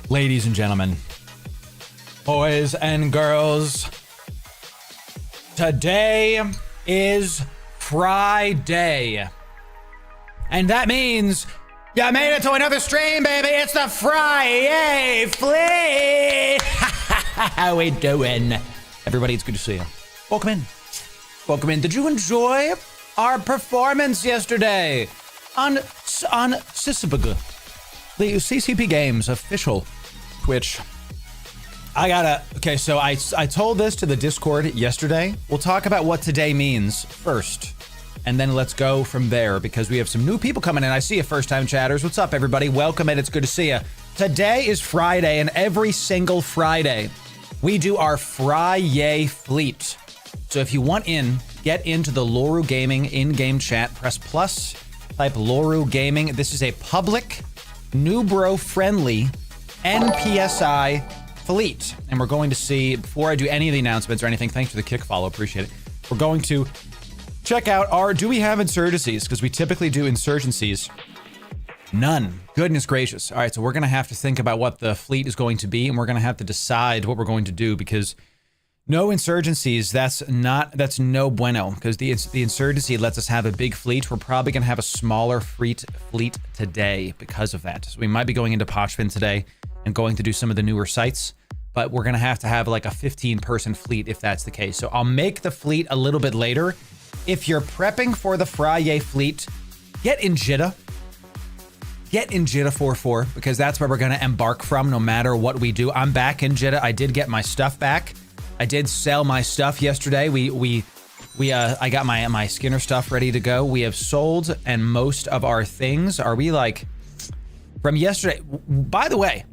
Ladies and gentlemen, boys and girls, today is Friday. And that means you made it to another stream, baby. It's the Friyay Fleet. How we doing? Everybody, it's good to see you. Welcome in. Welcome in. Did you enjoy our performance yesterday on Sisibug, the CCP Games official Twitch? Okay, so I told this to the Discord yesterday. We'll talk about what today means first, and then let's go from there because we have some new people coming in. I see you first-time chatters. What's up, everybody? Welcome in. It's good to see you. Today is Friday, and every single Friday, we do our Friyay Fleet. So if you want in, get into the Loru Gaming in-game chat. Press plus, type Loru Gaming. This is a public, Newbro friendly Npsi fleet. And we're going to see, before I do any of the announcements or anything, thanks for the kick follow, appreciate it. We're going to check out do we have insurgencies? Because we typically do insurgencies. None. Goodness gracious. All right, so we're going to have to think about what the fleet is going to be, and we're going to have to decide what we're going to do, because no insurgencies, that's no bueno, because the insurgency lets us have a big fleet. We're probably going to have a smaller fleet today because of that. So we might be going into Pochven today and going to do some of the newer sites, but we're going to have like a 15-person fleet if that's the case. So I'll make the fleet a little bit later. If you're prepping for the Friyay fleet, get in Jitta. Get in Jitta 4.4, because that's where we're going to embark from no matter what we do. I'm back in Jitta. I did get my stuff back. I did sell my stuff yesterday. I got my Skinner stuff ready to go. We have sold, and most of our things are from yesterday. By the way,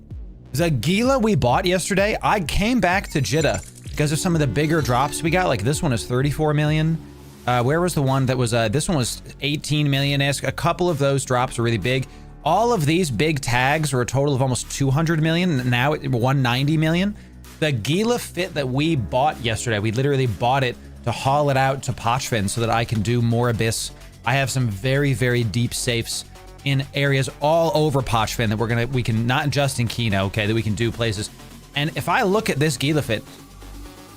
the Gila we bought yesterday, I came back to Jitta because of some of the bigger drops we got. Like this one is 34 million. Where was the one that was, this one was 18 million-ish. A couple of those drops are really big. All of these big tags are a total of almost 200 million. Now 190 million. The Gila fit that we bought yesterday, we literally bought it to haul it out to Pochven so that I can do more Abyss. I have some very, very deep safes in areas all over Pochven that we can, not just in Kino, okay, that we can do places. And if I look at this Gila fit,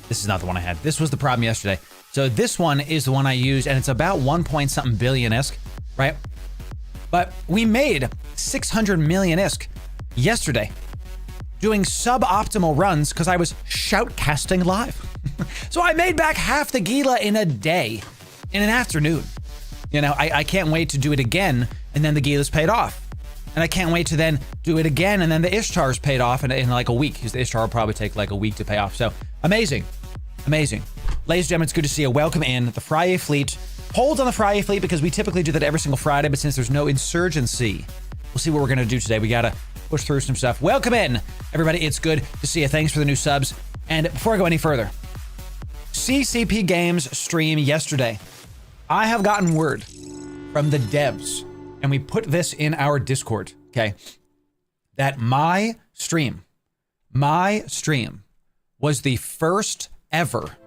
this is not the one I had. This was the problem yesterday. So this one is the one I used, and it's about 1-point-something billion-esque, right? But we made 600 million-esque yesterday doing suboptimal runs because I was shoutcasting live. So I made back half the Gila in a day, in an afternoon. You know, I can't wait to do it again, and then the Gila's paid off. And I can't wait to then do it again, and then the Ishtar's paid off in like a week, because the Ishtar will probably take like a week to pay off. So amazing, amazing. Ladies and gentlemen, it's good to see you. Welcome in the Friyay Fleet. Hold on the Friyay Fleet, because we typically do that every single Friday, but since there's no insurgency, we'll see what we're gonna do today. We gotta push through some stuff. Welcome in, everybody. It's good to see you. Thanks for the new subs. And before I go any further, CCP Games stream yesterday. I have gotten word from the devs, and we put this in our Discord, okay, that my stream was the first ever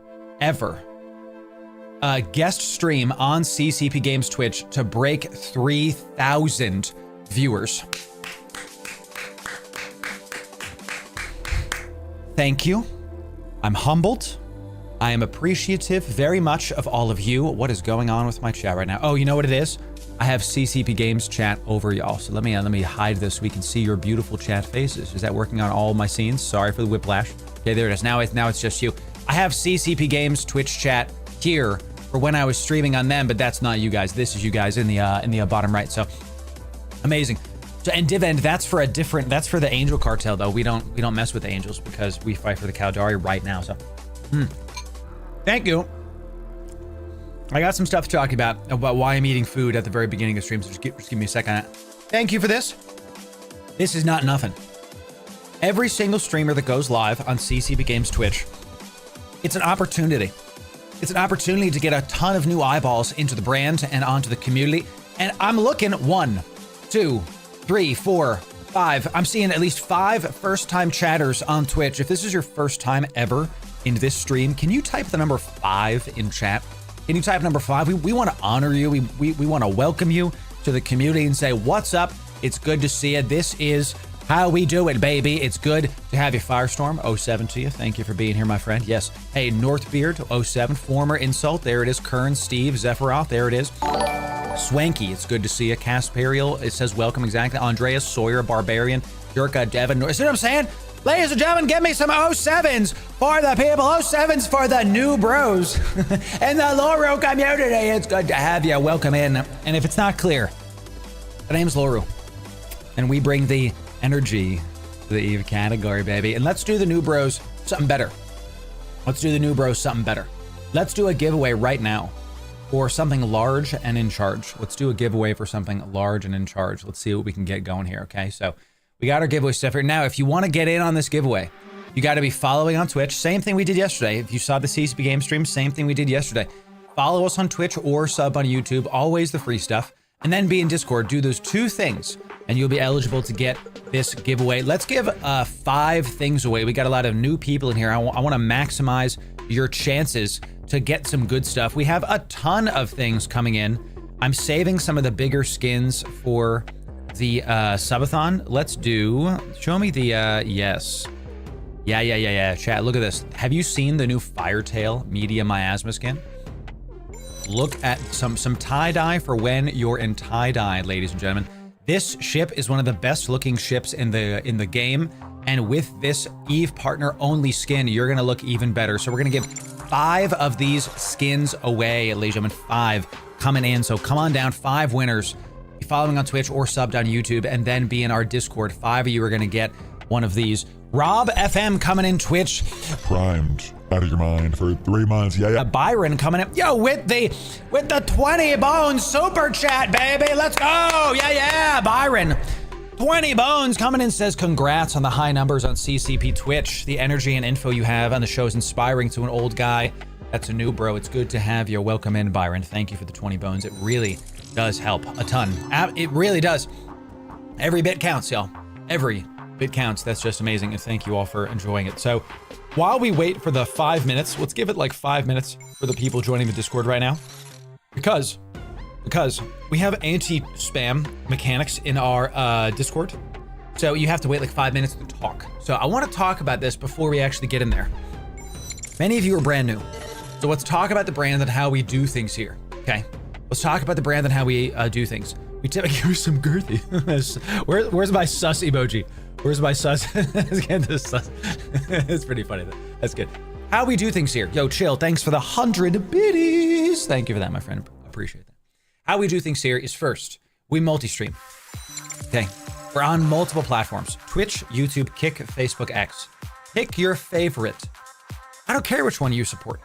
guest stream on CCP Games Twitch to break 3,000 viewers. Thank you. I'm humbled. I am appreciative very much of all of you. What is going on with my chat right now? Oh, you know what it is? I have CCP Games chat over y'all. So let me hide this so we can see your beautiful chat faces. Is that working on all my scenes? Sorry for the whiplash. Okay, there it is. Now it's just you. I have CCP Games Twitch chat here for when I was streaming on them, but that's not you guys. This is you guys in the bottom right. So amazing. So, and Divend, that's for the Angel Cartel though. We don't mess with the Angels because we fight for the Caldari right now. So, thank you. I got some stuff to talk about why I'm eating food at the very beginning of the stream, so just give me a second. Thank you for this. This is not nothing. Every single streamer that goes live on CCP Games Twitch, it's an opportunity. It's an opportunity to get a ton of new eyeballs into the brand and onto the community. And I'm looking 1, 2, 3, 4, 5. I'm seeing at least 5 first-time chatters on Twitch. If this is your first time ever in this stream, can you type the number 5 in chat? Can you type number 5? We want to honor you. We want to welcome you to the community and say, what's up? It's good to see you. This is how we do it, baby. It's good to have you. Firestorm 07 to you. Thank you for being here, my friend. Yes. Hey, Northbeard 07, former insult. There it is. Kern, Steve, Zephyroth. There it is. Swanky, it's good to see you. Caspariel, it says welcome, exactly. Andreas, Sawyer, Barbarian, Jerka, Devin. See what I'm saying? Ladies and gentlemen, give me some 07s for the people. 07s for the new bros and the Loru community. It's good to have you. Welcome in. And if it's not clear, the name's Loru. And we bring the energy to the Eve category, baby. And let's do the new bros something better. Let's do the new bros something better. Let's do a giveaway right now for something large and in charge. Let's do a giveaway for something large and in charge. Let's see what we can get going here, okay? So we got our giveaway stuff here. Now, if you want to get in on this giveaway, you got to be following on Twitch. Same thing we did yesterday. If you saw the CCP game stream, same thing we did yesterday. Follow us on Twitch or sub on YouTube, always the free stuff. And then be in Discord. Do those 2 things, and you'll be eligible to get this giveaway. Let's give 5 things away. We got a lot of new people in here. I want to maximize your chances to get some good stuff. We have a ton of things coming in. I'm saving some of the bigger skins for the subathon. Let's do, show me the, yes. Yeah. Chat, look at this. Have you seen the new Firetail Media Miasma skin? Look at some tie-dye for when you're in tie-dye, ladies and gentlemen. This ship is one of the best looking ships in the game. And with this Eve partner only skin, you're gonna look even better. So we're gonna give 5 of these skins away, ladies and gentlemen. 5 coming in. So come on down, 5 winners. Be following on Twitch or subbed on YouTube, and then be in our Discord. 5 of you are gonna get one of these. Rob FM coming in Twitch. Primed out of your mind for 3 months. Yeah. Byron coming in. Yo, with the 20 bones super chat, baby. Let's go. Yeah. Byron. 20 bones coming in, says congrats on the high numbers on CCP Twitch. The energy and info you have on the show is inspiring to an old guy. That's a new bro. It's good to have you. Welcome in, Byron. Thank you for the 20 bones. It really does help a ton. It really does. Every bit counts, y'all. Every bit counts. That's just amazing. And thank you all for enjoying it. So while we wait for the 5 minutes, let's give it like 5 minutes for the people joining the Discord right now. Because we have anti-spam mechanics in our Discord. So you have to wait like 5 minutes to talk. So I want to talk about this before we actually get in there. Many of you are brand new. So let's talk about the brand and how we do things here. Okay. Let's talk about the brand and how we do things. We typically use some girthy. Where's my sus emoji? Where's my sus? Let's get this sus. It's pretty funny though. That's good. How we do things here. Yo, chill. Thanks for the 100 biddies. Thank you for that, my friend. Appreciate that. How we do things here is first, we multi-stream. Okay. We're on multiple platforms. Twitch, YouTube, Kick, Facebook, X. Pick your favorite. I don't care which one you support.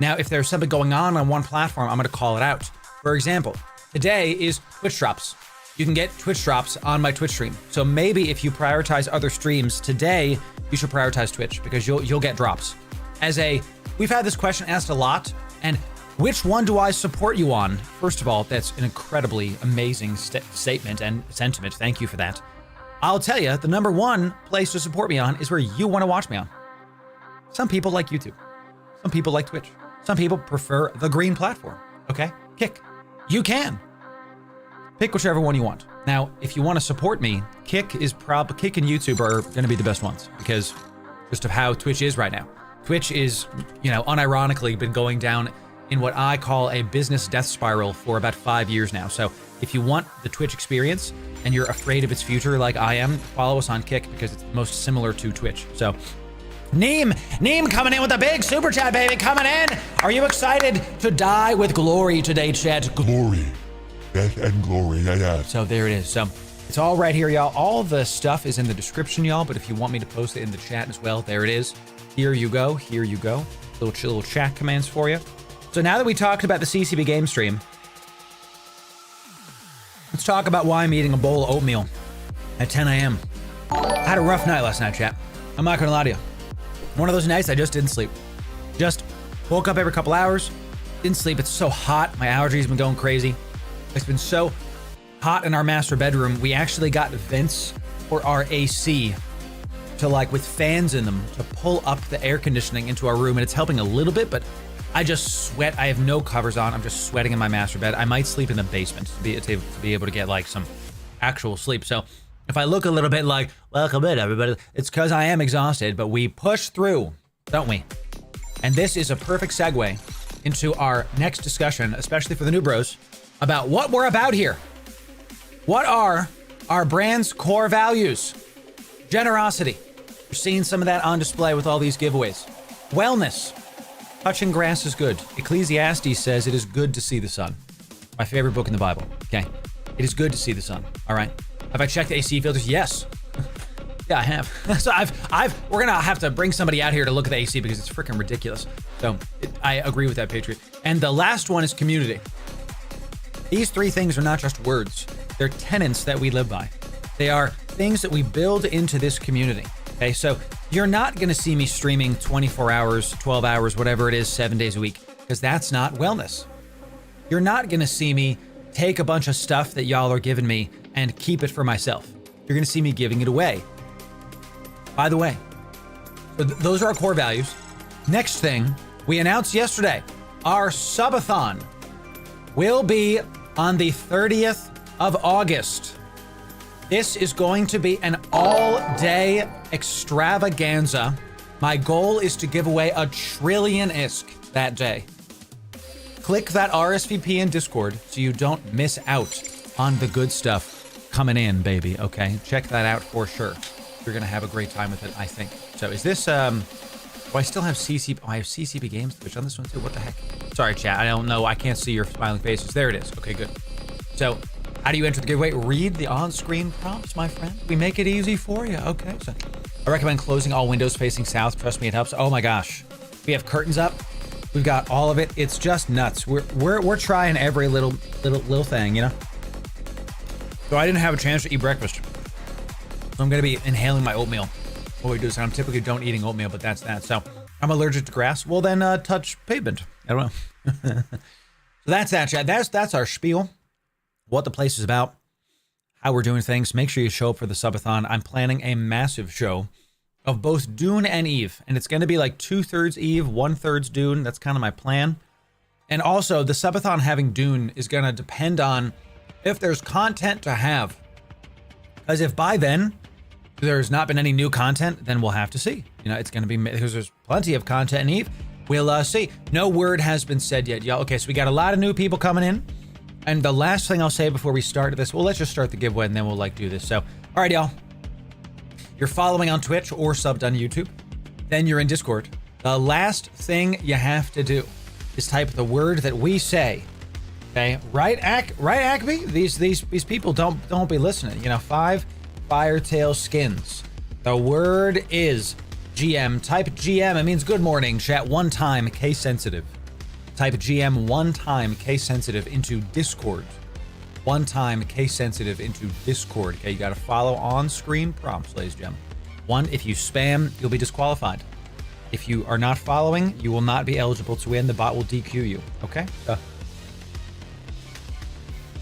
Now, if there's something going on one platform, I'm going to call it out. For example, today is Twitch Drops. You can get Twitch Drops on my Twitch stream. So maybe if you prioritize other streams today, you should prioritize Twitch because you'll get drops. We've had this question asked a lot, and which one do I support you on? First of all, that's an incredibly amazing statement and sentiment. Thank you for that. I'll tell you, the number 1 place to support me on is where you want to watch me on. Some people like YouTube. Some people like Twitch. Some people prefer the green platform. Okay? Kick. You can. Pick whichever one you want. Now, if you want to support me, Kick and YouTube are going to be the best ones because just of how Twitch is right now. Twitch is, unironically been going down in what I call a business death spiral for about 5 years now. So if you want the Twitch experience and you're afraid of its future like I am, follow us on Kick because it's most similar to Twitch. So Neem coming in with a big super chat, baby, coming in. Are you excited to die with glory today, chat? Glory. Death and glory, yeah. So there it is. So it's all right here, y'all. All the stuff is in the description, y'all, but if you want me to post it in the chat as well, there it is. Here you go. Little chat commands for you. So now that we talked about the CCB game stream, let's talk about why I'm eating a bowl of oatmeal at 10 a.m. I had a rough night last night, chat. I'm not gonna lie to you. One of those nights I just didn't sleep. Just woke up every couple hours, didn't sleep. It's so hot. My allergies have been going crazy. It's been so hot in our master bedroom. We actually got vents for our AC to like with fans in them to pull up the air conditioning into our room, and it's helping a little bit, but I just sweat. I have no covers on. I'm just sweating in my master bed. I might sleep in the basement to be able to get like some actual sleep. So if I look a little bit like, welcome in everybody, it's because I am exhausted, but we push through, don't we? And this is a perfect segue into our next discussion, especially for the Newbros, about what we're about here. What are our brand's core values? Generosity. You're seeing some of that on display with all these giveaways. Wellness. Touching grass is good. Ecclesiastes says it is good to see the sun. My favorite book in the Bible. Okay. It is good to see the sun. All right. Have I checked the AC filters? Yes. Yeah, I have. So we're gonna have to bring somebody out here to look at the AC because it's freaking ridiculous. So I agree with that, Patriot. And the last one is community. These three things are not just words. They're tenets that we live by. They are things that we build into this community. Okay, so you're not gonna see me streaming 24 hours, 12 hours, whatever it is, 7 days a week, because that's not wellness. You're not gonna see me take a bunch of stuff that y'all are giving me and keep it for myself. You're gonna see me giving it away. By the way, so those are our core values. Next thing, we announced yesterday, our subathon will be on the 30th of August. This is going to be an all-day extravaganza. My goal is to give away 1 trillion ISK that day. Click that RSVP in Discord so you don't miss out on the good stuff coming in, baby, okay? Check that out for sure. You're gonna have a great time with it, I think. So is this, do I still have CCP? Oh, I have CCP Games Twitch on this one too. What the heck? Sorry, chat. I don't know. I can't see your smiling faces. There it is. Okay, good. So, how do you enter the giveaway? Read the on-screen prompts, my friend. We make it easy for you. Okay. So, I recommend closing all windows facing south. Trust me, it helps. Oh my gosh, we have curtains up. We've got all of it. It's just nuts. We're trying every little thing, you know. So I didn't have a chance to eat breakfast. So I'm gonna be inhaling my oatmeal while we do this. And I'm typically don't eating oatmeal, but that's that. So I'm allergic to grass. Well, then touch pavement. I don't know. So that's that, chat. That's our spiel. What the place is about. How we're doing things. Make sure you show up for the subathon. I'm planning a massive show of both Dune and Eve, and it's going to be like 2/3 Eve, 1/3 Dune. That's kind of my plan. And also, the subathon having Dune is going to depend on if there's content to have. Because if by then there's not been any new content, then we'll have to see. You know, it's going to be, because there's plenty of content in Eve. We'll see. No word has been said yet, y'all. Okay, so we got a lot of new people coming in. And the last thing I'll say before we start this, well, let's just start the giveaway and then we'll do this. So, all right, y'all. You're following on Twitch or subbed on YouTube. Then you're in Discord. The last thing you have to do is type the word that we say. Okay, right, Acme? These people don't be listening. You know, 5 Firetail skins. The word is GM. Type GM. It means good morning. Chat 1 time. Case sensitive. Type GM 1 time. Case sensitive into Discord. 1 time. Case sensitive into Discord. Okay, you got to follow on screen prompts, ladies and gentlemen. 1, if you spam, you'll be disqualified. If you are not following, you will not be eligible to win. The bot will DQ you. Okay.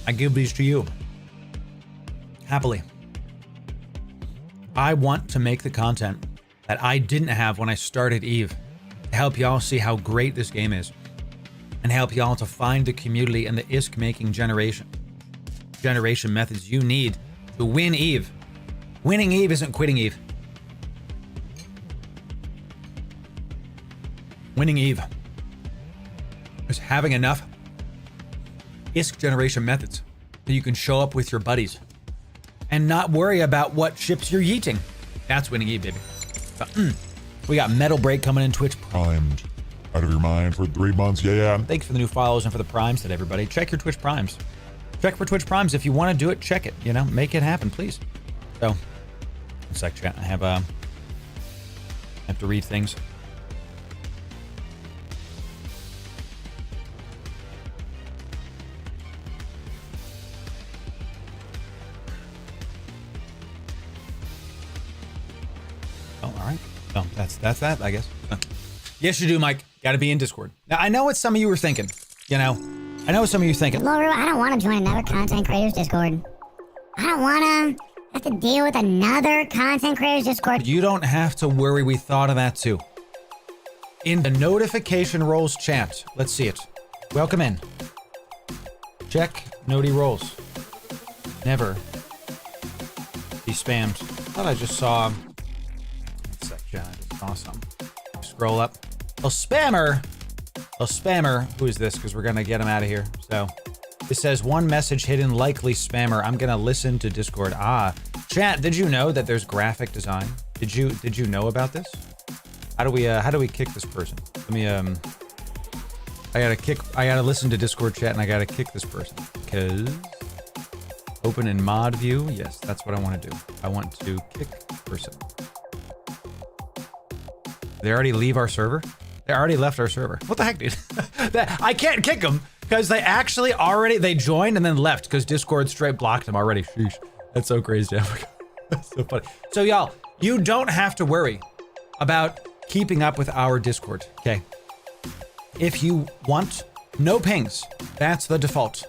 I give these to you. Happily. I want to make the content that I didn't have when I started Eve to help y'all see how great this game is and help y'all to find the community and the ISK making generation methods you need to win Eve. Winning Eve isn't quitting Eve. Winning Eve is having enough ISK generation methods that you can show up with your buddies and not worry about what ships you're yeeting. That's winning Eve, baby. But, we got Metal Break coming in Twitch. Primed out of your mind for 3 months. Yeah. Thanks for the new follows and for the primes today, everybody. Check your Twitch primes. Check for Twitch primes. If you want to do it, check it. You know, make it happen, please. So, one sec, chat. I have to read things. Oh, all right. So that's that, I guess. Yes, you do, Mike. Got to be in Discord. Now, I know what some of you were thinking. You know, I know what some of you are thinking. Loru, I don't want to join another content creators Discord. I don't want to have to deal with another content creators Discord. You don't have to worry. We thought of that too. In the notification roles chat, let's see it. Welcome in. Check noti roles. Never be spammed. Thought I just saw. Section. I just saw some. Scroll up. A spammer. Who is this? Because we're gonna get him out of here. So it says one message hidden, likely spammer. I'm gonna listen to Discord. Chat. Did you know that there's graphic design? Did you know about this? How do we kick this person? Let me I gotta listen to Discord chat and I gotta kick this person because open in mod view. Yes, that's what I want to do. I want to kick person. They already leave our server? They already left our server. What the heck, dude? I can't kick them because they actually they joined and then left because Discord straight blocked them already. Sheesh. That's so crazy. That's so funny. So y'all, you don't have to worry about keeping up with our Discord, okay? If you want no pings, that's the default.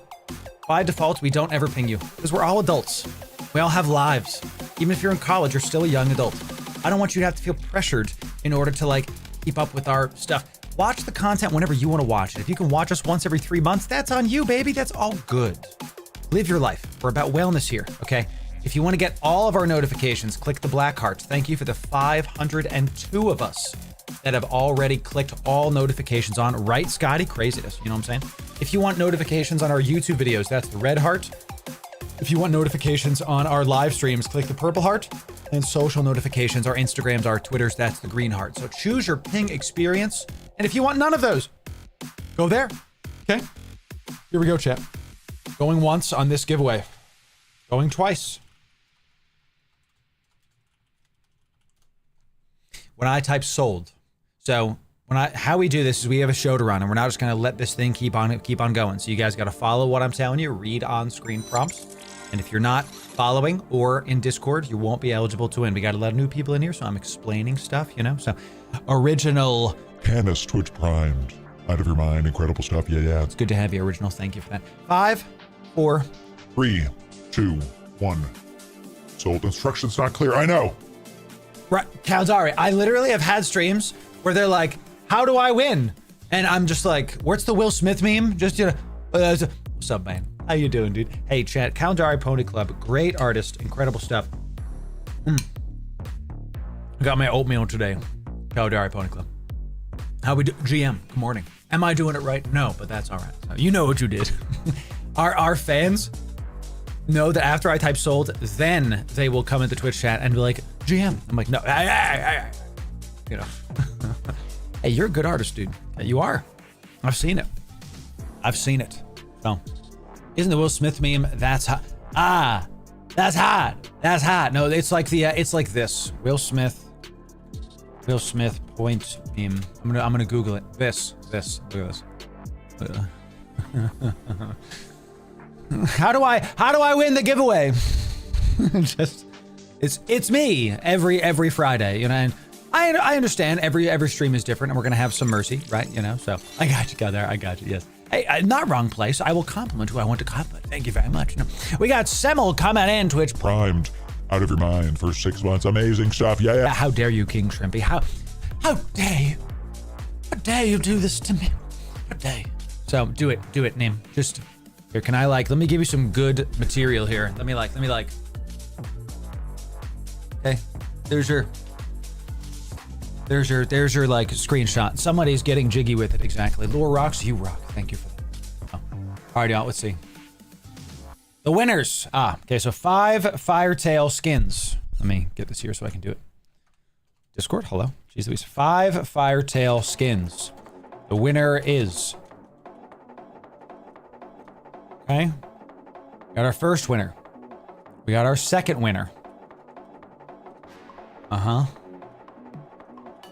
By default, we don't ever ping you because we're all adults. We all have lives. Even if you're in college, you're still a young adult. I don't want you to have to feel pressured in order to like keep up with our stuff. Watch the content whenever you want to watch it. If you can watch us once every 3 months, that's on you, baby. That's all good. Live your life. We're about wellness here, okay? If you want to get all of our notifications, click the black heart. Thank you for the 502 of us that have already clicked all notifications on. Right, Scotty? Craziness, you know what I'm saying? If you want notifications on our YouTube videos, that's the red heart. If you want notifications on our live streams, click the purple heart. And social notifications, our Instagrams, our Twitters, that's the green heart. So choose your ping experience. And if you want none of those, go there. Okay? Here we go, chat. Going once on this giveaway. Going twice. When I type sold. So how we do this is we have a show to run and we're not just going to let this thing keep on going. So you guys got to follow what I'm telling you, read on screen prompts. And if you're not following or in Discord, you won't be eligible to win. We got a lot of new people in here, so I'm explaining stuff, you know? So original. Canis Twitch primed. Out of your mind. Incredible stuff. Yeah. It's good to have you, original. Thank you for that. 5, 4, 3, 2, 1. Sold. Instructions not clear. I know. Right, Calzari, I literally have had streams where they're like, how do I win? And I'm just like, what's the Will Smith meme? Just, you know, what's up, man? How you doing, dude? Hey, chat, Calzari Pony Club, great artist, incredible stuff. I got my oatmeal today. Calzari Pony Club. How we do? GM, good morning. Am I doing it right? No, but that's all right. You know what you did. Our fans know that after I type sold, then they will come into Twitch chat and be like, GM. I'm like, no, you know. Hey, you're a good artist, dude. You are. I've seen it. So, isn't the Will Smith meme? That's hot. That's hot. No, it's like it's like this. Will Smith point meme. I'm gonna Google it. This. Look at this. How do I win the giveaway? Just it's me every Friday, you know. And I understand every stream is different, and we're gonna have some mercy, right? You know. So I got you, there. I got you. Yes. Hey, not wrong place. I will compliment who I want to compliment. Thank you very much. No, we got Semmel coming in. Twitch primed. Out of your mind for 6 months. Amazing stuff. Yeah. How dare you, King Shrimpy? How dare you? How dare you do this to me? How dare you? So do it, Nim. Just here. Can I let me give you some good material here. Let me like. Okay, there's your like screenshot. Somebody's getting jiggy with it. Exactly. Loru rocks. You rock. Thank you for that. Oh. All right, y'all. Let's see. The winners. Okay. So 5 Firetail skins. Let me get this here so I can do it. Discord. Hello. Jeez Louise. 5 Firetail skins. The winner is. Okay. Got our first winner. We got our second winner.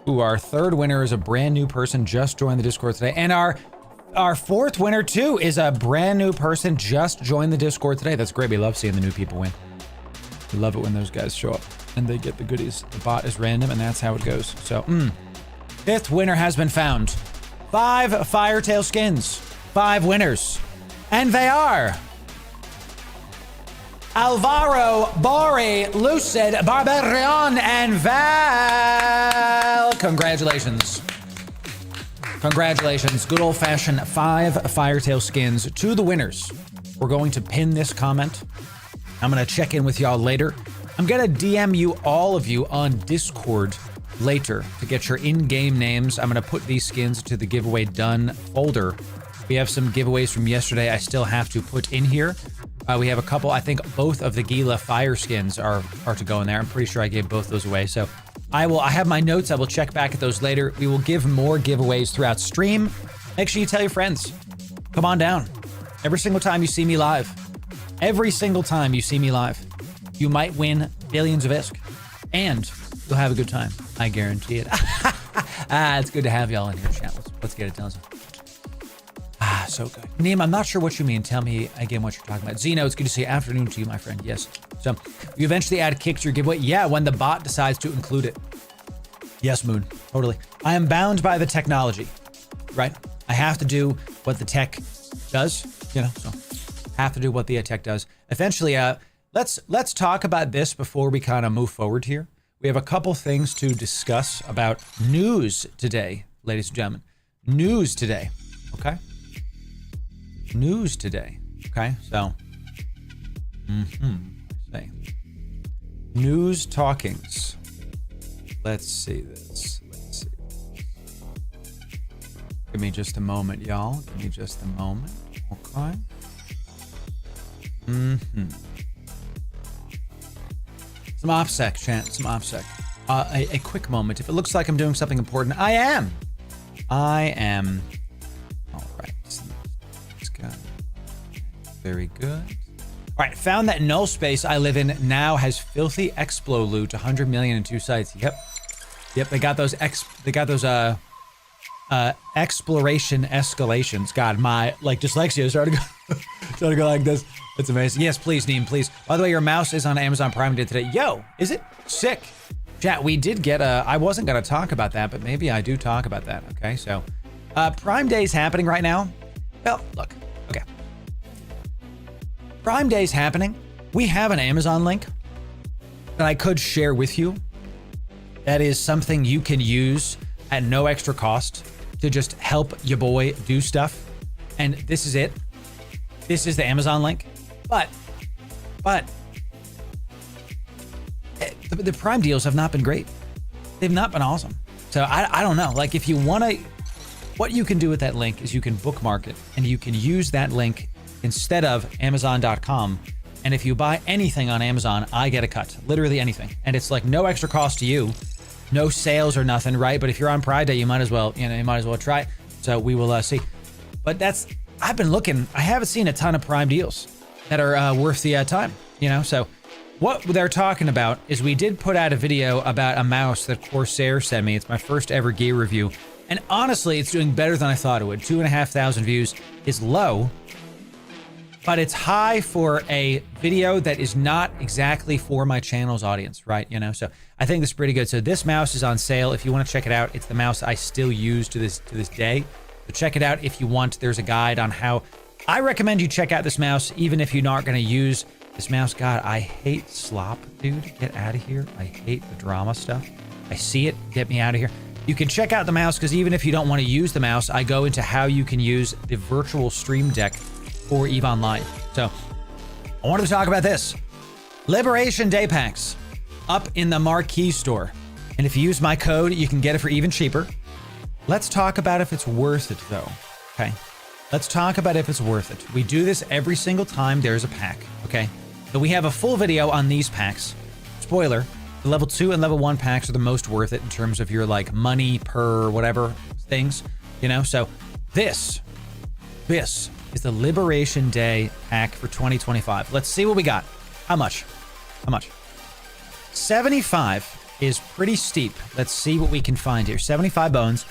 Ooh, our third winner is a brand new person just joined the Discord today. And our fourth winner too is a brand new person just joined the Discord today. That's great. We love seeing the new people win. We love it when those guys show up. and they get the goodies. The bot is random, and that's how it goes. So, 5th winner has been found. 5 Firetail skins. 5 winners. And they are Alvaro, Bori, Lucid, Barbarian, and Val. Congratulations. Congratulations. Good old-fashioned 5 Firetail skins to the winners. We're going to pin this comment. I'm going to check in with y'all later. I'm going to DM you, all of you, on Discord later to get your in-game names. I'm going to put these skins to the giveaway done folder. We have some giveaways from yesterday I still have to put in here. We have a couple. I think both of the Gila fire skins are to go in there. I'm pretty sure I gave both those away. So I have my notes. I will check back at those later. We will give more giveaways throughout stream. Make sure you tell your friends. Come on down. Every single time you see me live. Every single time you see me live. You might win billions of ISK. And you'll have a good time. I guarantee it. It's good to have y'all in here, chat. Let's get it done. So good. Neem, I'm not sure what you mean. Tell me again what you're talking about. Zeno, it's good to say afternoon to you, my friend. Yes. So you eventually add kicks to your giveaway. Yeah, when the bot decides to include it. Yes, Moon. Totally. I am bound by the technology, right? I have to do what the tech does, you know, so have to do what the tech does. Eventually, let's talk about this before we kind of move forward here. We have a couple things to discuss about news today, ladies and gentlemen. News today, okay? News today, okay? So, say news talkings. Let's see this. Let's see. Give me just a moment, y'all. Give me just a moment. Okay. Some OPSEC, chat. Some OPSEC. A quick moment. If it looks like I'm doing something important, I am. All right. Let's go. Very good. All right. Found that null space I live in now has filthy explo loot. 100 million in 2 sites. Yep. They got those. Exploration escalations. God, my dyslexia started to go like this. It's amazing. Yes, please, Neem, please. By the way, your mouse is on Amazon Prime Day today. Yo, is it? Sick. Chat, we did get I wasn't going to talk about that, but maybe I do talk about that. Okay, so Prime Day is happening right now. Well, look. Okay. Prime Day is happening. We have an Amazon link that I could share with you. That is something you can use at no extra cost to just help your boy do stuff. And this is it. This is the Amazon link. But the Prime deals have not been great. They've not been awesome. So I don't know. Like, if you want to, what you can do with that link is you can bookmark it and you can use that link instead of Amazon.com. And if you buy anything on Amazon, I get a cut, literally anything. And it's like no extra cost to you, no sales or nothing, right? But if you're on Pride Day, you might as well try it. So we will see. But I've been looking, I haven't seen a ton of Prime deals that are worth the time, you know? So what they're talking about is we did put out a video about a mouse that Corsair sent me. It's my first ever gear review. And honestly, it's doing better than I thought it would. 2,500 views is low, but it's high for a video that is not exactly for my channel's audience, right? You know, so I think this is pretty good. So this mouse is on sale. If you want to check it out, it's the mouse I still use to this day. So check it out if you want. There's a guide on how. I recommend you check out this mouse, even if you're not going to use this mouse. God, I hate slop, dude. Get out of here. I hate the drama stuff. I see it. Get me out of here. You can check out the mouse because even if you don't want to use the mouse, I go into how you can use the virtual stream deck for EVE Online. So I wanted to talk about this. Liberation Day packs up in the Marquee store. And if you use my code, you can get it for even cheaper. Let's talk about if it's worth it, though. Okay. Let's talk about if it's worth it. We do this every single time there's a pack. Okay. So we have a full video on these packs. Spoiler, the level 2 and level 1 packs are the most worth it in terms of your like money per whatever things, you know? So this is the Liberation Day pack for 2025. Let's see what we got. How much? 75 is pretty steep. Let's see what we can find here. 75 bones,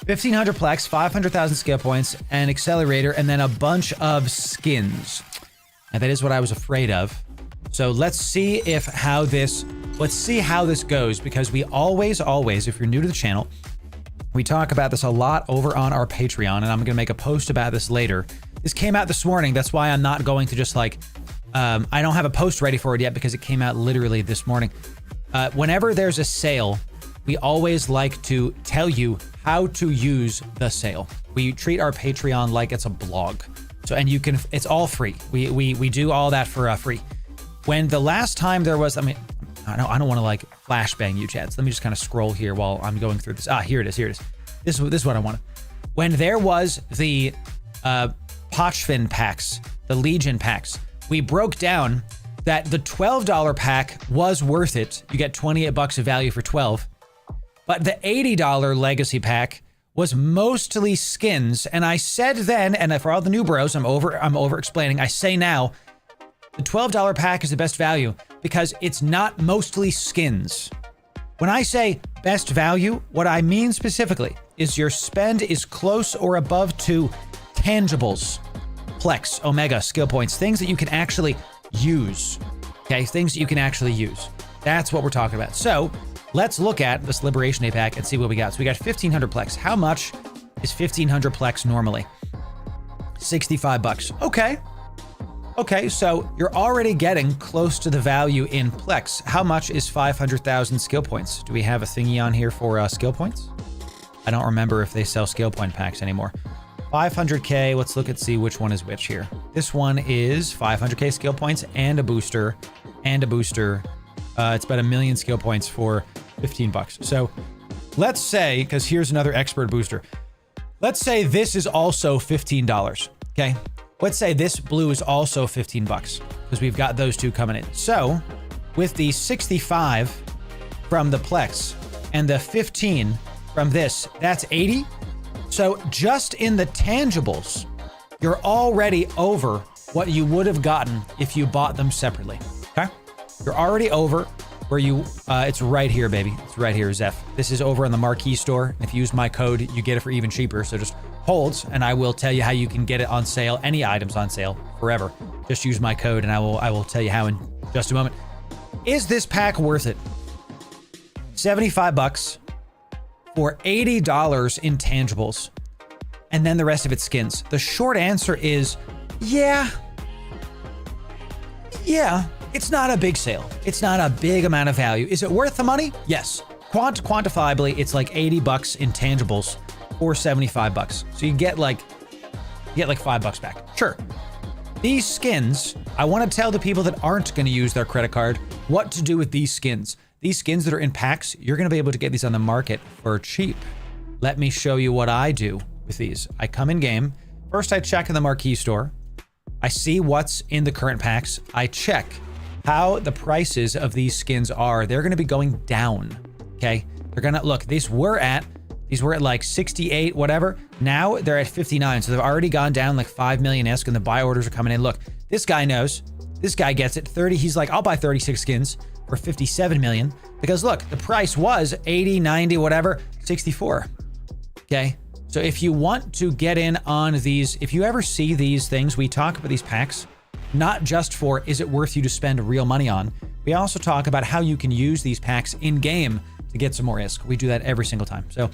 1,500 plex, 500,000 skill points, an accelerator, and then a bunch of skins. And that is what I was afraid of. So let's see how this let's see how this goes, because we always, if you're new to the channel, we talk about this a lot over on our Patreon, and I'm gonna make a post about this later. This came out this morning. That's why I'm not going to just like, I don't have a post ready for it yet because it came out literally this morning. Whenever there's a sale, we always like to tell you how to use the sale. We treat our Patreon like it's a blog. So, and you can, it's all free. We do all that for free. When the last time there was, I mean, I don't want to like flashbang you, chats. Let me just kind of scroll here while I'm going through this. Here it is. This is what I wanted. When there was the Pochven packs, the Legion packs, we broke down that the $12 pack was worth it. You get 28 bucks of value for 12. But the $80 legacy pack was mostly skins. And I said then, and for all the new bros, I'm over explaining. I say now, the $12 pack is the best value because it's not mostly skins. When I say best value, what I mean specifically is your spend is close or above to tangibles, Plex, Omega, skill points, things that you can actually use. Okay, things that you can actually use. That's what we're talking about. So let's look at this Liberation Day pack and see what we got. So we got 1,500 Plex. How much is 1,500 Plex normally? 65 bucks. Okay, so you're already getting close to the value in Plex. How much is 500,000 skill points? Do we have a thingy on here for skill points? I don't remember if they sell skill point packs anymore. 500k, let's look and see which one is which here. This one is 500k skill points and a booster, it's about 1 million skill points for 15 bucks. So let's say, because here's another expert booster. Let's say this is also $15, okay? Let's say this blue is also 15 bucks because we've got those two coming in. So with the 65 from the Plex and the 15 from this, that's 80. So just in the tangibles, you're already over what you would have gotten if you bought them separately, okay? You're already over where you, it's right here, baby. It's right here, Zeph. This is over on the Marquee store. If you use my code, you get it for even cheaper. So just hold, and I will tell you how you can get it on sale, any items on sale forever. Just use my code and I will tell you how in just a moment. Is this pack worth it? 75 bucks for $80 in tangibles, and then the rest of it's skins. The short answer is, yeah, it's not a big sale. It's not a big amount of value. Is it worth the money? Yes. Quantifiably, it's like 80 bucks in tangibles or 75 bucks. So you get like 5 bucks back. Sure. These skins, I want to tell the people that aren't going to use their credit card what to do with these skins. These skins that are in packs, you're going to be able to get these on the market for cheap. Let me show you what I do with these. I come in game. First, I check in the Marquee store. I see what's in the current packs. I check how the prices of these skins are. They're going to be going down. Okay. They're going to look, these were at like 68, whatever. Now they're at 59. So they've already gone down like 5 million-esque and the buy orders are coming in. Look, this guy knows. This guy gets it. 30. He's like, I'll buy 36 skins for 57 million because look, the price was 80, 90, whatever, 64. Okay. So if you want to get in on these, if you ever see these things, we talk about these packs, not just for, is it worth you to spend real money on? We also talk about how you can use these packs in game to get some more ISK. We do that every single time. So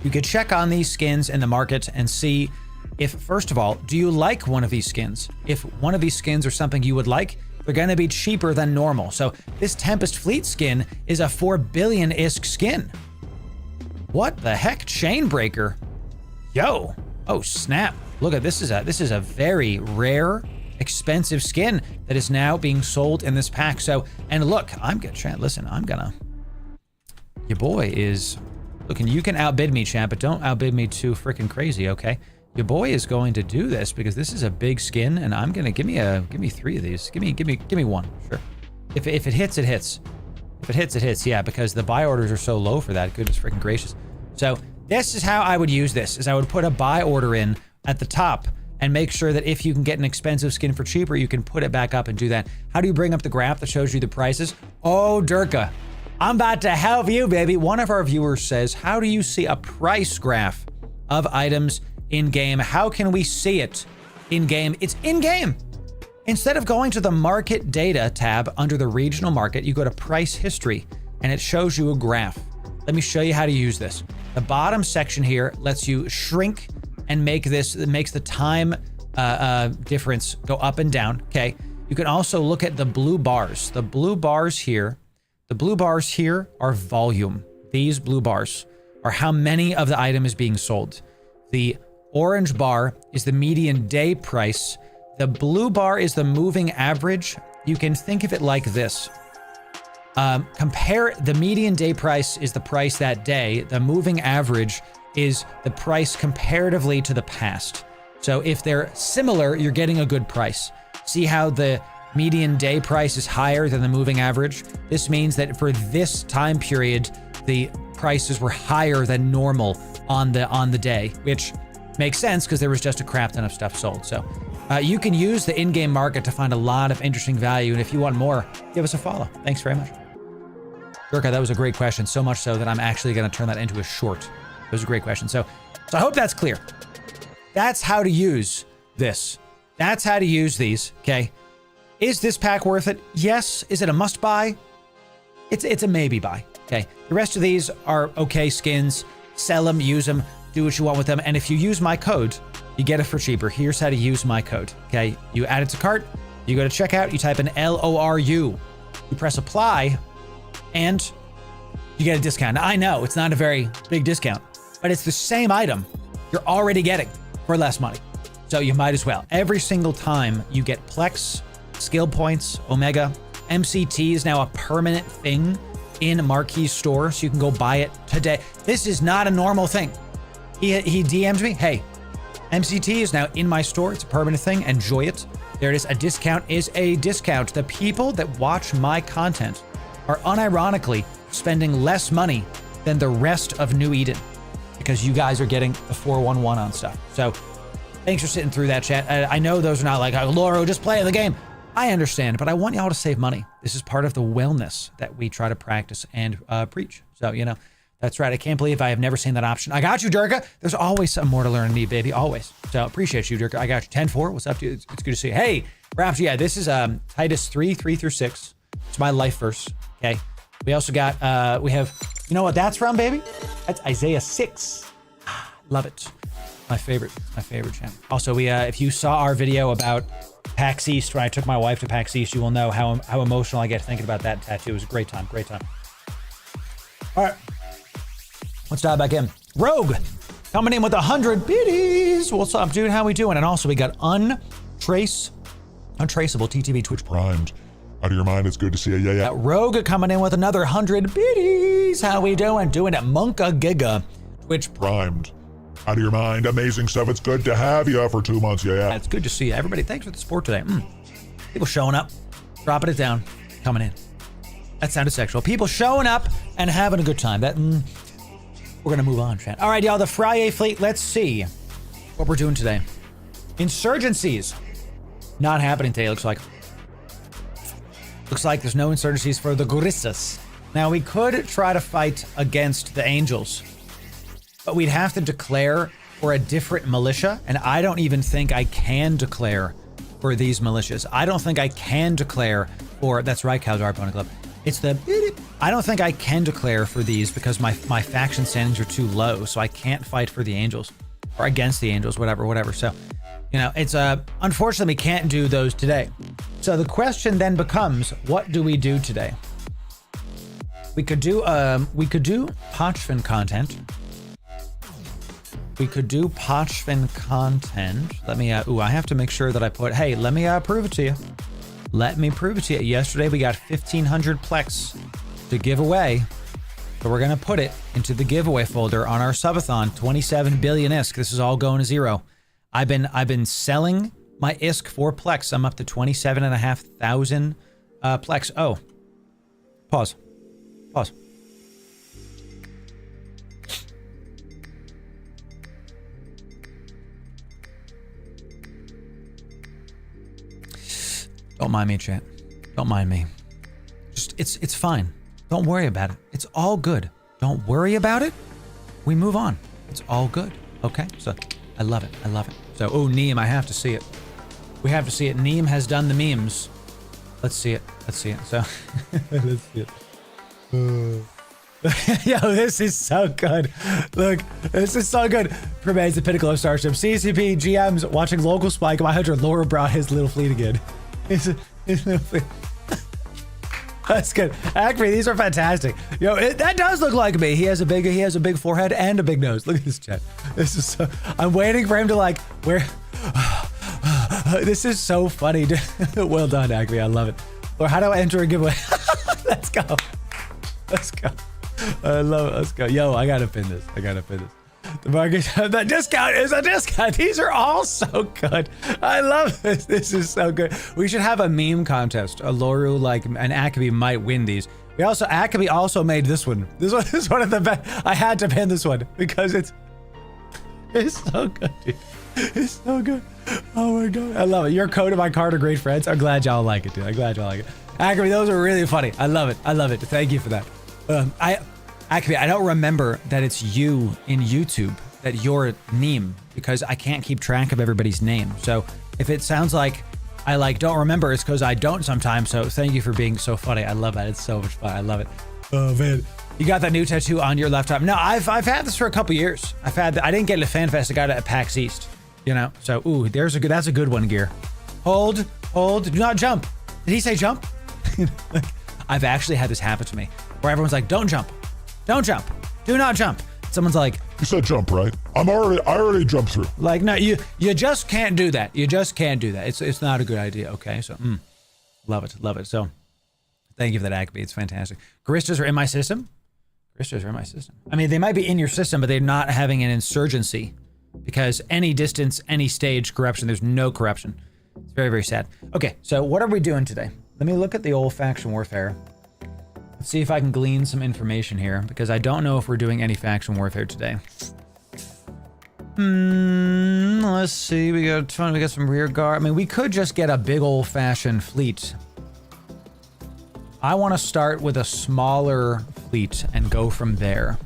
you could check on these skins in the market and see if, first of all, do you like one of these skins? If one of these skins are something you would like, they're going to be cheaper than normal. So this Tempest Fleet skin is a 4 billion ISK skin. What the heck? Chainbreaker. Yo. Oh, snap. Look at this. This is a very rare, expensive skin that is now being sold in this pack. So, and look, I'm gonna chat. Listen, your boy is looking. You can outbid me, chat, but don't outbid me too freaking crazy, okay? Your boy is going to do this because this is a big skin, and I'm gonna give me 3 of these. Give me one, sure. If it hits, it hits. If it hits, it hits. Yeah, because the buy orders are so low for that. Goodness freaking gracious. So this is how I would use this: is I would put a buy order in at the top and make sure that if you can get an expensive skin for cheaper, you can put it back up and do that. How do you bring up the graph that shows you the prices? Oh, Durka, I'm about to help you, baby. One of our viewers says, how do you see a price graph of items in game? How can we see it in game? It's in game. Instead of going to the market data tab under the regional market, you go to price history and it shows you a graph. Let me show you how to use this. The bottom section here lets you shrink and make this, it makes the time difference go up and down, okay? You can also look at the blue bars. The blue bars here are volume. These blue bars are how many of the item is being sold. The orange bar is the median day price. The blue bar is the moving average. You can think of it like this. Compare the median day price is the price that day. The moving average is the price comparatively to the past. So if they're similar, you're getting a good price. See how the median day price is higher than the moving average? This means that for this time period, the prices were higher than normal on the day, which makes sense because there was just a crap ton of stuff sold. So you can use the in-game market to find a lot of interesting value. And if you want more, give us a follow. Thanks very much. Durka, that was a great question. So much so that I'm actually going to turn that into a short. It was a great question. So I hope that's clear. That's how to use this. That's how to use these, okay? Is this pack worth it? Yes. Is it a must buy? It's a maybe buy, okay? The rest of these are okay skins. Sell them, use them, do what you want with them. And if you use my code, you get it for cheaper. Here's how to use my code, okay? You add it to cart, you go to checkout, you type in LORU, you press apply, and you get a discount. Now, I know it's not a very big discount, but it's the same item you're already getting for less money. So you might as well. Every single time you get Plex, skill points, Omega, MCT is now a permanent thing in Marquee store, so you can go buy it today. This is not a normal thing. He DM'd me, hey, MCT is now in my store. It's a permanent thing. Enjoy it. There it is. A discount is a discount. The people that watch my content are unironically spending less money than the rest of New Eden because you guys are getting the 411 on stuff. So thanks for sitting through that, chat. I know those are not like, oh, Loru, just play the game. I understand, but I want y'all to save money. This is part of the wellness that we try to practice and preach. So, you know, that's right. I can't believe I have never seen that option. I got you, Durga. There's always something more to learn and need, baby. Always. So appreciate you, Durga. I got you. 10-4. What's up to you? It's good to see you. Hey, Raps, yeah, this is Titus 3:3-6. It's my life verse. Okay. We also got, we have, you know what that's from, baby? That's Isaiah 6. Love it. My favorite channel. Also, we, if you saw our video about PAX East, when I took my wife to PAX East, you will know how emotional I get thinking about that tattoo. It was a great time. All right. Let's dive back in. Rogue coming in with 100 biddies. What's up, dude? How we doing? And also we got Untraceable TTV Twitch Primed. Out of your mind, it's good to see you. Yeah. Rogue coming in with another 100 biddies. How we doing? Doing it. Monka Giga Twitch Primed. Out of your mind. Amazing stuff. It's good to have you for 2 months. Yeah. It's good to see you. Everybody, thanks for the support today. People showing up, dropping it down, coming in. That sounded sexual. People showing up and having a good time. That we're going to move on, chat. All right, y'all, the Friyay fleet. Let's see what we're doing today. Insurgencies. Not happening today, looks like. Looks like there's no insurgencies for the Gorissas. Now, we could try to fight against the Angels, but we'd have to declare for a different militia, and I don't even think I can declare for these militias. I don't think I can declare for, that's right, Caldar Pony Club. It's the, I don't think I can declare for these because my faction standings are too low, so I can't fight for the Angels or against the Angels, whatever. So, you know, it's unfortunately we can't do those today. So the question then becomes, what do we do today? We could do Pochven content. We could do Pochven content. Let me, I have to make sure that I put, hey, let me prove it to you. Let me prove it to you. Yesterday we got 1,500 Plex to give away. So we're gonna put it into the giveaway folder on our subathon, 27 billion ISK. This is all going to zero. I've been selling my ISK for Plex. I'm up to 27,500 Plex. Oh, pause. Don't mind me, chat. Don't mind me. Just, it's fine. Don't worry about it. It's all good. Don't worry about it. We move on. It's all good. Okay? So, I love it. So, oh, Neem, I have to see it. We have to see it. Neem has done the memes. Let's see it. Let's see it. So, let's see it. Yo, this is so good. Look, this is so good. Remains the pinnacle of Starship. CCP GMs watching local spike. My hunter Loru brought his little fleet again. His little fleet. That's good. Actually, these are fantastic. Yo, that does look like me. He has a big forehead and a big nose. Look at this chat. This is so. I'm waiting for him to like where. This is so funny. Well done, Acme. I love it. Or how do I enter a giveaway? Let's go. Let's go. I love it. Let's go. Yo, I gotta pin this. The market, the discount is a discount. These are all so good. I love this. This is so good. We should have a meme contest. A Loru, like, and Acme might win these. Acme also made this one. This one is one of the best. I had to pin this one because it's so good, dude. It's so good. Oh my God. I love it. Your code and my card are great friends. I'm glad y'all like it, dude. I'm glad y'all like it. Acme, those are really funny. I love it. I love it. Thank you for that. Acme, I don't remember that it's you in YouTube, that you're Neem, because I can't keep track of everybody's name. So if it sounds like I like don't remember, it's because I don't sometimes. So thank you for being so funny. I love that. It's so much fun. I love it. Oh man. You got that new tattoo on your left arm? No, I've had this for a couple years. I didn't get it at FanFest. I got it at PAX East. You know, so ooh, that's a good one, Gear. Hold, do not jump. Did he say jump? I've actually had this happen to me, where everyone's like, don't jump, do not jump. Someone's like, You said jump, right? I already jumped through. Like, no, you just can't do that. You just can't do that. It's not a good idea. Okay, so love it. So thank you for that, Acme. It's fantastic. Garistas are in my system. I mean, they might be in your system, but they're not having an insurgency. Because any distance, any stage corruption, there's no corruption. It's very, very sad. Okay, so what are we doing today? Let me look at the old faction warfare. Let's see if I can glean some information here, because I don't know if we're doing any faction warfare today. Let's see, we got some rear guard. I mean, we could just get a big old-fashioned fleet. I want to start with a smaller fleet and go from there.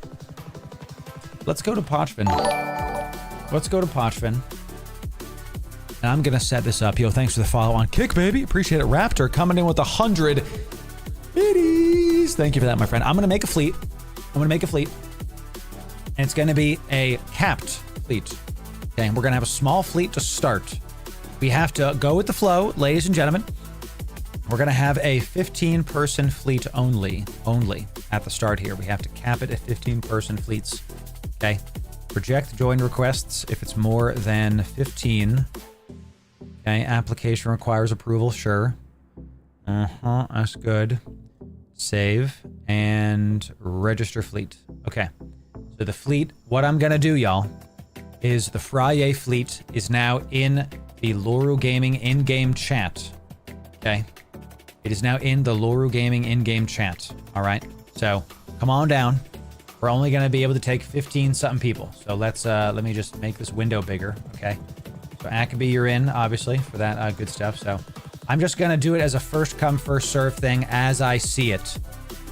Let's go to Pochven. And I'm gonna set this up. Yo, thanks for the follow on Kick, baby. Appreciate it. Raptor coming in with 100 biddies. Thank you for that, my friend. I'm gonna make a fleet. And it's gonna be a capped fleet. Okay, and we're gonna have a small fleet to start. We have to go with the flow, ladies and gentlemen. We're gonna have a 15-person fleet only at the start here. We have to cap it at 15-person fleets. Okay. Reject join requests if it's more than 15. Okay, application requires approval, sure. That's good. Save and register fleet. Okay, so the fleet, what I'm gonna do, y'all, is the Friyay fleet is now in the Loru Gaming in-game chat. Okay, it is now in the Loru Gaming in-game chat. All right, so come on down. We're only gonna be able to take 15-something people. So let me just make this window bigger, okay? So Acme, you're in, obviously, for that good stuff. So I'm just gonna do it as a first come, first serve thing as I see it,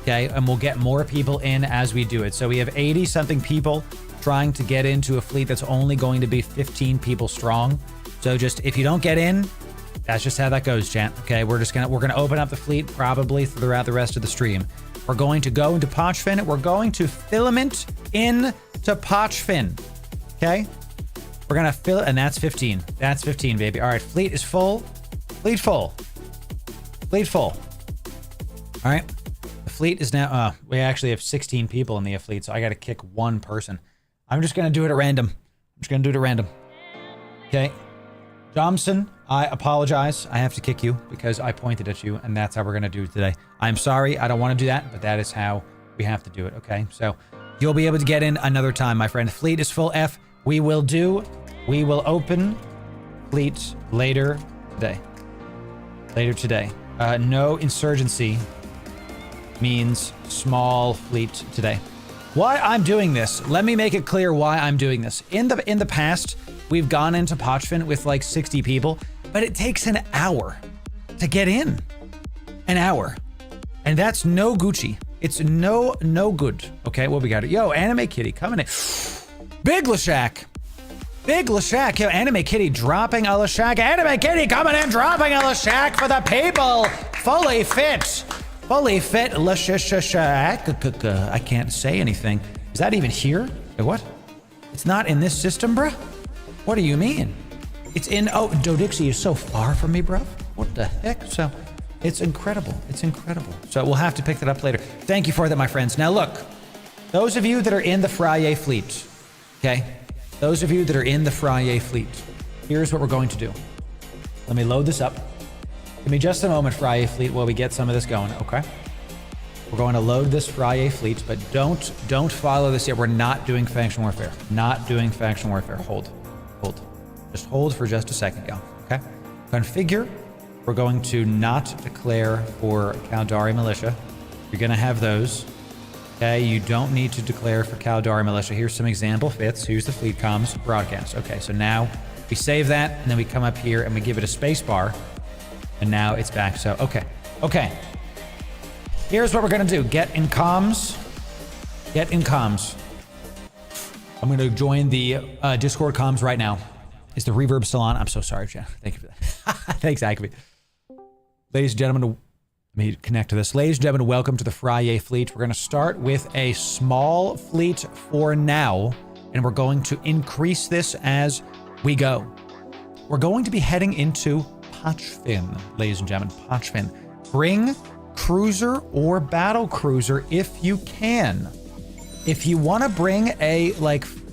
okay? And we'll get more people in as we do it. So we have 80-something people trying to get into a fleet that's only going to be 15 people strong. So just, if you don't get in, that's just how that goes, chat, okay? We're gonna open up the fleet probably throughout the rest of the stream. We're going to go into Pochven. We're going to filament into Pochven. Okay? We're going to fill it, and that's 15. That's 15, baby. All right, fleet is full. Fleet full. All right. The fleet is now, we actually have 16 people in the fleet, so I got to kick one person. I'm just going to do it at random. Okay. Johnson, I apologize. I have to kick you because I pointed at you, and that's how we're going to do it today. I'm sorry. I don't want to do that, but that is how we have to do it, okay? So you'll be able to get in another time, my friend. Fleet is full F. We will open fleet later today. No insurgency means small fleet today. Why I'm doing this, let me make it clear why I'm doing this. In the past, we've gone into Pochven with like 60 people, but it takes an hour to get in. An hour. And that's no Gucci. It's no good. Okay, what we got? Yo, Anime Kitty coming in. Big Lashak. Big Lashak. Yo, Anime Kitty dropping a Lashak. Anime Kitty coming in, dropping a Lashak for the people. Fully fit. Fully fit Lashak. I can't say anything. Is that even here? Wait, what? It's not in this system, bruh? What do you mean? It's in, oh, Dodixie is so far from me, bruh. What the heck? So, it's incredible. It's incredible. So we'll have to pick that up later. Thank you for that, my friends. Now look, those of you that are in the Friyay fleet, okay? Those of you that are in the Friyay fleet, here's what we're going to do. Let me load this up. Give me just a moment, Friyay fleet, while we get some of this going, okay? We're going to load this Friyay fleet, but don't follow this yet. We're not doing faction warfare. Not doing faction warfare. Hold. Just hold for just a second, y'all, okay? Configure. We're going to not declare for Caldari Militia. You're gonna have those. Okay, you don't need to declare for Caldari Militia. Here's some example fits. Here's the fleet comms broadcast. Okay, so now we save that, and then we come up here and we give it a space bar, and now it's back. So, okay. Here's what we're gonna do. Get in comms. Get in comms. I'm gonna join the Discord comms right now. Is the reverb still on? I'm so sorry, Jen. Thank you for that. Thanks, Acme. Ladies and gentlemen, let me connect to this. Ladies and gentlemen, welcome to the Friyay fleet. We're going to start with a small fleet for now, and we're going to increase this as we go. We're going to be heading into Pochven, ladies and gentlemen. Pochven. Bring cruiser or battle cruiser if you can. If you want to bring a,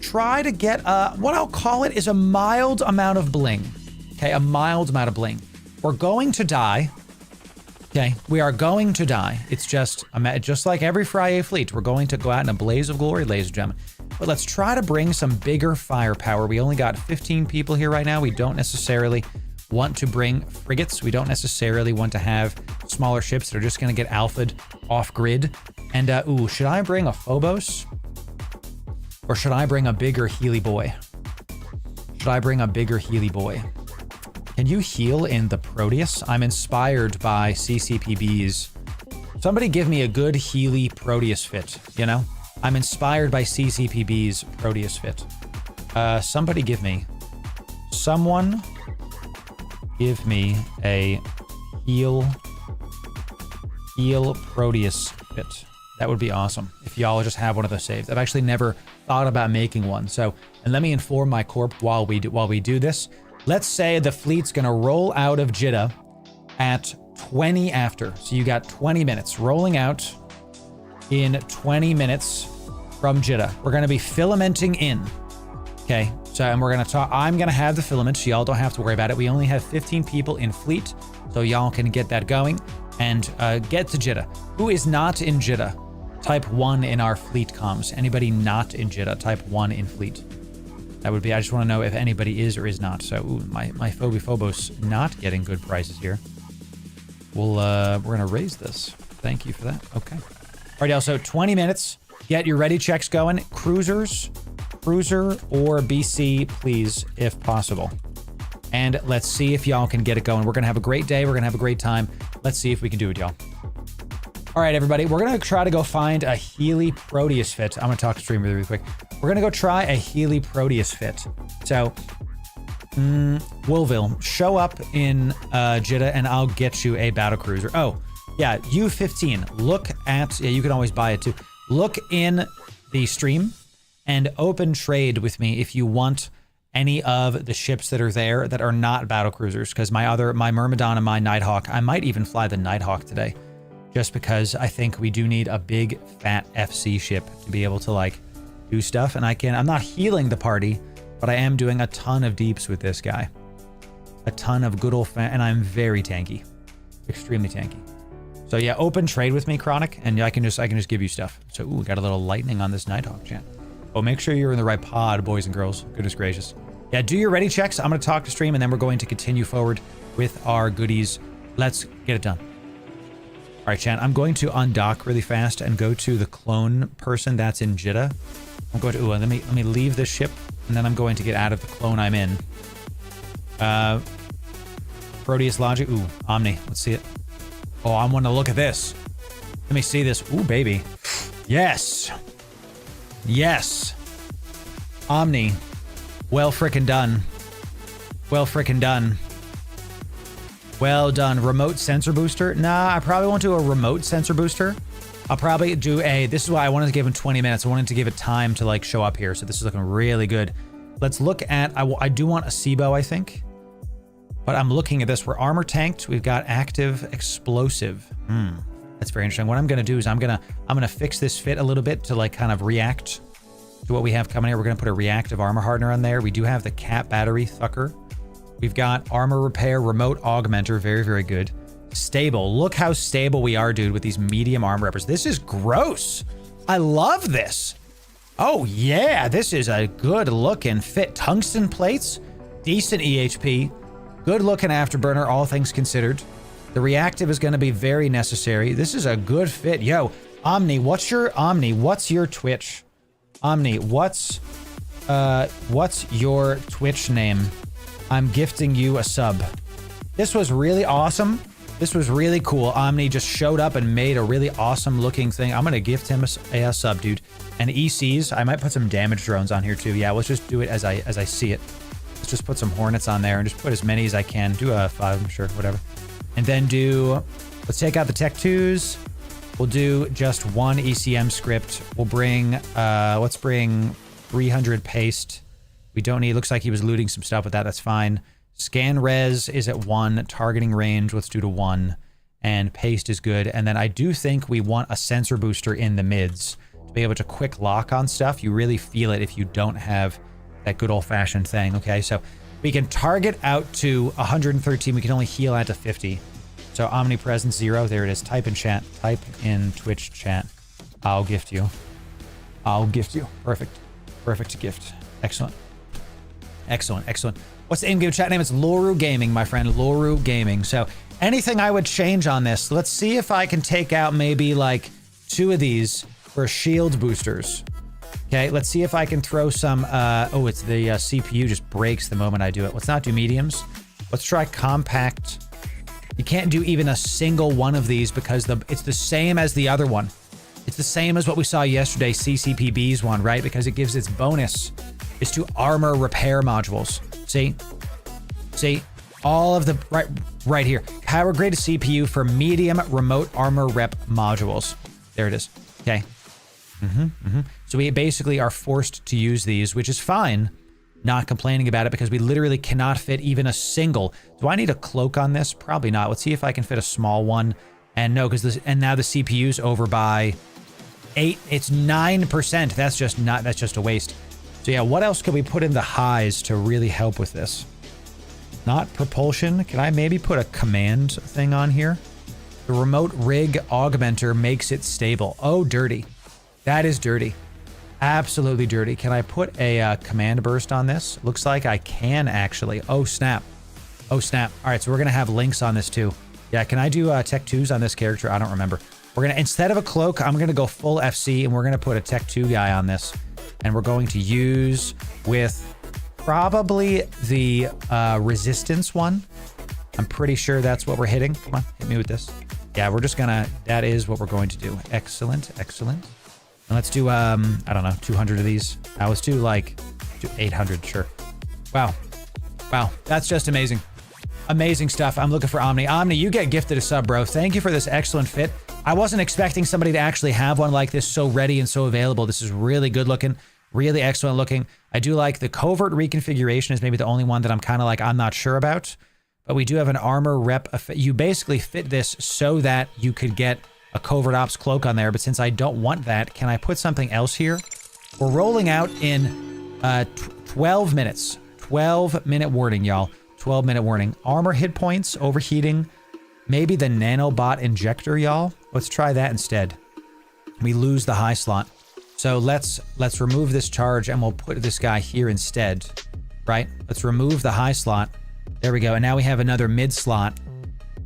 try to get what I'll call it is a mild amount of bling. Okay, a mild amount of bling. We're going to die. Okay, we are going to die. It's just like every Friyay fleet, we're going to go out in a blaze of glory, ladies and gentlemen. But let's try to bring some bigger firepower. We only got 15 people here right now. We don't necessarily want to bring frigates. We don't necessarily want to have smaller ships that are just going to get alphaed off grid. And, ooh, should I bring a Phobos? Or should I bring a bigger Healy boy? Should I bring a bigger Healy boy? Can you heal in the Proteus? I'm inspired by CCPBs. Somebody give me a good Healy Proteus fit, you know? I'm inspired by CCPB's Proteus fit. Someone give me a heal Proteus fit. That would be awesome if y'all just have one of those saved. I've actually never thought about making one. So, and let me inform my corp while we do this. Let's say the fleet's gonna roll out of Jeddah at 20 after. So you got 20 minutes rolling out in 20 minutes from Jeddah. We're gonna be filamenting in. Okay, so and we're gonna talk. I'm gonna have the filament, so y'all don't have to worry about it. We only have 15 people in fleet, so y'all can get that going and get to Jeddah. Who is not in Jeddah? Type 1 in our fleet comms. Anybody not in Jeddah? Type 1 in fleet. That would be, I just want to know if anybody is or is not. So, ooh, my Phobos not getting good prices here. We're going to raise this. Thank you for that. Okay. All right, y'all, so 20 minutes. Get your ready checks going. Cruiser or BC, please, if possible. And let's see if y'all can get it going. We're going to have a great day. We're going to have a great time. Let's see if we can do it, y'all. All right, everybody, we're going to try to go find a Healy Proteus fit. I'm going to talk to streamer really quick. We're going to go try a Healy Proteus fit. So, Woolville, show up in Jeddah and I'll get you a battle cruiser. Oh, yeah, U-15. Look at, yeah, you can always buy it too. Look in the stream and open trade with me if you want any of the ships that are there that are not battle cruisers. Because my Myrmidon and my Nighthawk, I might even fly the Nighthawk today. Just because I think we do need a big fat FC ship to be able to do stuff. And I'm not healing the party, but I am doing a ton of deeps with this guy. A ton of good old and I'm very tanky. Extremely tanky. So yeah, open trade with me, Chronic, and I can just give you stuff. So ooh, we got a little lightning on this Nighthawk, chat. Oh, make sure you're in the right pod, boys and girls. Goodness gracious. Yeah, do your ready checks. I'm gonna talk to stream and then we're going to continue forward with our goodies. Let's get it done. All right, chat, I'm going to undock really fast and go to the clone person that's in Jeddah. I'm going to, ooh, let me leave this ship, and then I'm going to get out of the clone I'm in. Proteus Logic, ooh, Omni, let's see it. Oh, I want to look at this. Let me see this. Ooh, baby. Yes. Yes. Omni. Well frickin' done. Well frickin' done. Well done. Remote sensor booster? Nah, I probably won't do a remote sensor booster. I'll probably do a... This is why I wanted to give him 20 minutes. I wanted to give it time to, like, show up here. So this is looking really good. Let's look at... I do want a SIBO, I think. But I'm looking at this. We're armor tanked. We've got active explosive. That's very interesting. What I'm going to do is I'm going to fix this fit a little bit to, like, kind of react to what we have coming here. We're going to put a reactive armor hardener on there. We do have the cap battery thucker. We've got armor repair, remote augmenter. Very, very good. Stable. Look how stable we are, dude, with these medium armor reppers. This is gross. I love this. Oh, yeah. This is a good looking fit. Tungsten plates. Decent EHP. Good looking afterburner, all things considered. The reactive is going to be very necessary. This is a good fit. Yo, Omni, what's your Twitch? Omni, what's your Twitch name? I'm gifting you a sub. This was really awesome. This was really cool. Omni just showed up and made a really awesome looking thing. I'm going to gift him a sub, dude. And ECs, I might put some damage drones on here too. Yeah, let's just do it as I see it. Let's just put some Hornets on there and just put as many as I can. Do a 5, I'm sure, whatever. And then let's take out the Tech 2s. We'll do just one ECM script. We'll bring, let's bring 300 paste. We don't need, looks like he was looting some stuff with that. That's fine. Scan res is at 1. Targeting range, let's do to 1. And paste is good. And then I do think we want a sensor booster in the mids to be able to quick lock on stuff. You really feel it if you don't have that good old-fashioned thing. Okay, so we can target out to 113. We can only heal out to 50. So omnipresence 0. There it is. Type in chat. Type in Twitch chat. I'll gift you. I'll gift you. Perfect. Perfect gift. Excellent. Excellent. Excellent. What's the in-game chat name? It's Loru Gaming, my friend. Loru Gaming. So anything I would change on this? Let's see if I can take out maybe like 2 of these for shield boosters. Okay, let's see if I can throw some, oh, it's the CPU just breaks the moment I do it. Let's not do mediums. Let's try compact. You can't do even a single one of these because it's the same as the other one. It's the same as what we saw yesterday, CCPB's one, right? Because it gives its bonus is to armor repair modules. See, all of the, right here. Power graded CPU for medium remote armor rep modules. There it is. Okay. So we basically are forced to use these, which is fine. Not complaining about it because we literally cannot fit even a single. Do I need a cloak on this? Probably not. Let's see if I can fit a small one. And no, because this, and now the CPU's over by 8. It's 9%. That's just a waste. So yeah, what else could we put in the highs to really help with this? Not propulsion. Can I maybe put a command thing on here? The remote rig augmenter makes it stable. Oh, dirty. That is dirty. Absolutely dirty. Can I put a command burst on this? Looks like I can actually. Oh, snap. Oh, snap. All right, so we're going to have links on this too. Yeah, can I do Tech 2s on this character? I don't remember. We're going to, instead of a cloak, I'm going to go full FC and we're going to put a Tech 2 guy on this. And we're going to use with probably the resistance one. I'm pretty sure that's what we're hitting. Come on, hit me with this. Yeah, we're just gonna, that is what we're going to do. Excellent, excellent. And let's do, I don't know, 200 of these. Now let's do 800, sure. Wow. Wow, that's just amazing. Amazing stuff. I'm looking for Omni. Omni, you get gifted a sub, bro. Thank you for this excellent fit. I wasn't expecting somebody to actually have one like this so ready and so available. This is really good looking, really excellent looking. I do like the covert reconfiguration is maybe the only one that I'm kind of like, I'm not sure about. But we do have an armor rep. You basically fit this so that you could get a covert ops cloak on there. But since I don't want that, can I put something else here? We're rolling out in 12 minutes. 12-minute warning, y'all. 12-minute warning. Armor hit points, overheating. Maybe the nanobot injector, y'all. Let's try that instead. We lose the high slot. So let's remove this charge and we'll put this guy here instead. Right? Let's remove the high slot. There we go. And now we have another mid slot,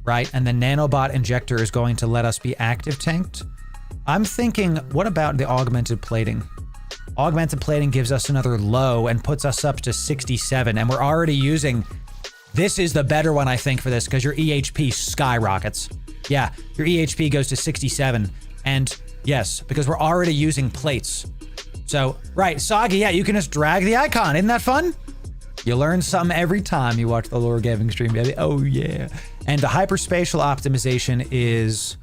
right? And the nanobot injector is going to let us be active tanked. I'm thinking, what about the augmented plating? Augmented plating gives us another low and puts us up to 67. And we're already using, this is the better one, I think, for this because your EHP skyrockets. Yeah, your EHP goes to 67. And yes, because we're already using plates. So, right, Soggy, yeah, you can just drag the icon. Isn't that fun? You learn something every time you watch the Loru Gaming stream, baby. Oh, yeah. And the hyperspatial optimization is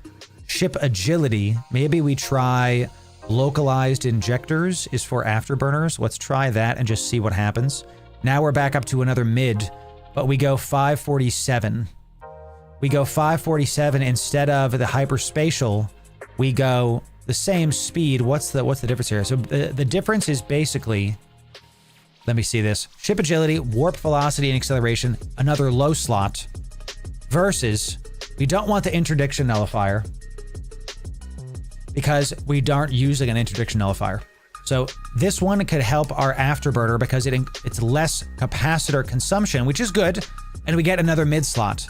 ship agility. Maybe we try localized injectors is for afterburners. Let's try that and just see what happens. Now we're back up to another mid, but we go 547. We go 547 instead of the hyperspatial. We go the same speed. What's the difference here? So the difference is basically, let me see this. Ship agility, warp velocity, and acceleration, another low slot, versus we don't want the interdiction nullifier because we aren't using an interdiction nullifier. So this one could help our afterburner because it's less capacitor consumption, which is good, and we get another mid slot.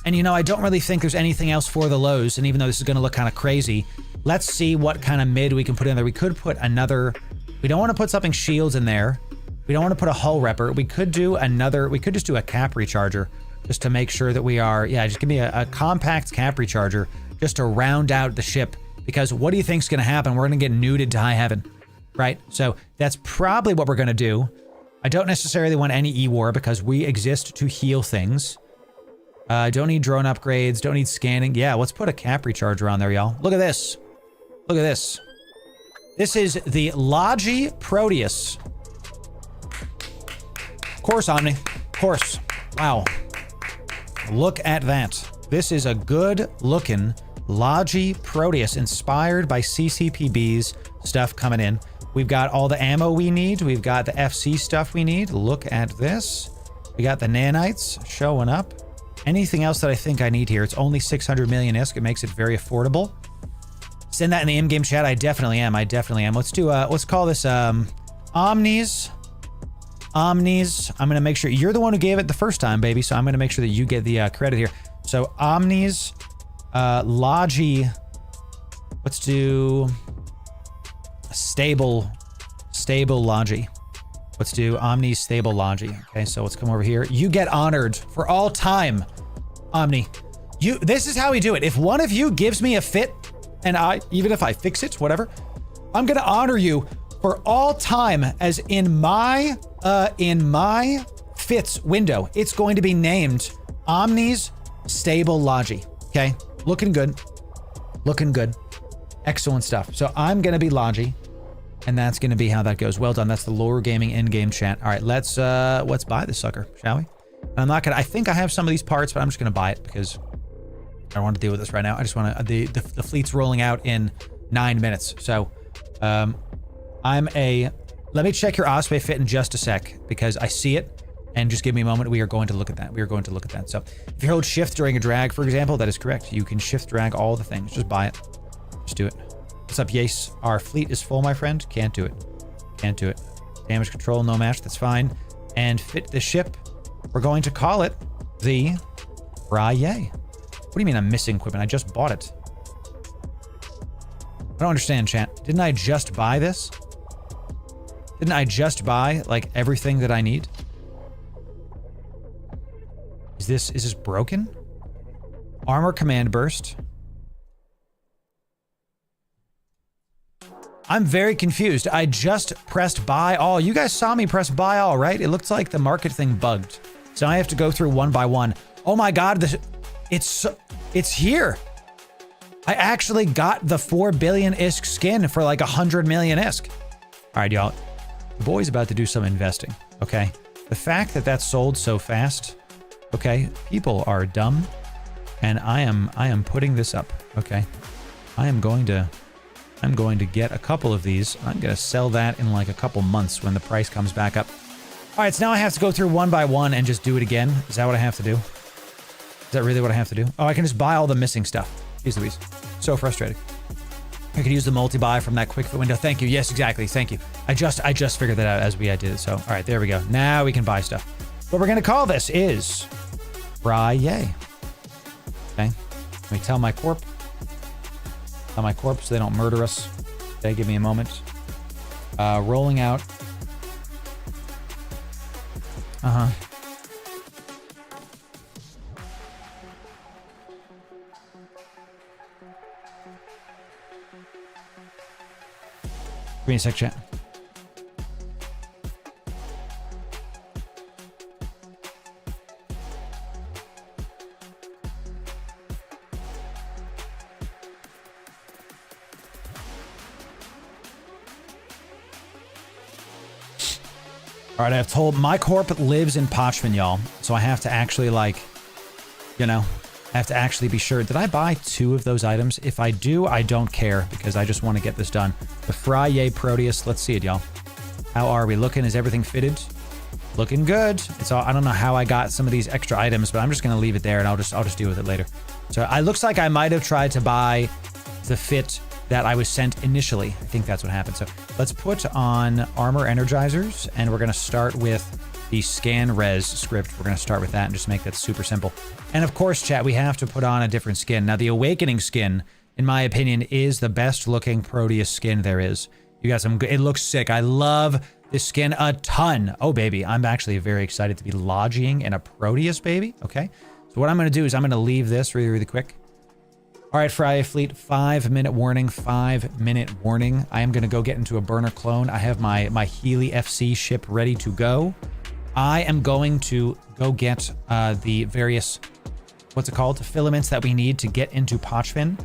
And you know, I don't really think there's anything else for the lows, and even though this is going to look kind of crazy, let's see what kind of mid we can put in there. We could put another, we don't want to put something shields in there. We don't want to put a hull repper. We could do another, we could just do a cap recharger just to make sure that we are, yeah, just give me a compact cap recharger just to round out the ship. Because what do you think's going to happen? We're going to get nuded to high heaven, right? So that's probably what we're going to do. I don't necessarily want any E-War because we exist to heal things. Don't need drone upgrades, don't need scanning. Yeah, let's put a cap recharger on there, y'all. Look at this. Look at this. This is the Logi Proteus. Of course, Omni. Of course. Wow. Look at that. This is a good looking Logi Proteus inspired by CCPB's stuff coming in. We've got all the ammo we need. We've got the FC stuff we need. Look at this. We got the nanites showing up. Anything else that I think I need here? It's only 600 million ISK. It makes it very affordable. Send that in the in-game chat. I definitely am. I definitely am. Let's do, let's call this, Omnis. Omnis. I'm going to make sure you're the one who gave it the first time, baby. So I'm going to make sure that you get the credit here. So Omnis, Logi. Let's do stable Logi. Let's do Omni stable Logi. Okay, so let's come over here. You get honored for all time, Omni. This is how we do it. If one of you gives me a fit, and even if I fix it, whatever, I'm gonna honor you for all time as in my fits window. It's going to be named Omni's stable Logi. Okay, looking good. Looking good. Excellent stuff. So I'm gonna be Logi. And that's going to be how that goes. Well done. That's the Loru Gaming in-game chat. All right, let's buy this sucker, shall we? And I'm not going to, I think I have some of these parts, but I'm just going to buy it because I don't want to deal with this right now. I just want to, the fleet's rolling out in 9 minutes. So, let me check your Osprey fit in just a sec because I see it and just give me a moment. We are going to look at that. We are going to look at that. So if you hold shift during a drag, for example, that is correct. You can shift drag all the things. Just buy it. Just do it. What's up, Yace? Our fleet is full, my friend. Can't do it. Can't do it. Damage control, no match. That's fine. And fit the ship. We're going to call it the Friyay. What do you mean I'm missing equipment? I just bought it. I don't understand, chat. Didn't I just buy this? Didn't I just buy, like, everything that I need? Is this broken? Armor command burst. I'm very confused. I just pressed buy all. You guys saw me press buy all, right? It looks like the market thing bugged. So I have to go through one by one. Oh my God, it's here. I actually got the 4 billion ISK skin for like 100 million ISK. All right, y'all. The boy's about to do some investing, okay? The fact that that sold so fast, okay? People are dumb, and I am putting this up, okay? I'm going to get a couple of these. I'm going to sell that in like a couple months when the price comes back up. All right, so now I have to go through one by one and just do it again. Is that what I have to do? Is that really what I have to do? Oh, I can just buy all the missing stuff. Jeez Louise. So frustrating. I could use the multi-buy from that quick fit window. Thank you. Yes, exactly. Thank you. I just figured that out as we did it. So, all right, there we go. Now we can buy stuff. What we're going to call this is Friyay. Okay. Let me tell my corp. On my corp so they don't murder us. Okay, give me a moment. Rolling out. Give me a sec, chat. All right, I've told my corp lives in Pochven, y'all. So I have to actually like, you know, I have to actually be sure. Did I buy 2 of those items? If I do, I don't care because I just want to get this done. The Friyay Proteus. Let's see it, y'all. How are we looking? Is everything fitted? Looking good. It's all, I don't know how I got some of these extra items, but I'm just going to leave it there and I'll just deal with it later. So it looks like I might have tried to buy the fit that I was sent initially. I think that's what happened. So let's put on armor energizers and we're going to start with the scan res script. We're going to start with that and just make that super simple. And of course, chat, we have to put on a different skin. Now the awakening skin, in my opinion, is the best looking Proteus skin there is. You got some good, it looks sick. I love this skin a ton. Oh baby, I'm actually very excited to be lodging in a Proteus, baby. Okay. So what I'm going to do is I'm going to leave this really, really quick. All right, Friyay Fleet, 5-minute warning, 5-minute warning. I am going to go get into a burner clone. I have my Healy FC ship ready to go. I am going to go get the various, what's it called, filaments that we need to get into Pochven.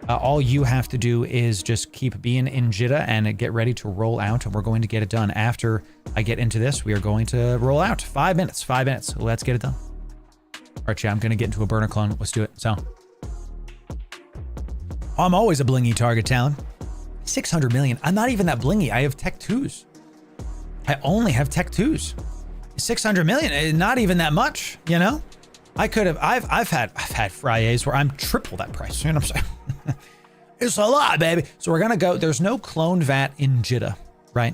All you have to do is just keep being in Jitta and get ready to roll out. And we're going to get it done. After I get into this, we are going to roll out. 5 minutes, 5 minutes. Let's get it done. All right, chat, I'm going to get into a burner clone. Let's do it. So I'm always a blingy target, Talon. 600 million. I'm not even that blingy. I have tech 2s. I only have tech 2s. 600 million, not even that much, you know? I could have, I've had Friyays where I'm triple that price, you know what I'm saying? It's a lot, baby. So we're gonna go, there's no clone vat in Jitta, right?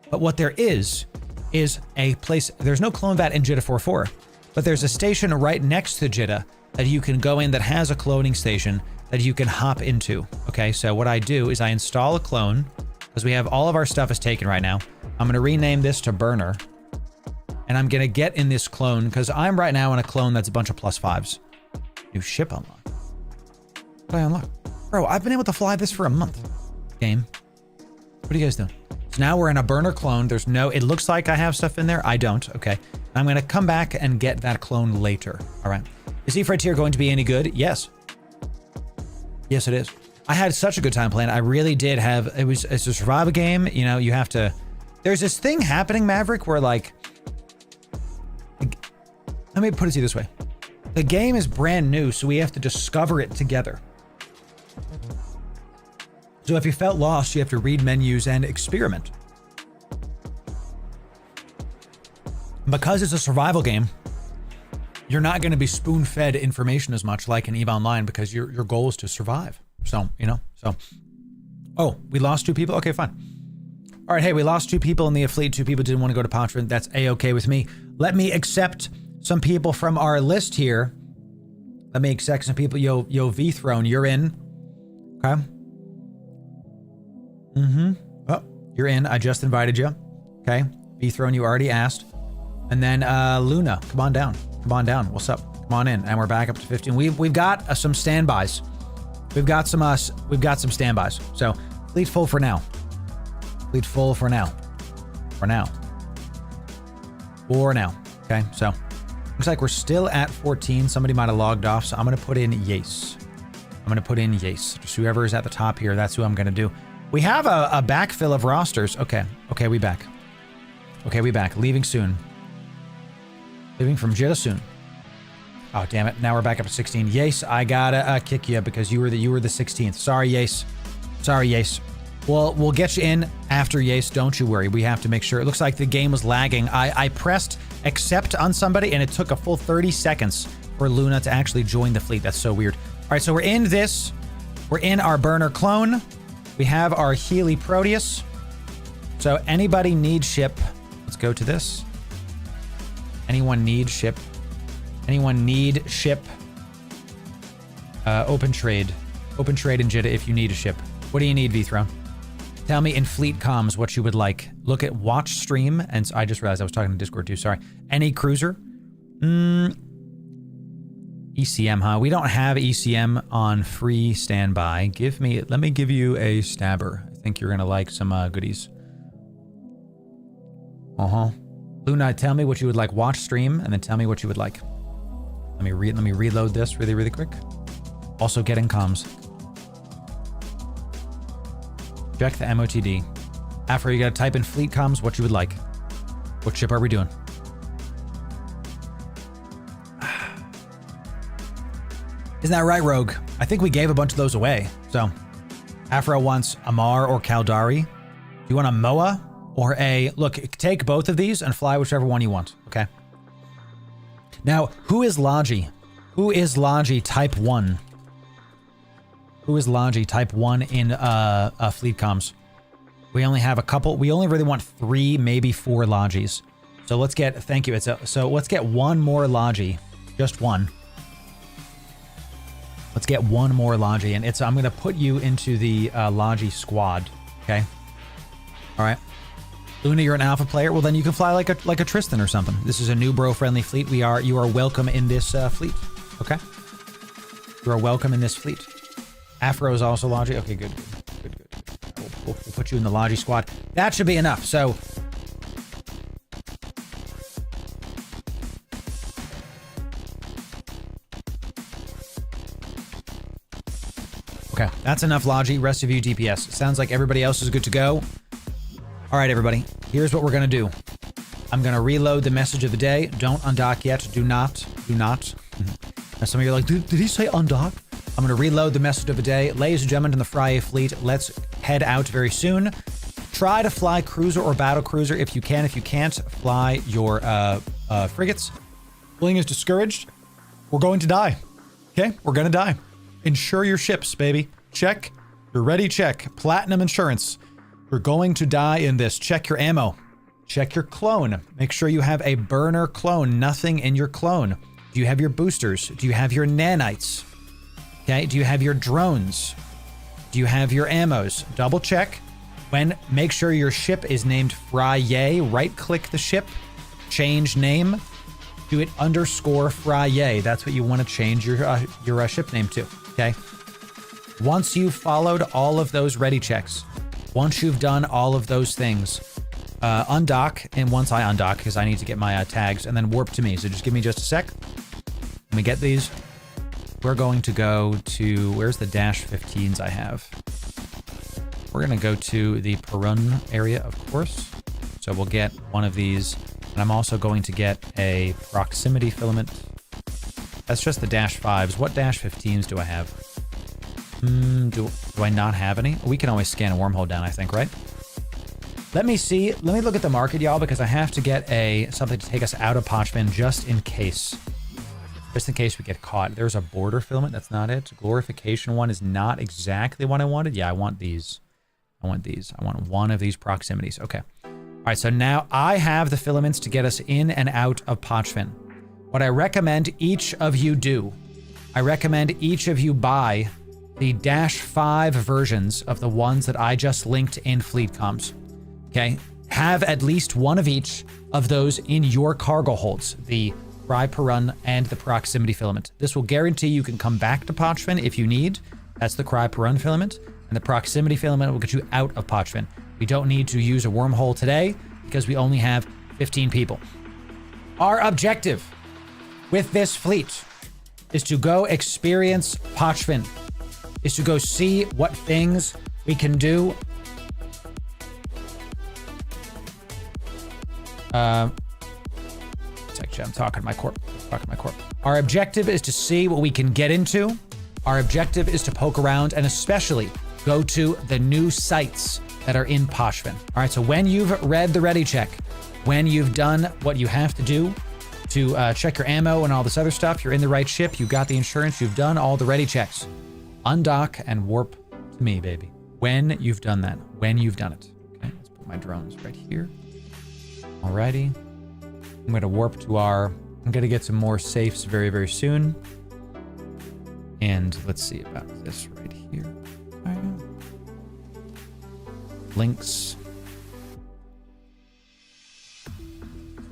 But what there is a place, there's no clone vat in Jitta 4.4, but there's a station right next to Jitta that you can go in that has a cloning station that you can hop into. Okay, so what I do is I install a clone because we have all of our stuff is taken right now. I'm gonna rename this to Burner. And I'm gonna get in this clone because I'm right now in a clone that's a bunch of +5s. New ship unlock. What did I unlock? Bro, I've been able to fly this for a month. Game. What are you guys doing? So now we're in a burner clone. There's no, it looks like I have stuff in there. I don't, okay. I'm gonna come back and get that clone later, all right. Is E-Frontier going to be any good? Yes. Yes, it is. I had such a good time playing. I really did have, it's a survival game. You know, you have to, there's this thing happening, Maverick, where like, let me put it to you this way. The game is brand new, so we have to discover it together. So if you felt lost, you have to read menus and experiment. Because it's a survival game, you're not going to be spoon-fed information as much like in EVE Online because your goal is to survive. So, you know, so. Oh, we lost 2 people? Okay, fine. All right, hey, we lost 2 people in the fleet. 2 people didn't want to go to Pochven. That's A-okay with me. Let me accept some people from our list here. Let me accept some people. Yo, V-Throne, you're in. Okay. Oh, you're in. I just invited you. Okay. V-Throne, you already asked. And then Luna, come on down. Come on down. What's up? Come on in. And we're back up to 15. We've got some standbys. We've got some standbys. So fleet full for now. Fleet full for now. For now. Okay. So looks like we're still at 14. Somebody might have logged off. So I'm going to put in Yace. Just whoever is at the top here. That's who I'm going to do. We have a backfill of rosters. Okay. Okay. We back. Leaving soon. Leaving from Jitta soon. Oh, damn it. Now we're back up to 16. Yace, I gotta kick you because you were the 16th. Sorry, Yace. Well, we'll get you in after Yace. Don't you worry. We have to make sure. It looks like the game was lagging. I pressed accept on somebody and it took a full 30 seconds for Luna to actually join the fleet. That's so weird. All right, so we're in this. We're in our burner clone. We have our Healy Proteus. So anybody need ship? Let's go to this. Anyone need ship? Open trade. Open trade in Jitta if you need a ship. What do you need, V-Throne? Tell me in fleet comms what you would like. Look at watch stream. And I just realized I was talking to Discord too. Sorry. Any cruiser? ECM, huh? We don't have ECM on free standby. Let me give you a stabber. I think you're going to like some goodies. Luna, tell me what you would like. Watch stream and then tell me what you would like. Let me reload this really, really quick. Also getting comms. Check the MOTD. After you gotta type in fleet comms what you would like. What ship are we doing? Isn't that right, Rogue? I think we gave a bunch of those away. So, Afro wants Amar or Caldari. Do you want a Moa or a... Look, take both of these and fly whichever one you want, okay? Now, who is Logi? Who is Logi Type 1? Who is Logi Type 1 in fleet comms? We only have a couple. We only really want 3, maybe 4 Logis. So let's get... Thank you. So let's get one more Logi. Just one. Let's get one more Logi, and I'm going to put you into the Logi squad, okay? All right. Luna, you're an alpha player. Well, then you can fly like a Tristan or something. This is a Newbro friendly fleet. You are welcome in this fleet, okay? You are welcome in this fleet. Afro is also Logi. Okay, good. We'll put you in the Logi squad. That should be enough. So. Okay, that's enough Logi. Rest of you DPS. Sounds like everybody else is good to go. All right, everybody. Here's what we're going to do. I'm going to reload the message of the day. Don't undock yet. Do not. Now, some of you are like, did he say undock? I'm going to reload the message of the day. Ladies and gentlemen in the Friyay fleet, let's head out very soon. Try to fly cruiser or battle cruiser if you can. If you can't, fly your frigates. Fleeing is discouraged. We're going to die. Okay? We're going to die. Insure your ships, baby. Check. You're ready, check. Platinum insurance. You're going to die in this. Check your ammo. Check your clone. Make sure you have a burner clone. Nothing in your clone. Do you have your boosters? Do you have your nanites? Okay. Do you have your drones? Do you have your ammos? Double check. Make sure your ship is named Friyay. Right click the ship. Change name. Do it _Friyay. That's what you want to change your ship name to. Okay. Once you've followed all of those ready checks, once you've done all of those things, undock, and once I undock, because I need to get my tags, and then warp to me. So just give me just a sec. Let me get these. We're going to go to... Where's the -15s I have? We're going to go to the Perun area, of course. So we'll get one of these. And I'm also going to get a proximity filament. That's just the -5s. What -15s do I have? Do I not have any? We can always scan a wormhole down, I think, right? Let me see. Let me look at the market, y'all, because I have to get something to take us out of Pochven just in case. Just in case we get caught. There's a border filament. That's not it. Glorification one is not exactly what I wanted. Yeah, I want these. I want these. I want one of these proximities. Okay. All right, so now I have the filaments to get us in and out of Pochven. What I recommend each of you do, I recommend each of you buy the -5 versions of the ones that I just linked in Fleet Comms. Okay? Have at least one of each of those in your cargo holds. The Fry Perun and the proximity filament. This will guarantee you can come back to Pochven if you need. That's the Cry Perun filament. And the proximity filament will get you out of Pochven. We don't need to use a wormhole today because we only have 15 people. Our objective with this fleet is to go experience Pochven, is to go see what things we can do. I'm talking to my corp. Our objective is to see what we can get into. Our objective is to poke around and especially go to the new sites that are in Pochven. All right, so when you've read the ready check, when you've done what you have to do to check your ammo and all this other stuff, you're in the right ship, you've got the insurance, you've done all the ready checks. Undock and warp to me, baby. When you've done that, when you've done it. Okay, let's put my drones right here. Alrighty. I'm gonna warp to I'm gonna get some more safes very, very soon. And let's see about this right here. Links.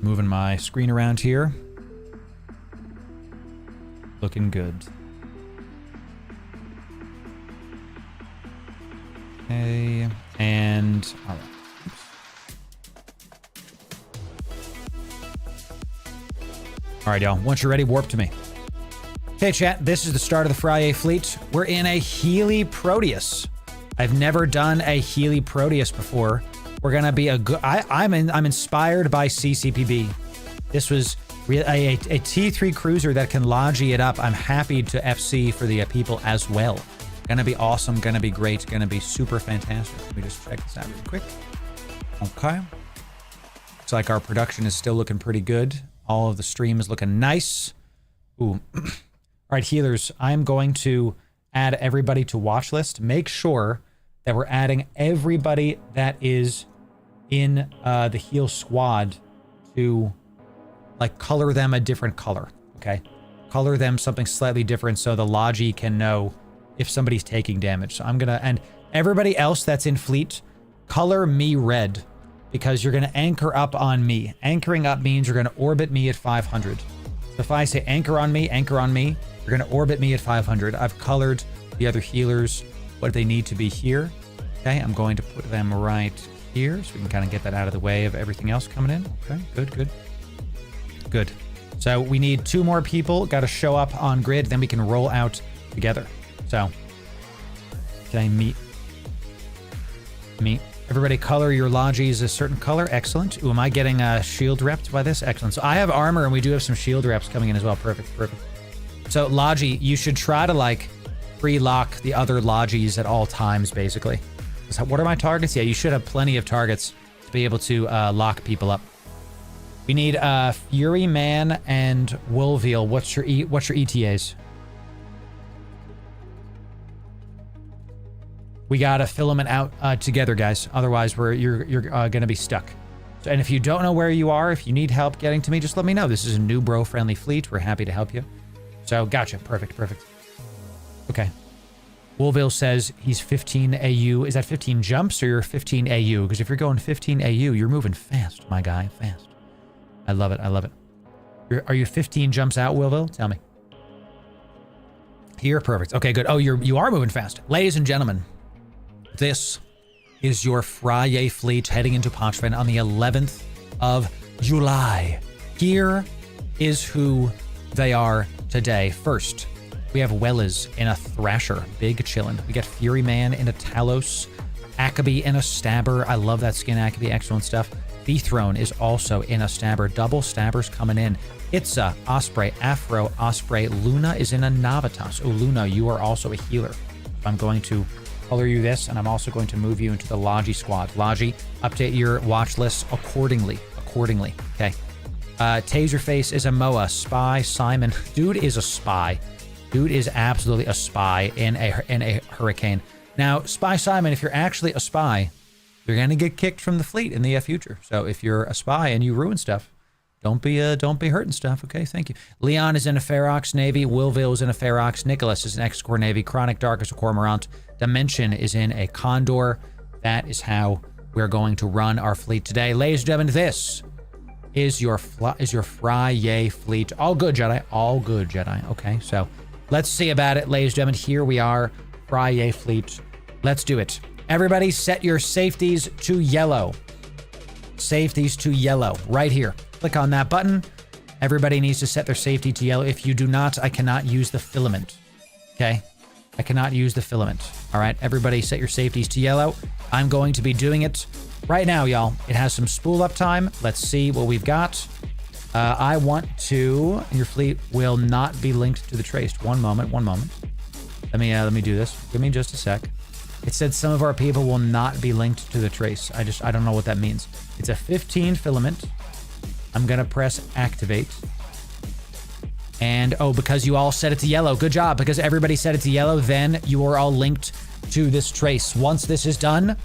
Moving my screen around here. Looking good. Okay, and all right. All right, y'all. Once you're ready, warp to me. Okay, chat. This is the start of the Friyay fleet. We're in a Healy Proteus. I've never done a Healy Proteus before. We're gonna be a good. I'm inspired by CCPB. This was a T3 cruiser that can logi it up. I'm happy to FC for the people as well. Gonna be awesome. Gonna be great. Gonna be super fantastic. Let me just check this out real quick. Okay. Looks like our production is still looking pretty good. All of the stream is looking nice. Ooh. All right, healers. I'm going to add everybody to watch list. Make sure that we're adding everybody that is in the heal squad to like color them a different color. Okay. Color them something slightly different so the logi can know if somebody's taking damage. So I'm gonna, and everybody else that's in fleet, color me red because you're gonna anchor up on me. Anchoring up means you're gonna orbit me at 500. So if I say anchor on me, you're gonna orbit me at 500. I've colored the other healers what they need to be here. Okay, I'm going to put them right here so we can kind of get that out of the way of everything else coming in. Okay, good. So we need 2 more people, got to show up on grid, then we can roll out together. So, okay, meet. Everybody color your logis a certain color. Excellent. Ooh, am I getting shield repped by this? Excellent. So I have armor and we do have some shield reps coming in as well. Perfect. So logi, you should try to like pre-lock the other logis at all times, basically. So what are my targets? Yeah, you should have plenty of targets to be able to lock people up. We need Fury Man and Wolveal. What's your ETAs? We gotta fill them out together, guys. Otherwise, you're gonna be stuck. So, and if you don't know where you are, if you need help getting to me, just let me know. This is a Newbro friendly fleet. We're happy to help you. So, gotcha. Perfect. Okay. Wolveal says he's 15 AU. Is that 15 jumps or you're 15 AU? Because if you're going 15 AU, you're moving fast, my guy. Fast. I love it. Are you 15 jumps out, Wolveal? Tell me. Here, perfect. Okay, good. Oh, you are moving fast. Ladies and gentlemen, this is your Friyay fleet heading into Pochven on the 11th of July. Here is who they are today. First, we have Welles in a Thrasher, big chillin'. We got Fury Man in a Talos, Akabe in a Stabber. I love that skin, Akabe, excellent stuff. Dethrone is also in a Stabber, double Stabbers coming in. Itza, Osprey, Afro, Osprey. Luna is in a Navatas. Oh, Luna, you are also a healer. I'm going to color you this, and I'm also going to move you into the Logi squad. Logi, update your watch list accordingly. Okay. Taserface is a Moa. Spy, Simon. Dude is a spy. Dude is absolutely a spy in a hurricane. Now, Spy Simon, if you're actually a spy, you're gonna get kicked from the fleet in the future. So if you're a spy and you ruin stuff, don't be hurting stuff. Okay, thank you. Leon is in a Ferox Navy. Wolveal is in a Ferox. Nicholas is an X-Core Navy. Chronic Dark is a Cormorant. Dimension is in a Condor. That is how we're going to run our fleet today, ladies and gentlemen. This is your Friyay fleet. All good, Jedi. All good, Jedi. Okay, so let's see about it, ladies and gentlemen. Here we are, Friyay fleet. Let's do it. Everybody set your safeties to yellow. Safeties to yellow, right here. Click on that button. Everybody needs to set their safety to yellow. If you do not, I cannot use the filament. Okay? I cannot use the filament. All right, everybody set your safeties to yellow. I'm going to be doing it right now, y'all. It has some spool up time. Let's see what we've got. I want to, your fleet will not be linked to the traced. One moment. Let me do this. Give me just a sec. It said some of our people will not be linked to the trace. I don't know what that means. It's a 15 filament. I'm gonna press activate. And oh, because you all set it to yellow. Good job. Because everybody set it to yellow, then you are all linked to this trace. Once this is done,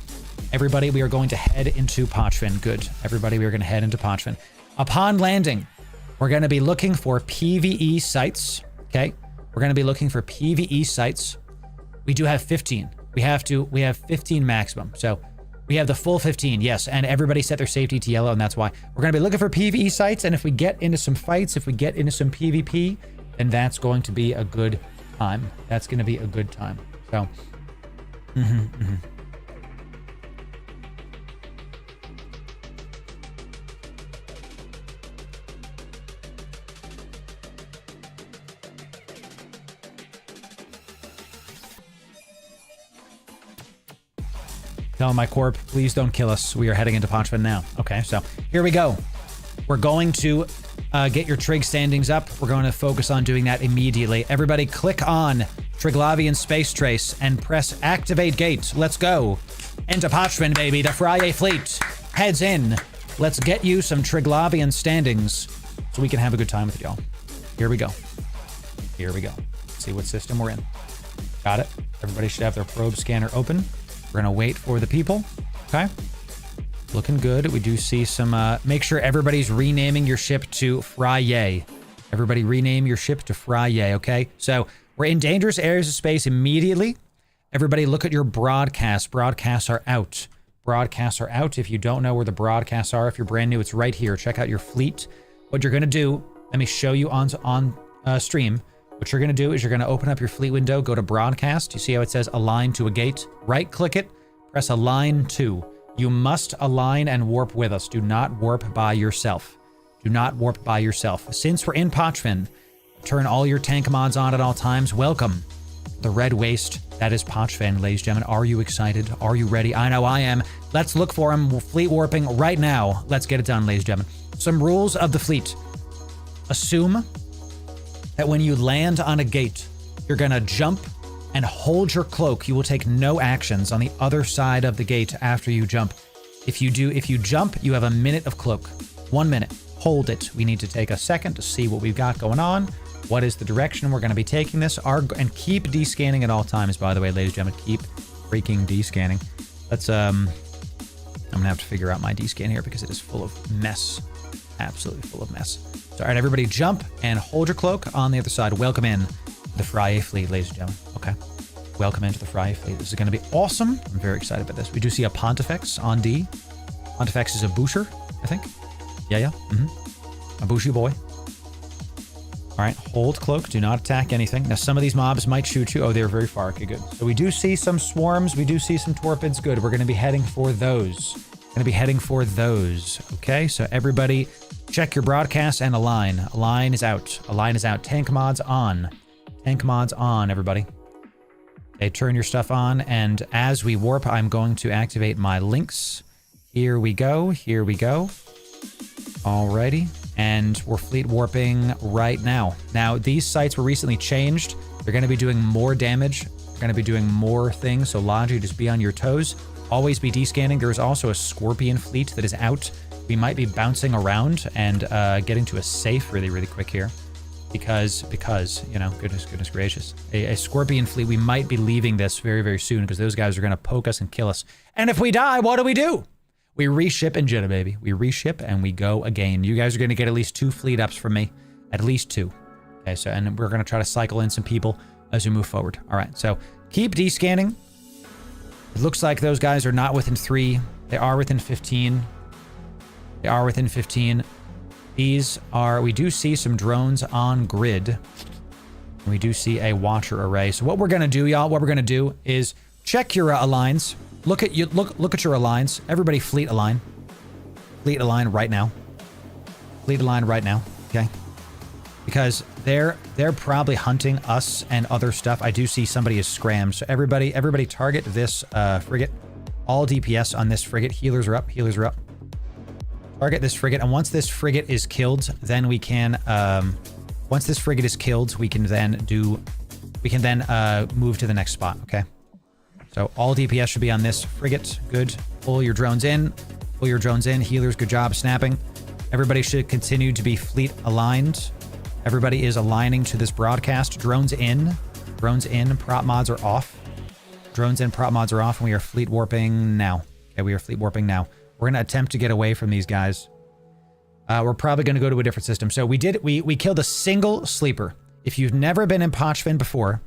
everybody, we are going to head into Pochven. Good. Everybody, we are going to head into Pochven. Upon landing, we're going to be looking for PvE sites. Okay. We're going to be looking for PvE sites. We do have 15. We have 15 maximum. So we have the full 15. Yes. And everybody set their safety to yellow. And that's why we're going to be looking for PvE sites. And if we get into some fights, if we get into some PvP, then that's going to be a good time. That's going to be a good time. So, Telling my corp, please don't kill us. We are heading into Pochven now. Okay, so here we go. We're going to get your trig standings up. We're going to focus on doing that immediately. Everybody click on Triglavian Space Trace and press Activate Gate. Let's go. Into Pochven, baby. The Friyay fleet heads in. Let's get you some Triglavian standings so we can have a good time with y'all. Here we go. Here we go. Let's see what system we're in. Got it. Everybody should have their probe scanner open. We're going to wait for the people. Okay. Looking good. We do see some, make sure everybody's renaming your ship to Friyay. Everybody rename your ship to Friyay, okay? So we're in dangerous areas of space immediately. Everybody look at your broadcasts. Broadcasts are out. Broadcasts are out. If you don't know where the broadcasts are, if you're brand new, it's right here. Check out your fleet. What you're going to do, let me show you on stream. What you're going to do is you're going to open up your fleet window, go to broadcast. You see how it says align to a gate? Right click it, press align to. You must align and warp with us. Do not warp by yourself. Do not warp by yourself. Since we're in Pochven, turn all your tank mods on at all times. Welcome. The red waste, that is Pochven, ladies and gentlemen. Are you excited? Are you ready? I know I am. Let's look for him. Fleet warping right now. Let's get it done, ladies and gentlemen. Some rules of the fleet. Assume that when you land on a gate, you're gonna jump and hold your cloak. You will take no actions on the other side of the gate after you jump. If you jump, you have a minute of cloak. 1 minute. Hold it. We need to take a second to see what we've got going on. What is the direction we're going to be taking this? And keep descanning at all times, by the way, ladies and gentlemen. Keep freaking descanning. Let's, I'm going to have to figure out my descan here because it is full of mess. Absolutely full of mess. So, all right, everybody jump and hold your cloak on the other side. Welcome in the Friyay fleet, ladies and gentlemen. Okay. Welcome into the Friyay fleet. This is going to be awesome. I'm very excited about this. We do see a Pontifex on D. Pontifex is a Boucher, I think. Yeah. A Bushy boy. All right, hold cloak. Do not attack anything. Now, some of these mobs might shoot you. Oh, they're very far. Okay, good. So we do see some swarms. We do see some torpids. Good. We're going to be heading for those. Okay, so everybody check your broadcast and align. Align is out. Align is out. Tank mods on. Tank mods on, everybody. Okay, turn your stuff on. And as we warp, I'm going to activate my links. Here we go. Here we go. Alrighty. And we're fleet warping right now. Now, these sites were recently changed. They're going to be doing more damage. They're going to be doing more things. So, Logi, just be on your toes. Always be descanning. There is also a Scorpion fleet that is out. We might be bouncing around and getting to a safe really, really quick here. Because, you know, goodness gracious. A Scorpion fleet, we might be leaving this very, very soon because those guys are going to poke us and kill us. And if we die, what do? We reship and Jetta, baby. We reship and we go again. You guys are going to get at least 2 fleet ups from me. At least 2. Okay, so, and we're going to try to cycle in some people as we move forward. All right, so keep descanning. It looks like those guys are not within 3. They are within 15. They are within 15. These are, we do see some drones on grid. We do see a watcher array. So what we're going to do, y'all, what we're going to do is check your aligns. Look at your aligns. Everybody fleet align. Fleet align right now. Fleet align right now. Okay. Because they're probably hunting us and other stuff. I do see somebody is scrammed. So everybody target this frigate. All DPS on this frigate. Healers are up. Healers are up. Target this frigate. And once this frigate is killed, then we can once this frigate is killed, we can then move to the next spot. Okay. So all DPS should be on this frigate. Good. Pull your drones in. Pull your drones in. Healers, good job snapping. Everybody should continue to be fleet aligned. Everybody is aligning to this broadcast. Drones in. Drones in. Prop mods are off. Drones in. Prop mods are off. And we are fleet warping now. Okay, we are fleet warping now. We're going to attempt to get away from these guys. We're probably going to go to a different system. So we killed a single sleeper. If you've never been in Pochven before,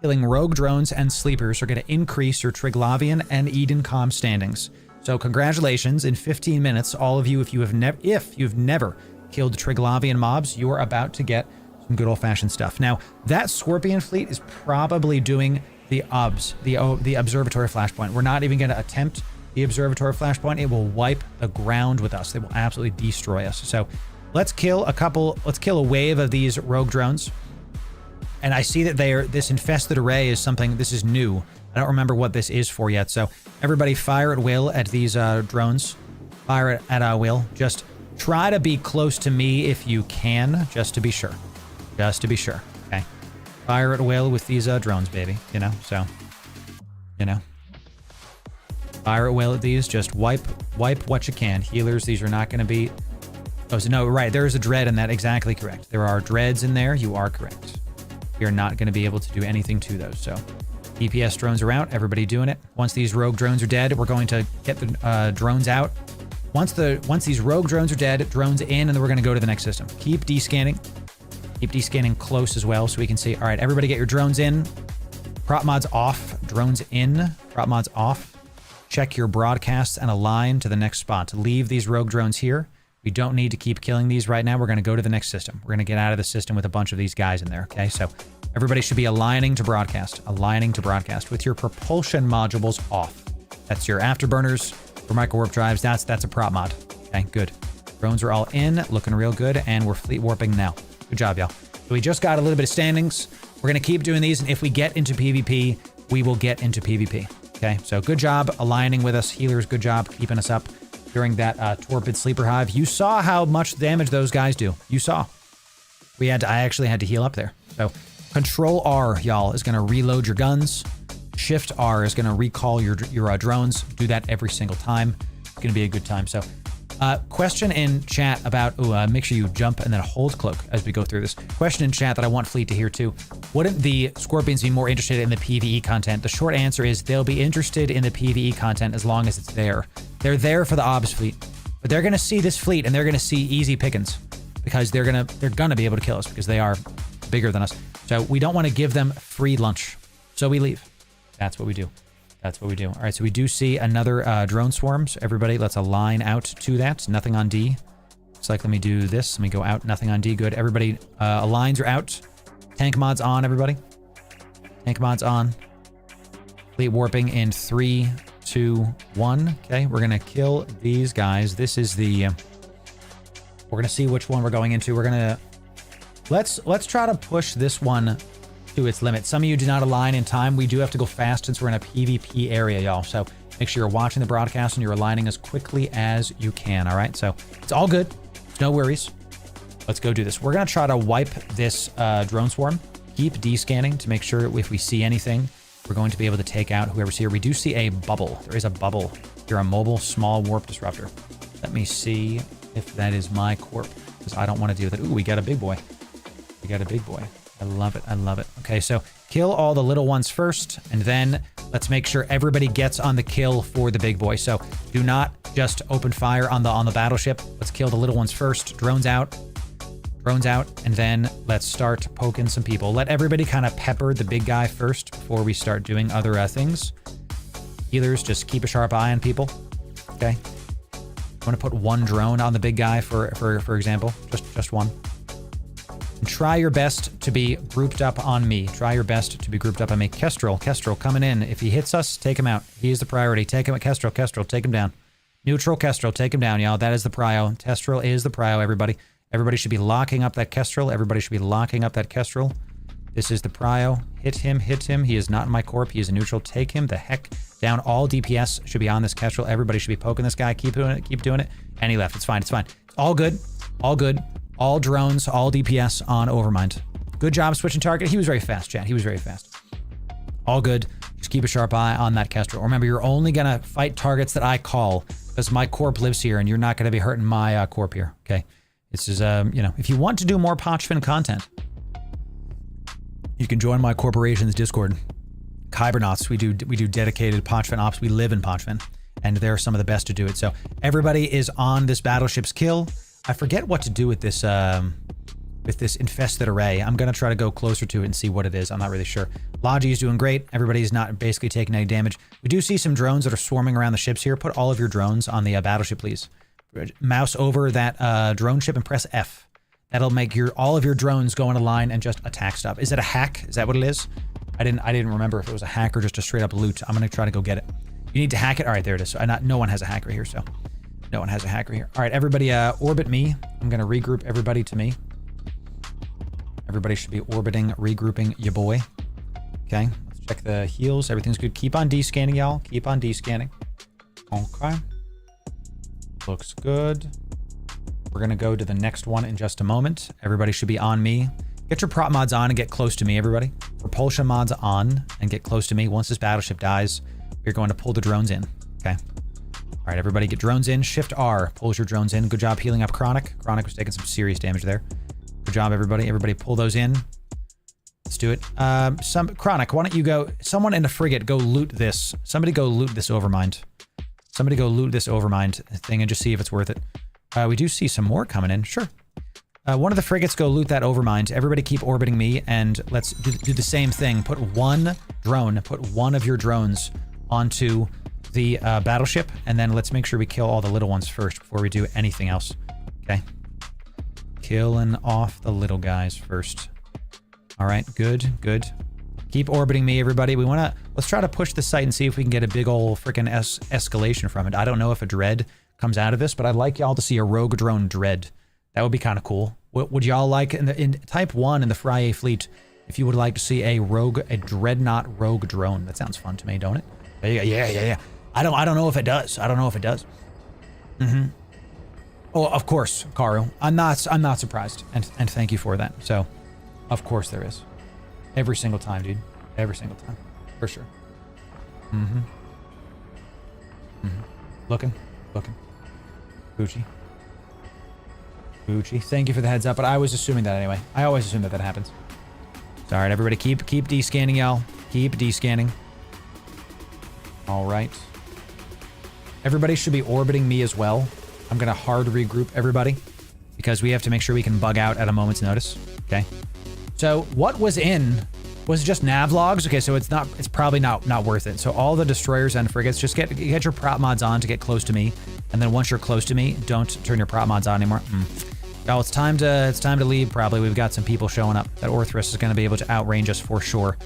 killing rogue drones and sleepers are going to increase your Triglavian and Edencom standings. So congratulations, in 15 minutes, all of you, if you've never killed Triglavian mobs, you are about to get some good old-fashioned stuff. Now, that Scorpion fleet is probably doing the observatory flashpoint. We're not even going to attempt the observatory flashpoint. It will wipe the ground with us. They will absolutely destroy us. So let's kill a wave of these rogue drones. And I see that this infested array is something, this is new. I don't remember what this is for yet. So everybody fire at will at these drones. Fire it at will. Just try to be close to me if you can, just to be sure. Just to be sure, okay? Fire at will with these drones, baby, you know, so, you know. Fire at will at these, just wipe what you can. Healers, these are not gonna be, oh, so no, right, there is a dread in that, exactly correct. There are dreads in there, you are correct. You're not gonna be able to do anything to those, so. DPS drones are out, everybody doing it. Once these rogue drones are dead, we're going to get the drones out. Once these rogue drones are dead, drones in, and then we're gonna go to the next system. Keep descanning. Keep descanning close as well so we can see. All right, everybody get your drones in. Prop mods off, drones in, prop mods off. Check your broadcasts and align to the next spot. Leave these rogue drones here. We don't need to keep killing these right now. We're gonna go to the next system. We're gonna get out of the system with a bunch of these guys in there, okay? So everybody should be aligning to broadcast with your propulsion modules off. That's your afterburners for micro warp drives. That's a prop mod, okay, good. Drones are all in, looking real good, and we're fleet warping now. Good job, y'all. So we just got a little bit of standings. We're gonna keep doing these, and if we get into PvP, we will get into PvP. Okay, so good job aligning with us. Healers, good job keeping us up during that torpid sleeper hive. You saw how much damage those guys do. You saw. I actually had to heal up there. So Control R, y'all, is gonna reload your guns. Shift R is gonna recall your drones. Do that every single time. It's gonna be a good time. So question in chat about, make sure you jump and then hold cloak as we go through this. Question in chat that I want Fleet to hear too. Wouldn't the Scorpions be more interested in the PvE content? The short answer is they'll be interested in the PvE content as long as it's there. They're there for the obs fleet, but they're gonna see this fleet and they're gonna see easy pickings because they're gonna be able to kill us because they are bigger than us. So we don't want to give them free lunch. So we leave. That's what we do. That's what we do. All right, so we do see another drone swarm. So everybody, let's align out to that. Nothing on D. Looks like, let me do this. Let me go out. Nothing on D. Good. Everybody, aligns are out. Tank mods on, everybody. Tank mods on. Fleet warping in 3, 2, 1. Okay, we're going to kill these guys. This is the... we're going to see which one we're going into. We're going to... Let's try to push this one to its limit. Some of you do not align in time. We do have to go fast since we're in a PvP area, y'all. So make sure you're watching the broadcast and you're aligning as quickly as you can, all right? So it's all good. No worries. Let's go do this. We're going to try to wipe this drone swarm. Keep descanning to make sure if we see anything, we're going to be able to take out whoever's here. We do see a bubble. There is a bubble. You're a mobile small warp disruptor. Let me see if that is my corp, because I don't want to deal with it. Ooh, we got a big boy. We got a big boy. I love it. I love it. Okay, so kill all the little ones first, and then let's make sure everybody gets on the kill for the big boy. So do not just open fire on the battleship. Let's kill the little ones first. Drones out. Drones out, and then let's start poking some people. Let everybody kind of pepper the big guy first before we start doing other things. Healers, just keep a sharp eye on people. Okay. I want to put one drone on the big guy for example. Just one. And try your best to be grouped up on me. Try your best to be grouped up on me. Kestrel coming in. If he hits us, take him out. He is the priority. Take him at Kestrel, take him down. Neutral Kestrel, take him down, y'all. That is the prio. Kestrel is the prio, everybody. Everybody should be locking up that Kestrel. Everybody should be locking up that Kestrel. This is the prio. Hit him. He is not in my corp. He is a neutral. Take him the heck down. All DPS should be on this Kestrel. Everybody should be poking this guy. Keep doing it. And he left. It's fine. All good. All drones, all DPS on Overmind. Good job switching target. He was very fast, chat. He was very fast. All good. Just keep a sharp eye on that Kestrel. Remember, you're only going to fight targets that I call because my corp lives here and you're not going to be hurting my corp here, okay? This is, if you want to do more Pochven content, you can join my corporation's Discord. KYBERNAUTs, we do dedicated Pochven ops. We live in Pochven, and they're some of the best to do it. So everybody is on this battleship's kill. I forget what to do with this infested array. I'm going to try to go closer to it and see what it is. I'm not really sure. Logi's doing great. Everybody's not basically taking any damage. We do see some drones that are swarming around the ships here. Put all of your drones on the battleship, please. Mouse over that drone ship and press F. That'll make all of your drones go in a line and just attack stuff. Is it a hack? Is that what it is? I didn't remember if it was a hack or just a straight up loot. I'm going to try to go get it. You need to hack it? All right, there it is. So no one has a hacker here, so... No one has a hacker here. All right, everybody orbit me. I'm going to regroup everybody to me. Everybody should be orbiting, regrouping your boy. Okay, let's Check the heals. Everything's good. Keep on D-scanning, y'all. Keep on D-scanning. Okay. Looks good. We're going to go to the next one in just a moment. Everybody should be on me. Get your prop mods on and get close to me, everybody. Propulsion mods on and get close to me. Once this battleship dies, we're going to pull the drones in. Okay. All right, everybody get drones in. Shift R pulls your drones in. Good job healing up Chronic. Chronic was taking some serious damage there. Good job, everybody. Everybody pull those in. Let's do it. Chronic, why don't you go... Someone in the frigate, go loot this. Somebody go loot this overmind. Somebody go loot this overmind thing and just see if it's worth it. We do see some more coming in. Sure. One of the frigates go loot that overmind. Everybody keep orbiting me, and let's do the same thing. Put one drone, put one of your drones onto the battleship, and then let's make sure we kill all the little ones first before we do anything else. Okay. Killing off the little guys first. All right, good, good. Keep orbiting me, everybody. Let's try to push the site and see if we can get a big ol' freaking escalation from it. I don't know if a dread comes out of this, but I'd like y'all to see a rogue drone dread. That would be kind of cool. What would y'all like in Type 1 in the Friyay fleet, if you would like to see a dreadnought rogue drone? That sounds fun to me, don't it? Yeah. I don't know if it does. I don't know if it does. Oh, of course, Karu. I'm not surprised. And thank you for that. So, of course there is. Every single time, dude. Every single time. For sure. Looking. Gucci. Thank you for the heads up, but I was assuming that anyway. I always assume that happens. So, all right, everybody, keep D-scanning, y'all. Keep D-scanning. All right. Everybody should be orbiting me as well. I'm gonna hard regroup everybody because we have to make sure we can bug out at a moment's notice. Okay. So what was in? Was it just nav logs? Okay, so it's probably not worth it. So all the destroyers and frigates, just get your prop mods on to get close to me, and then once you're close to me, don't turn your prop mods on anymore. Y'all, it's time to leave. Probably we've got some people showing up. That Orthrus is going to be able to outrange us for sure.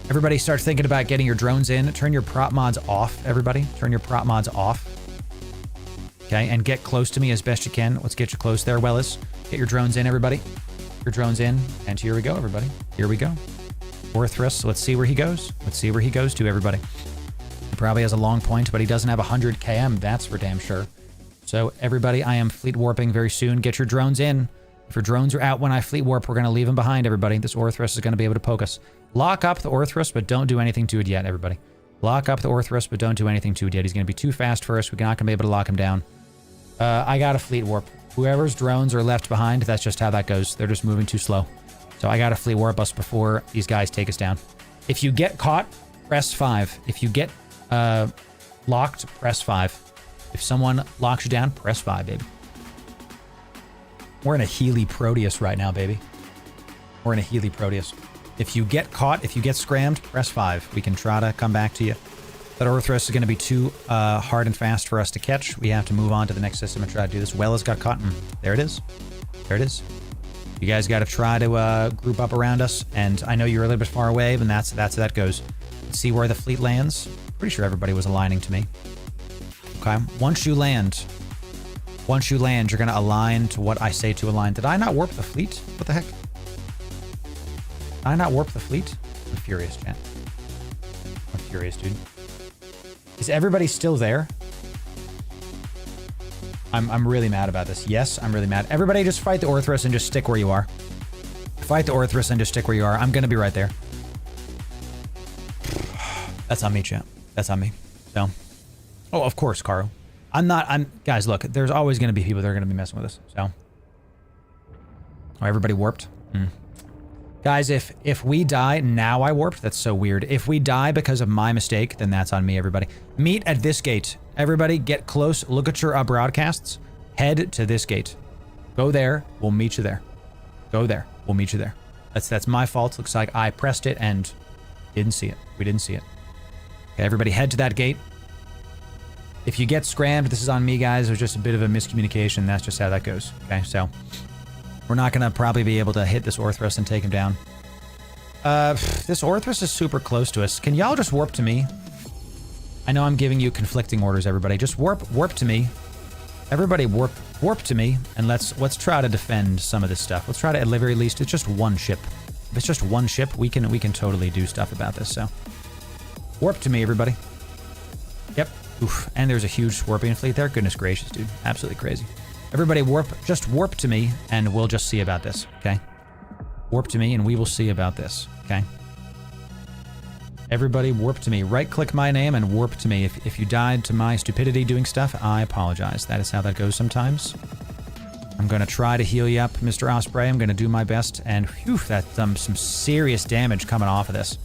Everybody, start thinking about getting your drones in. Turn your prop mods off. Everybody, turn your prop mods off. Okay, and get close to me as best you can. Let's get you close there, Wellis. Get your drones in, everybody. Your drones in, and here we go, everybody. Here we go. Orthrus, let's see where he goes. Let's see where he goes to, everybody. He probably has a long point, but he doesn't have 100 km, that's for damn sure. So, everybody, I am fleet warping very soon. Get your drones in. If your drones are out when I fleet warp, we're going to leave them behind, everybody. This Orthrus is going to be able to poke us. Lock up the Orthrus, but don't do anything to it yet, everybody. Lock up the Orthrus, but don't do anything to it yet. He's going to be too fast for us. We're not going to be able to lock him down. I got a fleet warp. Whoever's drones are left behind, that's just how that goes. They're just moving too slow. So I got to fleet warp us before these guys take us down. If you get caught, press 5. If you get locked, press 5. If someone locks you down, press 5, baby. We're in a Healy Proteus right now, baby. We're in a Healy Proteus. If you get caught, if you get scrammed, press 5. We can try to come back to you. That Orthrus is going to be too hard and fast for us to catch. We have to move on to the next system and try to do this. Wellis got caught. There it is. There it is. You guys got to try to group up around us. And I know you're a little bit far away, but that's how that goes. Let's see where the fleet lands. Pretty sure everybody was aligning to me. Okay. Once you land, you're going to align to what I say to align. Did I not warp the fleet? What the heck? Did I not warp the fleet? I'm furious, chat. I'm furious, dude. Is everybody still there? I'm really mad about this. Yes, I'm really mad. Everybody just fight the Orthrus and just stick where you are. Fight the Orthrus and just stick where you are. I'm going to be right there. That's on me, chat. That's on me. So. Oh, of course, Caro. Guys, look, there's always going to be people that are going to be messing with us. So. Oh, everybody warped? Guys, if we die, now I warped, that's so weird. If we die because of my mistake, then that's on me, everybody. Meet at this gate. Everybody get close, look at your broadcasts, head to this gate. Go there, we'll meet you there. Go there, we'll meet you there. That's my fault. Looks like I pressed it and didn't see it. We didn't see it. Okay, everybody head to that gate. If you get scrammed, this is on me, guys. There's just a bit of a miscommunication. That's just how that goes. Okay, so we're not going to probably be able to hit this Orthrus and take him down. This Orthrus is super close to us. Can y'all just warp to me? I know I'm giving you conflicting orders, everybody. Just warp to me. Everybody warp to me, and let's try to defend some of this stuff. Let's try to, at the very least, it's just one ship. If it's just one ship, we can totally do stuff about this, so. Warp to me, everybody. Yep. Oof. And there's a huge Scorpion fleet there. Goodness gracious, dude. Absolutely crazy. Everybody warp. Just warp to me, and we'll just see about this, okay? Warp to me, and we will see about this, okay? Everybody warp to me. Right-click my name and warp to me. If you died to my stupidity doing stuff, I apologize. That is how that goes sometimes. I'm going to try to heal you up, Mr. Osprey. I'm going to do my best. And whew, that's some serious damage coming off of this.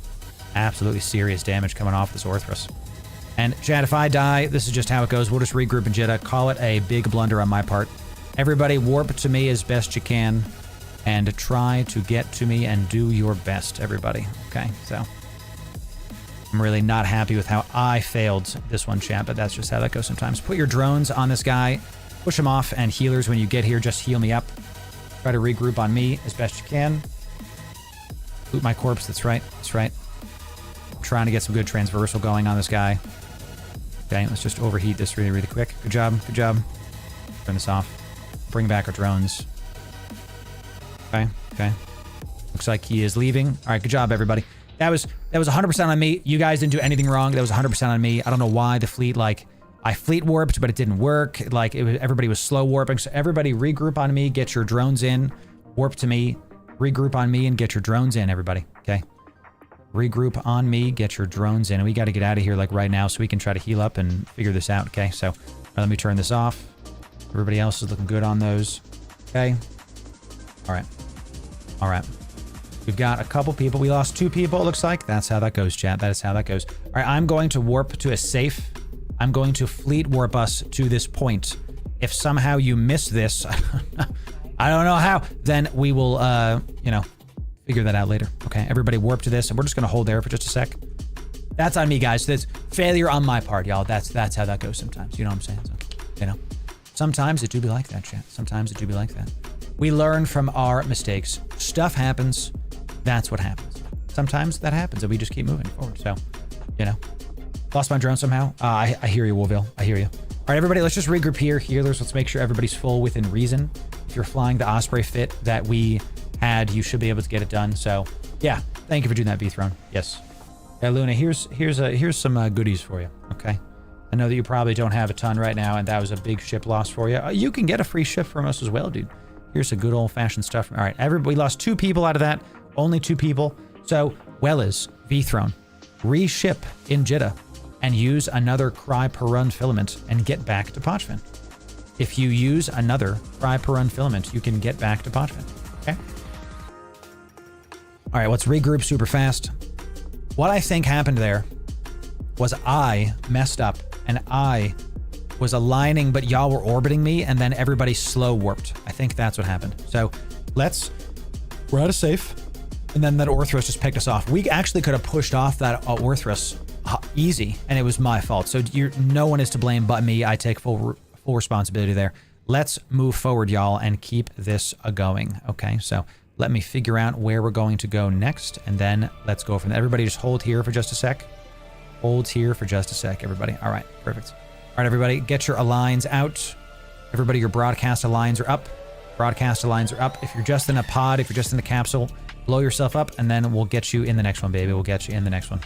Absolutely serious damage coming off this Orthrus. And chat, if I die, this is just how it goes. We'll just regroup in Jeddah. Call it a big blunder on my part. Everybody warp to me as best you can. And try to get to me and do your best, everybody. Okay, so I'm really not happy with how I failed this one, chat, but that's just how that goes sometimes. Put your drones on this guy. Push him off, and healers, when you get here, just heal me up. Try to regroup on me as best you can. Loot my corpse, that's right, that's right. I'm trying to get some good transversal going on this guy. Okay, let's just overheat this really, really quick. Good job, good job. Turn this off. Bring back our drones. Okay, okay. Looks like he is leaving. All right, good job, everybody. That was 100% on me. You guys didn't do anything wrong. That was 100% on me. I don't know why the fleet, like, I fleet warped, but it didn't work. Like, everybody was slow warping. So everybody regroup on me, get your drones in, warp to me, regroup on me, and get your drones in, everybody, okay? Regroup on me, get your drones in. And we got to get out of here, like, right now so we can try to heal up and figure this out, okay? So let me turn this off. Everybody else is looking good on those, okay? All right. All right. We've got a couple people. We lost 2 people, it looks like. That's how that goes, chat. That is how that goes. All right, I'm going to warp to a safe. I'm going to fleet warp us to this point. If somehow you miss this, I don't know how, then we will, you know, figure that out later. Okay, everybody warp to this, and we're just going to hold there for just a sec. That's on me, guys. That's failure on my part, y'all. That's how that goes sometimes. You know what I'm saying? So, you know, sometimes it do be like that, chat. Sometimes it do be like that. We learn from our mistakes. Stuff happens. That's what happens. Sometimes that happens, and we just keep moving forward. So, you know. Lost my drone somehow. I hear you, Wolville. I hear you. All right, everybody, let's just regroup here. Healers, let's make sure everybody's full within reason. If you're flying the Osprey fit that we had, you should be able to get it done. So, yeah, thank you for doing that, V-Throne. Yes. Yeah, Luna, here's some goodies for you, okay? I know that you probably don't have a ton right now, and that was a big ship loss for you. You can get a free ship from us as well, dude. Here's some good old-fashioned stuff. All right, we lost 2 people out of that. Only 2 people. So, Wellis, V-Throne, reship in Jeddah and use another cry per run filament and get back to Pochven. If you use another cry per run filament, you can get back to Pochven. Okay? All right, let's regroup super fast. What I think happened there was I messed up and I was aligning, but y'all were orbiting me, and then everybody slow warped. I think that's what happened. So we're at a safe. And then that Orthrus just picked us off. We actually could have pushed off that Orthrus easy, and it was my fault. So no one is to blame but me. I take full responsibility there. Let's move forward, y'all, and keep this going. Okay, so let me figure out where we're going to go next, and then let's go from there. Everybody just hold here for just a sec. Hold here for just a sec, everybody. All right, perfect. All right, everybody, get your aligns out. Everybody, your broadcast aligns are up. Broadcast aligns are up. If you're just in a pod, if you're just in a capsule, blow yourself up, and then we'll get you in the next one, baby. We'll get you in the next one.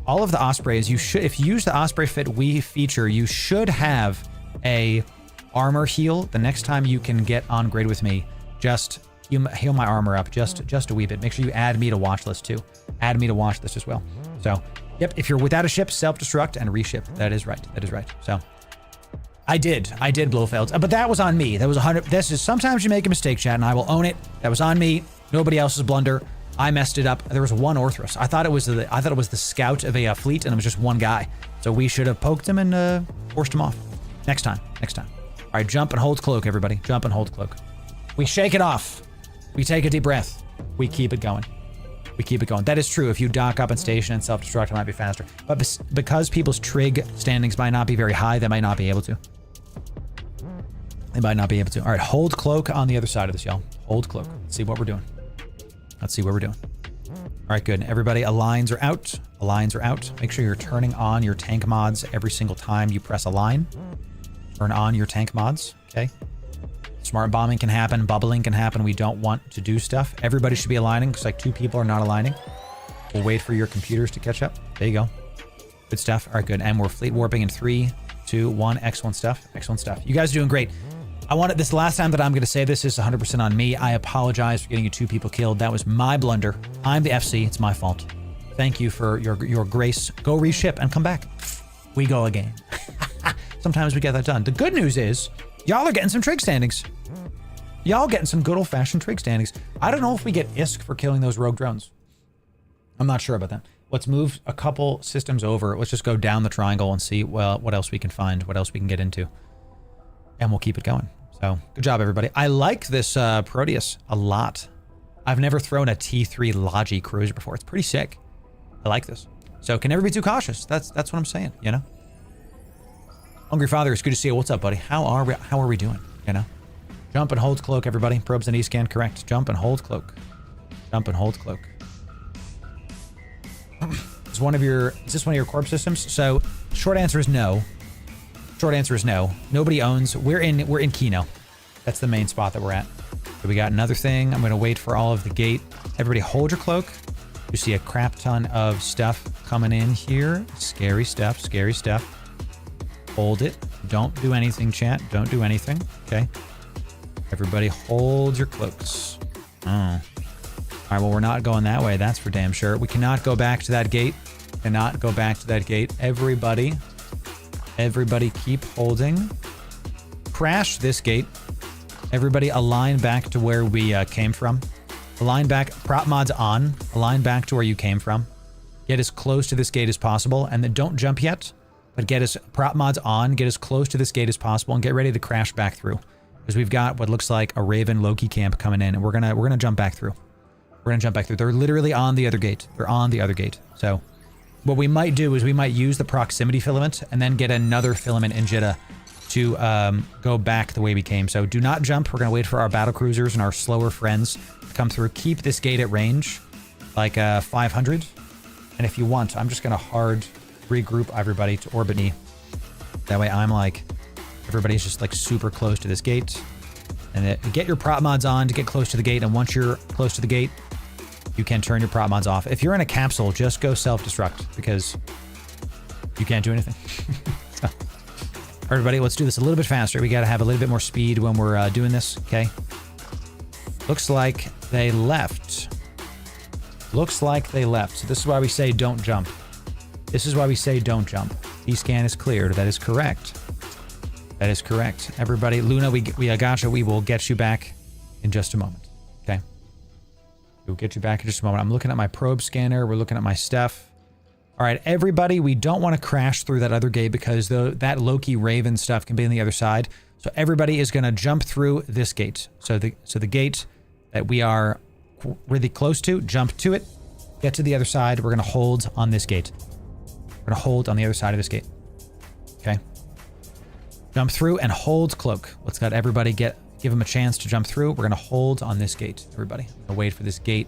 All of the Ospreys, you should, if you use the Osprey fit we feature, you should have a armor heal the next time you can get on grid with me. Just heal my armor up just a wee bit. Make sure you add me to watch list too. Add me to watch list as well. So, yep, if you're without a ship, self-destruct and reship. That is right. That is right. So, I did Blofeld, but that was on me. That was 100. This is sometimes you make a mistake, chat, and I will own it. That was on me. Nobody else's blunder. I messed it up. There was 1 Orthrus. I thought it was the scout of a fleet, and it was just 1 guy. So we should have poked him and forced him off. Next time. Next time. All right, jump and hold cloak, everybody. Jump and hold cloak. We shake it off. We take a deep breath. We keep it going. We keep it going. That is true. If you dock up and station and self-destruct, it might be faster. But because people's trig standings might not be very high, they might not be able to. They might not be able to. All right, hold cloak on the other side of this, y'all. Hold cloak. Let's see what we're doing. Let's see what we're doing. All right, good. Everybody, aligns are out. Aligns are out. Make sure you're turning on your tank mods every single time you press align. Turn on your tank mods, okay? Smart bombing can happen. Bubbling can happen. We don't want to do stuff. Everybody should be aligning because like 2 people are not aligning. We'll wait for your computers to catch up. There you go. Good stuff. All right, good. And we're fleet warping in 3, 2, 1. Excellent stuff. Excellent stuff. You guys are doing great. I wanted this last time that I'm going to say this is 100% on me. I apologize for getting you 2 people killed. That was my blunder. I'm the FC. It's my fault. Thank you for your grace. Go reship and come back. We go again. Sometimes we get that done. The good news is y'all are getting some trig standings. Y'all getting some good old-fashioned trig standings. I don't know if we get ISK for killing those rogue drones. I'm not sure about that. Let's move a couple systems over. Let's just go down the triangle and see, well, what else we can find, what else we can get into. And we'll keep it going. So, good job, everybody. I like this Proteus a lot. I've never thrown a T3 Logi cruiser before. It's pretty sick. I like this. So, can never be too cautious. That's what I'm saying, you know? Hungry Father, it's good to see you. What's up, buddy? How are we doing, you know? Jump and hold cloak, everybody. Probes and E-scan, correct. Jump and hold cloak. Jump and hold cloak. Is this one of your Corp systems? So, short answer is no. Short answer is no. Nobody owns. We're in Kino. That's the main spot that we're at. So we got another thing. I'm gonna wait for all of the gate. Everybody hold your cloak. You see a crap ton of stuff coming in here. Scary stuff, scary stuff. Hold it. Don't do anything, chat. Don't do anything. Okay. Everybody hold your cloaks. Oh. All right, well, we're not going that way. That's for damn sure. We cannot go back to that gate. Cannot go back to that gate. Everybody keep holding. Crash this gate. Everybody align back to where we came from. Align back. Prop mods on. Align back to where you came from. Get as close to this gate as possible. And then don't jump yet. But get as prop mods on. Get as close to this gate as possible. And get ready to crash back through. Because we've got what looks like a Raven Loki camp coming in. And we're gonna jump back through. We're gonna jump back through. They're literally on the other gate. They're on the other gate. So what we might do is we might use the proximity filament and then get another filament in Jitta to go back the way we came. So do not jump. We're gonna wait for our battle cruisers and our slower friends to come through. Keep this gate at range, like 500. And if you want, I'm just gonna hard regroup everybody to orbit E. That way I'm like, everybody's just like super close to this gate. And get your prop mods on to get close to the gate. And once you're close to the gate, you can turn your prop mods off. If you're in a capsule, just go self-destruct because you can't do anything. So, everybody, let's do this a little bit faster. We got to have a little bit more speed when we're doing this, okay? Looks like they left. Looks like they left. So this is why we say don't jump. This is why we say don't jump. E-scan is cleared. That is correct. That is correct. Everybody, Luna, we gotcha. We will get you back in just a moment. Okay. We'll get you back in just a moment. I'm looking at my probe scanner. We're looking at my stuff. All right, everybody, we don't want to crash through that other gate because that Loki Raven stuff can be on the other side. So everybody is going to jump through this gate. So the gate that we are really close to, jump to it, get to the other side. We're going to hold on this gate. We're going to hold on the other side of this gate. Okay. Jump through and hold cloak. Let's let everybody give them a chance to jump through. We're going to hold on this gate, everybody. We're going to wait for this gate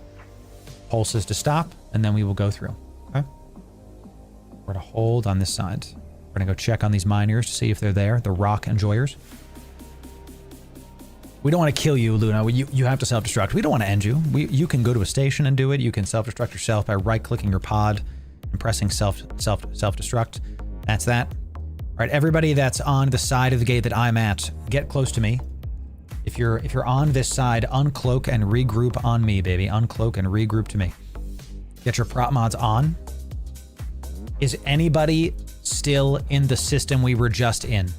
pulses to stop, and then we will go through. Okay? We're going to hold on this side. We're going to go check on these miners to see if they're there, the rock enjoyers. We don't want to kill you, Luna. You have to self-destruct. We don't want to end you. You can go to a station and do it. You can self-destruct yourself by right-clicking your pod and pressing self-destruct. That's that. All right, everybody that's on the side of the gate that I'm at, get close to me. If you're on this side, uncloak and regroup on me, baby. Uncloak and regroup to me. Get your prop mods on. Is anybody still in the system we were just in?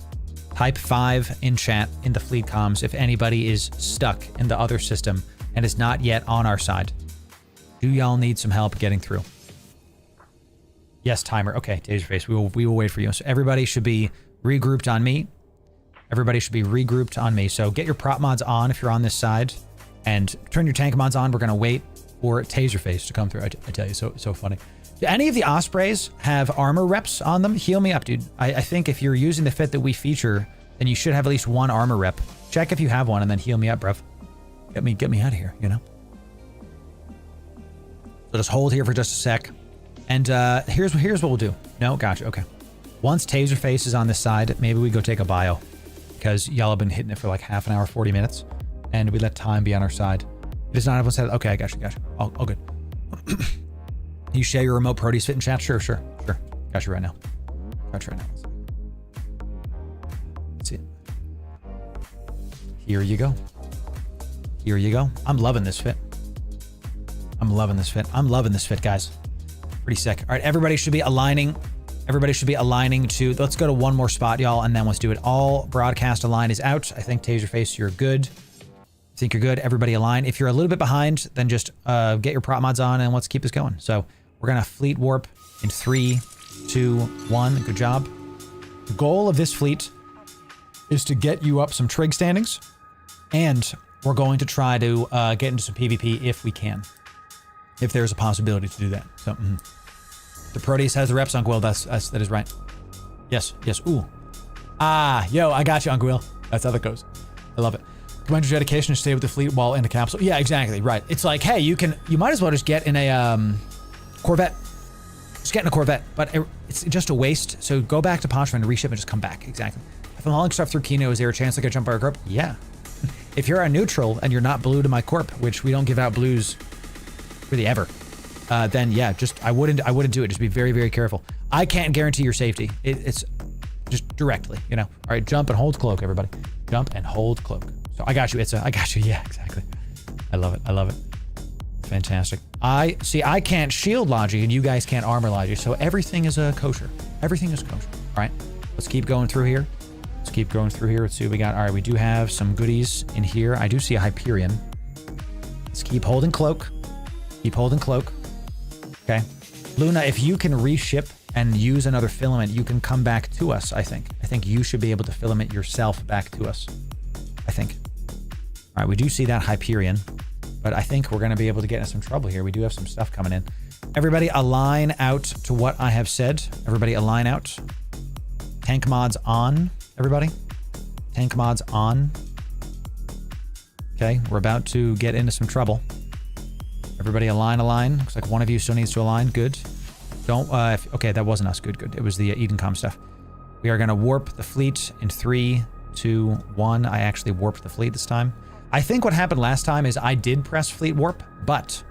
Type 5 in chat in the fleet comms if anybody is stuck in the other system and is not yet on our side. Do y'all need some help getting through? Yes, timer. Okay, Taserface. We will wait for you. So everybody should be regrouped on me. Everybody should be regrouped on me. So get your prop mods on if you're on this side, and turn your tank mods on. We're gonna wait for Taserface to come through. I tell you, so funny. Do any of the Ospreys have armor reps on them? Heal me up, dude. I think if you're using the fit that we feature, then you should have at least one armor rep. Check if you have one, and then heal me up, bruv. Get me out of here, you know. So just hold here for just a sec. And here's what we'll do. No, gotcha. Okay. Once Taserface is on this side, maybe we go take a bio, because y'all have been hitting it for like half an hour, 40 minutes, and we let time be on our side. It is not everyone's head. Okay, I gotcha. All good. You share your remote Proteus fit in chat? Sure. Got you right now. Let's see it. Here you go. I'm loving this fit. I'm loving this fit, guys. Pretty sick. All right, everybody should be aligning. To, let's go to one more spot, y'all, and then let's do it. All broadcast align is out. I think Taserface, you're good. I think you're good. Everybody align. If you're a little bit behind, then just get your prop mods on and let's keep this going. So we're gonna fleet warp in 3, 2, 1. Good job. The goal of this fleet is to get you up some trig standings, and we're going to try to get into some PvP if we can, if there's a possibility to do that. So the Proteus has the reps, Uncle Will. That is right. Yes. Ooh. Yo, I got you, Uncle Will. That's how that goes. I love it. Command your dedication to stay with the fleet while in the capsule. Yeah, exactly. Right. It's like, hey, you might as well just get in a Corvette. Just get in a Corvette, but it's just a waste. So go back to Pochven and reship and just come back. Exactly. If I'm hauling stuff through Kino, is there a chance I could jump by a Corp? Yeah. If you're a neutral and you're not blue to my Corp, which we don't give out blues really ever, then yeah, just I wouldn't do it. Just be very, very careful. I can't guarantee your safety. It's just directly, you know. All right, jump and hold cloak, everybody. Jump and hold cloak. So I got you. I got you. Yeah, exactly. I love it. Fantastic. I can't shield logic and you guys can't armor logic, so everything is kosher. Everything is kosher. All right, let's keep going through here. Let's see what we got. All right, we do have some goodies in here. I do see a Hyperion. Let's keep holding cloak. Okay. Luna, if you can reship and use another filament, you can come back to us, I think. I think you should be able to filament yourself back to us. I think. All right, we do see that Hyperion, but I think we're going to be able to get in some trouble here. We do have some stuff coming in. Everybody align out to what I have said. Everybody align out. Tank mods on, everybody. Tank mods on. Okay, we're about to get into some trouble. Everybody align. Looks like one of you still needs to align. Good. Don't, okay, that wasn't us. Good. It was the Edencom stuff. We are going to warp the fleet in 3, 2, 1. I actually warped the fleet this time. I think what happened last time is I did press fleet warp, but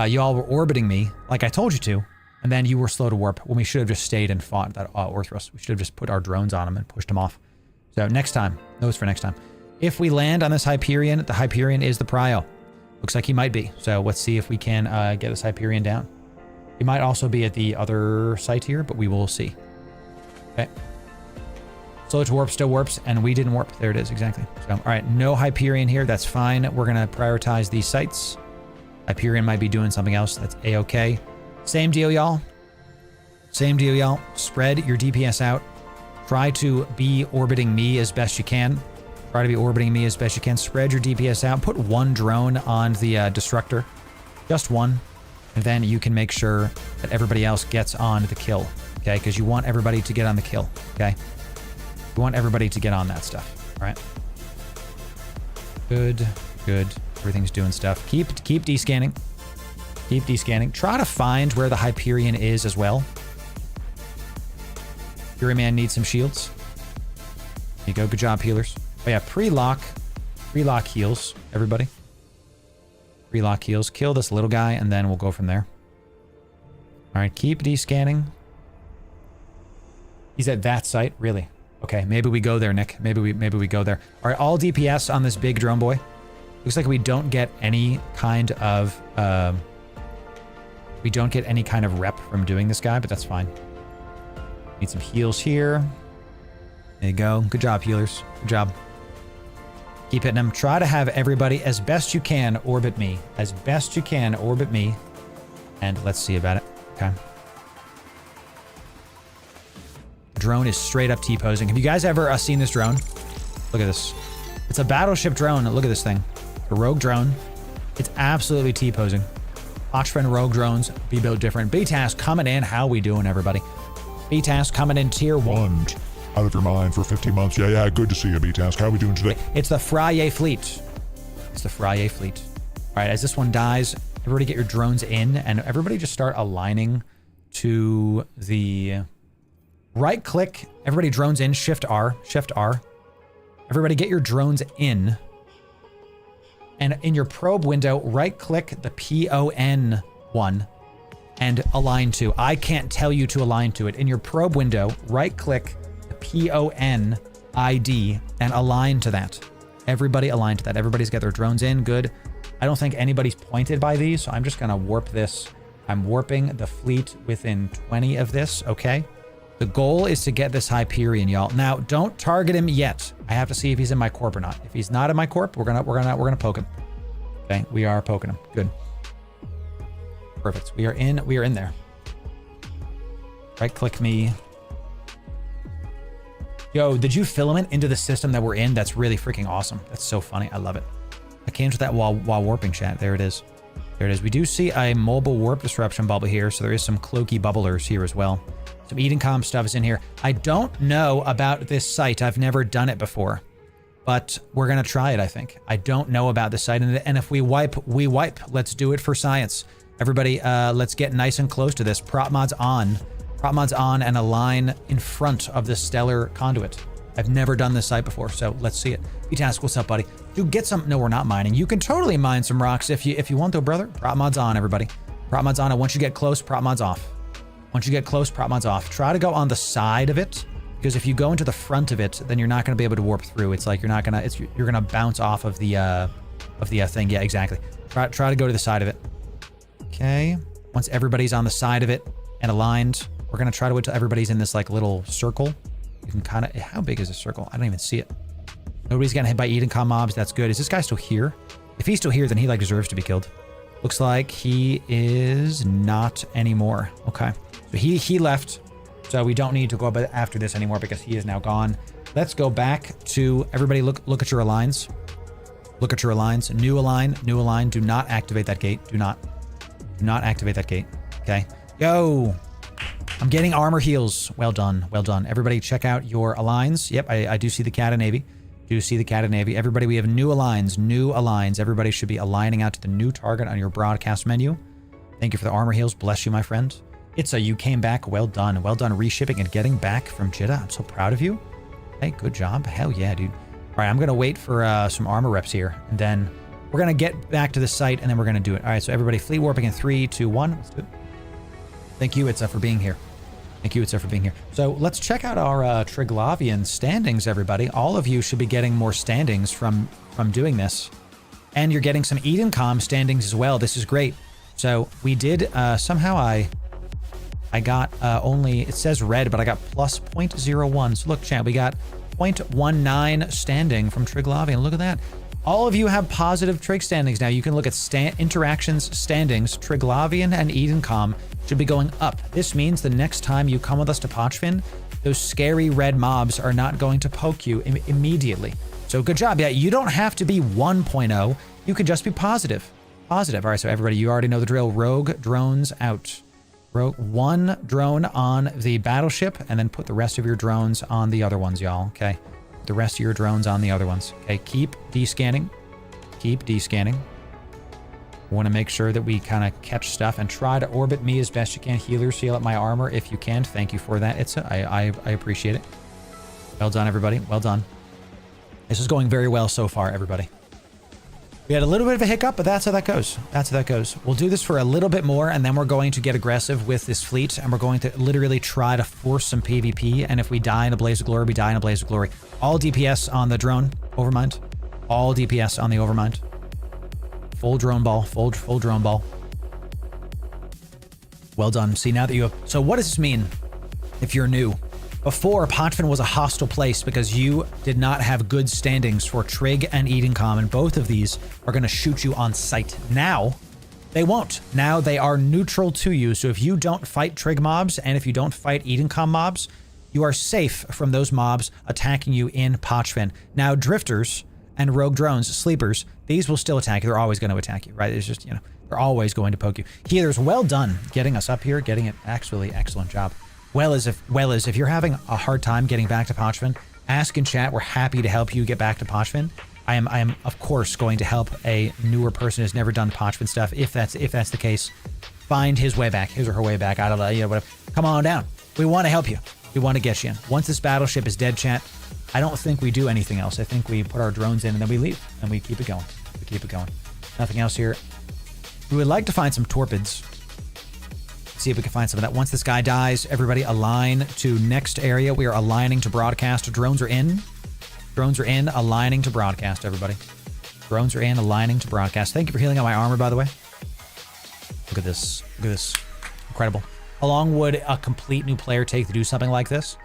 y'all were orbiting me like I told you to, and then you were slow to warp when we should have just stayed and fought that Orthros. We should have just put our drones on them and pushed them off. So next time, those for next time. If we land on this Hyperion, the Hyperion is the prio. Looks like he might be. So let's see if we can get this Hyperion down. He might also be at the other site here, but we will see. Okay. Slow to warp, still warps, and we didn't warp. There it is, exactly. So, all right, no Hyperion here. That's fine. We're going to prioritize these sites. Hyperion might be doing something else. That's A-okay. Same deal, y'all. Spread your DPS out. Try to be orbiting me as best you can. Spread your DPS out. Put one drone on the Destructor. Just one. And then you can make sure that everybody else gets on the kill. Okay? Because you want everybody to get on the kill. Okay? We want everybody to get on that stuff. All right? Good. Everything's doing stuff. Keep descanning. Try to find where the Hyperion is as well. Furyman needs some shields. There you go. Good job, healers. Oh yeah, pre-lock heals, everybody. Pre-lock heals. Kill this little guy, and then we'll go from there. All right, keep descanning. He's at that site, really? Okay, maybe we go there, Nick. Maybe we go there. All right, all DPS on this big drone boy. Looks like we don't get any kind of rep from doing this guy, but that's fine. Need some heals here. There you go. Good job, healers. Good job. Keep hitting them. Try to have everybody, as best you can, orbit me. And let's see about it. Okay. Drone is straight up T-posing. Have you guys ever seen this drone? Look at this. It's a battleship drone. Look at this thing. A rogue drone. It's absolutely T-posing. Pochven rogue drones be built different. B-Task coming in. How we doing, everybody? B-Task coming in tier 1. Out of your mind for 15 months. Yeah, good to see you, B-Task. How are we doing today? It's the Friyay fleet. All right, as this one dies, everybody get your drones in, and everybody just start aligning to the right click. Everybody drones in, Shift R. Everybody get your drones in. And in your probe window, right click the PON one and align to. I can't tell you to align to it. In your probe window, right-click the PON-ID and align to that. Everybody align to that. Everybody's got their drones in. Good. I don't think anybody's pointed by these, so I'm just going to warp this. I'm warping the fleet within 20 of this, okay? The goal is to get this Hyperion, y'all. Now, don't target him yet. I have to see if he's in my corp or not. If he's not in my corp, we're gonna poke him. Okay, we are poking him. Good. Perfect. We are in there. Right click me. Yo, did you filament into the system that we're in? That's really freaking awesome. That's so funny. I love it. I came to that while warping, chat. There it is. There it is. We do see a mobile warp disruption bubble here, so there is some cloaky bubblers here as well. Some Edencom stuff is in here. I don't know about this site. I've never done it before, but we're going to try it, I think. I don't know about this site, and if we wipe, we wipe. Let's do it for science. Everybody, let's get nice and close to this. Prop mods on. Prop mods on and align in front of the stellar conduit. I've never done this site before, so let's see it. B-Task, what's up, buddy? Dude, get some... No, we're not mining. You can totally mine some rocks if you want, though, brother. Prop mods on, everybody. Prop mods on, and once you get close, prop mods off. Once you get close, prop mods off. Try to go on the side of it, because if you go into the front of it, then you're not going to be able to warp through. It's like you're not going to... You're going to bounce off of the thing. Yeah, exactly. Try to go to the side of it. Okay. Once everybody's on the side of it and aligned, we're going to try to wait till everybody's in this, like, little circle. You can kind of... How big is this circle? I don't even see it. Nobody's getting hit by Edencom mobs. That's good. Is this guy still here? If he's still here, then he, like, deserves to be killed. Looks like he is not anymore. Okay. So he left. So we don't need to go after this anymore because he is now gone. Let's go back to... Everybody look at your aligns. Look at your aligns. New align. New align. Do not activate that gate. Do not activate that gate. Okay. Yo! I'm getting armor heals. Well done. Well done. Everybody check out your aligns. Yep, I do see the Cat of Navy. Do see the Cat of Navy. Everybody, we have new aligns. New aligns. Everybody should be aligning out to the new target on your broadcast menu. Thank you for the armor heals. Bless you, my friend. You came back. Well done. Well done reshipping and getting back from Jeddah. I'm so proud of you. Hey, good job. Hell yeah, dude. All right, I'm going to wait for some armor reps here. And then we're going to get back to the site and then we're going to do it. All right, so everybody fleet warping in 3, 2, 1. Let's do it. Thank you, Itza, for being here. Thank you, Itza, for being here. So let's check out our Triglavian standings, everybody. All of you should be getting more standings from doing this. And you're getting some Edencom standings as well. This is great. So we did, somehow I got only, it says red, but I got plus 0.01. So look, chat, we got 0.19 standing from Triglavian. Look at that. All of you have positive trig standings now. You can look at interactions standings. Triglavian and Edencom should be going up. This means the next time you come with us to Pochven, those scary red mobs are not going to poke you immediately. So good job. Yeah, you don't have to be 1.0. You could just be positive. Positive. All right, so everybody, you already know the drill. Rogue drones out. Rogue, one drone on the battleship, and then put the rest of your drones on the other ones, y'all. Okay. The rest of your drones on the other ones. Okay, keep descanning. Keep descanning. We want to make sure that we kind of catch stuff and try to orbit me as best you can. Healer, seal up my armor if you can. Thank you for that, Itza. I appreciate it. Well done, everybody. Well done. This is going very well so far, everybody. We had a little bit of a hiccup, but that's how that goes. That's how that goes. We'll do this for a little bit more, and then we're going to get aggressive with this fleet, and we're going to literally try to force some PvP, and if we die in a blaze of glory, we die in a blaze of glory. All DPS on the drone, Overmind. All DPS on the Overmind. Full drone ball, full drone ball. Well done. See, now that you have... So what does this mean if you're new? Before, Pochven was a hostile place because you did not have good standings for Trig and Edencom, and both of these are going to shoot you on sight. Now, they won't. Now they are neutral to you, so if you don't fight Trig mobs and if you don't fight Edencom mobs, you are safe from those mobs attacking you in Pochven. Now, drifters and rogue drones, sleepers, these will still attack you. They're always going to attack you, right? It's just, you know, they're always going to poke you. Healers, well done getting us up here, getting it actually excellent job. Well as if you're having a hard time getting back to Pochven, ask in chat. We're happy to help you get back to Pochven. I am of course going to help a newer person who's never done Pochven stuff. If that's the case, find his way back, his or her way back out of the, you know, whatever. Come on down. We want to help you. We want to get you in. Once this battleship is dead, chat, I don't think we do anything else. I think we put our drones in and then we leave and we keep it going. We keep it going. Nothing else here. We would like to find some torpedoes. See if we can find some of that. Once this guy dies, everybody align to next area. We are aligning to broadcast. Drones are in. Drones are in, aligning to broadcast, everybody. Drones are in, aligning to broadcast. Thank you for healing out my armor, by the way. Look at this. Look at this. Incredible. How long would a complete new player take to do something like this?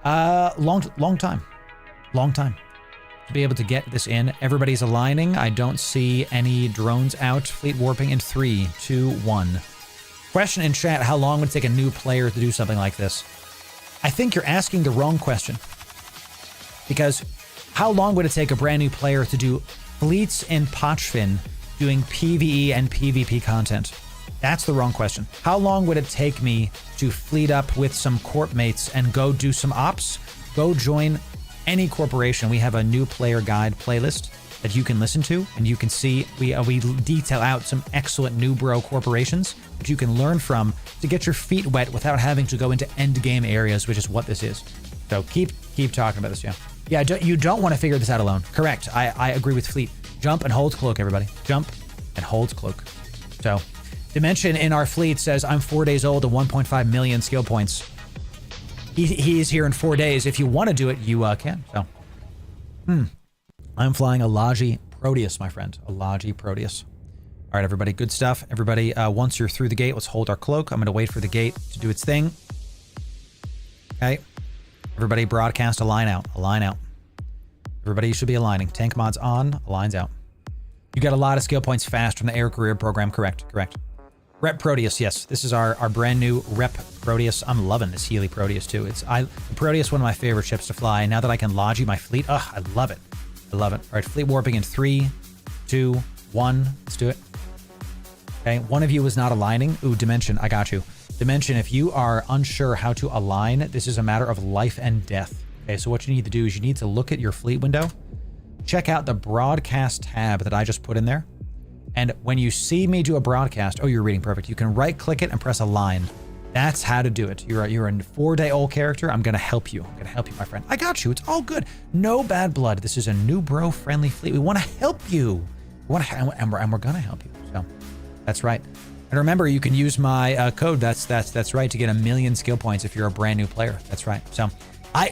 Long time. Long time. To be able to get this in. Everybody's aligning. I don't see any drones out. Fleet warping in 3, 2, 1. Question in chat, how long would it take a new player to do something like this? I think you're asking the wrong question. Because how long would it take a brand new player to do fleets in Pochven doing PvE and PvP content? That's the wrong question. How long would it take me to fleet up with some corp mates and go do some ops? Go join any corporation. We have a new player guide playlist that you can listen to, and you can see we detail out some excellent Newbro corporations that you can learn from to get your feet wet without having to go into endgame areas, which is what this is. So keep talking about this, yeah. Yeah, you don't want to figure this out alone. Correct. I agree with Fleet. Jump and hold cloak, everybody. Jump and hold cloak. So, Dimension in our fleet says, I'm 4 days old and 1.5 million skill points. He is here in 4 days. If you want to do it, you can. So, I'm flying a Logi Proteus, my friend. A Logi Proteus. All right, everybody. Good stuff. Everybody, once you're through the gate, let's hold our cloak. I'm going to wait for the gate to do its thing. Okay. Everybody broadcast, align out. Align out. Everybody should be aligning. Tank mods on, aligns out. You got a lot of skill points fast from the air career program. Correct. Rep Proteus, yes. This is our brand new Rep Proteus. I'm loving this Healy Proteus too. Proteus, one of my favorite ships to fly. Now that I can Logi my fleet, I love it. I love it. All right, fleet warping in 3, 2, 1. Let's do it. Okay, one of you is not aligning. Ooh, Dimension, I got you. Dimension, if you are unsure how to align, this is a matter of life and death. Okay, so what you need to do is you need to look at your fleet window, check out the broadcast tab that I just put in there, and when you see me do a broadcast, oh, you're reading, perfect. You can right-click it and press align. That's how to do it. You're a 4-day-old character. I'm gonna help you. My friend. I got you. It's all good. No bad blood. This is a Newbro friendly fleet. We want to help you. And we're gonna help you. So that's right. And remember, you can use my code. That's right, to get 1 million skill points if you're a brand new player. That's right. So,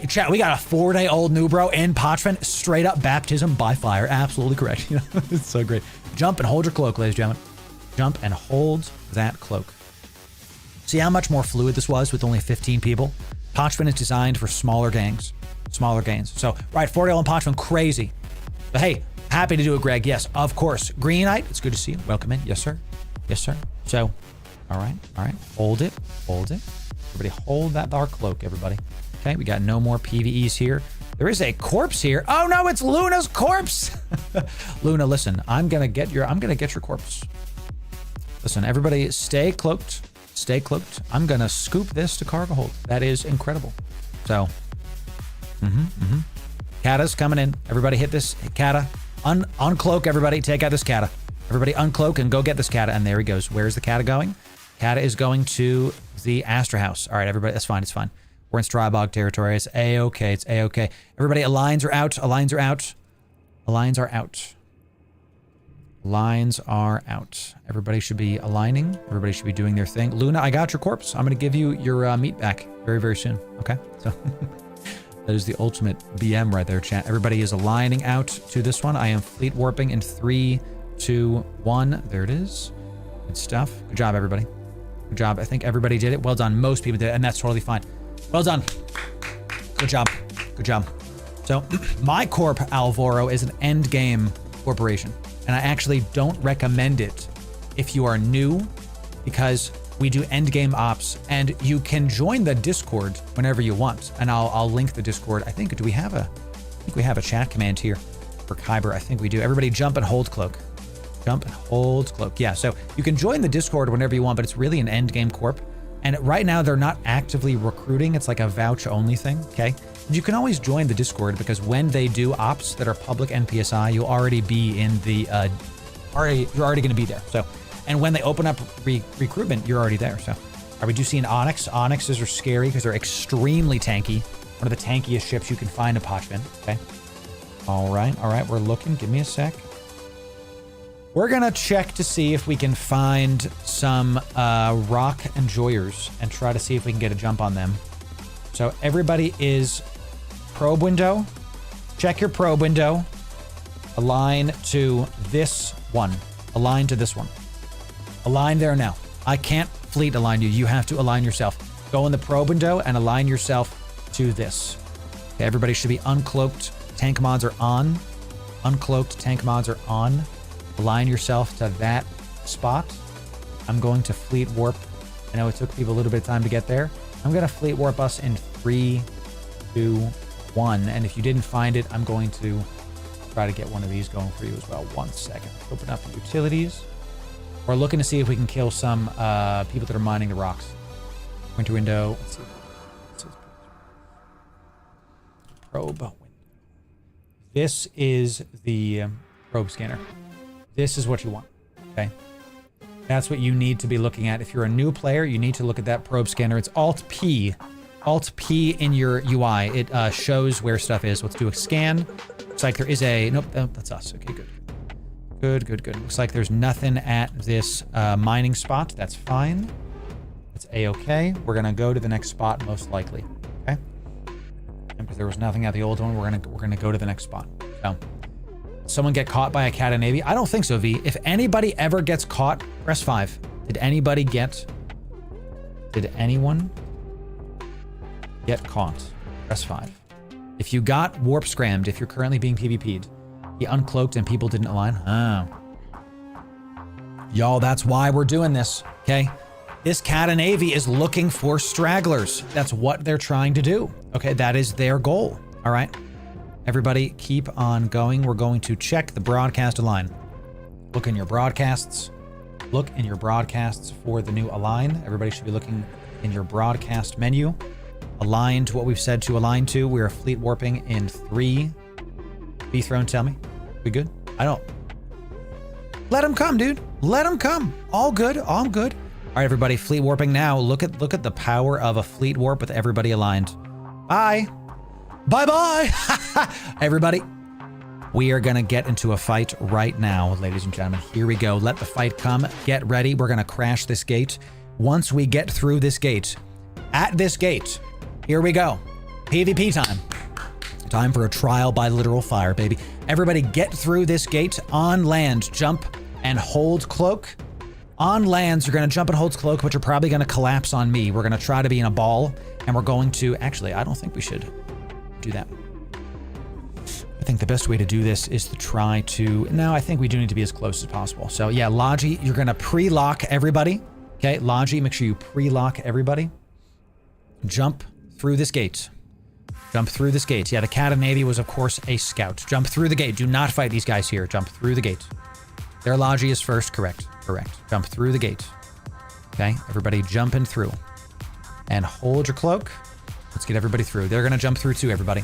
chat, we got a 4-day-old Newbro in Pochven. Straight up baptism by fire. Absolutely correct. You know, it's so great. Jump and hold your cloak, ladies and gentlemen. Jump and hold that cloak. See how much more fluid this was with only 15 people? Pochven is designed for smaller gangs. So, right, 4-day-old in Pochven, crazy. But hey, happy to do it, Greg. Yes, of course. Greenite, it's good to see you. Welcome in. Yes, sir. Yes, sir. So, all right. Hold it. Everybody hold that dark cloak, everybody. Okay, we got no more PvEs here. There is a corpse here. Oh no, it's Luna's corpse. Luna, listen, I'm gonna get your corpse. Listen, everybody stay cloaked. I'm gonna scoop this to cargo hold. That is incredible. So, Kata's coming in. Everybody hit this. Kata, uncloak, everybody. Take out this Kata. Everybody uncloak and go get this Kata. And there he goes. Where's the Kata going? Kata is going to the Astra House. All right, everybody. That's fine. It's fine. We're in Strybog territory. It's A-okay. It's A-okay. Everybody, aligns are out. Aligns are out. Everybody should be aligning. Everybody should be doing their thing. Luna, I got your corpse. I'm going to give you your meat back very, very soon. Okay? So that is the ultimate BM right there, chat. Everybody is aligning out to this one. I am fleet warping in 3, 2, 1. There it is. Good stuff. Good job, everybody. Good job. I think everybody did it. Well done. Most people did it, and that's totally fine. Well done. Good job. So, my corp, Alvoro, is an endgame corporation, and I actually don't recommend it if you are new, because we do endgame ops, and you can join the Discord whenever you want, and I'll link the Discord. I think we have a chat command here for Kyber. I think we do. Everybody jump and hold cloak. Yeah, so you can join the Discord whenever you want, but it's really an endgame corp. And right now they're not actively recruiting. It's like a vouch only thing, okay? You can always join the Discord, because when they do ops that are public NPSI, you'll already be in the, you're already gonna be there. So, and when they open up recruitment, you're already there. So, we do see an Onyx. Onyxes are scary because they're extremely tanky. One of the tankiest ships you can find in Pochven, okay? All right, we're looking. Give me a sec. We're gonna check to see if we can find some rock enjoyers and try to see if we can get a jump on them. So everybody is probe window. Check your probe window. Align to this one. Align to this one. Align there now. I can't fleet align you. You have to align yourself. Go in the probe window and align yourself to this. Okay, everybody should be uncloaked. Tank mods are on. Uncloaked tank mods are on. Align yourself to that spot. I'm going to fleet warp. I know it took people a little bit of time to get there. I'm going to fleet warp us in 3, 2, 1. And if you didn't find it, I'm going to try to get one of these going for you as well. 1 second. Open up the utilities. We're looking to see if we can kill some people that are mining the rocks. Winter window. Let's see. Probe window. This is the probe scanner. This is what you want. Okay. That's what you need to be looking at. If you're a new player, you need to look at that probe scanner. It's Alt P. Alt P in your UI. It shows where stuff is. Let's do a scan. Looks like there is a... Nope, that's us. Okay, good. Good, good, good. Looks like there's nothing at this mining spot. That's fine. It's A-okay. We're going to go to the next spot, most likely. Okay? And because there was nothing at the old one, we're gonna go to the next spot. So... Someone get caught by a cat and navy? I don't think so, V. If anybody ever gets caught, press 5. Did anyone get caught? Press 5. If you got warp scrammed, if you're currently being PvP'd, you uncloaked and people didn't align. Oh. Y'all, that's why we're doing this, okay? This cat and navy is looking for stragglers. That's what they're trying to do. Okay, that is their goal, all right? Everybody keep on going. We're going to check the broadcast align. Look in your broadcasts. Look in your broadcasts for the new align. Everybody should be looking in your broadcast menu. Align to what we've said to align to. We are fleet warping in 3. Be thrown, tell me. We good? I don't. Let them come, dude. Let them come. All good. All good. All right, everybody. Fleet warping now. Look at the power of a fleet warp with everybody aligned. Bye. Bye-bye! Everybody, we are gonna get into a fight right now, ladies and gentlemen. Here we go. Let the fight come. Get ready. We're gonna crash this gate. Once we get through this gate, at this gate, here we go. PvP time. Time for a trial by literal fire, baby. Everybody get through this gate on land. Jump and hold cloak. On lands, you're gonna jump and hold cloak, but you're probably gonna collapse on me. We're gonna try to be in a ball, and we're going to... Actually, I don't think we should do that. I think the best way to do this is to try to... No, I think we do need to be as close as possible. So yeah, Logi, you're gonna pre-lock everybody. Okay, Logi, make sure you pre-lock everybody. Jump through this gate. Jump through this gate. Yeah, the Cat of Navy was, of course, a scout. Jump through the gate. Do not fight these guys here. Jump through the gate. Their Logi is first. Correct. Correct. Jump through the gate. Okay, everybody jumping through. And hold your cloak. Let's get everybody through. They're gonna jump through too, everybody.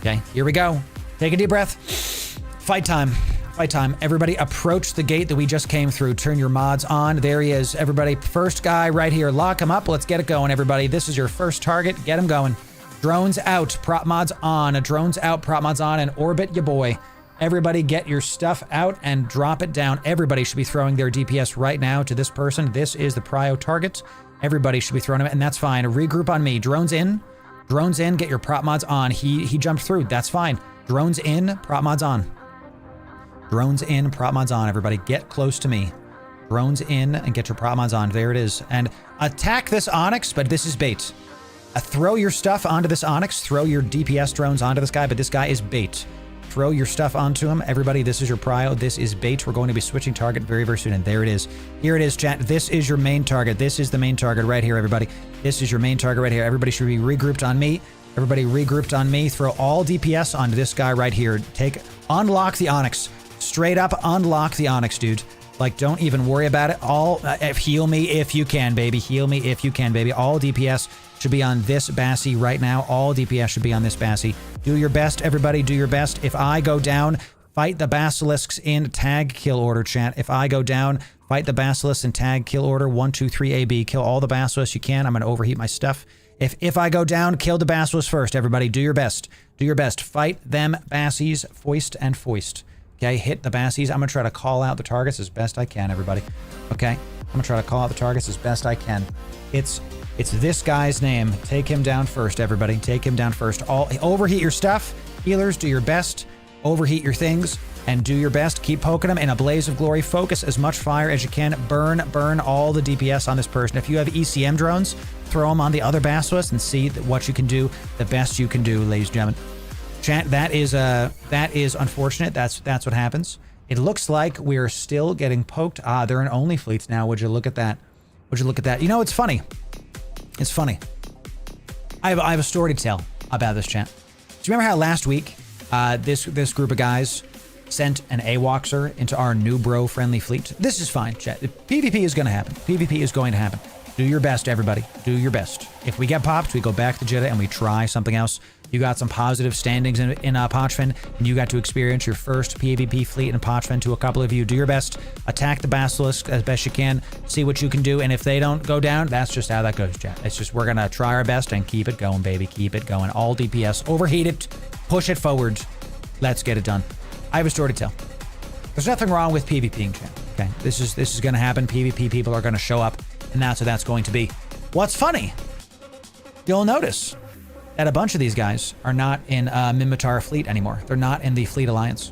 Okay, here we go. Take a deep breath. Fight time. Fight time. Everybody approach the gate that we just came through. Turn your mods on. There he is. Everybody, first guy right here. Lock him up. Let's get it going, everybody. This is your first target. Get him going. Drones out. Prop mods on. Drones out. Prop mods on. And orbit ya boy. Everybody get your stuff out and drop it down. Everybody should be throwing their DPS right now to this person. This is the prio target. Everybody should be throwing them, and that's fine. Regroup on me. Drones in. Drones in, get your prop mods on. He jumped through, that's fine. Drones in, prop mods on. Drones in, prop mods on, everybody. Get close to me. Drones in and get your prop mods on. There it is. And attack this Onyx, but this is bait. Throw your stuff onto this Onyx. Throw your DPS drones onto this guy, but this guy is bait. Throw your stuff onto him. Everybody, this is your prio. This is bait. We're going to be switching target very, very soon. And there it is. Here it is, chat. This is your main target. This is the main target right here, everybody. This is your main target right here. Everybody should be regrouped on me. Everybody regrouped on me. Throw all DPS onto this guy right here. Unlock the Onyx. Straight up unlock the Onyx, dude. Like, don't even worry about it. Heal me if you can, baby. Heal me if you can, baby. All DPS should be on this Bassie right now. All DPS should be on this Bassie. Do your best, everybody. Do your best. If I go down, fight the Basilisks in tag kill order, chat. If I go down, fight the Basilisks in tag kill order. 1, 2, 3, AB. Kill all the Basilisks you can. I'm going to overheat my stuff. If I go down, kill the Basilisks first, everybody. Do your best. Do your best. Fight them Bassies. Foist and foist. Okay, hit the bassies. I'm gonna try to call out the targets as best I can, everybody. Okay, I'm gonna try to call out the targets as best I can. It's this guy's name. Take him down first, everybody. Take him down first. Overheat your stuff. Healers, do your best. Overheat your things and do your best. Keep poking them in a blaze of glory. Focus as much fire as you can. Burn all the DPS on this person. If you have ECM drones, throw them on the other Basilisk and see what you can do, the best you can do, ladies and gentlemen. Chat, that is unfortunate. That's what happens. It looks like we're still getting poked. Ah, they're in only fleets now. Would you look at that? Would you look at that? You know, it's funny. It's funny. I have a story to tell about this, chat. Do you remember how last week this group of guys sent an AWOXer into our Newbro friendly fleet? This is fine, chat. PvP is going to happen. PvP is going to happen. Do your best, everybody. Do your best. If we get popped, we go back to Jeddah and we try something else. You got some positive standings in Pochven, and you got to experience your first PvP fleet in Pochven. To a couple of you, do your best. Attack the Basilisk as best you can. See what you can do, and if they don't go down, that's just how that goes, chat. It's just we're going to try our best and keep it going, baby. Keep it going. All DPS. Overheat it. Push it forward. Let's get it done. I have a story to tell. There's nothing wrong with PvPing, chat. Okay, this is going to happen. PvP people are going to show up, and that's what that's going to be. What's funny, you'll notice that a bunch of these guys are not in Minmatar fleet anymore. They're not in the Fleet Alliance.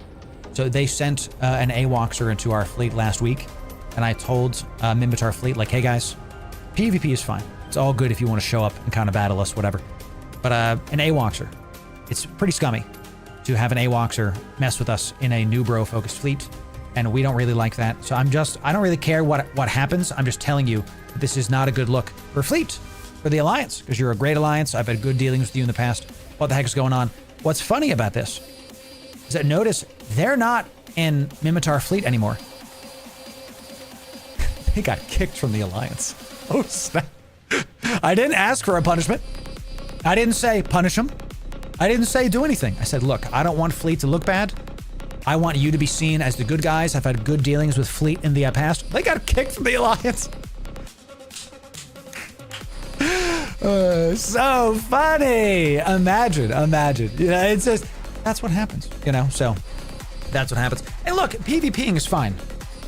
So they sent an AWOXer into our fleet last week, and I told Minmatar fleet, like, hey guys, PvP is fine. It's all good if you want to show up and kind of battle us, whatever. But an AWOXer, it's pretty scummy to have an AWOXer mess with us in a Newbro focused fleet, and we don't really like that. So I don't really care what happens. I'm just telling you that this is not a good look for fleet. For the Alliance, because you're a great alliance. I've had good dealings with you in the past. What the heck is going on? What's funny about this is that notice they're not in Minmatar fleet anymore. They got kicked from the Alliance. Oh, snap. I didn't ask for a punishment. I didn't say punish them. I didn't say do anything. I said, look, I don't want fleet to look bad. I want you to be seen as the good guys. I've had good dealings with fleet in the past. They got kicked from the Alliance. So funny. Imagine. You know, it's just, that's what happens, you know? So that's what happens. And look, PvPing is fine.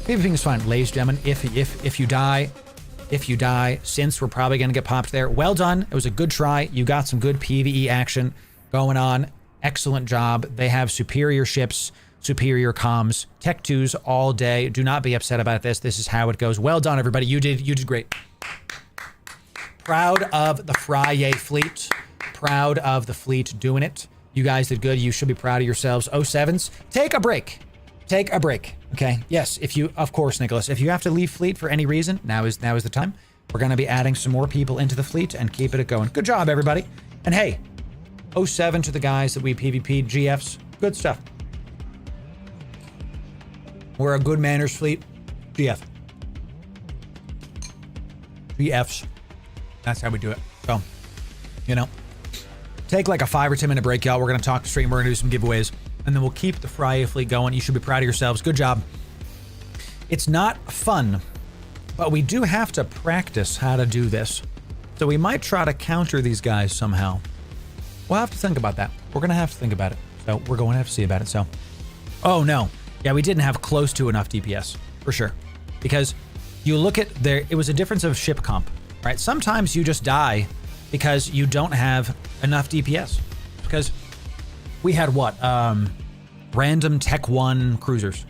PvPing is fine, ladies and gentlemen. If you die, since we're probably going to get popped there, well done. It was a good try. You got some good PvE action going on. Excellent job. They have superior ships, superior comms, Tech 2s all day. Do not be upset about this. This is how it goes. Well done, everybody. You did great. Proud of the Friyay fleet. Proud of the fleet doing it. You guys did good. You should be proud of yourselves. 07s, take a break. Take a break. Okay. Yes. Of course, Nicholas, if you have to leave fleet for any reason, now is the time. We're going to be adding some more people into the fleet and keeping it going. Good job, everybody. And hey, 07 to the guys that we PvP'd, GFs. Good stuff. We're a good manners fleet. GF. GFs. That's how we do it. So, you know, take like a 5 or 10 minute break, y'all. We're going to talk to stream. We're going to do some giveaways, and then we'll keep the Friyay fleet going. You should be proud of yourselves. Good job. It's not fun, but we do have to practice how to do this. So we might try to counter these guys somehow. We'll have to think about that. We're going to have to think about it. So we're going to have to see about it. So, oh no. Yeah, we didn't have close to enough DPS for sure. Because you look at it was a difference of ship comp. Right? Sometimes you just die because you don't have enough DPS. Because we had what? Random Tech 1 cruisers.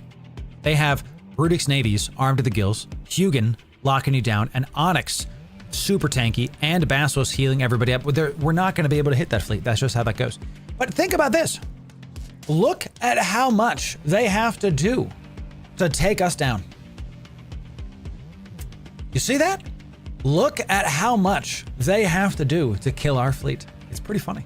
They have Brutix navies armed to the gills, Hugin locking you down, and Onyx super tanky, and Basilisk healing everybody up. We're not going to be able to hit that fleet. That's just how that goes. But think about this. Look at how much they have to do to take us down. You see that? Look at how much they have to do to kill our fleet. It's pretty funny.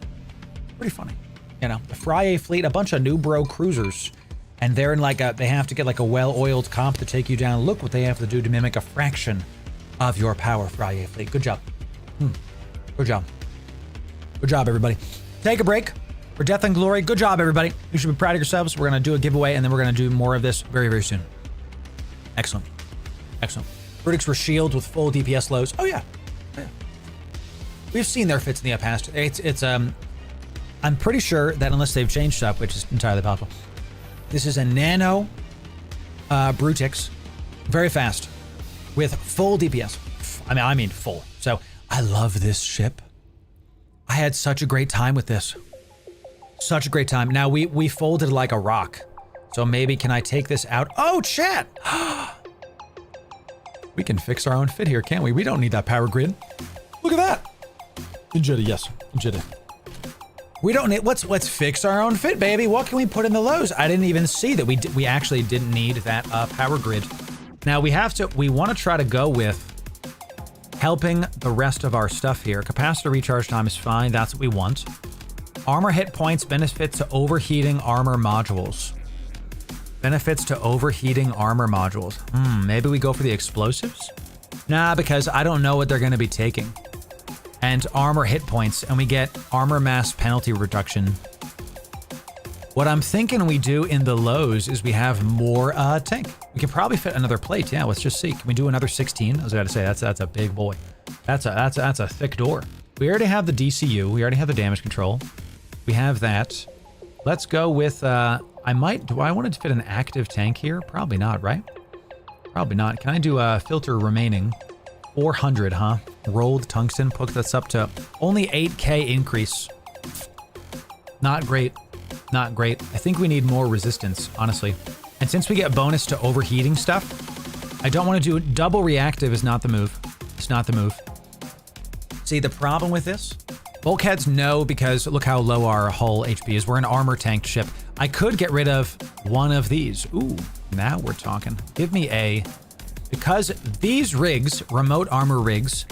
Pretty funny. You know, the Friyay fleet, a bunch of Newbro cruisers, and they're in like they have to get like a well-oiled comp to take you down. Look what they have to do to mimic a fraction of your power, Friyay fleet. Good job. Good job. Good job, everybody. Take a break for Death and Glory. Good job, everybody. You should be proud of yourselves. We're going to do a giveaway, and then we're going to do more of this very, very soon. Excellent. Excellent. Brutix were shield with full DPS lows. Oh yeah. We've seen their fits in the past. I'm pretty sure that unless they've changed up, which is entirely possible, This is a nano Brutix, very fast, with full DPS. I mean full. So I love this ship. I had such a great time with this. Such a great time. Now we folded like a rock. So maybe can I take this out? Oh, chat! We can fix our own fit here, can't we? We don't need that power grid. Look at that. Injetta, yes, Injetta. We don't need, let's fix our own fit, baby. What can we put in the lows? I didn't even see that we actually didn't need that power grid. Now we want to try to go with helping the rest of our stuff here. Capacitor recharge time is fine. That's what we want. Armor hit points, benefit to overheating armor modules. Benefits to overheating armor modules. Maybe we go for the explosives? Nah, because I don't know what they're going to be taking. And armor hit points, and we get armor mass penalty reduction. What I'm thinking we do in the lows is we have more tank. We can probably fit another plate. Yeah, let's just see. Can we do another 16? I was about to say that's a big boy. That's a thick door. We already have the DCU. We already have the damage control. We have that. Let's go with do I want to fit an active tank here? Probably not, right? Probably not. Can I do a filter remaining? 400, huh? Rolled tungsten, put this up to only 8k increase. Not great. Not great. I think we need more resistance, honestly. And since we get bonus to overheating stuff, I don't want to do double reactive is not the move. It's not the move. See, the problem with this? Bulkheads, no, because look how low our hull HP is. We're an armor tanked ship. I could get rid of one of these. Ooh, now we're talking. Give me a... Because these rigs, remote armor rigs,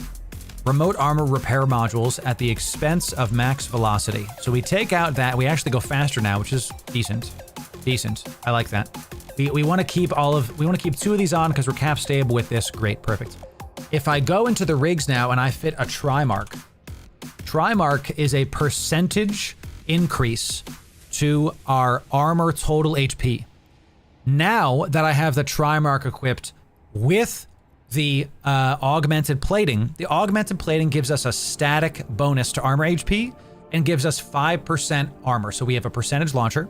remote armor repair modules at the expense of max velocity. So we take out that, we actually go faster now, which is decent. Decent. I like that. We want to keep two of these on because we're cap stable with this. Great, perfect. If I go into the rigs now and I fit a Trimark, Trimark is a percentage increase to our armor total HP. Now that I have the Trimark equipped with the augmented plating, the augmented plating gives us a static bonus to armor HP and gives us 5% armor. So we have a percentage launcher.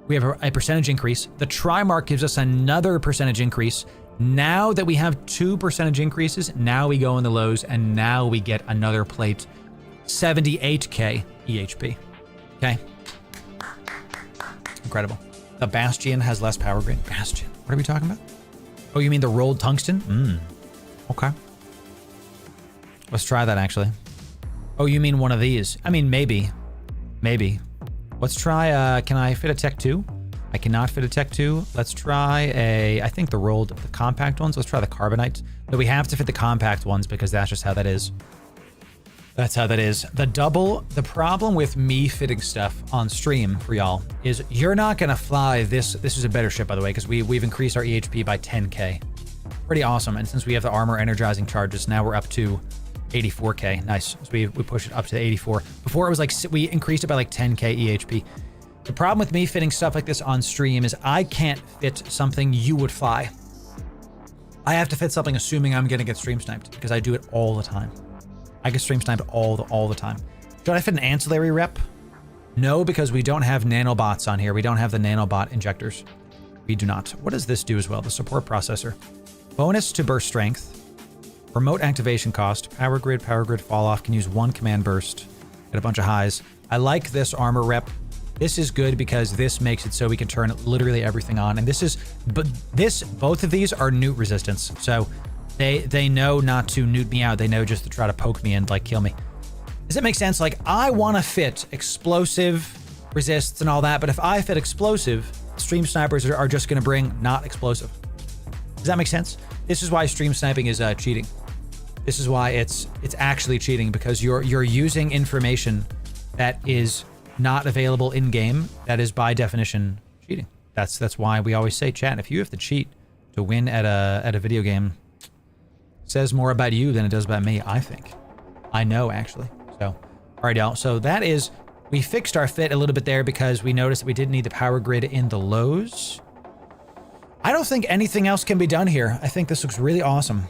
We have a percentage increase. The Trimark gives us another percentage increase. Now that we have 2 percentage increases, now we go in the lows and now we get another plate. 78k EHP. Okay. Incredible. The Bastion has less power grid. Bastion. What are we talking about? Oh, you mean the rolled tungsten? Okay. Let's try that, actually. Oh, you mean one of these? I mean, maybe. Maybe. Let's try, can I fit a Tech 2? I cannot fit a Tech 2. Let's try I think the compact ones. Let's try the carbonite. But we have to fit the compact ones because that's just how that is. That's how that is. The problem with me fitting stuff on stream for y'all is you're not gonna fly this. This is a better ship, by the way, because we've increased our EHP by 10k. Pretty awesome. And since we have the armor energizing charges, now we're up to 84k. Nice. So we push it up to 84. Before it was like, we increased it by like 10k EHP. The problem with me fitting stuff like this on stream is I can't fit something you would fly. I have to fit something assuming I'm gonna get stream sniped because I do it all the time. I get stream sniped all the time. Should I fit an ancillary rep? No, because we don't have nanobots on here. We don't have the nanobot injectors. We do not. What does this do as well? The support processor. Bonus to burst strength. Remote activation cost. Power grid fall off. Can use 1 command burst. Get a bunch of highs. I like this armor rep. This is good because this makes it so we can turn literally everything on. And both of these are newt resistance. So they know not to newt me out. They know just to try to poke me and like kill me. Does it make sense? Like I want to fit explosive resists and all that, but if I fit explosive, stream snipers are just going to bring not explosive. Does that make sense? This is why stream sniping is cheating. This is why it's actually cheating because you're using information that is not available in game. That is by definition cheating. That's why we always say, chat, if you have to cheat to win at a video game, says more about you than it does about me, I think. I know, actually. So, all right, y'all. So that is, we fixed our fit a little bit there because we noticed that we didn't need the power grid in the lows. I don't think anything else can be done here. I think this looks really awesome.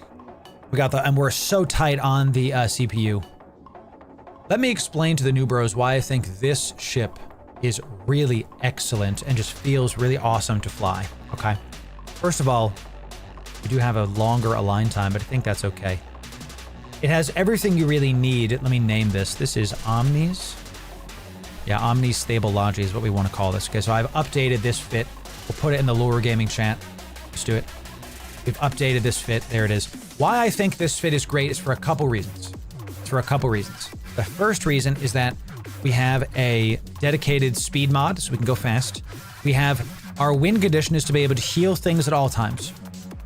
We got and we're so tight on the CPU. Let me explain to the new bros why I think this ship is really excellent and just feels really awesome to fly, okay? First of all, we do have a longer align time, but I think that's okay. It has everything you really need. Let me name this. This is Omni's. Yeah, Omni's Stable Logi is what we want to call this. Okay, so I've updated this fit. We'll put it in the Loru Gaming chat. Let's do it. We've updated this fit. There it is. Why I think this fit is great is for a couple reasons. It's for a couple reasons. The first reason is that we have a dedicated speed mod, so we can go fast. We have our win condition is to be able to heal things at all times.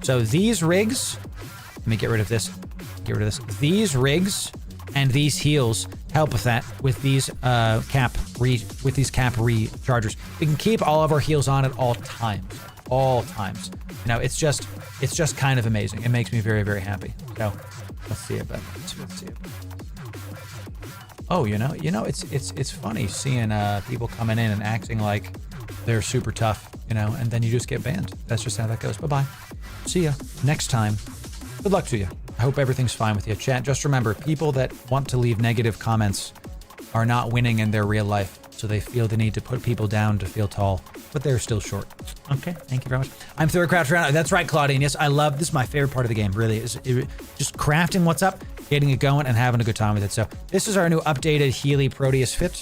So these rigs, let me get rid of this. Get rid of this. These rigs and these heals help with that. With these cap rechargers, we can keep all of our heals on at all times. All times. You know, it's just kind of amazing. It makes me very, very happy. So let's see it. Let's see it. Oh, you know, it's funny seeing people coming in and acting like they're super tough, you know, and then you just get banned. That's just how that goes. Bye-bye. See ya next time. Good luck to you. I hope everything's fine with you. Chat, just remember, people that want to leave negative comments are not winning in their real life, so they feel the need to put people down to feel tall, but they're still short. Okay, thank you very much. I'm Thor Craft Round. That's right, Claudine. Yes, I love this. Is my favorite part of the game, really, is just crafting what's up, getting it going, and having a good time with it. So this is our new updated Healy Proteus fit.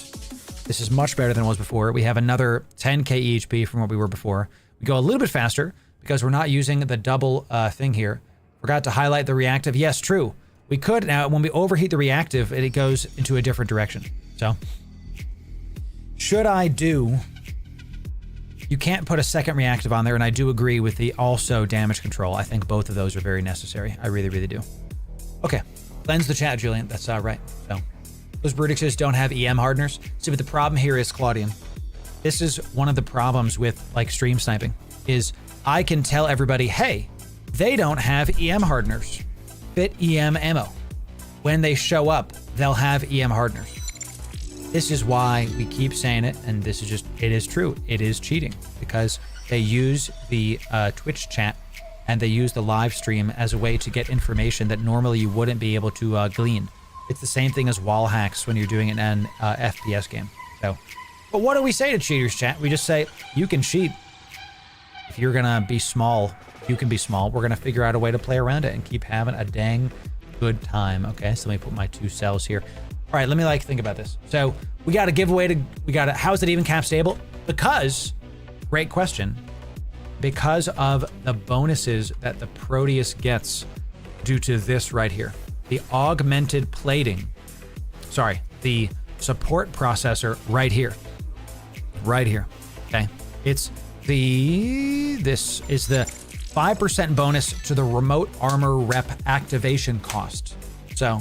This is much better than it was before. We have another 10k EHP from what we were before. We go a little bit faster because we're not using the double thing here. Forgot to highlight the reactive. Yes, true. We could now, when we overheat the reactive, it goes into a different direction. So, should I do... You can't put a second reactive on there, and I do agree with the also damage control. I think both of those are very necessary. I really, really do. Okay. Cleanse the chat, Julian. That's right. So, those Brutixes don't have EM hardeners. See, but the problem here is, Claudian, this is one of the problems with, like, stream sniping, is I can tell everybody, hey, they don't have EM hardeners. Fit EM ammo. When they show up, they'll have EM hardeners. This is why we keep saying it, and this is just, it is true. It is cheating because they use the Twitch chat and they use the live stream as a way to get information that normally you wouldn't be able to glean. It's the same thing as wall hacks when you're doing it in an FPS game. So, but what do we say to cheaters, chat? We just say, you can cheat. If you're gonna be small, you can be small. We're gonna figure out a way to play around it and keep having a dang good time. Okay, so let me put my 2 cells here. All right, let me think about this. So we got a giveaway how is it even cap stable? Because, great question, because of the bonuses that the Proteus gets due to this right here. The augmented plating, the support processor right here, okay? This is the 5% bonus to the remote armor rep activation cost. So,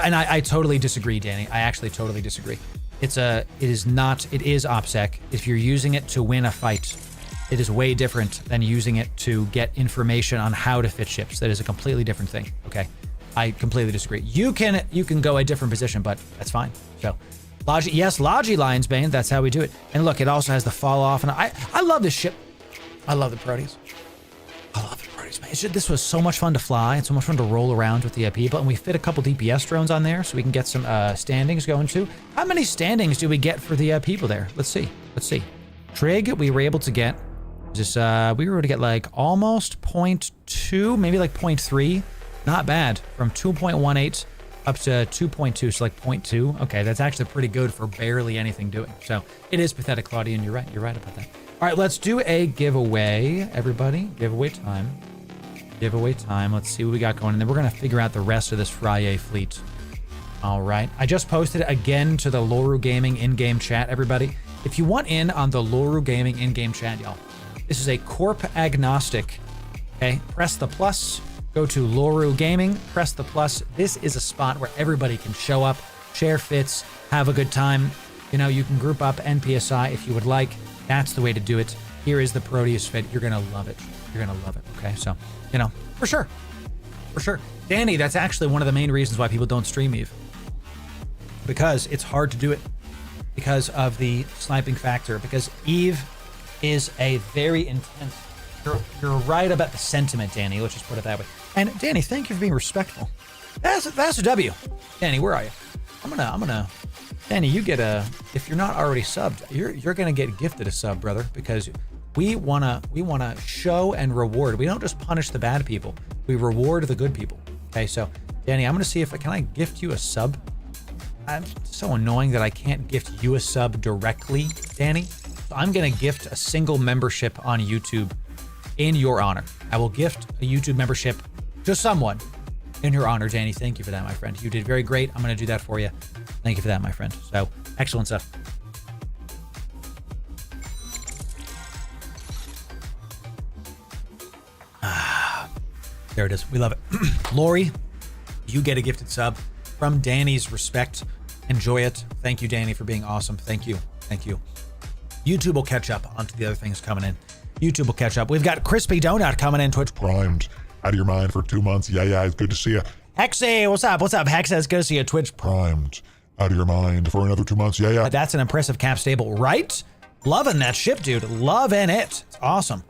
and I totally disagree, Danny. I actually totally disagree. It is OPSEC. If you're using it to win a fight, it is way different than using it to get information on how to fit ships. That is a completely different thing, okay? I completely disagree. You can go a different position, but that's fine. So, Logi Lions Bane, that's how we do it. And look, it also has the fall off, and I love this ship. I love the Proteus. I love the Proteus, man. This was so much fun to fly and so much fun to roll around with the people, and we fit a couple DPS drones on there so we can get some standings going too. How many standings do we get for the people there? Let's see. Trig, we were able to get we were able to get like almost 0.2, maybe like 0.3. Not bad. From 2.18 up to 2.2, so like 0.2. Okay, that's actually pretty good for barely anything doing. So it is pathetic, Claudian. You're right about that. All right, let's do a giveaway, everybody. Giveaway time. Let's see what we got going, and then we're gonna figure out the rest of this Friyay fleet. All right, I just posted it again to the Loru Gaming in-game chat, everybody. If you want in on the Loru Gaming in-game chat, y'all, this is a Corp agnostic. Okay, press the plus. Go to Loru Gaming, press the plus. This is a spot where everybody can show up, share fits, have a good time. You know, you can group up Npsi if you would like. That's the way to do it. Here is the Proteus fit. You're gonna love it. Okay, so, you know, for sure. Danny, that's actually one of the main reasons why people don't stream Eve. Because it's hard to do it because of the sniping factor. Because Eve is a very intense... You're right about the sentiment, Danny. Let's just put it that way. And Danny, thank you for being respectful. That's a W. Danny, where are you? Danny, you get if you're not already subbed, you're gonna get gifted a sub, brother, because we wanna show and reward. We don't just punish the bad people, we reward the good people. Okay, so Danny, I'm gonna see if can I gift you a sub? I'm so annoying that I can't gift you a sub directly, Danny. So I'm gonna gift a single membership on YouTube in your honor. I will gift a YouTube membership to someone in your honor, Danny. Thank you for that, my friend. You did very great. I'm gonna do that for you. Thank you for that, my friend. So excellent stuff. There it is. We love it. Lori, you get a gifted sub from Danny's respect. Enjoy it. Thank you, Danny, for being awesome. Thank you. Thank you. YouTube will catch up onto the other things coming in. YouTube will catch up. We've got Crispy Donut coming in. Twitch Primed. Out of your mind for 2 months. Yeah, it's good to see you. Hexy, what's up? What's up, Hexa? It's good to see you. Twitch Primed. Out of your mind for another 2 months. Yeah. That's an impressive cap stable, right? Loving that ship, dude. Loving it. It's awesome.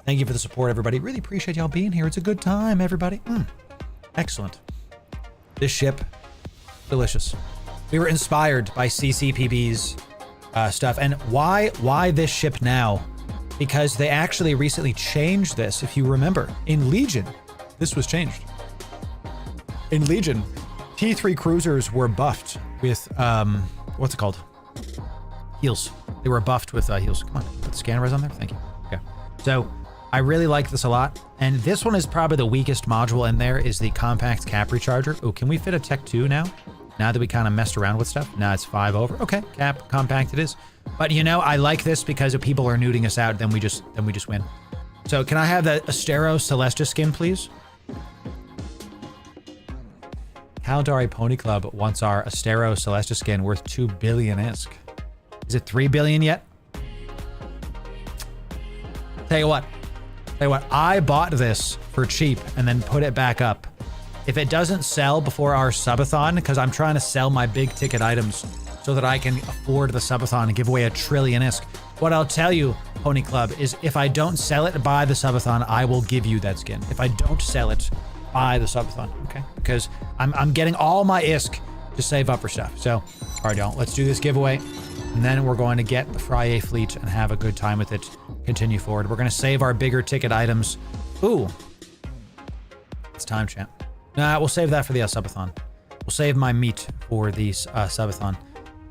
Thank you for the support, everybody. Really appreciate y'all being here. It's a good time, everybody. Excellent. This ship, delicious. We were inspired by CCPB's stuff. And why this ship now? Because they actually recently changed this. If you remember, in Legion, this was changed. In Legion, T3 cruisers were buffed with, what's it called? Heals. They were buffed with heals. Come on, put the scanner res on there. Thank you. Okay. So I really like this a lot. And this one is probably the weakest module in there is the compact cap recharger. Oh, can we fit a Tech 2 now? Now that we kind of messed around with stuff. Now it's 5 over. Okay, cap, compact it is. But you know, I like this because if people are nuding us out, then we just win. So can I have the Astero Celestia skin, please? Caldari Pony Club wants our Astero Celestia skin worth 2 billion-isk. Is it 3 billion yet? Tell you what, I bought this for cheap and then put it back up. If it doesn't sell before our subathon, because I'm trying to sell my big ticket items so that I can afford the subathon and give away 1 trillion-isk. What I'll tell you, Pony Club, is if I don't sell it by the subathon, I will give you that skin. If I don't sell it by the subathon, okay? Because I'm getting all my ISK to save up for stuff. So, all right, y'all, let's do this giveaway. And then we're going to get the Friyay fleet and have a good time with it. Continue forward. We're going to save our bigger ticket items. Ooh. It's time, chat. Nah, we'll save that for the subathon. We'll save my meat for the subathon.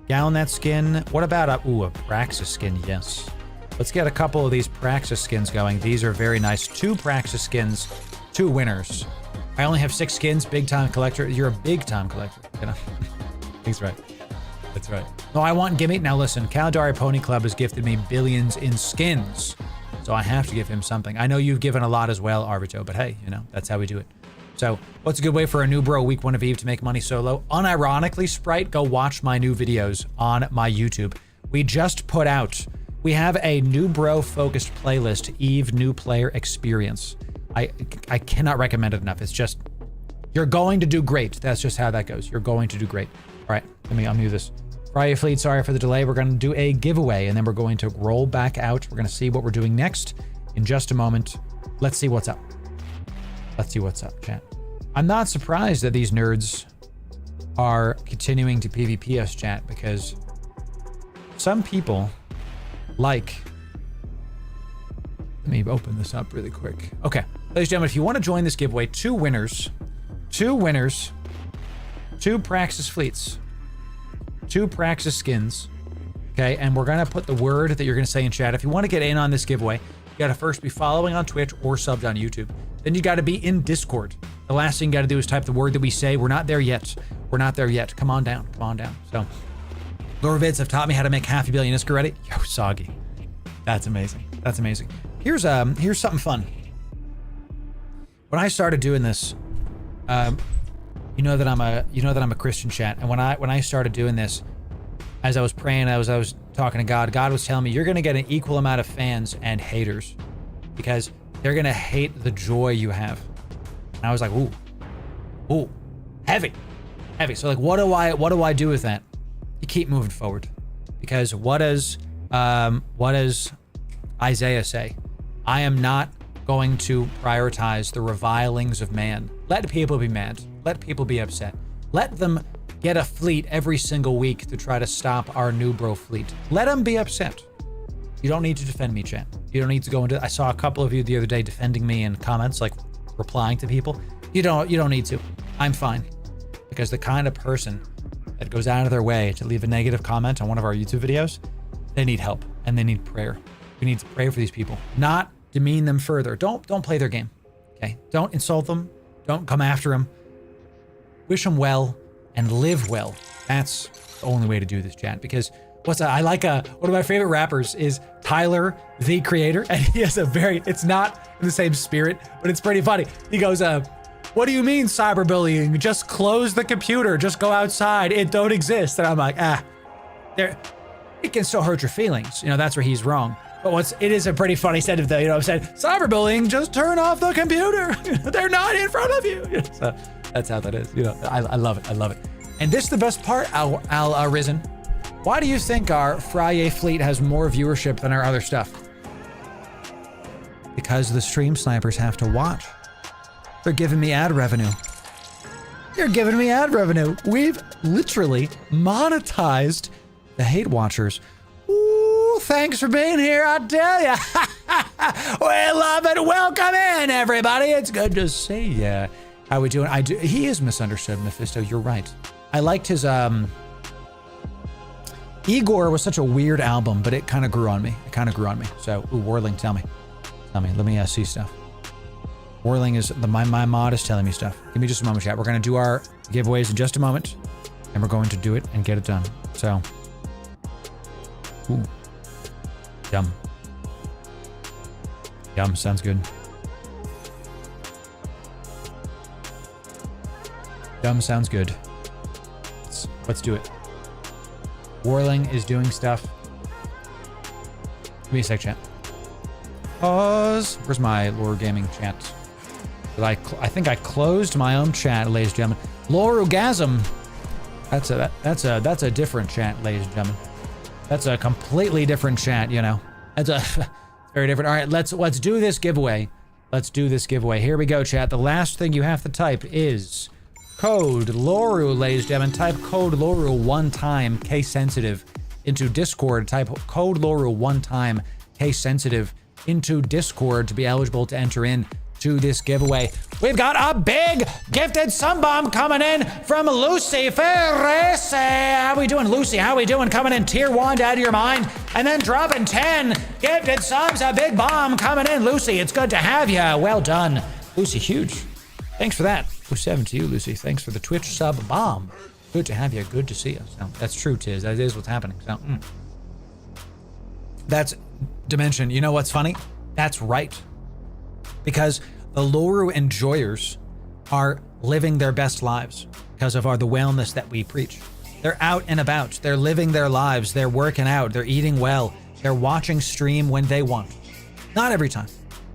Gallon that skin. What about a Praxis skin? Yes. Let's get a couple of these Praxis skins going. These are very nice. 2 Praxis skins, 2 winners. I only have 6 skins. Big time collector. You're a big time collector. You know? He's right. That's right. No, I want gimme. Now listen, Caldari Pony Club has gifted me billions in skins. So I have to give him something. I know you've given a lot as well, Arvito, but hey, you know, that's how we do it. So what's a good way for a Newbro week 1 of Eve to make money solo? Unironically, Sprite, go watch my new videos on my YouTube. We just put out, we have a Newbro focused playlist, Eve New Player Experience. I cannot recommend it enough. It's just, you're going to do great. That's just how that goes. You're going to do great. All right, let me unmute this. Friyay Fleet, sorry for the delay. We're going to do a giveaway and then we're going to roll back out. We're going to see what we're doing next in just a moment. Let's see what's up. Let's see what's up, chat. I'm not surprised that these nerds are continuing to PvP us, chat, because some people like... Let me open this up really quick. Okay, ladies and gentlemen, if you want to join this giveaway, 2 winners, 2 Praxis fleets, 2 Praxis skins, okay? And we're going to put the word that you're going to say in chat. If you want to get in on this giveaway, you got to first be following on Twitch or subbed on YouTube. Then you got to be in Discord. The last thing you got to do is type the word that we say. We're not there yet. We're not there yet. Come on down. Come on down. So, Loru vids have taught me how to make 500 million ISK already. Yo, soggy. That's amazing. That's amazing. Here's something fun. When I started doing this, you know that I'm a Christian, chat, and when I started doing this, as I was praying, I was talking to God. God was telling me you're gonna get an equal amount of fans and haters, because they're gonna hate the joy you have. And I was like, ooh, heavy. So like, what do I do with that? You keep moving forward, because what does Isaiah say? I am not going to prioritize the revilings of man. Let people be mad. Let people be upset. Let them get a fleet every single week to try to stop our Newbro fleet. Let them be upset. You don't need to defend me, chat. You don't need to go into. I saw a couple of you the other day defending me in comments, like replying to people. You don't need to. I'm fine. Because the kind of person that goes out of their way to leave a negative comment on one of our YouTube videos, they need help and they need prayer. We need to pray for these people, not demean them further. Don't play their game. Okay? Don't insult them. Don't come after them. Wish them well and live well. That's the only way to do this, chat. Because I like one of my favorite rappers is Tyler, the Creator, and he has it's not in the same spirit, but it's pretty funny. He goes, what do you mean cyberbullying? Just close the computer, just go outside, it don't exist. And I'm like, it can still hurt your feelings. That's where he's wrong. But it is a pretty funny sentence though, I'm saying, cyberbullying, just turn off the computer. They're not in front of you. So that's how that is. I love it. I love it. And this is the best part, Al Risen. Why do you think our Friyay fleet has more viewership than our other stuff? Because the stream snipers have to watch. They're giving me ad revenue. You're giving me ad revenue. We've literally monetized the hate watchers. Ooh, thanks for being here, I tell ya. We love it. Welcome in, everybody. It's good to see ya. How we doing? He is misunderstood, Mephisto. You're right. I liked his, Igor was such a weird album, but it kind of grew on me. So, Warling, tell me. Let me see stuff. Warling is, my mod is telling me stuff. Give me just a moment, chat. We're going to do our giveaways in just a moment, and we're going to do it and get it done. So, ooh. Yum. Yum, sounds good. Yum, sounds good. Let's do it. Warling is doing stuff. Give me a sec, chat. Pause. Where's my Loru Gaming chat? I think I closed my own chat, ladies and gentlemen. Lorugasm. That's a different chat, ladies and gentlemen. That's a completely different chat, That's very different. All right, let's do this giveaway. Here we go, chat. The last thing you have to type is code Loru, ladies and gentlemen. Type code Loru one time, case sensitive, into Discord. Type code Loru one time, case sensitive, into Discord to be eligible to enter in to this giveaway. We've got a big gifted sunbomb coming in from Lucy Ferris. How we doing, Lucy? How we doing? Coming in tier 1 out of your mind, and then dropping 10 gifted subs. A big bomb coming in, Lucy. It's good to have you. Well done, Lucy. Huge. Thanks for that. 07 to you, Lucy. Thanks for the Twitch sub bomb. Good to have you. Good to see you. So that's true, Tiz. That is what's happening. So that's Dimension. You know what's funny? That's right. Because the Loru enjoyers are living their best lives because of the wellness that we preach. They're out and about. They're living their lives. They're working out. They're eating well. They're watching stream when they want. Not every time.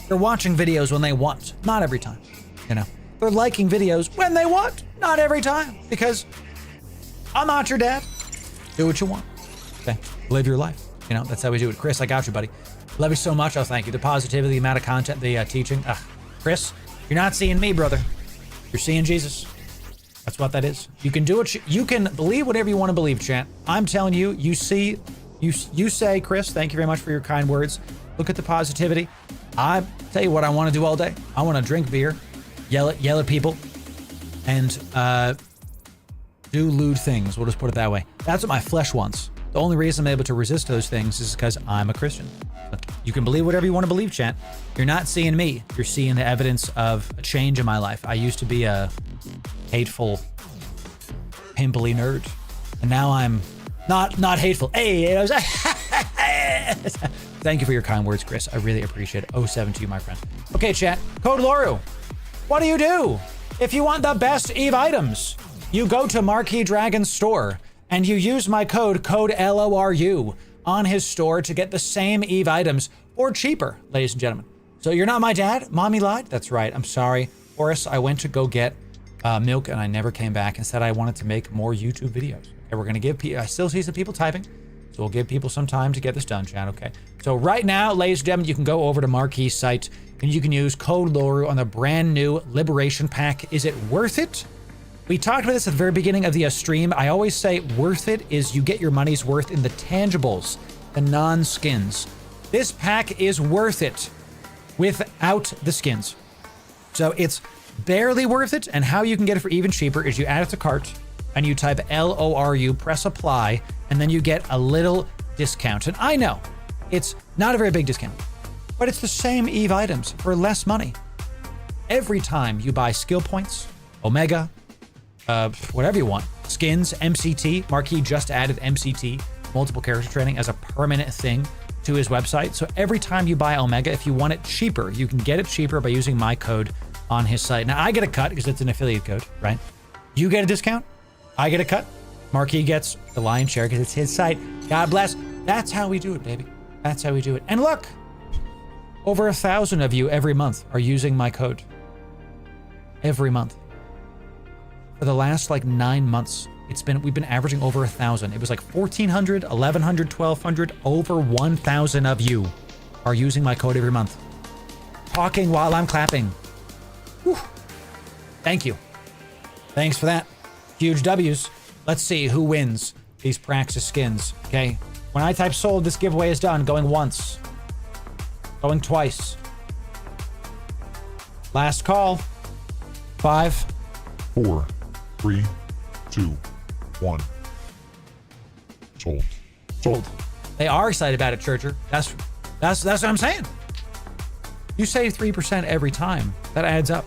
They're watching videos when they want. Not every time. They're liking videos when they want. Not every time. Because I'm not your dad. Do what you want. Okay? Live your life. That's how we do it. Chris, I got you, buddy. Love you so much. Oh, thank you. The positivity, the amount of content, the teaching. Chris, you're not seeing me, brother. You're seeing Jesus. That's what that is. You can do it. You can believe whatever you want to believe, chat. I'm telling you, you say, Chris, thank you very much for your kind words. Look at the positivity. I tell you what I want to do all day. I want to drink beer, yell at people, and do lewd things. We'll just put it that way. That's what my flesh wants. The only reason I'm able to resist those things is because I'm a Christian. You can believe whatever you want to believe, chat. You're not seeing me. You're seeing the evidence of a change in my life. I used to be a hateful, pimply nerd, and now I'm not hateful. Hey, thank you for your kind words, Chris. I really appreciate it. 07 to you, my friend. Okay, chat. Code Loru. What do you do? If you want the best Eve items, you go to Marquee Dragon's store and you use my code LORU on his store to get the same Eve items or cheaper, ladies and gentlemen. So you're not my dad? Mommy lied? That's right. I'm sorry. Horace, I went to go get milk and I never came back and said I wanted to make more YouTube videos. Okay, we're going to give people, I still see some people typing, so we'll give people some time to get this done, chat, okay? So right now, ladies and gentlemen, you can go over to Marquee's site and you can use code Loru on the brand new Liberation Pack. Is it worth it? We talked about this at the very beginning of the stream. I always say worth it is you get your money's worth in the tangibles, the non-skins. This pack is worth it without the skins. So it's barely worth it, and how you can get it for even cheaper is you add it to cart, and you type LORU, press apply, and then you get a little discount. And I know it's not a very big discount, but it's the same EVE items for less money. Every time you buy skill points, Omega, whatever you want, skins, MCT, Marquis just added MCT, multiple character training, as a permanent thing to his website. So every time you buy Omega, if you want it cheaper, you can get it cheaper by using my code on his site. Now I get a cut because it's an affiliate code, right? You get a discount, I get a cut, Marquis gets the lion's share because it's his site. God bless. That's how we do it, baby. That's how we do it. And look, over 1,000 of you every month are using my code. Every month. For the last like 9 months, we've been averaging over 1,000. It was like 1,400, 1,100, 1,200, over 1,000 of you are using my code every month. Talking while I'm clapping. Whew. Thank you. Thanks for that. Huge W's. Let's see who wins these Praxis skins. Okay. When I type sold, this giveaway is done. Going once. Going twice. Last call. 5, 4, 3, 2, 1. Sold. Sold. They are excited about it, Churcher. That's what I'm saying. You save 3% every time. That adds up.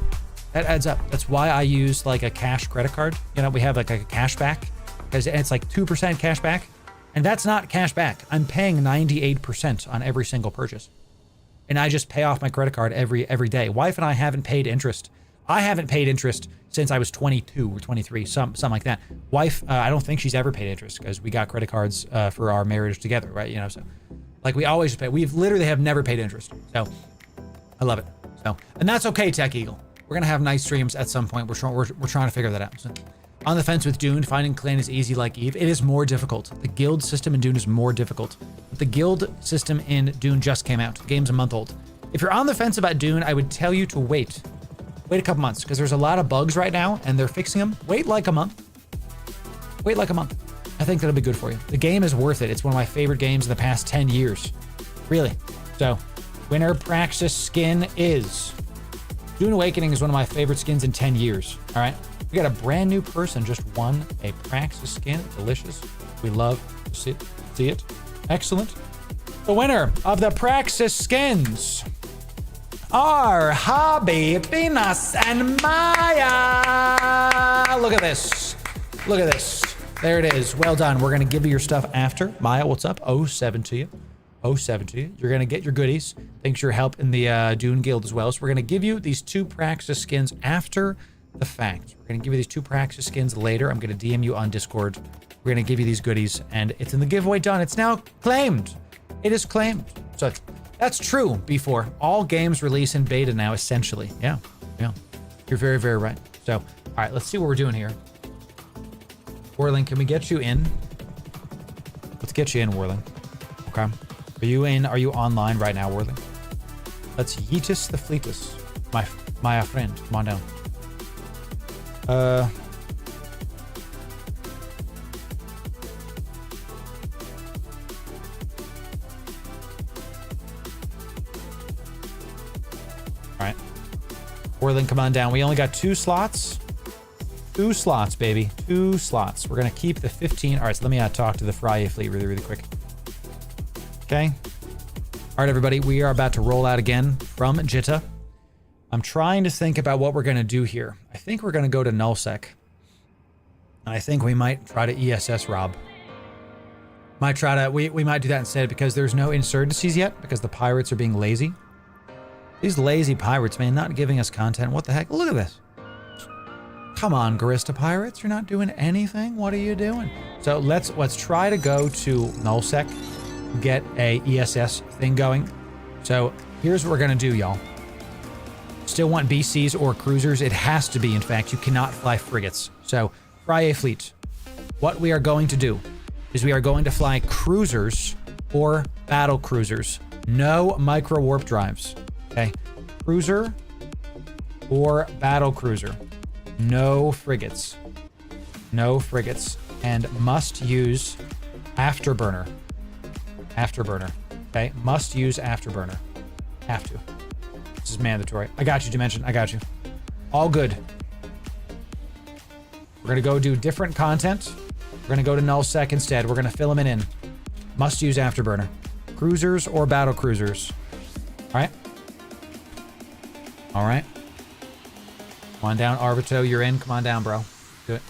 That adds up. That's why I use like a cash credit card. You know, we have like a cash back because it's like 2% cash back. And that's not cash back. I'm paying 98% on every single purchase. And I just pay off my credit card every day. Wife and I haven't paid interest. I haven't paid interest since I was 22 or 23, something like that. Wife, I don't think she's ever paid interest because we got credit cards for our marriage together, right? You know, so like we always pay. We've literally have never paid interest. So I love it. So, and that's okay, Tech Eagle. We're gonna have nice streams at some point. We're trying to figure that out. So, on the fence with Dune, finding clan is easy like Eve. It is more difficult. The guild system in Dune is more difficult. But the guild system in Dune just came out. The game's a month old. If you're on the fence about Dune, I would tell you to wait. Wait a couple months, because there's a lot of bugs right now, and they're fixing them. Wait like a month. Wait like a month. I think that'll be good for you. The game is worth it. It's one of my favorite games in the past 10 years. Really. So, winner Praxis skin is... Dune Awakening is one of my favorite skins in 10 years. All right? We got a brand new person just won a Praxis skin. Delicious. We love to see it. Excellent. The winner of the Praxis skins are Hobby, Venus, and Maya. Look at this. Look at this. There it is. Well done. We're going to give you your stuff after. Maya, what's up? 07 to you. 07 to you. You're going to get your goodies. Thanks for your help in the Dune Guild as well. So we're going to give you these 2 Praxis skins after the fact. We're going to give you these 2 Praxis skins later. I'm going to DM you on Discord. We're going to give you these goodies, and it's in the giveaway done. It's now claimed. It is claimed. So that's true before. All games release in beta now, essentially. Yeah. You're very, very right. So, all right, let's see what we're doing here. Warling, can we get you in? Let's get you in, Warling. Okay. Are you in? Are you online right now, Warling? Let's yeetus the fleetus. My friend. Come on down. Alright. Warling, come on down. We only got 2 slots. 2 slots, baby. 2 slots. We're gonna keep the 15. Alright, so let me talk to the Friyay fleet really, really quick. Okay. Alright, everybody. We are about to roll out again from Jitta. I'm trying to think about what we're going to do here. I think we're going to go to nullsec. And I think we might try to ESS rob. We might do that instead because there's no insurgencies yet because the pirates are being lazy. These lazy pirates, man, not giving us content. What the heck? Look at this. Come on, Garista pirates. You're not doing anything. What are you doing? So let's try to go to nullsec, get a ESS thing going. So here's what we're going to do, y'all. Still want BCs or cruisers? It has to be, in fact. You cannot fly frigates. So, Friyay fleet. What we are going to do is we are going to fly cruisers or battle cruisers. No micro warp drives. Okay? Cruiser or battle cruiser. No frigates. No frigates. And must use afterburner. Afterburner. Okay? Must use afterburner. Have to. This is mandatory. I got you, Dimension. I got you. All good. We're gonna go do different content. We're gonna go to nullsec instead. We're gonna fill them in. Must use afterburner. Cruisers or battle cruisers. Alright? Alright. Come on down, Arbito. You're in. Come on down, bro. Do it.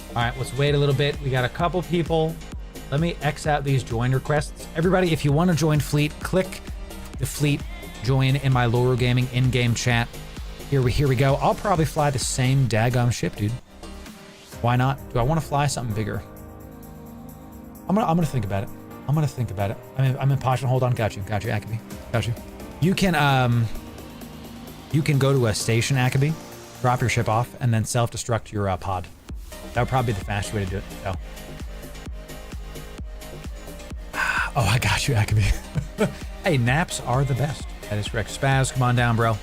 Alright, let's wait a little bit. We got a couple people. Let me X out these join requests. Everybody, if you want to join Fleet, click the Fleet join in my Loru Gaming in-game chat. Here we go. I'll probably fly the same daggum ship, dude. Why not? Do I want to fly something bigger? I'm gonna think about it. I'm gonna think about it. I'm in Pochven. Hold on. Got you, Akabi. Got you. You can go to a station, Akabi, drop your ship off, and then self-destruct your pod. That would probably be the fastest way to do it. So. Oh, I got you, Akabi. Hey, naps are the best. That is correct. Spaz, come on down, bro.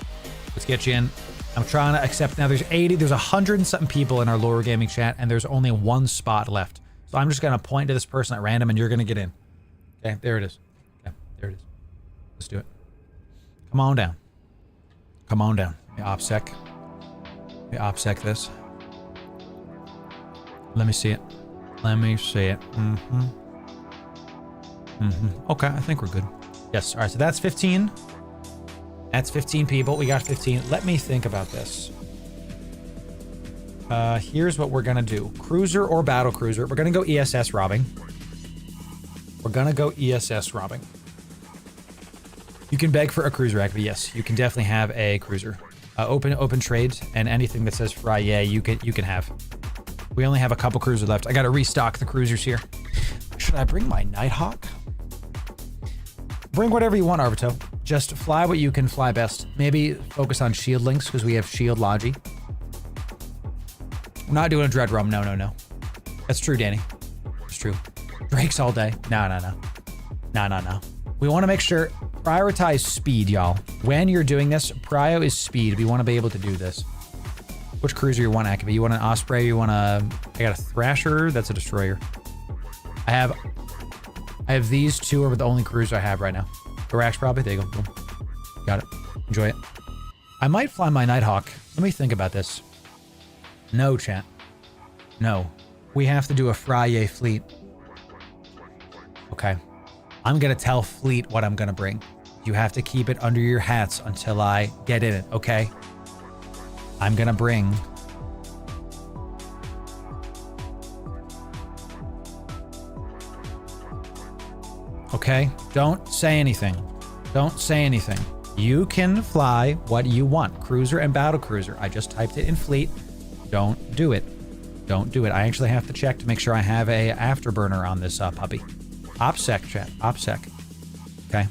Let's get you in. I'm trying to accept. Now there's 100 and something people in our Loru Gaming chat, and there's only one spot left. So I'm just going to point to this person at random, and you're going to get in. Okay, there it is. Okay, there it is. Let's do it. Come on down. Come on down. Let me OPSEC. Let me OPSEC this. Let me see it. Let me see it. Okay, I think we're good. Yes, all right, so that's 15. That's 15 people. We got 15. Let me think about this. Here's what we're gonna do. Cruiser or battle cruiser. We're gonna go ESS robbing. We're gonna go ESS robbing. You can beg for a cruiser, actually. Yes, you can definitely have a cruiser. Open trade, and anything that says Friyay, you can have. We only have a couple cruisers left. I gotta restock the cruisers here. Should I bring my Nighthawk? Bring whatever you want, Arbito. Just fly what you can fly best. Maybe focus on shield links because we have shield logi. I'm not doing a dread rum. No. That's true, Danny. It's true. Drakes all day. No. We want to make sure, prioritize speed, y'all. When you're doing this, prio is speed. We want to be able to do this. Which cruiser you want, Akabi? You want an Osprey? You want a... I got a Thrasher. That's a destroyer. I have these two are the only cruiser I have right now. Garax probably. There you go. Boom. Got it. Enjoy it. I might fly my Nighthawk. Let me think about this. No, chat. No. We have to do a Friyay fleet. Okay. I'm going to tell Fleet what I'm going to bring. You have to keep it under your hats until I get in it, okay? I'm going to bring... Okay? Don't say anything. Don't say anything. You can fly what you want. Cruiser and battle cruiser. I just typed it in Fleet. Don't do it. Don't do it. I actually have to check to make sure I have a afterburner on this puppy. OPSEC, chat. OPSEC. Okay.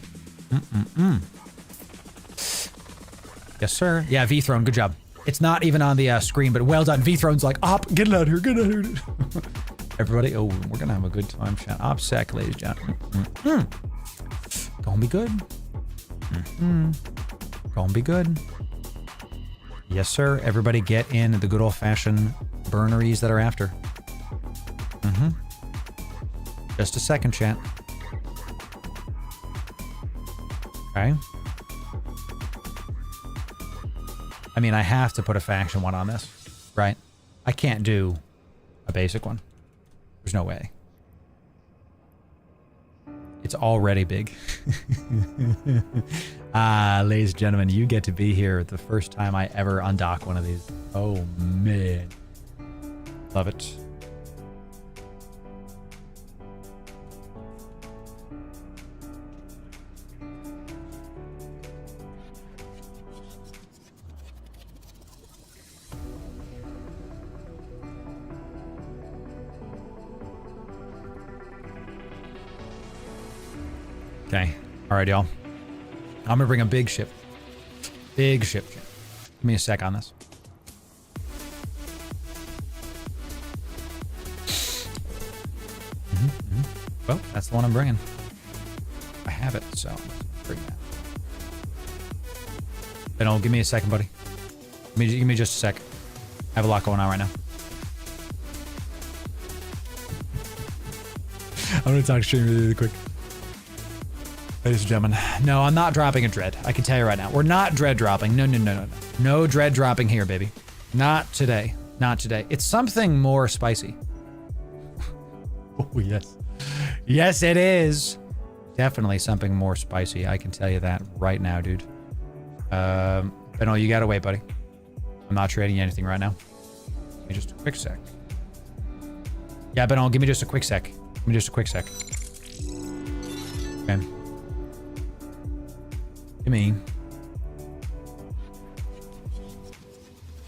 Yes, sir. Yeah, V-Throne. Good job. It's not even on the screen, but well done. V-Throne's like, get it out of here. Get it out of here. Everybody, we're going to have a good time, chat. OPSEC, ladies and gentlemen. Gonna be good. Gonna be good. Yes, sir. Everybody get in the good old-fashioned burneries that are after. Just a second, chat. Okay. I mean, I have to put a faction one on this, right? I can't do a basic one. There's no way. It's already big. Ladies and gentlemen, you get to be here the first time I ever undock one of these. Oh, man. Love it. Okay. All right, y'all. I'm gonna bring a big ship. Big ship. Give me a sec on this. Well, that's the one I'm bringing. I have it, so let's bring that. Then give me a second, buddy. Give me just a sec. I have a lot going on right now. I'm gonna talk stream really quick. Ladies and gentlemen, no, I'm not dropping a dread. I can tell you right now. We're not dread dropping. No. No dread dropping here, baby. Not today. Not today. It's something more spicy. Oh, yes. Yes, it is. Definitely something more spicy. I can tell you that right now, dude. Benno, you gotta wait, buddy. I'm not trading you anything right now. Give me just a quick sec. Yeah, Benno, give me just a quick sec. Give me just a quick sec. Okay. Give me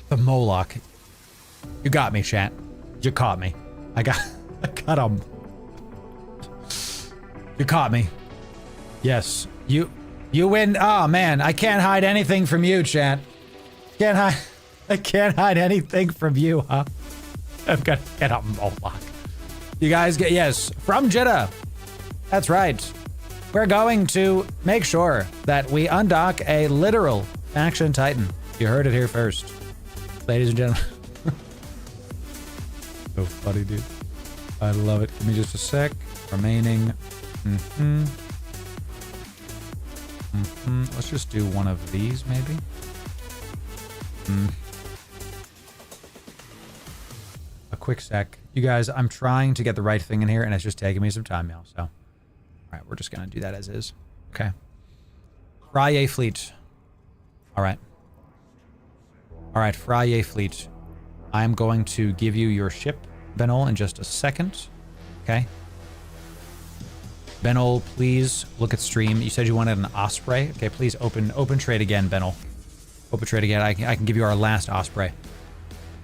the Moloch. You got me, chat. You caught me. I got him. You caught me. Yes. You win. Oh man, I can't hide anything from you, chat. I can't hide anything from you, huh? I'm gonna get a Moloch. You guys get, yes, from Jeddah. That's right. We're going to make sure that we undock a literal faction titan. You heard it here first, ladies and gentlemen. So funny, dude. I love it. Give me just a sec. Remaining. Let's just do one of these, maybe. A quick sec. You guys, I'm trying to get the right thing in here, and it's just taking me some time, y'all. So, all right, we're just gonna do that as is. Okay. Friyay fleet. All right. All right, Friyay fleet. I'm going to give you your ship, Benol, in just a second. Okay. Benol, please look at stream. You said you wanted an Osprey. Okay, please open trade again, Benol. Open trade again. I can give you our last Osprey.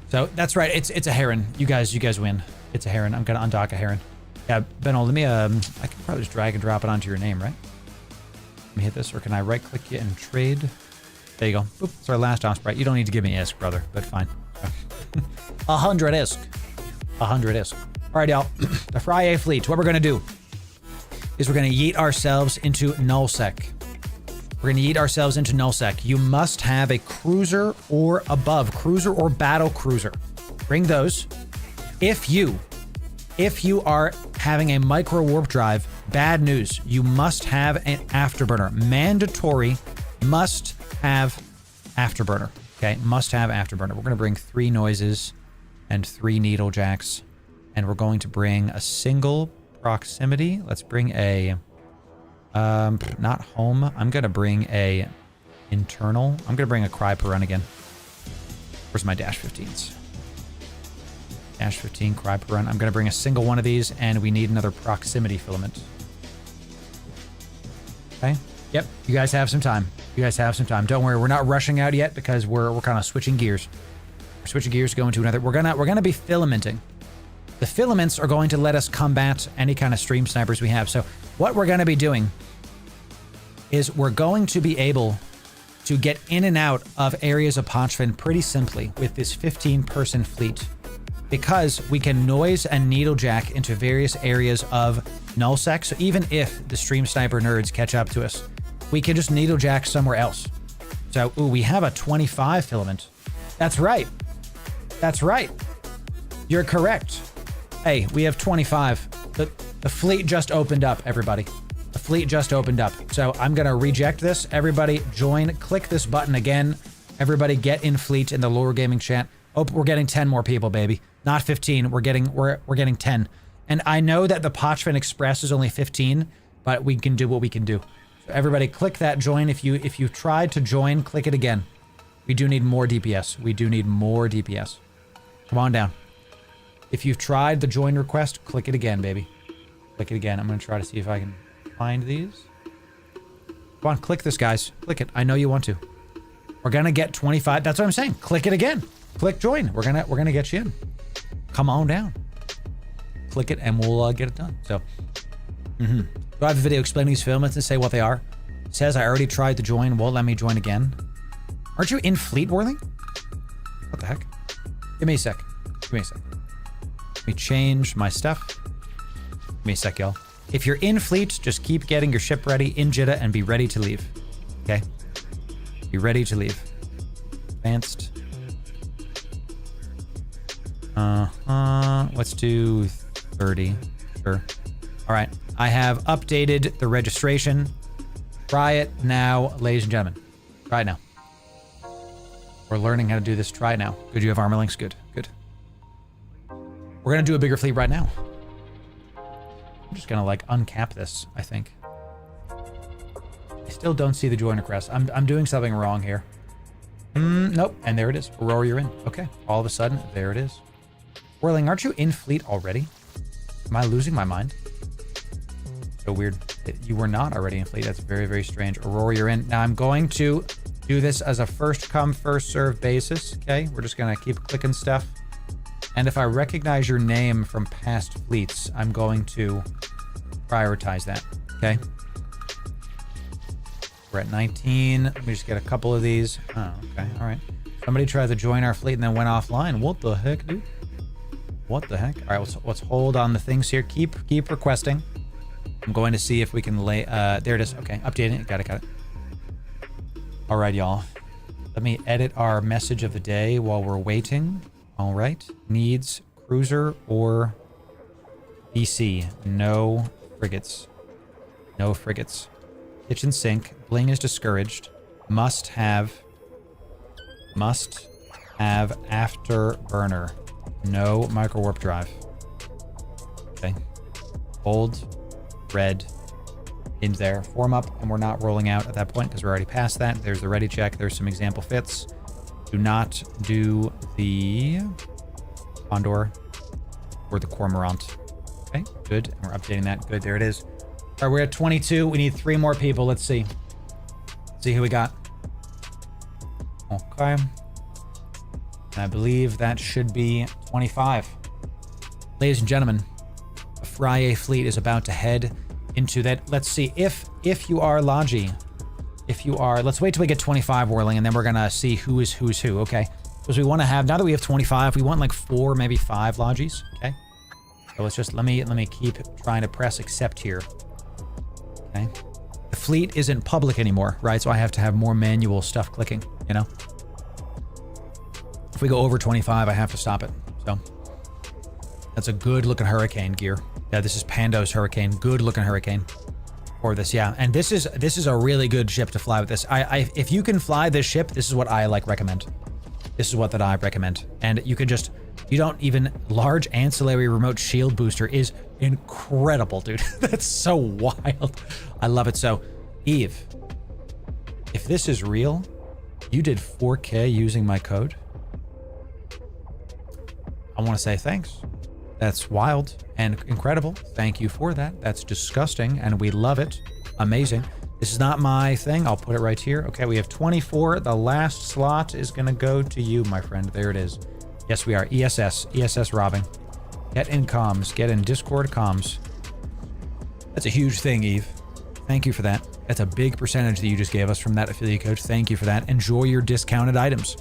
So that's right. It's a heron. You guys win. It's a heron. I'm gonna undock a heron. Yeah, Benol, let me I can probably just drag and drop it onto your name, right? Let me hit this, or can I right click you and trade? There you go. Boop. It's our last Osprey. You don't need to give me ISK, brother, but fine. 100 ISK. 100 ISK. All right, y'all. The Friyay fleet. What we're gonna do is we're gonna yeet ourselves into nullsec. We're gonna yeet ourselves into nullsec. You must have a cruiser or above, cruiser or battle cruiser. Bring those. If you are having a micro warp drive, bad news. You must have an afterburner. Mandatory, must have afterburner. Okay, must have afterburner. We're gonna bring 3 noises and 3 needle jacks, and we're going to bring a single proximity. Let's bring a not home. I'm gonna bring a internal. I'm gonna bring a cry per run again. Where's my dash 15s? Dash 15 cry per run. I'm gonna bring a single one of these, and we need another proximity filament. Okay. Yep. You guys have some time. You guys have some time. Don't worry. We're not rushing out yet because we're kind of switching gears. We're switching gears, going to another. We're gonna be filamenting. The filaments are going to let us combat any kind of stream snipers we have. So what we're going to be doing is we're going to be able to get in and out of areas of Pochven pretty simply with this 15-person fleet, because we can noise and needlejack into various areas of nullsec. So even if the stream sniper nerds catch up to us, we can just needlejack somewhere else. So, ooh, we have a 25 filament. That's right. That's right. You're correct. Hey, we have 25. The fleet just opened up, everybody. The fleet just opened up. So I'm gonna reject this. Everybody join, click this button again. Everybody get in fleet in the Loru Gaming chat. Oh, we're getting 10 more people, baby. Not 15, we're getting 10. And I know that the Pochven Express is only 15, but we can do what we can do. So everybody click that join. If you tried to join, click it again. We do need more DPS. We do need more DPS. Come on down. If you've tried the join request, click it again, baby. Click it again. I'm going to try to see if I can find these. Come on, click this, guys. Click it. I know you want to. We're going to get 25. That's what I'm saying. Click it again. Click join. We're going to get you in. Come on down. Click it and we'll get it done. So, do I have a video explaining these filaments and say what they are? It says I already tried to join. Won't let me join again. Aren't you in fleet, Worthing? What the heck? Give me a sec. Give me a sec. Let me change my stuff. Give me a sec, y'all. If you're in fleet, just keep getting your ship ready in Jeddah and be ready to leave. Okay? Be ready to leave. Advanced. Let's do 30. Sure. All right, I have updated the registration. Try it now, ladies and gentlemen. Try it now. We're learning how to do this. Try it now. Good, you have armor links. Good, good. We're gonna do a bigger fleet right now. I'm just gonna like uncap this, I think. I still don't see the joiner crest. I'm doing something wrong here. Nope, and there it is. Aurora, you're in. Okay, all of a sudden, there it is. Whirling, aren't you in fleet already? Am I losing my mind? So weird. You were not already in fleet. That's very, very strange. Aurora, you're in. Now I'm going to do this as a first come, first serve basis. Okay, we're just gonna keep clicking stuff. And if I recognize your name from past fleets, I'm going to prioritize that. Okay. We're at 19. Let me just get a couple of these. Oh, okay. All right. Somebody tried to join our fleet and then went offline. What the heck, dude? What the heck? All right, let's hold on the things here. Keep requesting. I'm going to see if we can lay... there it is. Okay, updating it. Got it. All right, y'all. Let me edit our message of the day while we're waiting. All right. Needs cruiser or BC. No frigates. No frigates. Kitchen sink. Bling is discouraged. Must have afterburner. No micro warp drive. Okay. Bold. Red. In there. Form up, and we're not rolling out at that point because we're already past that. There's the ready check. There's some example fits. Do not do the Condor or the Cormorant. Okay, good. And we're updating that. Good, there it is. All right, we're at 22. We need 3 more people. Let's see. See who we got. Okay. And I believe that should be 25. Ladies and gentlemen, the Friyay fleet is about to head into that. Let's see if you are Logi. If you are, let's wait till we get 25 whirling, and then we're gonna see who's who. Okay, because we want to have, now that we have 25, we want like 4, maybe 5 Logis. Okay, so let's just let me keep trying to press accept here. Okay, the fleet isn't public anymore, right? So I have to have more manual stuff clicking. You know, if we go over 25, I have to stop it. So that's a good looking hurricane gear. Yeah, this is Pando's hurricane. Good looking hurricane. For this, yeah, and this is a really good ship to fly with this. If you can fly this ship, this is what I like recommend. This is what that I recommend, and you can just, you don't even, large ancillary remote shield booster is incredible, dude. That's so wild. I love it. So, Eve, if this is real, you did 4K using my code. I want to say thanks. That's wild and incredible. Thank you for that. That's disgusting, and we love it. Amazing. This is not my thing. I'll put it right here. Okay, we have 24. The last slot is going to go to you, my friend. There it is. Yes, we are. ESS robbing. Get in comms. Get in Discord comms. That's a huge thing, Eve. Thank you for that. That's a big percentage that you just gave us from that affiliate code. Thank you for that. Enjoy your discounted items.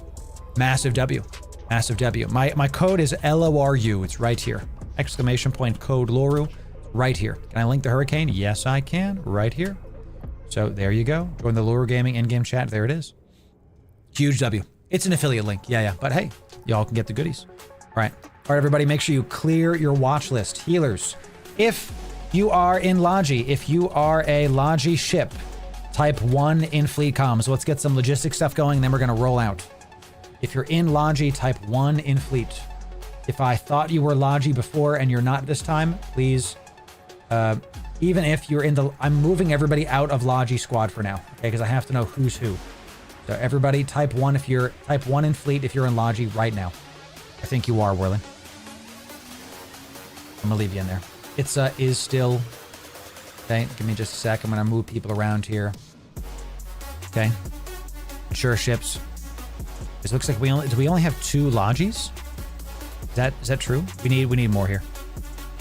Massive W. Massive W. My code is LORU. It's right here. Exclamation point code Loru. Right here. Can I link the hurricane? Yes, I can. Right here. So there you go. Join the Loru Gaming in-game chat. There it is. Huge W. It's an affiliate link. Yeah. But hey, y'all can get the goodies. All right, everybody, make sure you clear your watch list. Healers, if you are in Logi, if you are a Logi ship, type 1 in fleet comms. Let's get some logistic stuff going, and then we're going to roll out. If you're in Logi, type 1 in fleet. If I thought you were Logi before and you're not this time, please, even if you're in the, I'm moving everybody out of Logi squad for now, okay, because I have to know who's who. So everybody type 1 if you're, type 1 in fleet if you're in Logi right now. I think you are, Whirling. I'm gonna leave you in there. It's is still, okay, give me just a sec. I'm gonna move people around here. Okay, sure ships. It looks like we only have 2 Logis? Is that true? We need more here.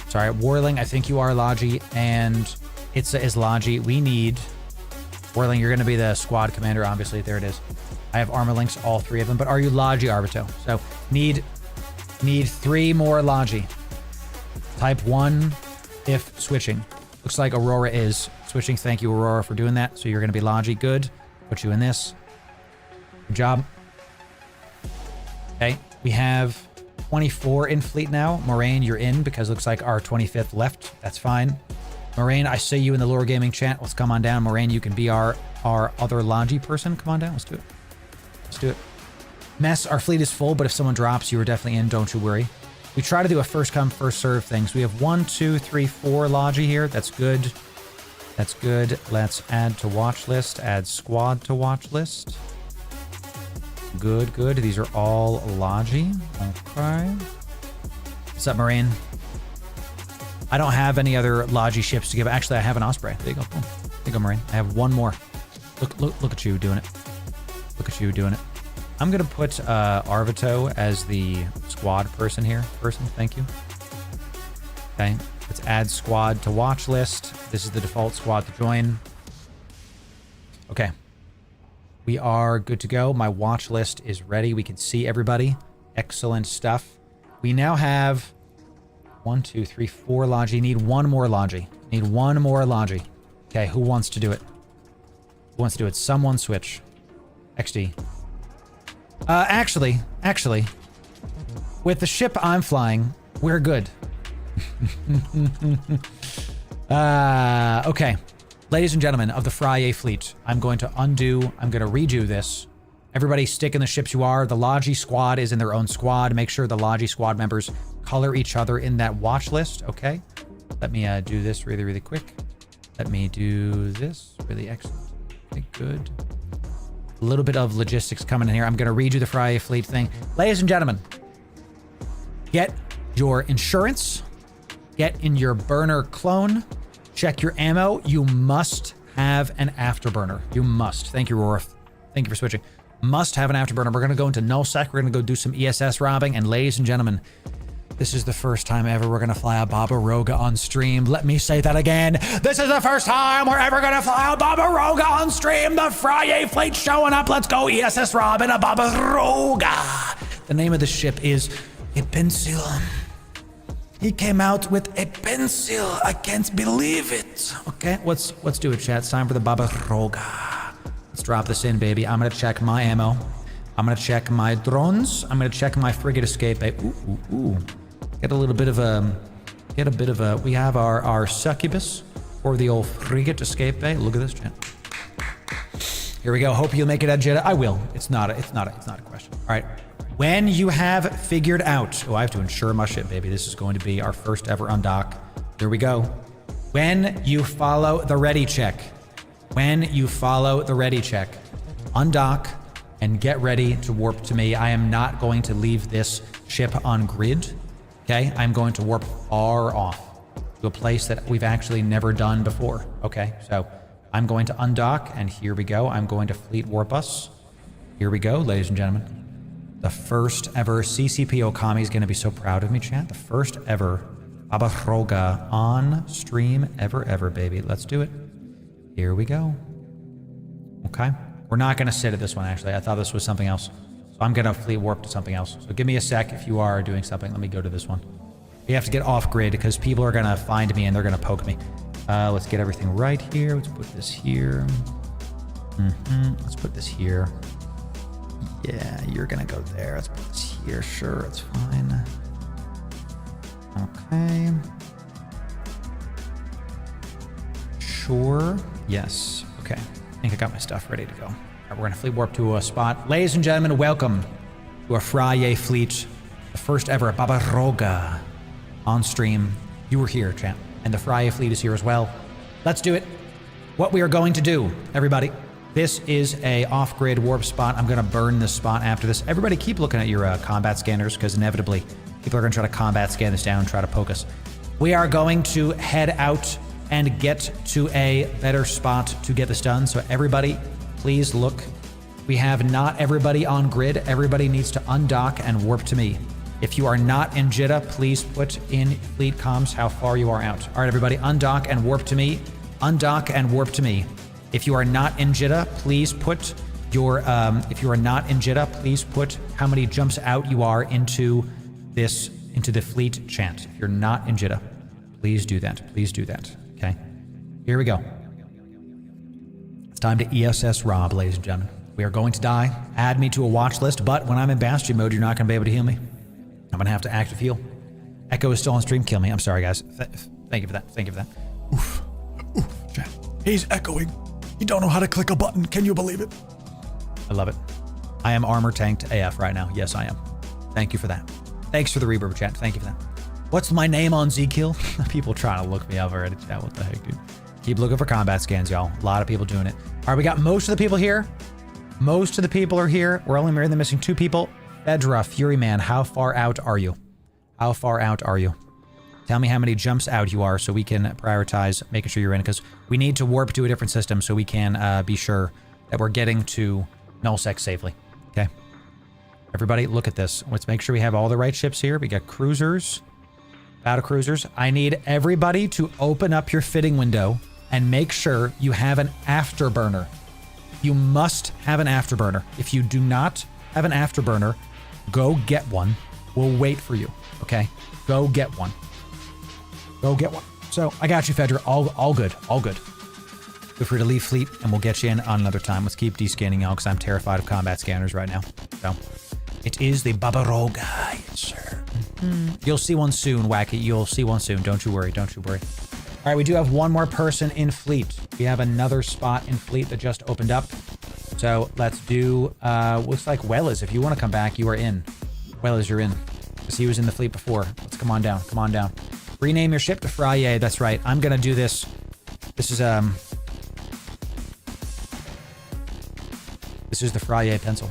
Sorry, Whirling, I think you are Logi, and it's is Logi. We need Whirling. You're gonna be the squad commander, obviously. There it is. I have armor links, all 3 of them. But are you Logi, Arbito? So need 3 more Logi. Type 1 if switching. Looks like Aurora is switching. Thank you, Aurora, for doing that. So you're gonna be Logi. Good. Put you in this. Good job. Okay, we have 24 in fleet now. Moraine, you're in because it looks like our 25th left. That's fine. Moraine, I see you in the Loru Gaming chat. Let's come on down. Moraine, you can be our other Logi person. Come on down. Let's do it. Let's do it. Mess, our fleet is full, but if someone drops, you are definitely in. Don't you worry. We try to do a first come, first serve thing. So we have 1, 2, 3, 4 Logi here. That's good. That's good. Let's add to watch list. Add squad to watch list. Good, good. These are all Logi. Okay. What's up, Moraine? I don't have any other Logi ships to give. Actually, I have an Osprey. There you go. Boom. There you go, Marine. I have one more. Look at you doing it. Look at you doing it. I'm going to put Arvito as the squad person here. Thank you. Okay. Let's add squad to watch list. This is the default squad to join. Okay. We are good to go. My watch list is ready. We can see everybody. Excellent stuff. We now have 1, 2, 3, 4 Logi. Need one more Logi. Need one more Logi. Okay, who wants to do it? Who wants to do it? Someone switch. XD. Actually, with the ship I'm flying, we're good. Okay. Ladies and gentlemen of the Friyay fleet, I'm going to redo this. Everybody stick in the ships you are. The Logi squad is in their own squad. Make sure the Logi squad members color each other in that watch list, okay? Let me do this really, really quick. Let me do this. Really excellent. Okay, good. A little bit of logistics coming in here. I'm going to redo the Friyay fleet thing. Ladies and gentlemen, get your insurance. Get in your burner clone. Check your ammo. You must have an afterburner. You must. Thank you, Rorth. Thank you for switching. Must have an afterburner. We're going to go into nullsec. We're going to go do some ESS robbing. And ladies and gentlemen, this is the first time ever we're going to fly a Baba Roga on stream. Let me say that again. This is the first time we're ever going to fly a Baba Roga on stream. The Friyay fleet showing up. Let's go ESS rob in a Baba Roga. The name of the ship is a pencil. He came out with a pencil. I can't believe it. Okay, let's do it, chat. It's time for the Baba Roga. Let's drop this in, baby. I'm going to check my ammo. I'm going to check my drones. I'm going to check my frigate escape. Ooh. Get a little bit of a, we have our succubus for the old frigate escape bay. Look at this, chat. Here we go. Hope you'll make it at Jeddah. I will. It's not a question. All right. When you have figured out, I have to insure my ship, baby. This is going to be our first ever undock. Here we go. When you follow the ready check, undock and get ready to warp to me. I am not going to leave this ship on grid. Okay, I'm going to warp far off to a place that we've actually never done before. Okay, so I'm going to undock, and here we go. I'm going to fleet warp us. Here we go, ladies and gentlemen. The first ever CCP Okami is going to be so proud of me, chat. The first ever Baba Roga on stream ever, baby. Let's do it. Here we go. Okay, we're not going to sit at this one, actually. I thought this was something else. So I'm going to fleet warp to something else. So give me a sec if you are doing something. Let me go to this one. We have to get off grid because people are going to find me and they're going to poke me. Let's get everything right here. Let's put this here. Let's put this here. Yeah, you're going to go there. Let's put this here. Sure, it's fine. Okay. Sure. Yes. Okay. I think I got my stuff ready to go. All right, we're going to fleet warp to a spot. Ladies and gentlemen, welcome to our Friyay fleet. The first ever Baba Roga on stream. You were here, champ. And the Friyay fleet is here as well. Let's do it. What we are going to do, everybody. This is a off-grid warp spot. I'm going to burn this spot after this. Everybody keep looking at your combat scanners because inevitably people are going to try to combat scan this down and try to poke us. We are going to head out and get to a better spot to get this done. So everybody, please look. We have not everybody on grid. Everybody needs to undock and warp to me. If you are not in Jeddah, please put in fleet comms how far you are out. All right, everybody, undock and warp to me. Undock and warp to me. If you are not in Jeddah, please put your, if you are not in Jeddah, please put how many jumps out you are into this, into the fleet chant. If you're not in Jeddah, please do that. Please do that. Okay. Here we go. It's time to ESS rob, ladies and gentlemen. We are going to die. Add me to a watch list, but when I'm in Bastion mode, you're not going to be able to heal me. I'm going to have to active heal. Echo is still on stream. Kill me. I'm sorry, guys. Thank you for that. Thank you for that. Oof. He's echoing. You don't know how to click a button. Can you believe it? I love it. I am armor tanked AF right now. Yes, I am. Thank you for that. Thanks for the Reverb chat. Thank you for that. What's my name on Zkill? People trying to look me up already. Chat. What the heck, dude? Keep looking for combat scans, y'all. A lot of people doing it. All right, we got most of the people here. Most of the people are here. We're only missing 2 people. Fedra, Fury Man, how far out are you? How far out are you? Tell me how many jumps out you are so we can prioritize making sure you're in, because we need to warp to a different system so we can be sure that we're getting to nullsec safely. Okay. Everybody, look at this. Let's make sure we have all the right ships here. We got cruisers, battle cruisers. I need everybody to open up your fitting window and make sure you have an afterburner. You must have an afterburner. If you do not have an afterburner, go get one. We'll wait for you, okay? Go get one. Go get one. So, I got you, Fedra. All good. All good. Feel free to leave fleet, and we'll get you in on another time. Let's keep descanning y'all, because I'm terrified of combat scanners right now. So, it is the Babaroga, yes, sir. You'll see one soon, Wacky. You'll see one soon. Don't you worry. Don't you worry. All right, we do have one more person in fleet. We have another spot in fleet that just opened up. So let's do, looks like Welles. If you want to come back, you are in. Welles, you're in. Because he was in the fleet before. Let's come on down. Come on down. Rename your ship to Friyay. That's right. I'm going to do this. This is the Friyay pencil.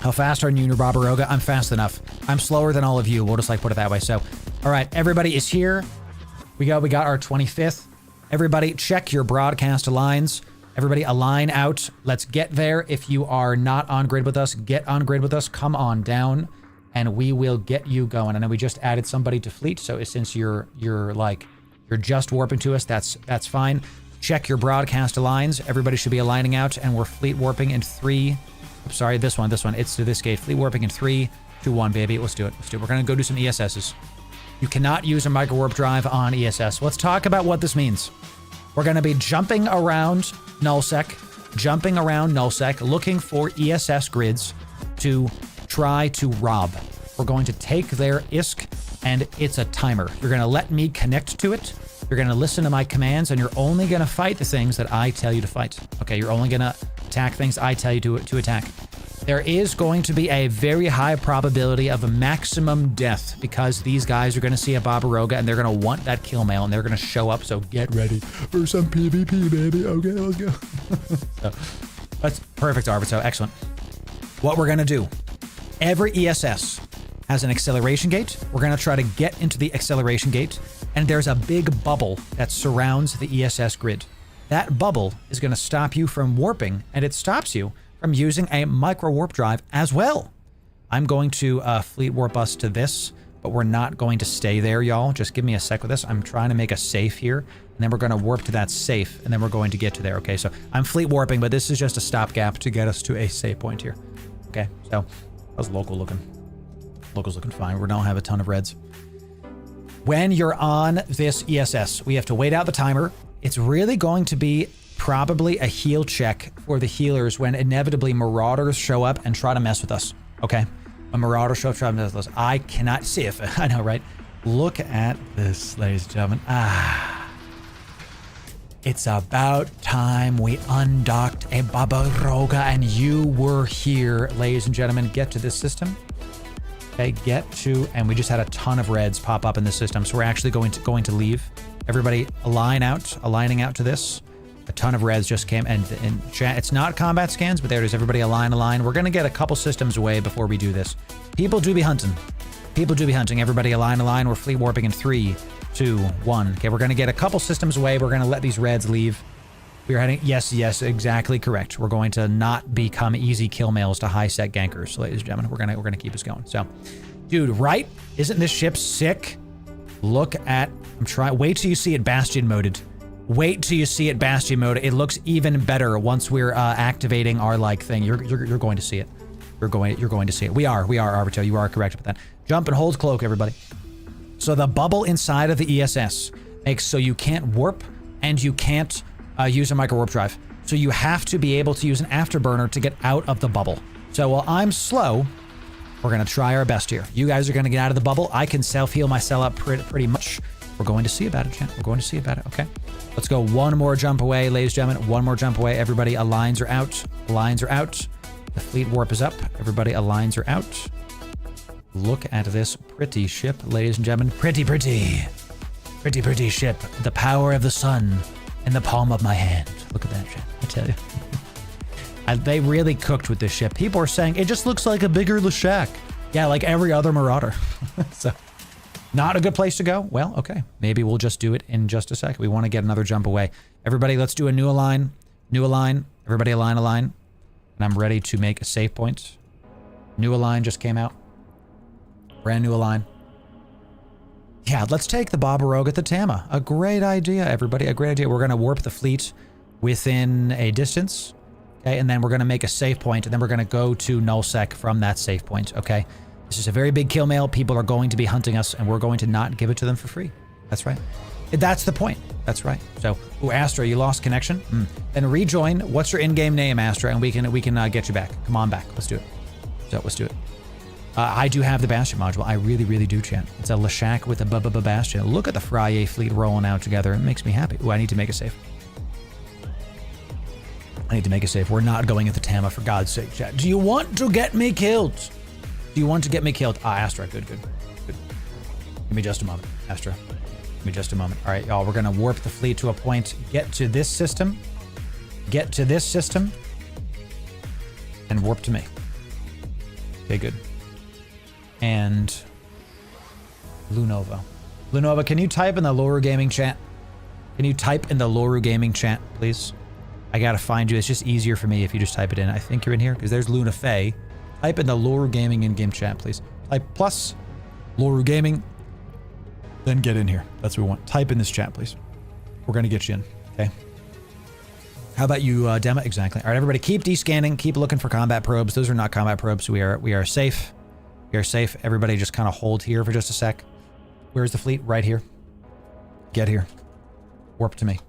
How fast are you, Babaroga? I'm fast enough. I'm slower than all of you. We'll just like put it that way. So, all right, everybody is here. We got our 25th. Everybody check your broadcast aligns. Everybody align out. Let's get there. If you are not on grid with us, get on grid with us. Come on down and we will get you going. I know we just added somebody to fleet, so since you're just warping to us, that's fine. Check your broadcast aligns. Everybody should be aligning out, and we're fleet warping in 3. I'm sorry, this one. It's to this gate. Fleet warping in 3, 2, 1, baby. Let's do it. We're gonna go do some ESSs. You cannot use a micro warp drive on ESS. Let's talk about what this means. We're going to be jumping around nullsec, looking for ESS grids to try to rob. We're going to take their ISK, and it's a timer. You're going to let me connect to it. You're going to listen to my commands, and you're only going to fight the things that I tell you to fight. Okay, you're only going to attack things I tell you to attack. There is going to be a very high probability of a maximum death because these guys are going to see a Babaroga and they're going to want that kill mail and they're going to show up. So get ready for some PvP, baby. Okay, let's go. So, that's perfect, Arvito. Excellent. What we're going to do, every ESS has an acceleration gate. We're going to try to get into the acceleration gate, and there's a big bubble that surrounds the ESS grid. That bubble is going to stop you from warping, and it stops you from using a micro warp drive as well. I'm going to fleet warp us to this, but we're not going to stay there, y'all. Just give me a sec with this. I'm trying to make a safe here, and then we're going to warp to that safe, and then we're going to get to there. Okay, so I'm fleet warping, but this is just a stopgap to get us to a save point here. Okay, so how's local looking? Local's looking fine. We don't have a ton of reds. When you're on this ESS, we have to wait out the timer. It's really going to be probably a heal check for the healers when inevitably marauders show up and try to mess with us. Okay? When marauders show up, try to mess with us. I cannot see if I know, right? Look at this, ladies and gentlemen. It's about time we undocked a Babaroga, and you were here, ladies and gentlemen. Get to this system. Okay, get to, and we just had a ton of reds pop up in the system, so we're actually going to leave. Everybody aligning out to this. A ton of reds just came, and chat, it's not combat scans, but there it is. Everybody align. We're going to get a couple systems away before we do this. People do be hunting. Everybody align. We're fleet warping in 3, 2, 1. Okay, we're going to get a couple systems away. We're going to let these reds leave. We're heading, yes, exactly correct. We're going to not become easy kill mails to high set gankers, ladies and gentlemen. We're gonna keep us going. So, dude, right? Isn't this ship sick? Look at, wait till you see it bastion moded. It looks even better once we're activating our thing. You're going to see it. You're going to see it. We are, Arbito. You are correct with that. Jump and hold cloak, everybody. So the bubble inside of the ESS makes so you can't warp and you can't use a micro warp drive. So you have to be able to use an afterburner to get out of the bubble. So while I'm slow, we're going to try our best here. You guys are going to get out of the bubble. I can self-heal myself up pretty much. We're going to see about it, chat. We're going to see about it, okay? Let's go one more jump away, ladies and gentlemen. One more jump away. Everybody, aligns are out. Aligns are out. The fleet warp is up. Everybody, aligns are out. Look at this pretty ship, ladies and gentlemen. Pretty, pretty. Pretty, pretty ship. The power of the sun in the palm of my hand. Look at that ship, I tell you. They really cooked with this ship. People are saying, it just looks like a bigger Leshak. Yeah, like every other Marauder. So, not a good place to go? Well, okay. Maybe we'll just do it in just a second. We want to get another jump away. Everybody, let's do a new align. New align. Everybody align, align. And I'm ready to make a save point. New align just came out. Brand new align. Yeah, let's take the Barbaroga to Tama. A great idea, everybody. A great idea. We're going to warp the fleet within a distance. Okay, and then we're going to make a save point, and then we're going to go to nullsec from that save point, okay? This is a very big kill mail. People are going to be hunting us, and we're going to not give it to them for free. That's right. That's the point. That's right. So, ooh, Astra, you lost connection? Then rejoin. What's your in-game name, Astra? And we can get you back. Come on back. Let's do it. So, let's do it. I do have the Bastion module. I really, really do, chat. It's a Leshak with a Bastion. Look at the Friyay fleet rolling out together. It makes me happy. Ooh, I need to make a save. I need to make a save. We're not going at the Tama, for God's sake, chat. Do you want to get me killed? Do you want to get me killed? Ah, Astra. Good, good, good. Give me just a moment, Astra. Give me just a moment. All right, y'all. We're going to warp the fleet to a point. Get to this system. Get to this system. And warp to me. Okay, good. And Lunova. Lunova, can you type in the Loru Gaming chat? Can you type in the Loru Gaming chat, please? I gotta find you. It's just easier for me if you just type it in. I think you're in here, because there's Luna Faye. Type in the Loru Gaming in-game chat, please. Type plus Loru Gaming, then get in here. That's what we want. Type in this chat, please. We're gonna get you in, okay? How about you, Dema? Exactly. All right, everybody, keep descanning. Keep looking for combat probes. Those are not combat probes. We are safe. We are safe. Everybody just kind of hold here for just a sec. Where's the fleet? Right here. Get here. Warp to me.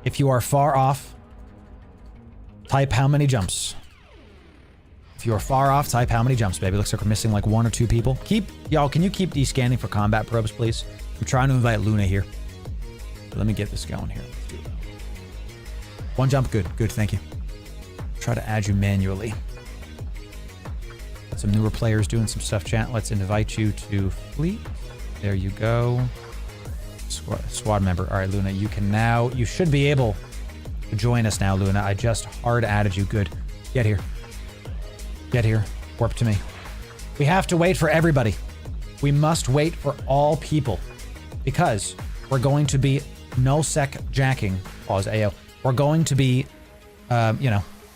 If you are far off, type how many jumps. If you are far off, type how many jumps, baby. Looks like we're missing like 1 or 2 people. Y'all, can you keep descanning for combat probes, please? I'm trying to invite Luna here. Let me get this going here. Let's do it. 1 jump, good, good, thank you. Try to add you manually. Some newer players doing some stuff, chat. Let's invite you to fleet. There you go. Squad member. All right, Luna, you should be able to join us now, Luna. I just hard added you. Good. Get here. Get here. Warp to me. We have to wait for everybody. We must wait for all people because we're going to be nullsec jacking. Pause, AO. We're going to be,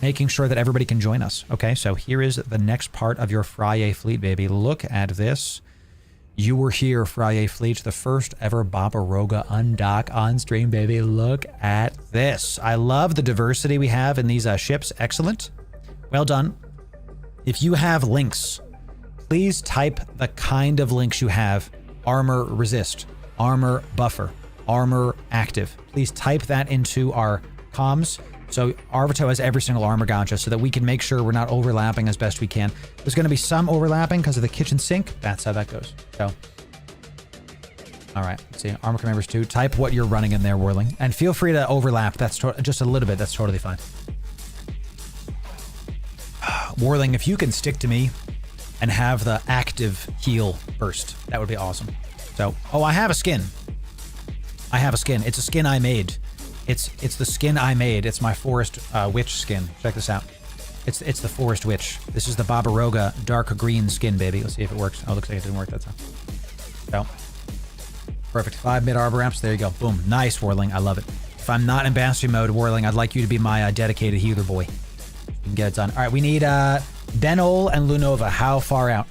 making sure that everybody can join us. Okay, so here is the next part of your Friyay fleet, baby. Look at this. You were here, Friyay fleet, the first ever Barbaroga undock on stream, baby. Look at this. I love the diversity we have in these ships. Excellent. Well done. If you have links, please type the kind of links you have. Armor resist, armor buffer, armor active. Please type that into our comms. So Arvito has every single armor gotcha so that we can make sure we're not overlapping as best we can. There's going to be some overlapping because of the kitchen sink. That's how that goes. So, all right. Let's see. Armor commanders 2. Type what you're running in there, Whirling. And feel free to overlap. That's just a little bit. That's totally fine. Whirling, if you can stick to me and have the active heal first, that would be awesome. So, oh, I have a skin. I have a skin. It's a skin I made. It's the skin I made. It's my Forest Witch skin. Check this out. It's the Forest Witch. This is the Barbaroga dark green skin, baby. Let's see if it works. Oh, looks like it didn't work. That's all. So, perfect. 5 mid arbor ramps. There you go. Boom. Nice, Whirling. I love it. If I'm not in Bastion mode, Whirling, I'd like you to be my dedicated healer boy. You can get it done. All right, we need Benol and Lunova. How far out?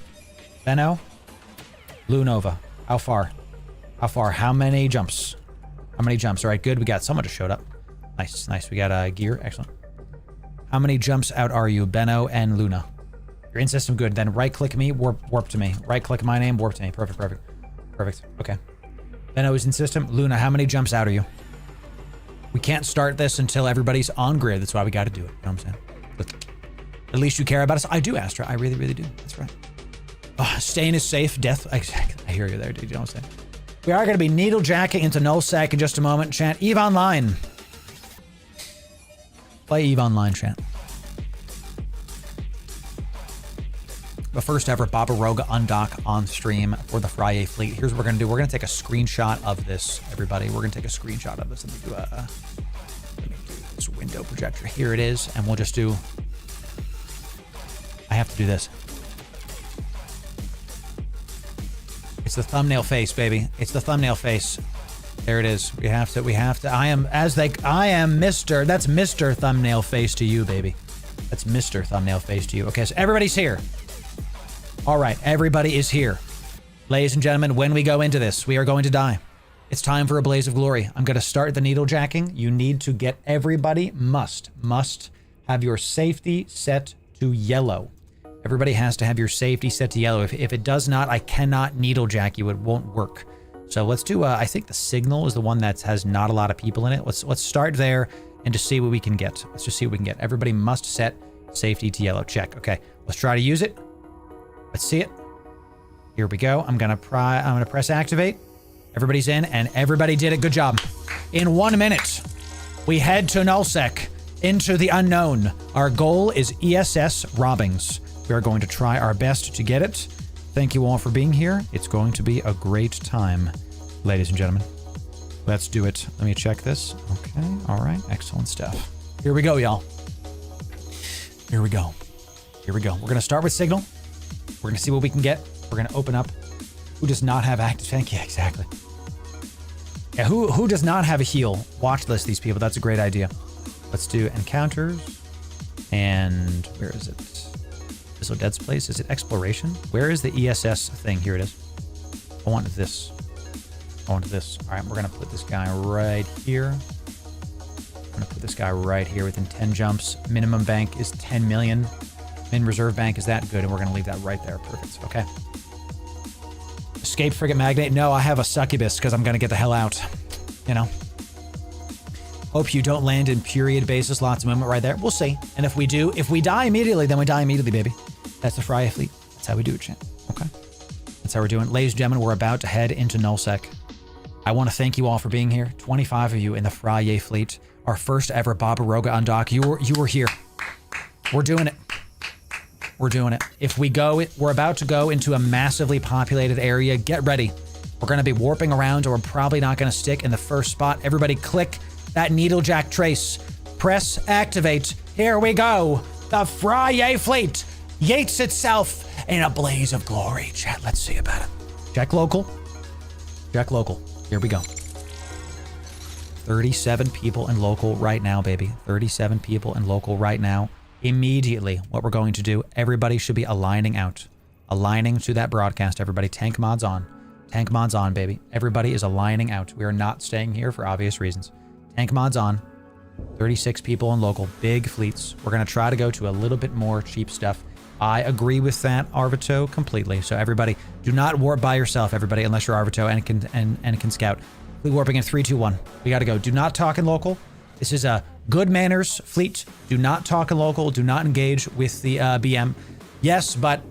Beno? Lunova. How far? How far? How many jumps? How many jumps? All right, good. We got someone just showed up. Nice, nice. We got gear. Excellent. How many jumps out are you, Benno and Luna? You're in system. Good. Then right-click me, warp to me. Right-click my name, warp to me. Perfect, perfect. Perfect. Okay. Benno is in system. Luna, how many jumps out are you? We can't start this until everybody's on grid. That's why we got to do it. You know what I'm saying? But at least you care about us. I do, Astra. I really, really do. That's right. Oh, staying is safe. Death. I hear you there, dude. You don't say. We are going to be needlejacking into nullsec in just a moment. Chant Eve Online. Play Eve Online, chat. The first ever Barbaroga undock on stream for the Friyay fleet. Here's what we're going to do. We're going to take a screenshot of this, everybody. We're going to take a screenshot of this. Let me do this window projector. Here it is. And we'll just do... I have to do this. It's the thumbnail face, baby. It's the thumbnail face. There it is. We have to. I am Mr. That's Mr. Thumbnail face to you, baby. That's Mr. Thumbnail face to you. Okay, so everybody's here. All right, everybody is here. Ladies and gentlemen, when we go into this, we are going to die. It's time for a blaze of glory. I'm going to start the needlejacking. You need to get everybody must have your safety set to yellow. Everybody has to have your safety set to yellow. If it does not, I cannot needlejack you. It won't work. So let's do, I think the signal is the one that has not a lot of people in it. Let's start there and just see what we can get. Let's just see what we can get. Everybody must set safety to yellow. Check. Okay, let's try to use it. Let's see it. Here we go. I'm gonna press activate. Everybody's in, and everybody did a good job. In 1 minute, we head to nullsec, into the unknown. Our goal is ESS robbings. We are going to try our best to get it. Thank you all for being here. It's going to be a great time, ladies and gentlemen. Let's do it. Let me check this. Okay. All right. Excellent stuff. Here we go, y'all. Here we go. Here we go. We're going to start with signal. We're going to see what we can get. We're going to open up. Who does not have active tank? Yeah, exactly. Yeah, who does not have a heal? Watch list these people. That's a great idea. Let's do encounters. And where is it? So Dead's Place. Is it exploration? Where is the ESS thing? Here it is. I want this. I want this. All right, we're going to put this guy right here. I'm going to put this guy right here within 10 jumps. Minimum bank is 10 million. Min reserve bank is that good, and we're going to leave that right there. Perfect. Okay. Escape frigate magnate. No, I have a succubus because I'm going to get the hell out. You know. Hope you don't land in period basis. Lots of movement right there. We'll see. And if we do, if we die immediately, then we die immediately, baby. That's the Friyay fleet. That's how we do it, champ. Okay. That's how we're doing. Ladies and gentlemen, we're about to head into nullsec. I want to thank you all for being here. 25 of you in the Friyay fleet. Our first ever Barbaroga undock. You were here. We're doing it. We're doing it. If we go, we're about to go into a massively populated area. Get ready. We're going to be warping around, or we're probably not going to stick in the first spot. Everybody click that needlejack trace. Press activate. Here we go. The Friyay fleet yates itself in a blaze of glory. Chat, let's see about it. Check local. Check local. Here we go. 37 people in local right now, baby. 37 people in local right now. Immediately, what we're going to do, everybody should be aligning out. Aligning to that broadcast, everybody. Tank mods on. Tank mods on, baby. Everybody is aligning out. We are not staying here for obvious reasons. Tank mods on. 36 people in local. Big fleets. We're going to try to go to a little bit more cheap stuff. I agree with that, Arvito, completely. So everybody, do not warp by yourself, everybody, unless you're Arvito and can scout. Fleet warping in 3, 2, 1. We got to go. Do not talk in local. This is a good manners fleet. Do not talk in local. Do not engage with the BM. Yes, but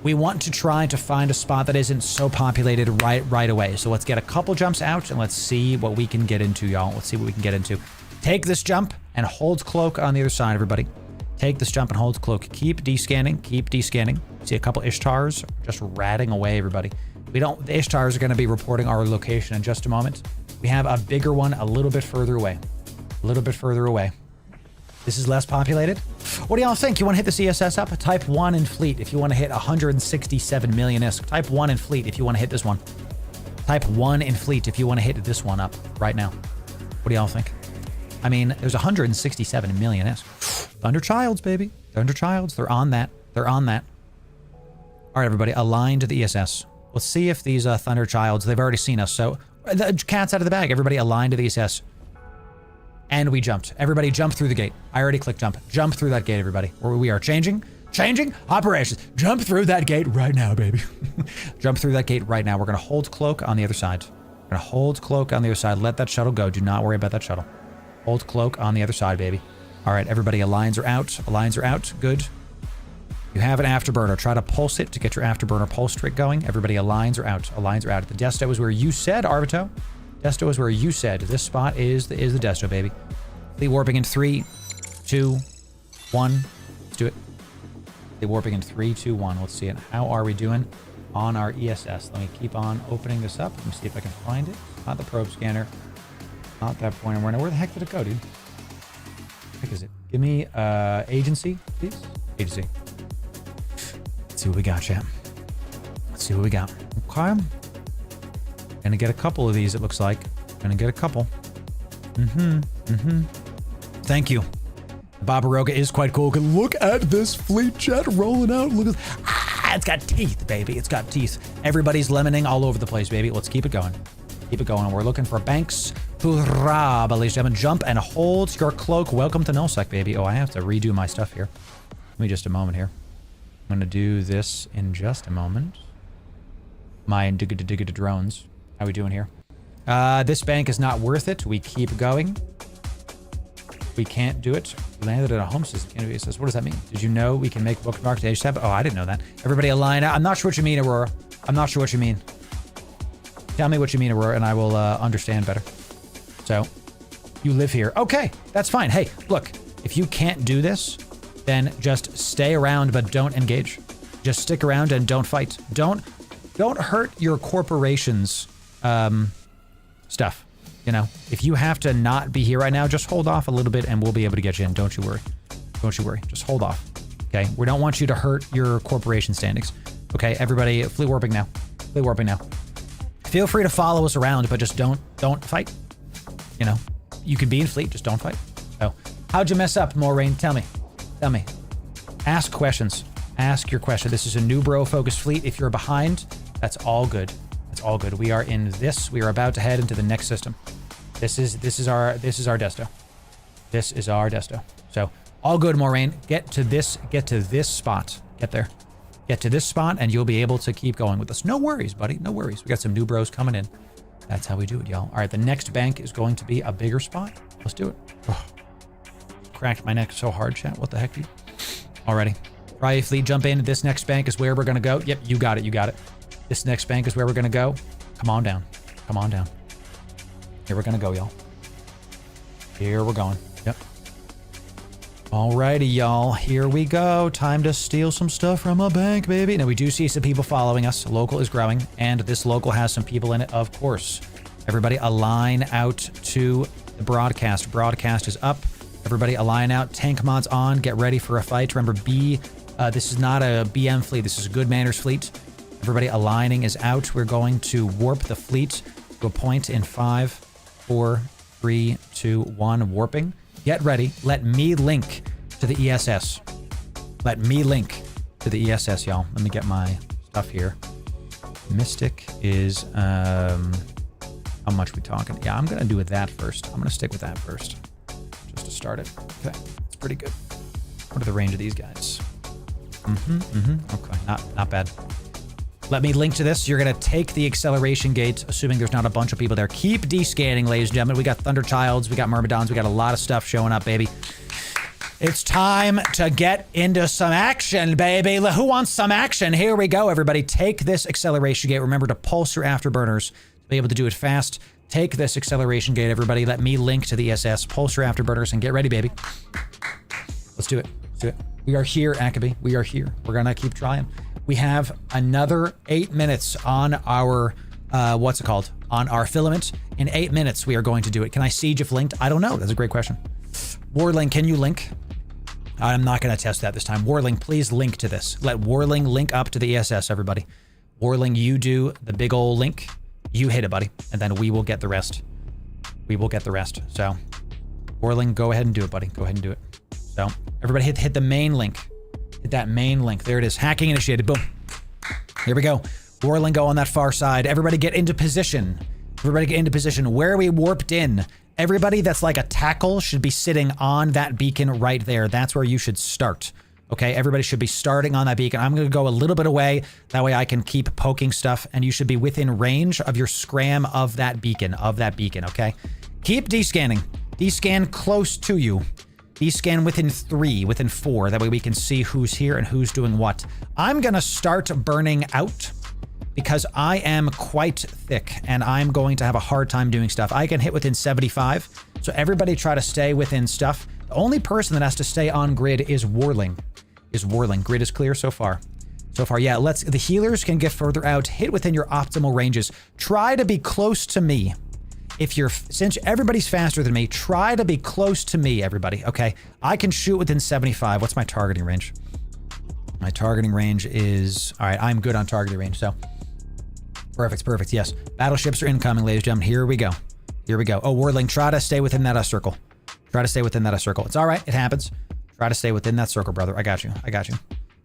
we want to try to find a spot that isn't so populated right away. So let's get a couple jumps out and let's see what we can get into, y'all. Let's see what we can get into. Take this jump and hold cloak on the other side, everybody. Take this jump and hold cloak. Keep descanning. Keep descanning. See a couple Ishtars just ratting away, everybody. The Ishtars are going to be reporting our location in just a moment. We have a bigger one a little bit further away. A little bit further away. This is less populated. What do y'all think? You want to hit the CSS up? Type 1 in fleet if you want to hit 167 million ISK. Type 1 in fleet if you want to hit this one. Type 1 in fleet if you want to hit this one up right now. What do y'all think? I mean, there's 167 million ISK. Thunder Childs, baby. Thunder Childs. They're on that. They're on that. All right, everybody. Align to the ESS. Let's see if these Thunder Childs, they've already seen us. So the cat's out of the bag. Everybody align to the ESS. And we jumped. Everybody jump through the gate. I already clicked jump. Jump through that gate, everybody. We are changing operations. Jump through that gate right now, baby. Jump through that gate right now. We're going to hold cloak on the other side. We're going to hold cloak on the other side. Let that shuttle go. Do not worry about that shuttle. Hold cloak on the other side, baby. All right, everybody, aligns are out. Aligns are out. Good. You have an afterburner. Try to pulse it to get your afterburner pulse trick going. Everybody aligns or out. Aligns or out. The desto is where you said, Arvito. Desto is where you said. This spot is the desto, baby. Fleet warping in 3, 2, 1. Let's do it. Fleet warping in 3, 2, 1. Let's see it. How are we doing on our ESS? Let me keep on opening this up. Let me see if I can find it. Not the probe scanner. Not that pointer. Where the heck did it go, dude? What the heck is it? Give me agency, please. Agency. Let's see what we got, chat. Let's see what we got. Okay. Gonna get a couple of these, it looks like. Gonna get a couple. Thank you. Barbaroga is quite cool. Look at this fleet jet rolling out. Look at it's got teeth, baby. It's got teeth. Everybody's lemoning all over the place, baby. Let's keep it going. Keep it going. We're looking for banks. Hoorah, ladies and gentlemen. Jump and hold your cloak. Welcome to Nullsec, baby. Oh, I have to redo my stuff here. Give me just a moment here. I'm gonna do this in just a moment. My digga drones. How we doing here? This bank is not worth it. We keep going. We can't do it. We landed at a home system. What does that mean? Did you know we can make bookmarks to H7? Oh, I didn't know that. Everybody align out. I'm not sure what you mean, Aurora. I'm not sure what you mean. Tell me what you mean, Aurora, and I will understand better. So, you live here. Okay, that's fine. Hey, look, if you can't do this, then just stay around, but don't engage. Just stick around and don't fight. Don't hurt your corporation's stuff. You know, if you have to not be here right now, just hold off a little bit and we'll be able to get you in. Don't you worry. Don't you worry. Just hold off. Okay? We don't want you to hurt your corporation standings. Okay? Everybody, fleet warping now. Fleet warping now. Feel free to follow us around, but just don't fight. You know, you can be in fleet, just don't fight. So, how'd you mess up, Maureen? Tell me. Tell me. Ask questions. Ask your question. This is a Newbro focused fleet. If you're behind, that's all good. It's all good. We are in this. We are about to head into the next system. This is our desto. This is our desto. So all good, Maureen. Get to this spot. Get there. Get to this spot and you'll be able to keep going with us. No worries, buddy. No worries. We got some new bros coming in. That's how we do it, y'all. All right, the next bank is going to be a bigger spot. Let's do it. Oh, cracked my neck so hard, chat. What the heck, dude? Alrighty. Friyay fleet, jump in. This next bank is where we're gonna go. Yep, you got it. You got it. This next bank is where we're gonna go. Come on down. Come on down. Here we're gonna go, y'all. Here we're going. Yep. Alrighty, y'all. Here we go. Time to steal some stuff from a bank, baby. Now, we do see some people following us. Local is growing, and this local has some people in it, of course. Everybody align out to the broadcast. Broadcast is up. Everybody align out. Tank mods on. Get ready for a fight. Remember, this is not a BM fleet. This is a good manners fleet. Everybody aligning is out. We're going to warp the fleet to a point in 5, 4, 3, 2, 1. Warping. Get ready. Let me link to the ESS. Let me link to the ESS, y'all. Let me get my stuff here. Mystic is, how much we talking? Yeah, I'm going to do with that first. I'm going to stick with that first. Just to start it. Okay, it's pretty good. What are the range of these guys? Okay, not bad. Let me link to this. You're going to take the acceleration gate, assuming there's not a bunch of people there. Keep descanning, ladies and gentlemen. We got Thunderchilds, we got Myrmidons, we got a lot of stuff showing up, baby. It's time to get into some action, baby. Who wants some action? Here we go, everybody. Take this acceleration gate. Remember to pulse your afterburners to be able to do it fast. Take this acceleration gate, everybody. Let me link to the ESS. Pulse your afterburners and get ready, baby. Let's do it. Let's do it. We are here, Akabe. We are here. We're going to keep trying. We have another 8 minutes on our, what's it called? On our filament. In 8 minutes, we are going to do it. Can I siege if linked? I don't know. That's a great question. Warling, can you link? I'm not going to test that this time. Warling, please link to this. Let Warling link up to the ESS, everybody. Warling, you do the big old link. You hit it, buddy. And then we will get the rest. We will get the rest. So, Warling, go ahead and do it, buddy. Go ahead and do it. So, everybody hit the main link. Hit that main link. There it is. Hacking initiated. Boom. Here we go. Warling, go on that far side. Everybody get into position. Everybody get into position. Where we warped in, everybody that's like a tackle should be sitting on that beacon right there. That's where you should start. Okay, everybody should be starting on that beacon. I'm going to go a little bit away. That way I can keep poking stuff, and you should be within range of your scram of that beacon, okay? Keep descanning. Descan close to you. Descan within 3, within 4. That way we can see who's here and who's doing what. I'm gonna start burning out because I am quite thick and I'm going to have a hard time doing stuff. I can hit within 75, so everybody try to stay within stuff. The only person that has to stay on grid is Warling. Grid is clear so far. Yeah, the healers can get further out, hit within your optimal ranges. Try to be close to me. Since everybody's faster than me, try to be close to me, everybody, okay? I can shoot within 75. What's my targeting range? My targeting range is, all right, I'm good on targeting range, so. Perfect, yes. Battleships are incoming, ladies and gentlemen. Here we go. Oh, Warling, try to stay within that circle. It's all right, it happens. Try to stay within that circle, brother. I got you.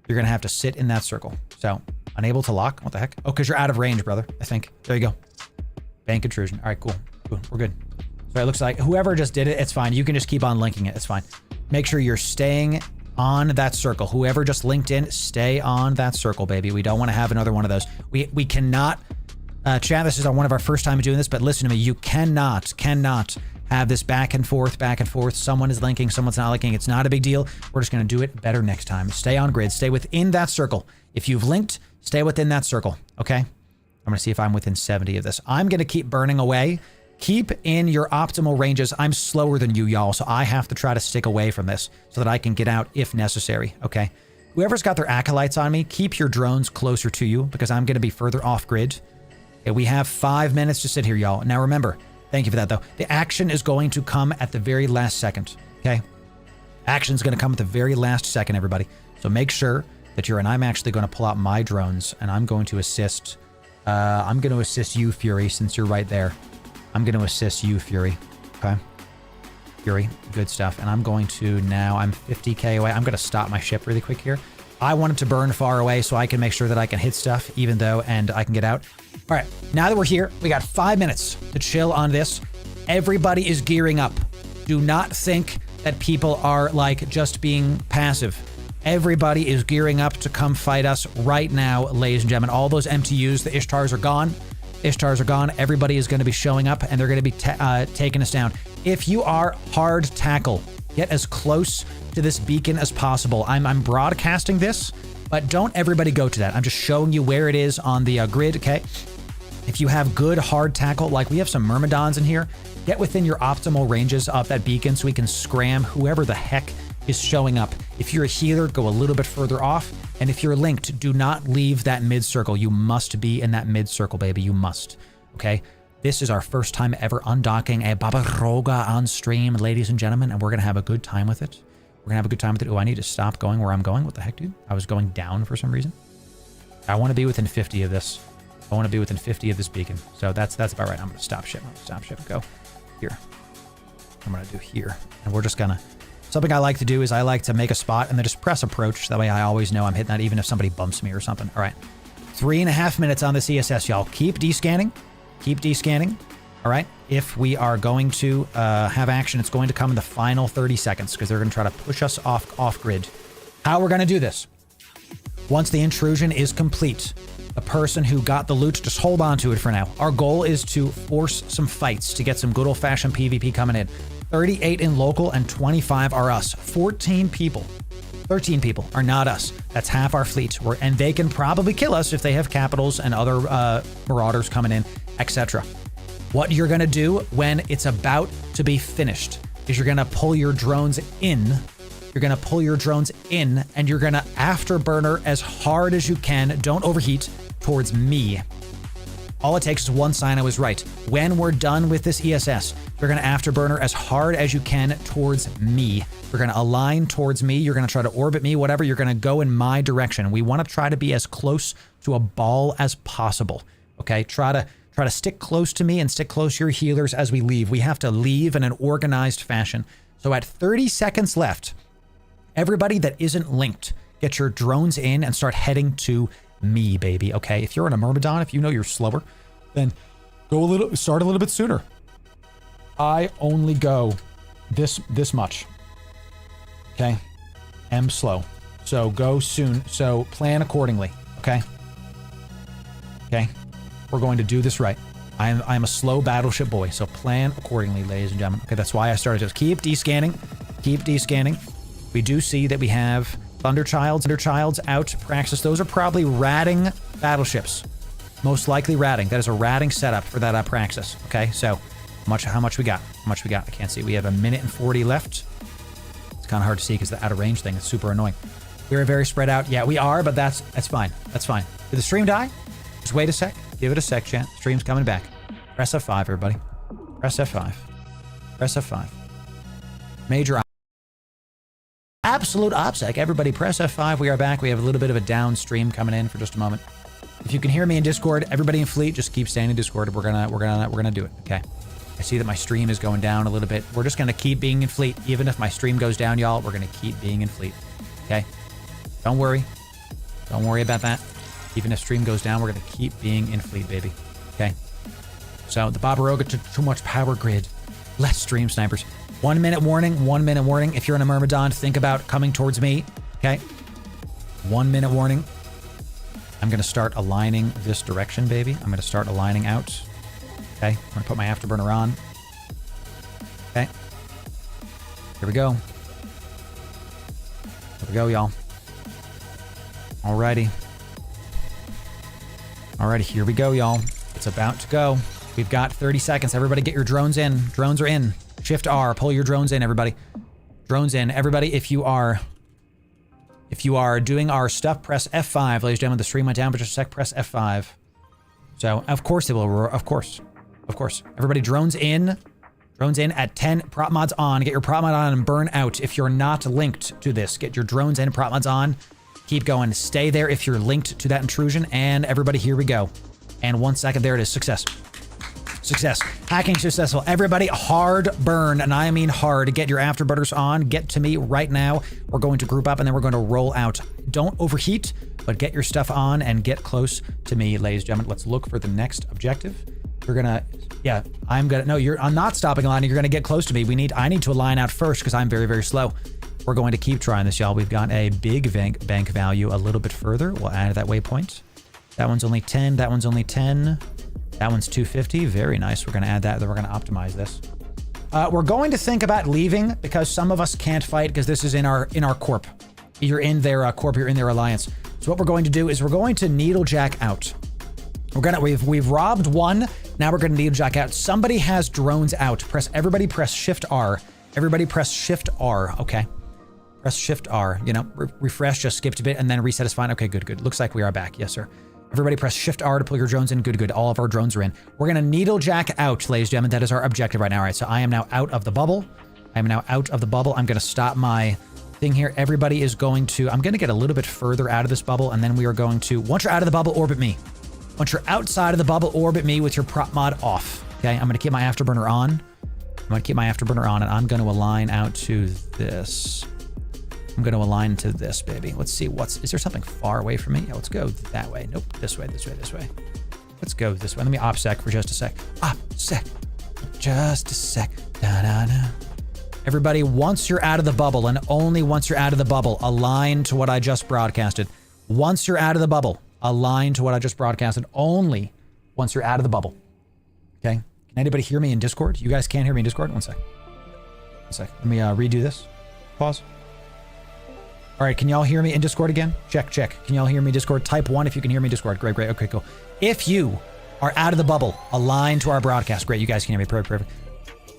You're gonna have to sit in that circle. So, unable to lock, what the heck? Oh, because you're out of range, brother, I think. There you go. Bank intrusion, all right, cool, we're good. So it looks like whoever just did it, it's fine. You can just keep on linking it, it's fine. Make sure you're staying on that circle. Whoever just linked in, stay on that circle, baby. We don't want to have another one of those. We cannot, chat, this is one of our first time doing this, but listen to me, you cannot have this back and forth. Someone is linking, someone's not linking. It's not a big deal. We're just going to do it better next time. Stay on grid, stay within that circle. If you've linked, stay within that circle, okay? I'm going to see if I'm within 70 of this. I'm going to keep burning away. Keep in your optimal ranges. I'm slower than you, y'all, so I have to try to stick away from this so that I can get out if necessary, okay? Whoever's got their acolytes on me, keep your drones closer to you because I'm going to be further off grid. Okay, we have 5 minutes to sit here, y'all. Now remember, thank you for that, though. The action is going to come at the very last second, okay? Action's going to come at the very last second, everybody. So make sure that and I'm actually going to pull out my drones, and I'm going to assist... you, Fury, since you're right there. I'm going to assist you, Fury. Okay. Fury, good stuff. And I'm going to now, I'm 50k away. I'm going to stop my ship really quick here. I want it to burn far away so I can make sure that I can hit stuff and I can get out. All right, now that we're here, we got 5 minutes to chill on this. Everybody is gearing up. Do not think that people are like just being passive. Everybody is gearing up to come fight us right now, ladies and gentlemen. All those MTUs, the Ishtars are gone. Everybody is going to be showing up, and they're going to be taking us down. If you are hard tackle, get as close to this beacon as possible. I'm broadcasting this, but don't everybody go to that. I'm just showing you where it is on the grid, okay? If you have good hard tackle, like we have some Myrmidons in here, get within your optimal ranges of that beacon so we can scram whoever the heck is showing up. If you're a healer, go a little bit further off. And if you're linked, do not leave that mid-circle. You must be in that mid-circle, baby. You must. Okay? This is our first time ever undocking a Baba Roga on stream, ladies and gentlemen, and we're going to have a good time with it. Oh, I need to stop going where I'm going. What the heck, dude? I was going down for some reason. I want to be within 50 of this. I want to be within 50 of this beacon. So that's about right. I'm going to stop ship. Go here. I'm going to do here. And we're just going to... Something I like to do is I like to make a spot and then just press approach. That way I always know I'm hitting that even if somebody bumps me or something. All right. 3.5 minutes on this ESS, y'all. Keep descanning. All right. If we are going to have action, it's going to come in the final 30 seconds because they're going to try to push us off grid. How we're going to do this. Once the intrusion is complete, the person who got the loot, just hold on to it for now. Our goal is to force some fights to get some good old-fashioned PvP coming in. 38 in local and 25 are us. 13 people are not us. That's half our fleet. And they can probably kill us if they have capitals and other marauders coming in, etc. What you're going to do when it's about to be finished is you're going to pull your drones in. And you're going to afterburner as hard as you can. Don't overheat towards me. All it takes is one sign I was right. When we're done with this ESS, you're going to afterburner as hard as you can towards me. You're going to align towards me. You're going to try to orbit me, whatever. You're going to go in my direction. We want to try to be as close to a ball as possible. Okay? Try to stick close to me and stick close to your healers as we leave. We have to leave in an organized fashion. So at 30 seconds left, everybody that isn't linked, get your drones in and start heading to me, baby. Okay, if you're in a Myrmidon, if you know you're slower, then start a little bit sooner. I only go this much. Okay, am slow, so go soon. So plan accordingly. Okay, we're going to do this right. I'm a slow battleship boy, so plan accordingly, ladies and gentlemen. Okay, that's why I started. Just keep descanning. Keep descanning. We do see that we have Thunderchilds out. Praxis. Those are probably ratting battleships. Most likely ratting. That is a ratting setup for that Praxis. Okay, so how much we got? How much we got? I can't see. We have 1:40 left. It's kind of hard to see because the out of range thing is super annoying. We're very spread out. Yeah, we are, but that's fine. That's fine. Did the stream die? Just wait a sec. Give it a sec, chat. Stream's coming back. Press F5, everybody. Press F5. Press F5. Major absolute OPSEC. Everybody press F5. We are back. We have a little bit of a downstream coming in for just a moment. If you can hear me in Discord, everybody in fleet, just keep staying in Discord. We're gonna do it. Okay. I see that my stream is going down a little bit. We're just gonna keep being in fleet. Even if my stream goes down, y'all, we're gonna keep being in fleet. Okay. Don't worry. Don't worry about that. Even if stream goes down, we're gonna keep being in fleet, baby. Okay. So the Barbaroga took too much power grid. Less stream snipers. 1 minute warning. 1 minute warning. If you're in a Myrmidon, think about coming towards me. Okay. 1 minute warning. I'm going to start aligning this direction, baby. I'm going to start aligning out. Okay. I'm going to put my afterburner on. Okay. Here we go. Here we go, y'all. Alrighty. Alrighty, here we go, y'all. It's about to go. We've got 30 seconds. Everybody get your drones in. Drones are in. Shift R. Pull your drones in, everybody. Drones in. Everybody, if you are doing our stuff, press F5. Ladies and gentlemen, the stream went down, but just a sec, press F5. So, of course it will, of course. Of course. Everybody, drones in. Drones in at 10. Prop mods on. Get your prop mod on and burn out. If you're not linked to this, get your drones in, prop mods on. Keep going. Stay there if you're linked to that intrusion. And everybody, here we go. And 1 second, there it is. Success. Success. Hacking successful. Everybody, hard burn, and I mean hard. Get your afterburners on. Get to me right now. We're going to group up, and then we're going to roll out. Don't overheat, but get your stuff on and get close to me, ladies and gentlemen. Let's look for the next objective. We're gonna, yeah, I'm not stopping aligning. You're gonna get close to me. I need to align out first because I'm very, very slow. We're going to keep trying this, y'all. We've got a big bank value a little bit further. We'll add that waypoint. That one's only 10. That one's only 10. That one's 250. Very nice. We're going to add that. Then we're going to optimize this. We're going to think about leaving because some of us can't fight because this is in our corp. You're in their corp. You're in their alliance. So what we're going to do is we're going to needlejack out. We've robbed one. Now we're going to needlejack out. Somebody has drones out. Everybody press Shift R. Everybody press Shift R. Okay. Press Shift R. You know, refresh. Just skipped a bit and then reset is fine. Okay. Good. Looks like we are back. Yes, sir. Everybody press Shift R to pull your drones in. Good. All of our drones are in. We're going to needlejack out, ladies and gentlemen. That is our objective right now. All right, so I am now out of the bubble. I'm going to stop my thing here. Everybody is going to... I'm going to get a little bit further out of this bubble, and then we are going to... Once you're out of the bubble, orbit me. Once you're outside of the bubble, orbit me with your prop mod off. Okay, I'm going to keep my afterburner on. And I'm going to align out to this. I'm going to align to this, baby. Let's see is there something far away from me? Yeah, let's go that way. Nope, this way. Let's go this way. Let me OPSEC for just a sec. OPSEC. Just a sec. Da-da-da. Everybody, once you're out of the bubble, and only once you're out of the bubble, align to what I just broadcasted. Once you're out of the bubble, align to what I just broadcasted. Only once you're out of the bubble. Okay? Can anybody hear me in Discord? You guys can't hear me in Discord? One sec. Let me redo this. Pause. All right, can y'all hear me in Discord again? Check. Can y'all hear me in Discord? Type 1 if you can hear me in Discord. Great. Okay, cool. If you are out of the bubble, align to our broadcast. Great, you guys can hear me. Perfect.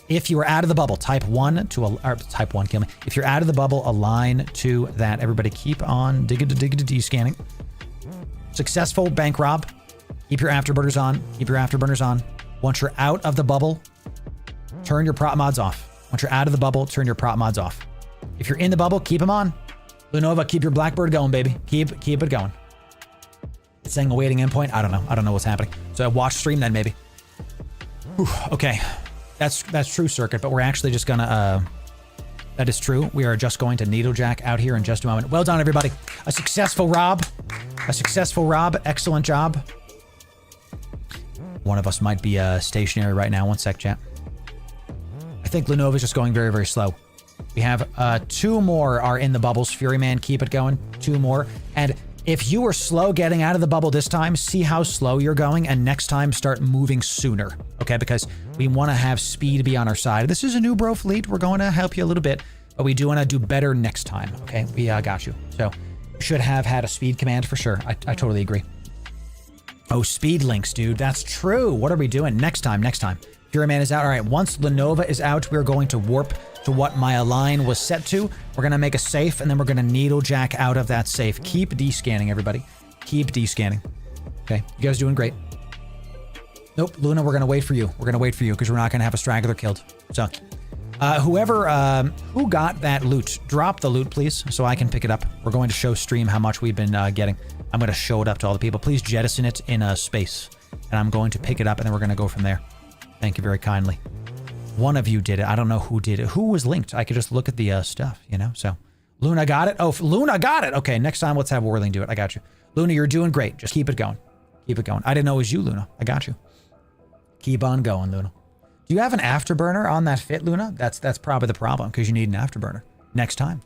If you are out of the bubble, type 1 type 1, kill me. If you're out of the bubble, align to that. Everybody keep on scanning. Successful bank rob. Keep your afterburners on. Once you're out of the bubble, turn your prop mods off. Once you're out of the bubble, turn your prop mods off. If you're in the bubble, keep them on. Lunova, keep your Blackbird going, baby. Keep it going. It's saying awaiting endpoint. I don't know what's happening. So watch stream then, maybe. Whew, okay. That's true, Circuit, but we're actually just gonna, that is true. We are just going to needlejack out here in just a moment. Well done, everybody. A successful rob. Excellent job. One of us might be stationary right now. One sec, chat. I think Lenova's just going very, very slow. We have 2 more are in the bubbles. Fury Man, keep it going. 2 more. And if you were slow getting out of the bubble this time, see how slow you're going, and next time start moving sooner. Okay, because we want to have speed be on our side. This is a Newbro fleet. We're going to help you a little bit. but we do want to do better next time. Okay, we got you. So should have had a speed command for sure. I totally agree. Oh, speed links, dude. That's true. What are we doing next time? Next time. Fury Man is out. All right, once Lenova is out, we're going to warp to what my align was set to. We're going to make a safe, and then we're going to needle jack out of that safe. Keep descanning, everybody. Keep descanning. Okay, you guys doing great. Nope, Luna, we're going to wait for you. We're going to wait for you because we're not going to have a straggler killed. So, who got that loot, drop the loot, please, so I can pick it up. We're going to show stream how much we've been getting. I'm going to show it up to all the people. Please jettison it in a space, and I'm going to pick it up, and then we're going to go from there. Thank you very kindly. One of you did it. I don't know who did it. Who was linked? I could just look at the stuff, you know? So, Luna got it? Oh, Luna got it! Okay, next time let's have Whirling do it. I got you. Luna, you're doing great. Just keep it going. Keep it going. I didn't know it was you, Luna. I got you. Keep on going, Luna. Do you have an afterburner on that fit, Luna? That's probably the problem, because you need an afterburner. Next time.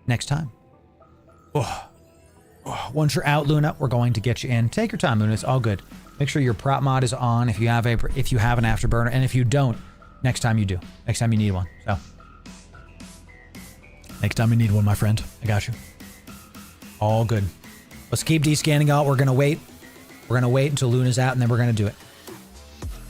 Next time. Oh. Once you're out, Luna, we're going to get you in. Take your time, Luna. It's all good. Make sure your prop mod is on if you have an afterburner, and if you don't, next time you do. Next time you need one. So next time you need one, my friend. I got you. All good. Let's keep descanning out. We're gonna wait. We're gonna wait until Luna's out, and then we're gonna do it.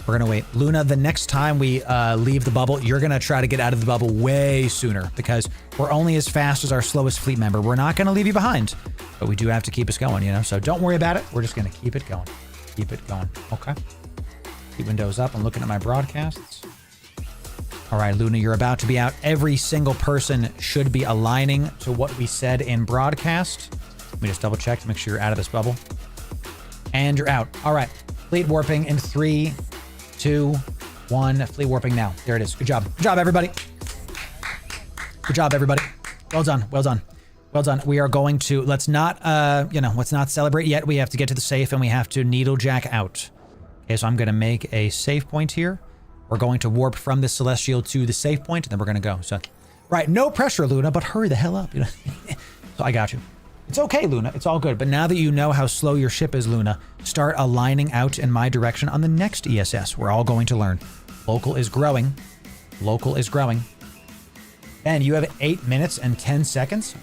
We're gonna wait. Luna, the next time we leave the bubble, you're gonna try to get out of the bubble way sooner because we're only as fast as our slowest fleet member. We're not gonna leave you behind, but we do have to keep us going, you know? So don't worry about it. We're just gonna keep it going. Keep it going. Okay. Keep windows up. I'm looking at my broadcasts. All right, Luna, you're about to be out. Every single person should be aligning to what we said in broadcast. Let me just double check to make sure you're out of this bubble. And you're out. All right. Fleet warping in 3, 2, 1. Fleet warping now. There it is. Good job. Good job, everybody. Good job, everybody. Well done. Well done. Well done. We are going to, let's not celebrate yet. We have to get to the safe and we have to needle jack out. Okay, so I'm going to make a save point here. We're going to warp from the Celestial to the save point, and then we're going to go. So, right, no pressure, Luna, but hurry the hell up. You know? So I got you. It's okay, Luna. It's all good. But now that you know how slow your ship is, Luna, start aligning out in my direction on the next ESS. We're all going to learn. Local is growing. Local is growing. And you have 8 minutes and 10 seconds?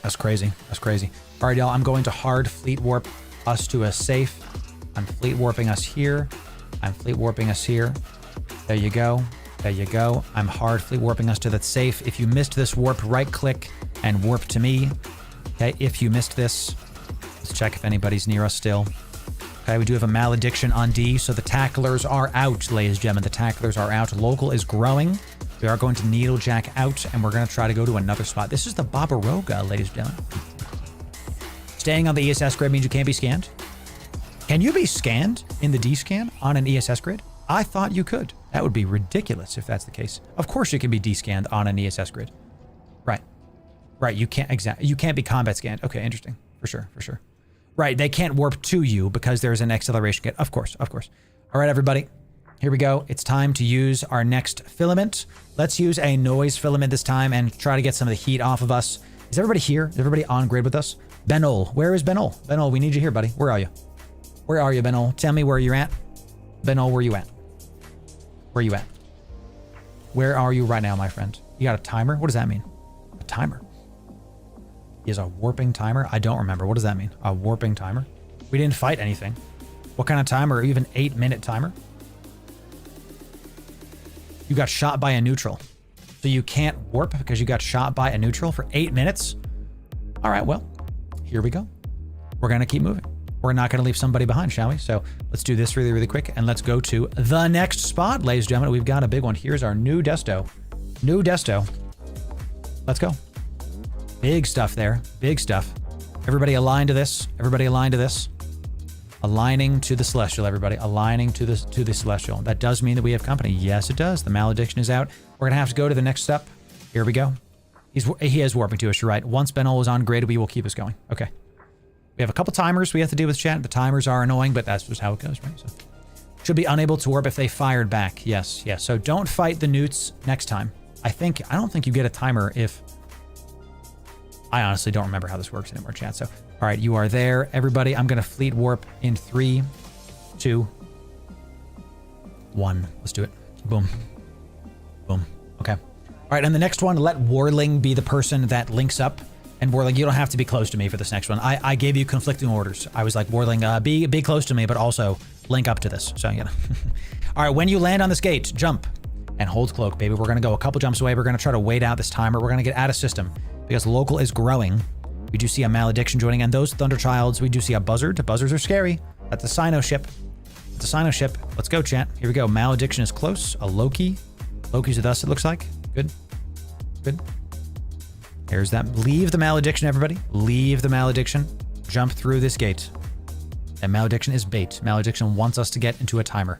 That's crazy. That's crazy. All right, y'all, I'm going to hard fleet warp us to a safe. I'm fleet warping us here. I'm fleet warping us here. There you go. There you go. I'm hard fleet warping us to that safe. If you missed this warp, right click and warp to me. Okay, if you missed this, let's check if anybody's near us still. Okay, we do have a malediction on D, so the tacklers are out, ladies and gentlemen. The tacklers are out. Local is growing. We are going to needle jack out, and we're going to try to go to another spot. This is the Barbaroga, ladies and gentlemen. Staying on the ESS grid means you can't be scanned. Can you be scanned in the D-scan on an ESS grid? I thought you could. That would be ridiculous if that's the case. Of course you can be D-scanned on an ESS grid. Right. Right, you can't be combat scanned. Okay, interesting. For sure, for sure. Right, they can't warp to you because there's an acceleration kit. Of course, of course. All right, everybody. Here we go. It's time to use our next filament. Let's use a noise filament this time and try to get some of the heat off of us. Is everybody here? Is everybody on grid with us? Benol, where is Benol? Benol, we need you here, buddy. Where are you? Where are you, Benol? Tell me where you're at. Benol, where you at? Where you at? Where are you right now, my friend? You got a timer? What does that mean? A timer. He has a warping timer? I don't remember. What does that mean? A warping timer? We didn't fight anything. What kind of timer? Even 8-minute timer? You got shot by a neutral. So you can't warp because you got shot by a neutral for 8 minutes? All right, well, here we go. We're going to keep moving. We're not going to leave somebody behind, shall we? So let's do this really, really quick, and let's go to the next spot, ladies and gentlemen. We've got a big one. Here's our new desto. New desto. Let's go. Big stuff there. Big stuff. Everybody align to this. Everybody align to this. Aligning to the Celestial, everybody. Aligning to the Celestial. That does mean that we have company. Yes, it does. The malediction is out. We're going to have to go to the next step. Here we go. He is warping to us, you're right. Once Benol is on grid, we will keep us going. Okay. We have a couple timers we have to deal with, chat. The timers are annoying, but that's just how it goes, right? So should be unable to warp if they fired back. Yes, yes. So don't fight the newts next time. I don't think you get a timer if... I honestly don't remember how this works anymore, chat. So, all right, you are there. Everybody, I'm going to fleet warp in 3, 2, 1. Let's do it. Boom. Boom. Okay. All right, and the next one, let Warling be the person that links up. And Warling, you don't have to be close to me for this next one. I gave you conflicting orders. I was like, Warling, be close to me, but also link up to this. So, you know. All right, when you land on this gate, jump and hold cloak, baby. We're going to go a couple jumps away. We're going to try to wait out this timer. We're going to get out of system because local is growing. We do see a malediction joining, and those Thunderchilds, we do see a buzzard. Buzzards are scary. That's a Sino ship. It's a Sino ship. Let's go, chat. Here we go. Malediction is close. A Loki. Loki's with us, it looks like. Good. Good. There's that. Leave the malediction, everybody. Leave the malediction. Jump through this gate. That malediction is bait. Malediction wants us to get into a timer.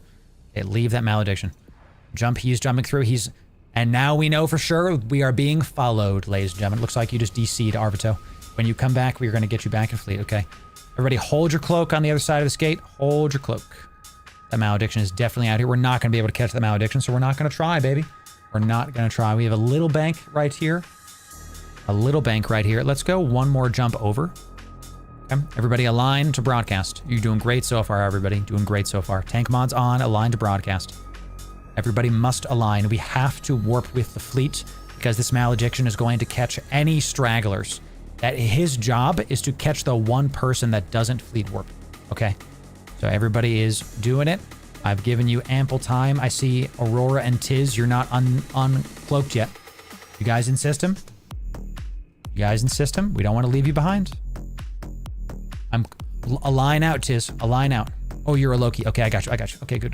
Okay, leave that malediction. Jump. He's jumping through. And now we know for sure we are being followed, ladies and gentlemen. It looks like you just DC'd Arvito. When you come back, we're going to get you back in fleet. Okay. Everybody hold your cloak on the other side of this gate. Hold your cloak. That malediction is definitely out here. We're not going to be able to catch the malediction, so we're not going to try, baby. We're not going to try. We have a little bank right here. A little bank right here. Let's go one more jump over. Okay. Everybody align to broadcast. You're doing great so far, everybody. Doing great so far. Tank mods on, align to broadcast. Everybody must align. We have to warp with the fleet because this malediction is going to catch any stragglers. That his job is to catch the one person that doesn't fleet warp. Okay. So everybody is doing it. I've given you ample time. I see Aurora and Tiz. You're not uncloaked yet. You guys in system? You guys in system? We don't want to leave you behind. Align out, Tiz. Align out. Oh, you're a Loki. Okay, I got you. Okay, good.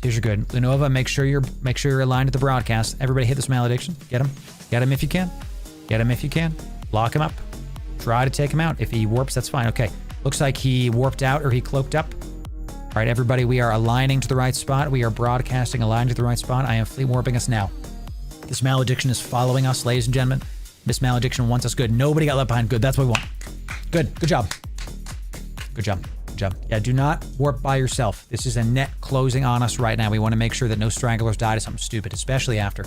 Tiz, you're good. Lunova, make sure you're aligned to the broadcast. Everybody hit this malediction. Get him. Get him if you can. Get him if you can. Lock him up. Try to take him out. If he warps, that's fine. Okay. Looks like he warped out or he cloaked up. All right, everybody, we are aligning to the right spot. We are broadcasting, aligned to the right spot. I am fleet warping us now. This malediction is following us, ladies and gentlemen. This malediction wants us good. Nobody got left behind. Good. That's what we want. Good. Good job. Good job. Good job. Yeah, do not warp by yourself. This is a net closing on us right now. We want to make sure that no stragglers die to something stupid, especially after.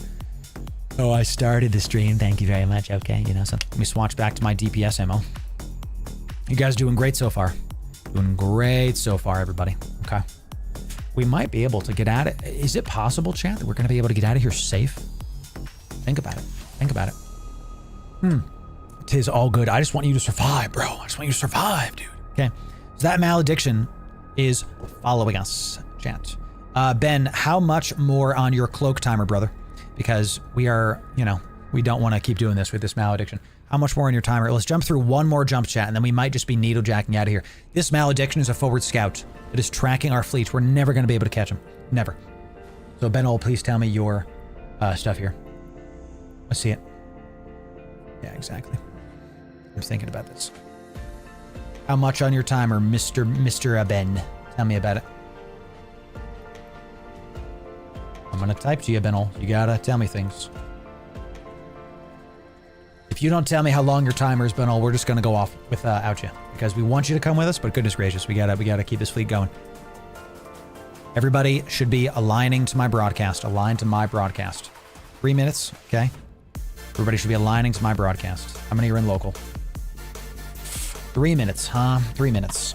Oh, I started the stream. Thank you very much. Okay, you know, so let me swatch back to my DPS ammo. You guys doing great so far. Doing great so far, everybody. Okay. We might be able to get out of it. Is it possible, chat, that we're going to be able to get out of here safe? Think about it. Think about it. Tis all good. I just want you to survive, bro. I just want you to survive, dude. Okay. So that malediction is following us, chat. Ben, how much more on your cloak timer, brother? Because we are, you know, we don't want to keep doing this with this malediction. How much more on your timer? Let's jump through one more jump, chat, and then we might just be needlejacking out of here. This malediction is a forward scout that is tracking our fleet. We're never going to be able to catch him. Never. So, Ben, please tell me your stuff here. Let's see it. Yeah, exactly. I'm thinking about this. How much on your timer, Mr. Ben? Tell me about it. I'm going to type to you, Ben. You got to tell me things. If you don't tell me how long your timer is, Ben, we're just going to go off without you because we want you to come with us, but goodness gracious, we gotta keep this fleet going. Everybody should be aligning to my broadcast. Align to my broadcast. 3 minutes, okay? Everybody should be aligning to my broadcast. How many are in local? 3 minutes, huh? 3 minutes.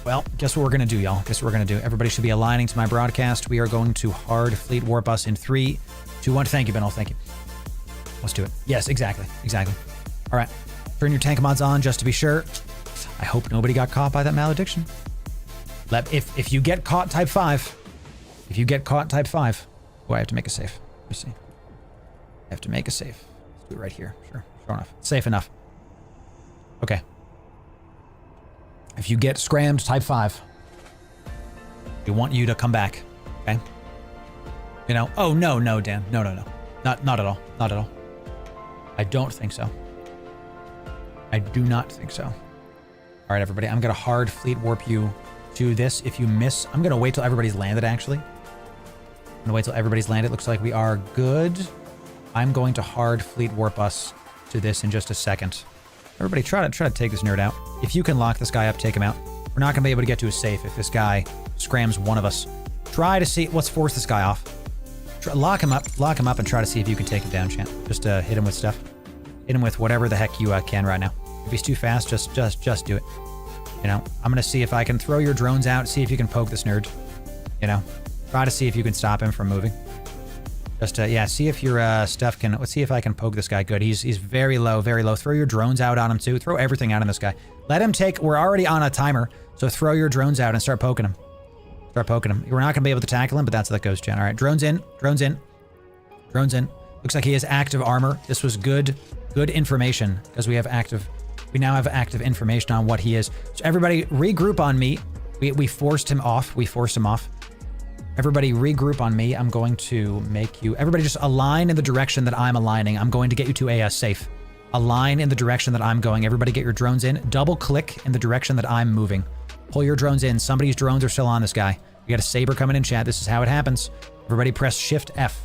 Well, guess what we're going to do, y'all? Guess what we're going to do? Everybody should be aligning to my broadcast. We are going to hard fleet warp us in 3, 2, 1. Thank you, Ben. Thank you. Let's do it. Yes, exactly. Exactly. All right. Turn your tank mods on just to be sure. I hope nobody got caught by that malediction. If you get caught type 5, oh, I have to make a save. Let me see. I have to make a save. Let's do it right here. Sure enough. Safe enough. Okay. If you get scrammed type 5, we want you to come back. Okay? You know, oh, no, Dan. No. Not at all. Not at all. I don't think so. I do not think so. All right, everybody. I'm going to hard fleet warp you to this. If you miss, I'm going to wait till everybody's landed, actually. I'm going to wait till everybody's landed. Looks like we are good. I'm going to hard fleet warp us to this in just a second. Everybody, try to take this nerd out. If you can lock this guy up, take him out. We're not going to be able to get to a safe if this guy scrams one of us. Try to see. Let's force this guy off. Lock him up, and try to see if you can take him down, champ. Just hit him with stuff. Hit him with whatever the heck you can right now. If he's too fast, just do it. You know, I'm gonna see if I can throw your drones out, see if you can poke this nerd. You know, try to see if you can stop him from moving. Just, yeah, see if your stuff can... Let's see if I can poke this guy. Good. He's very low, very low. Throw your drones out on him, too. Throw everything out on this guy. Let him take... We're already on a timer, so throw your drones out and start poking him. Start poking him. We're not going to be able to tackle him, but that's how that goes, Jen. All right, drones in. Drones in. Drones in. Looks like he has active armor. This was good information, because we have active... We now have active information on what he is. So everybody, regroup on me. We forced him off. We forced him off. Everybody regroup on me. I'm going to make you... Everybody just align in the direction that I'm aligning. I'm going to get you to a safe. Align in the direction that I'm going. Everybody get your drones in. Double click in the direction that I'm moving. Pull your drones in. Somebody's drones are still on this guy. We got a saber coming in, chat. This is how it happens. Everybody press Shift F.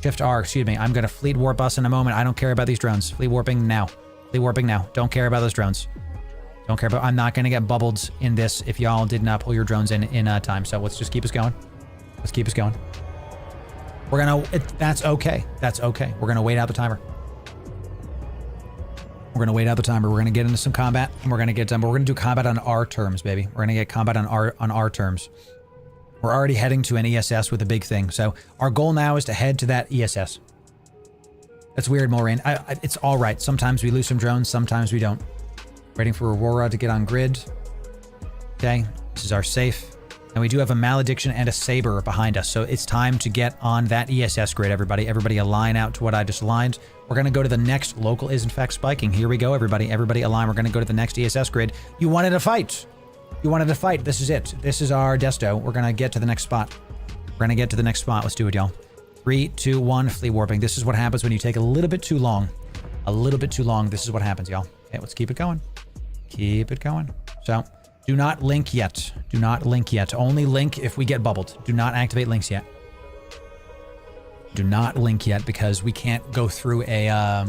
Shift R, excuse me. I'm going to fleet warp us in a moment. I don't care about these drones. Fleet warping now. Fleet warping now. Don't care about those drones. Don't care about... I'm not going to get bubbled in this if y'all did not pull your drones in time. So let's just keep us going. Let's keep us going. We're gonna... that's okay. That's okay. We're gonna wait out the timer. We're gonna wait out the timer. We're gonna get into some combat, and we're gonna get done. But we're gonna do combat on our terms, baby. We're gonna get combat on our terms. We're already heading to an ESS with a big thing. So our goal now is to head to that ESS. That's weird, Maureen. It's all right. Sometimes we lose some drones. Sometimes we don't. Waiting for Aurora to get on grid. Okay. This is our safe. And we do have a malediction and a saber behind us. So it's time to get on that ESS grid, everybody. Everybody align out to what I just aligned. We're going to go to the next. Local is in fact spiking. Here we go, everybody. Everybody align. We're going to go to the next ESS grid. You wanted to fight. You wanted to fight. This is it. This is our desto. We're going to get to the next spot. We're going to get to the next spot. Let's do it, y'all. 3, 2, 1, fleet warping. This is what happens when you take a little bit too long. A little bit too long. This is what happens, y'all. Okay, let's keep it going. Keep it going. So... do not link yet. Do not link yet. Only link if we get bubbled. Do not activate links yet. Do not link yet because we can't go through a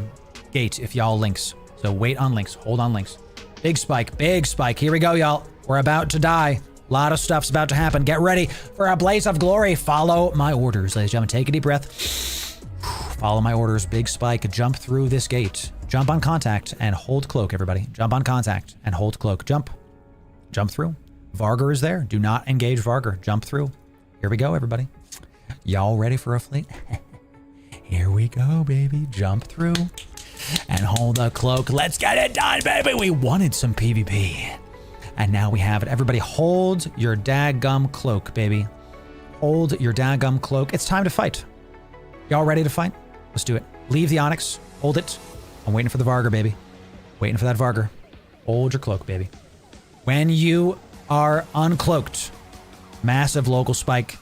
gate if y'all links. So wait on links. Hold on links. Big spike. Big spike. Here we go, y'all. We're about to die. A lot of stuff's about to happen. Get ready for a blaze of glory. Follow my orders, ladies and gentlemen. Take a deep breath. Follow my orders. Big spike. Jump through this gate. Jump on contact and hold cloak, everybody. Jump on contact and hold cloak. Jump. Jump through. Vargar is there. Do not engage Vargar. Jump through. Here we go, everybody. Y'all ready for a fleet? Here we go, baby. Jump through and hold a cloak. Let's get it done, baby. We wanted some PvP. And now we have it. Everybody hold your daggum cloak, baby. Hold your daggum cloak. It's time to fight. Y'all ready to fight? Let's do it. Leave the Onyx. Hold it. I'm waiting for the Vargar, baby. Waiting for that Vargar. Hold your cloak, baby. When you are uncloaked, massive local spike,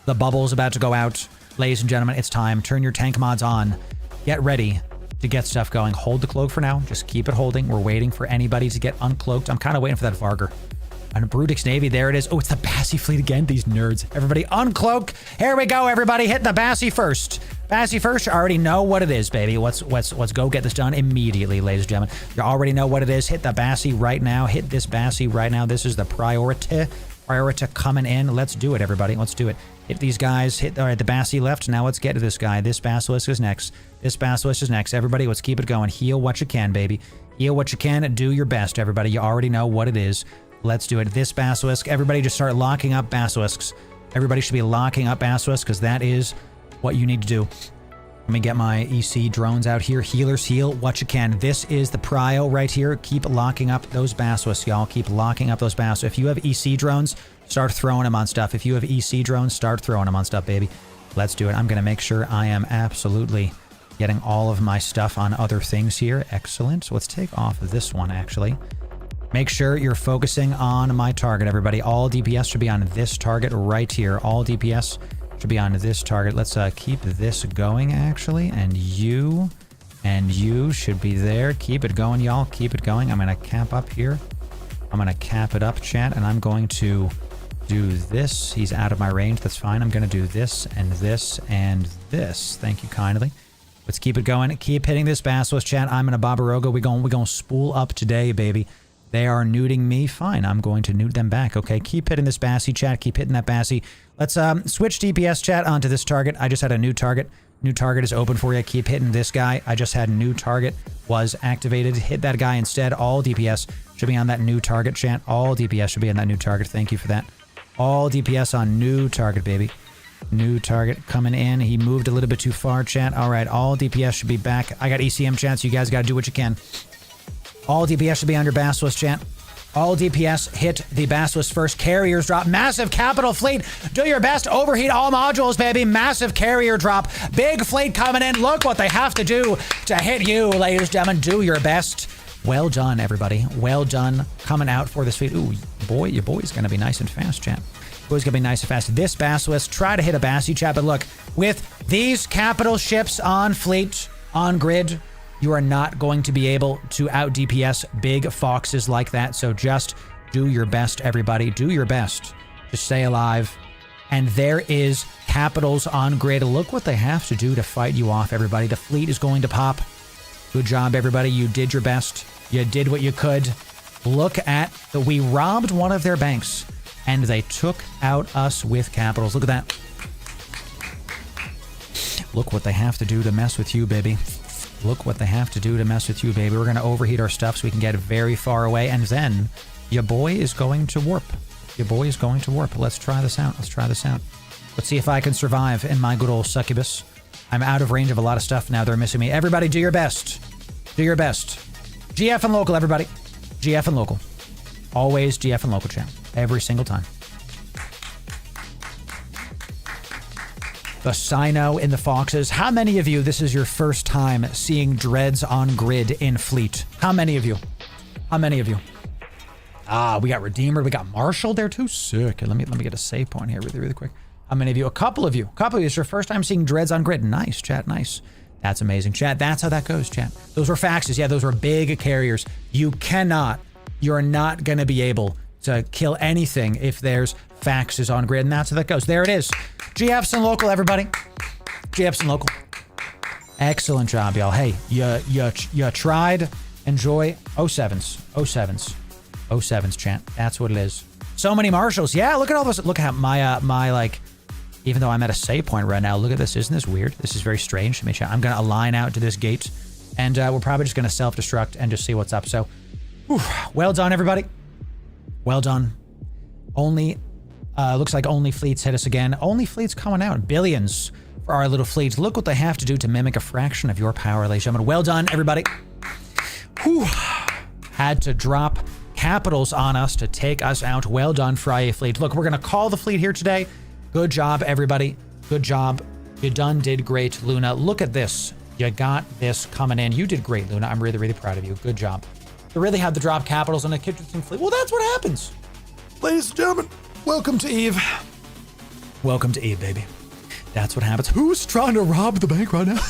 the bubble's about to go out. Ladies and gentlemen, it's time. Turn your tank mods on. Get ready to get stuff going. Hold the cloak for now. Just keep it holding. We're waiting for anybody to get uncloaked. I'm kind of waiting for that Vargar. And Brutix Navy, there it is. Oh, it's the Bassi fleet again. These nerds. Everybody uncloak. Here we go, everybody. Hit the Bassi first. Bassi first. You already know what it is, baby. Let's go get this done immediately, ladies and gentlemen. You already know what it is. Hit the Bassi right now. Hit this Bassi right now. This is the priority. Priority coming in. Let's do it, everybody. Let's do it. Hit these guys. Hit, all right, the Bassi left. Now let's get to this guy. This Basilisk is next. This Basilisk is next. Everybody, let's keep it going. Heal what you can, baby. Heal what you can. Do your best, everybody. You already know what it is. Let's do it. This Basilisk. Everybody just start locking up Basilisks. Everybody should be locking up Basilisks because that is what you need to do. Let me get my EC drones out here. Healers, heal what you can. This is the prio right here. Keep locking up those Basilisks, y'all. Keep locking up those Basilisks. If you have EC drones, start throwing them on stuff. If you have EC drones, start throwing them on stuff, baby. Let's do it. I'm going to make sure I am absolutely getting all of my stuff on other things here. Excellent. So let's take off this one, actually. Make sure you're focusing on my target, everybody. All DPS should be on this target right here. All DPS should be on this target. Let's keep this going, actually. And you should be there. Keep it going, y'all. Keep it going. I'm going to cap up here. I'm going to cap it up, chat. And I'm going to do this. He's out of my range. That's fine. I'm going to do this and this and this. Thank you kindly. Let's keep it going. Keep hitting this Basilisk, chat. I'm in a Babaroga. We're going to spool up today, baby. They are nuding me. Fine, I'm going to nude them back. Okay, keep hitting this Bassi, chat. Keep hitting that Bassi. Let's switch DPS, chat, onto this target. I just had a new target. New target is open for you. Keep hitting this guy. I just had new target was activated. Hit that guy instead. All DPS should be on that new target, chat. All DPS should be on that new target. Thank you for that. All DPS on new target, baby. New target coming in. He moved a little bit too far, chat. All right, all DPS should be back. I got ECM, chat, so you guys got to do what you can. All DPS should be under Basilisk, chat. All DPS hit the Basilisk first. Carriers drop. Massive capital fleet. Do your best. Overheat all modules, baby. Massive carrier drop. Big fleet coming in. Look what they have to do to hit you, ladies and gentlemen. Do your best. Well done, everybody. Well done coming out for this fleet. Ooh, boy, your boy's going to be nice and fast, chat. Boy's going to be nice and fast. This Basilisk, try to hit a Bassi, chat. But look, with these capital ships on fleet, on grid, you are not going to be able to out DPS big foxes like that. So just do your best, everybody. Do your best to stay alive. And there is capitals on grid. Look what they have to do to fight you off, everybody. The fleet is going to pop. Good job, everybody. You did your best. You did what you could. Look at the, we robbed one of their banks and they took out us with capitals. Look at that. Look what they have to do to mess with you, baby. Look what they have to do to mess with you, baby. We're going to overheat our stuff so we can get very far away. And then your boy is going to warp. Your boy is going to warp. Let's try this out. Let's try this out. Let's see if I can survive in my good old succubus. I'm out of range of a lot of stuff now. They're missing me. Everybody do your best. Do your best. GF and local, everybody. GF and local. Always GF and local, chat. Every single time. The Sino in the Foxes. How many of you, this is your first time seeing dreads on grid in fleet? How many of you? How many of you? Ah, we got Redeemer. We got Marshall there too. Sick. Let me get a save point here really quick. How many of you? A couple of you. A couple of you. It's your first time seeing dreads on grid. Nice, chat. Nice. That's amazing, chat. That's how that goes, chat. Those were faxes. Yeah, those were big carriers. You're not going to be able to kill anything if there's faxes on grid, and that's how that goes. There it is. GFs and local, everybody. GFs and local. Excellent job, y'all. Hey, you tried. Enjoy. 07s. 07s. 07s, chat. That's what it is. So many marshals. Yeah, look at all those. Look at my like, even though I'm at a save point right now, look at this. Isn't this weird? This is very strange. I'm going to align out to this gate, and we're probably just going to self-destruct and just see what's up. So, whew, well done, everybody. Well done. Only, looks like only fleets hit us again. Only fleets coming out. Billions for our little fleets. Look what they have to do to mimic a fraction of your power, ladies and gentlemen. Well done, everybody. Whew. Had to drop capitals on us to take us out. Well done, Friyay fleet. Look, we're going to call the fleet here today. Good job, everybody. Good job. You did great, Luna. Look at this. You got this coming in. You did great, Luna. I'm really, really proud of you. Good job. You really had to drop capitals on a kitchen fleet. Well, that's what happens. Ladies and gentlemen, welcome to Eve. Welcome to Eve, baby. That's what happens. Who's trying to rob the bank right now?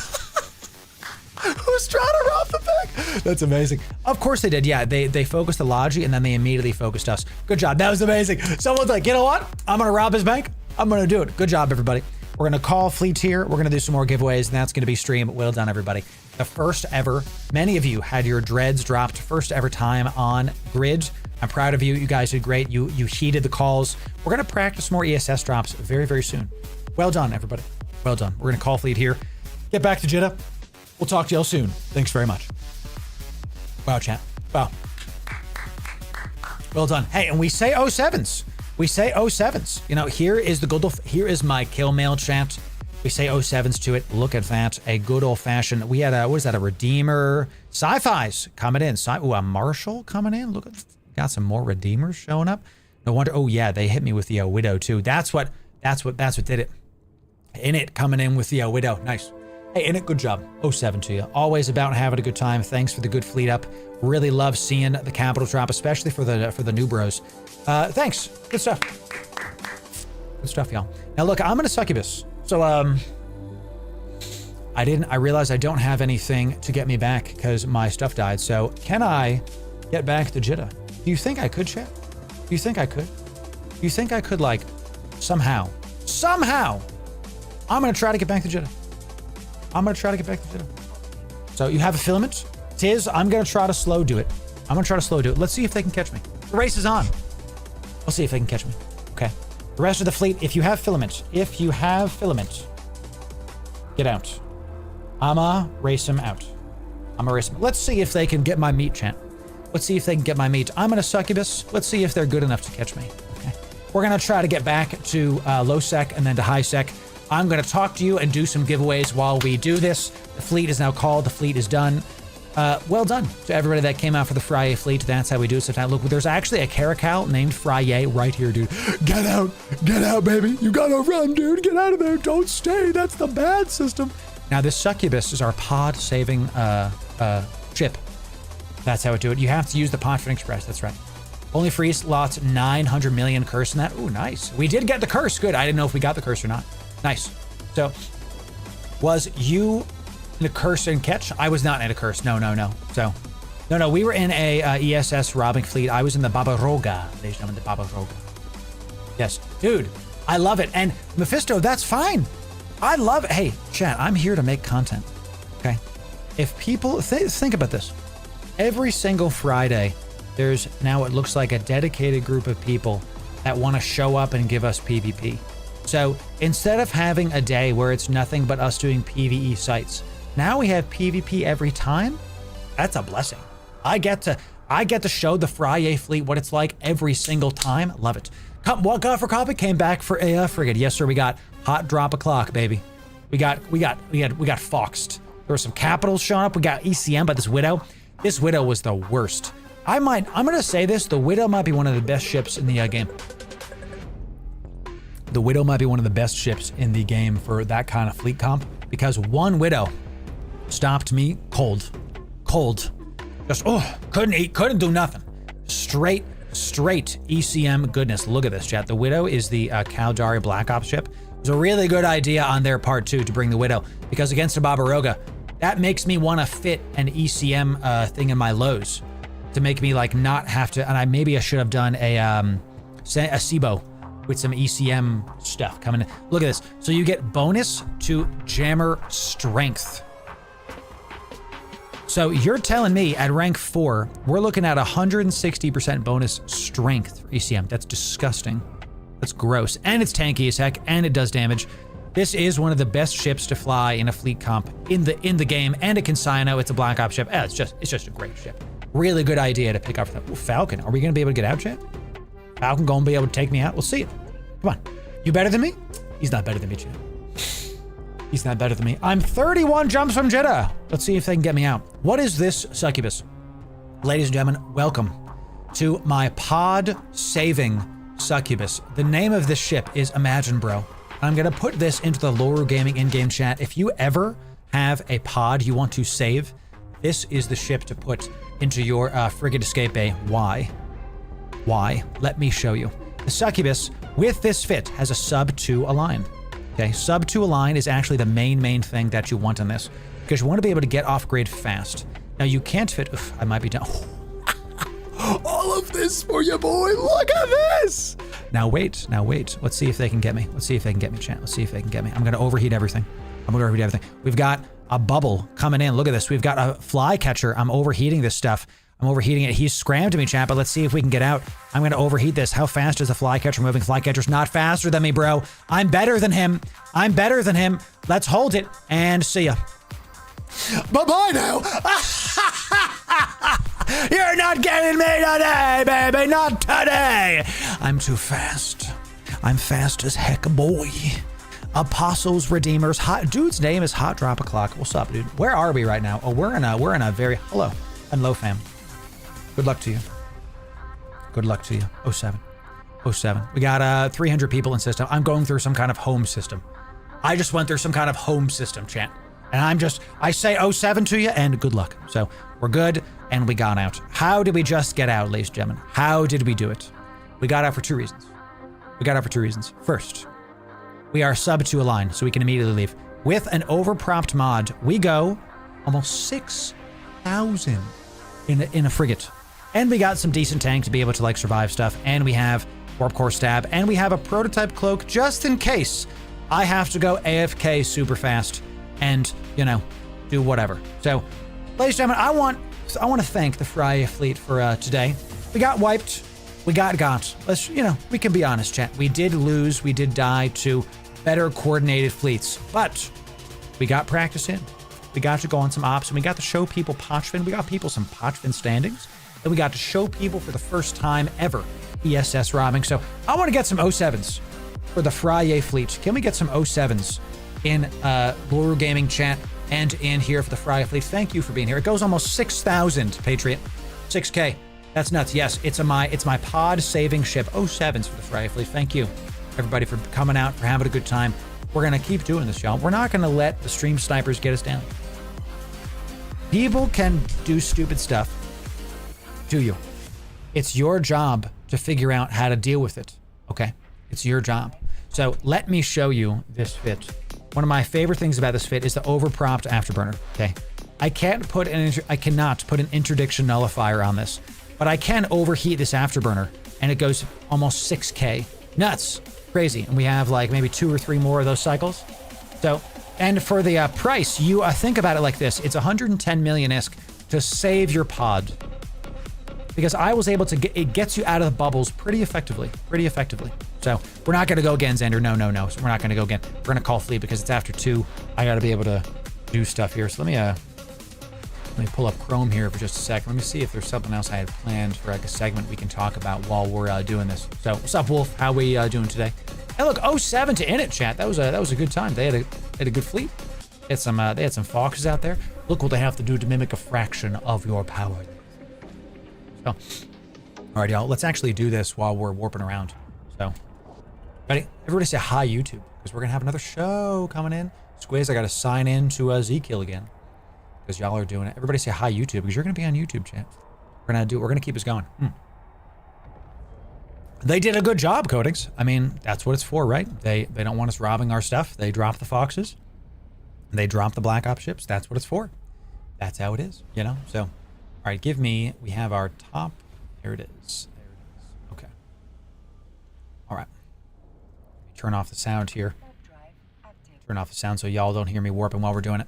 Who's trying to rob the bank? That's amazing. Of course they did. Yeah, they focused the Logi and then they immediately focused us. Good job. That was amazing. Someone's like, you know what? I'm going to rob his bank. I'm going to do it. Good job, everybody. We're going to call fleets here. We're going to do some more giveaways, and that's going to be stream. Well done, everybody. The first ever, many of you had your dreads dropped first ever time on grid. I'm proud of you. You guys did great. You heeded the calls. We're going to practice more ESS drops very, very soon. Well done, everybody. Well done. We're going to call fleet here. Get back to Jeddah. We'll talk to y'all soon. Thanks very much. Wow, chat. Wow. Well done. Hey, and we say 07s. We say 07s. You know, here is the good old, here is my kill mail, chat. We say 07s to it. Look at that. A good old fashioned, we had a, what is that? A Redeemer. Sci-Fi's coming in. Ooh, a Marshall coming in. Look at, got some more Redeemers showing up. No wonder. Oh yeah, they hit me with the Widow too. That's what did it. In it coming in with the Widow. Nice. Hey, in it, good job. 07 to you. Always about having a good time. Thanks for the good fleet up. Really love seeing the capital drop, especially for the Newbros. Thanks. Good stuff. Good stuff, y'all. Now look, I'm gonna succubus. So I realized I don't have anything to get me back because my stuff died. So can I get back to Jeddah? Do you think I could, chat? Do you think I could? Do you think I could, like, somehow, I'm gonna try to get back to Jeddah. I'm gonna try to get back to Jeddah. So you have a filament? Tiz, I'm gonna try to slow do it. I'm gonna try to slow do it. Let's see if they can catch me. The race is on. We'll see if they can catch me. Okay. The rest of the fleet, if you have filament, get out. I'ma race them out. Let's see if they can get my meat, chat. Let's see if they can get my meat. I'm gonna succubus. Let's see if they're good enough to catch me. Okay. we're going to try to get back to low sec and then to high sec. I'm going to talk to you and do some giveaways while we do this. The fleet is now called. The fleet is done. Well done to everybody that came out for the Friyay fleet. That's how we do it sometimes. Look, there's actually a caracal named Friyay right here, dude. Get out, baby. You gotta run, dude. Get out of there. Don't stay. That's the bad system. Now, this succubus is our pod-saving ship. That's how we do it. You have to use the Pochven Express. That's right. Only free slots, 900 million curse in that. Ooh, nice. We did get the curse. Good. I didn't know if we got the curse or not. Nice. So, was you in a curse and catch? I was not in a curse. No. So, no. We were in a ESS robbing fleet. I was in the Barbaroga. Ladies and gentlemen, the Barbaroga. Yes. Dude, I love it. And Mephisto, that's fine. I love it. Hey, chat, I'm here to make content. Okay? If people, think about this. Every single Friday, there's now it looks like a dedicated group of people that want to show up and give us PvP. So instead of having a day where it's nothing but us doing PvE sites, now we have PvP every time. That's a blessing. I get to show the Friyay fleet what it's like every single time. Love it. What got for copy? Came back for a frigate. Yes, sir. We got hot drop o'clock, baby. We got foxed. There were some capitals showing up. We got ECM, but this Widow was the worst. I'm gonna say this. The Widow might be one of the best ships in the game. The Widow might be one of the best ships in the game for that kind of fleet comp because one Widow stopped me cold. Just, couldn't eat, couldn't do nothing. Straight ECM goodness. Look at this, chat. The Widow is the Caldari Black Ops ship. It was a really good idea on their part, too, to bring the Widow because against the Barbaroga, that makes me want to fit an ECM thing in my lows to make me, like, not have to, and I should have done a SIBO with some ECM stuff coming in. Look at this. So you get bonus to jammer strength. So you're telling me at rank 4, we're looking at 160% bonus strength for ECM. That's disgusting. That's gross. And it's tanky as heck, and it does damage. This is one of the best ships to fly in a fleet comp in the game, and a Consigno. It's a Black Ops ship. It's just a great ship. Really good idea to pick up for that. Ooh, Falcon. Are we gonna be able to get out, chat? Falcon gonna be able to take me out? We'll see it. Come on. You better than me? He's not better than me, chat. He's not better than me. I'm 31 jumps from Jeddah. Let's see if they can get me out. What is this succubus? Ladies and gentlemen, welcome to my pod-saving succubus. The name of this ship is Imagine Bro. I'm gonna put this into the Loru Gaming in-game chat. If you ever have a pod you want to save, this is the ship to put into your frigate escape bay. Why? Let me show you. The succubus, with this fit, has a sub-2 align. Okay, sub-2 align is actually the main thing that you want in this because you want to be able to get off grid fast. Now you can't fit, I might be down. All of this for you, boy. Look at this. Now wait. Let's see if they can get me. Let's see if they can get me, chat. Let's see if they can get me. I'm going to overheat everything. We've got a bubble coming in. Look at this. We've got a fly catcher. I'm overheating this stuff. I'm overheating it. He's scrammed me, chat, but let's see if we can get out. I'm going to overheat this. How fast is the flycatcher moving? Flycatcher's not faster than me, bro. I'm better than him. Let's hold it and see ya. Bye-bye now. You're not getting me today, baby. Not today. I'm too fast. I'm fast as heck, boy. Apostles, Redeemers. Dude's name is Hot Drop O'Clock. What's up, dude? Where are we right now? Oh, we're in a very... Hello. Hello, fam. Good luck to you. Good luck to you. 07. We got 300 people in system. I'm going through some kind of home system. I just went through some kind of home system, chat. And I say 07 to you and good luck. So we're good and we got out. How did we just get out, ladies and gentlemen? How did we do it? We got out for two reasons. First, we are sub-2 align, so we can immediately leave. With an overpropped mod, we go almost 6,000 in a frigate. And we got some decent tank to be able to like survive stuff. And we have Warp Core Stab. And we have a prototype cloak just in case I have to go AFK super fast and, you know, do whatever. So, ladies and gentlemen, I want to thank the Friyay fleet for today. We got wiped. We got. Let's, you know, we can be honest, chat. We did lose. We did die to better coordinated fleets. But we got practice in. We got to go on some ops and we got to show people Pochven. We got people some Pochven standings. And we got to show people for the first time ever ESS robbing. So I want to get some 07s for the Friyay fleet. Can we get some 07s in Loru Gaming chat and in here for the Friyay fleet? Thank you for being here. It goes almost 6,000, Patriot. 6K. That's nuts. Yes, it's my pod saving ship. 07s for the Friyay fleet. Thank you, everybody, for coming out, for having a good time. We're going to keep doing this, y'all. We're not going to let the stream snipers get us down. People can do stupid stuff to you. It's your job to figure out how to deal with it, okay? It's your job. So let me show you this fit. One of my favorite things about this fit is the overpropped afterburner, okay? I cannot put an interdiction nullifier on this, but I can overheat this afterburner, and it goes almost 6K. Nuts. Crazy. And we have like maybe 2 or 3 more of those cycles. So, and for the price, you think about it like this. It's 110 million ISK to save your pod. Because I was able to get, it gets you out of the bubbles pretty effectively. So we're not going to go again, Xander. No. So we're not going to go again. We're going to call fleet because it's after 2. I got to be able to do stuff here. So let me pull up Chrome here for just a second. Let me see if there's something else I had planned for like a segment we can talk about while we're doing this. So what's up, Wolf? How we doing today? Hey, look, 07 to Init chat. That was a good time. They had a good fleet. They had some foxes out there. Look what they have to do to mimic a fraction of your power. So, all right, y'all. Let's actually do this while we're warping around. So, ready? Everybody say hi, YouTube, because we're gonna have another show coming in. Squiz, I got to sign in to Z-Kill again because y'all are doing it. Everybody say hi, YouTube, because you're gonna be on YouTube, chat. We're gonna keep us going. They did a good job, Coatings. I mean, that's what it's for, right? They don't want us robbing our stuff. They drop the foxes. They drop the Black Ops ships. That's what it's for. That's how it is, you know? So, all right, we have our top. There it is. Okay. All right. Turn off the sound here. Turn off the sound so y'all don't hear me warping while we're doing it.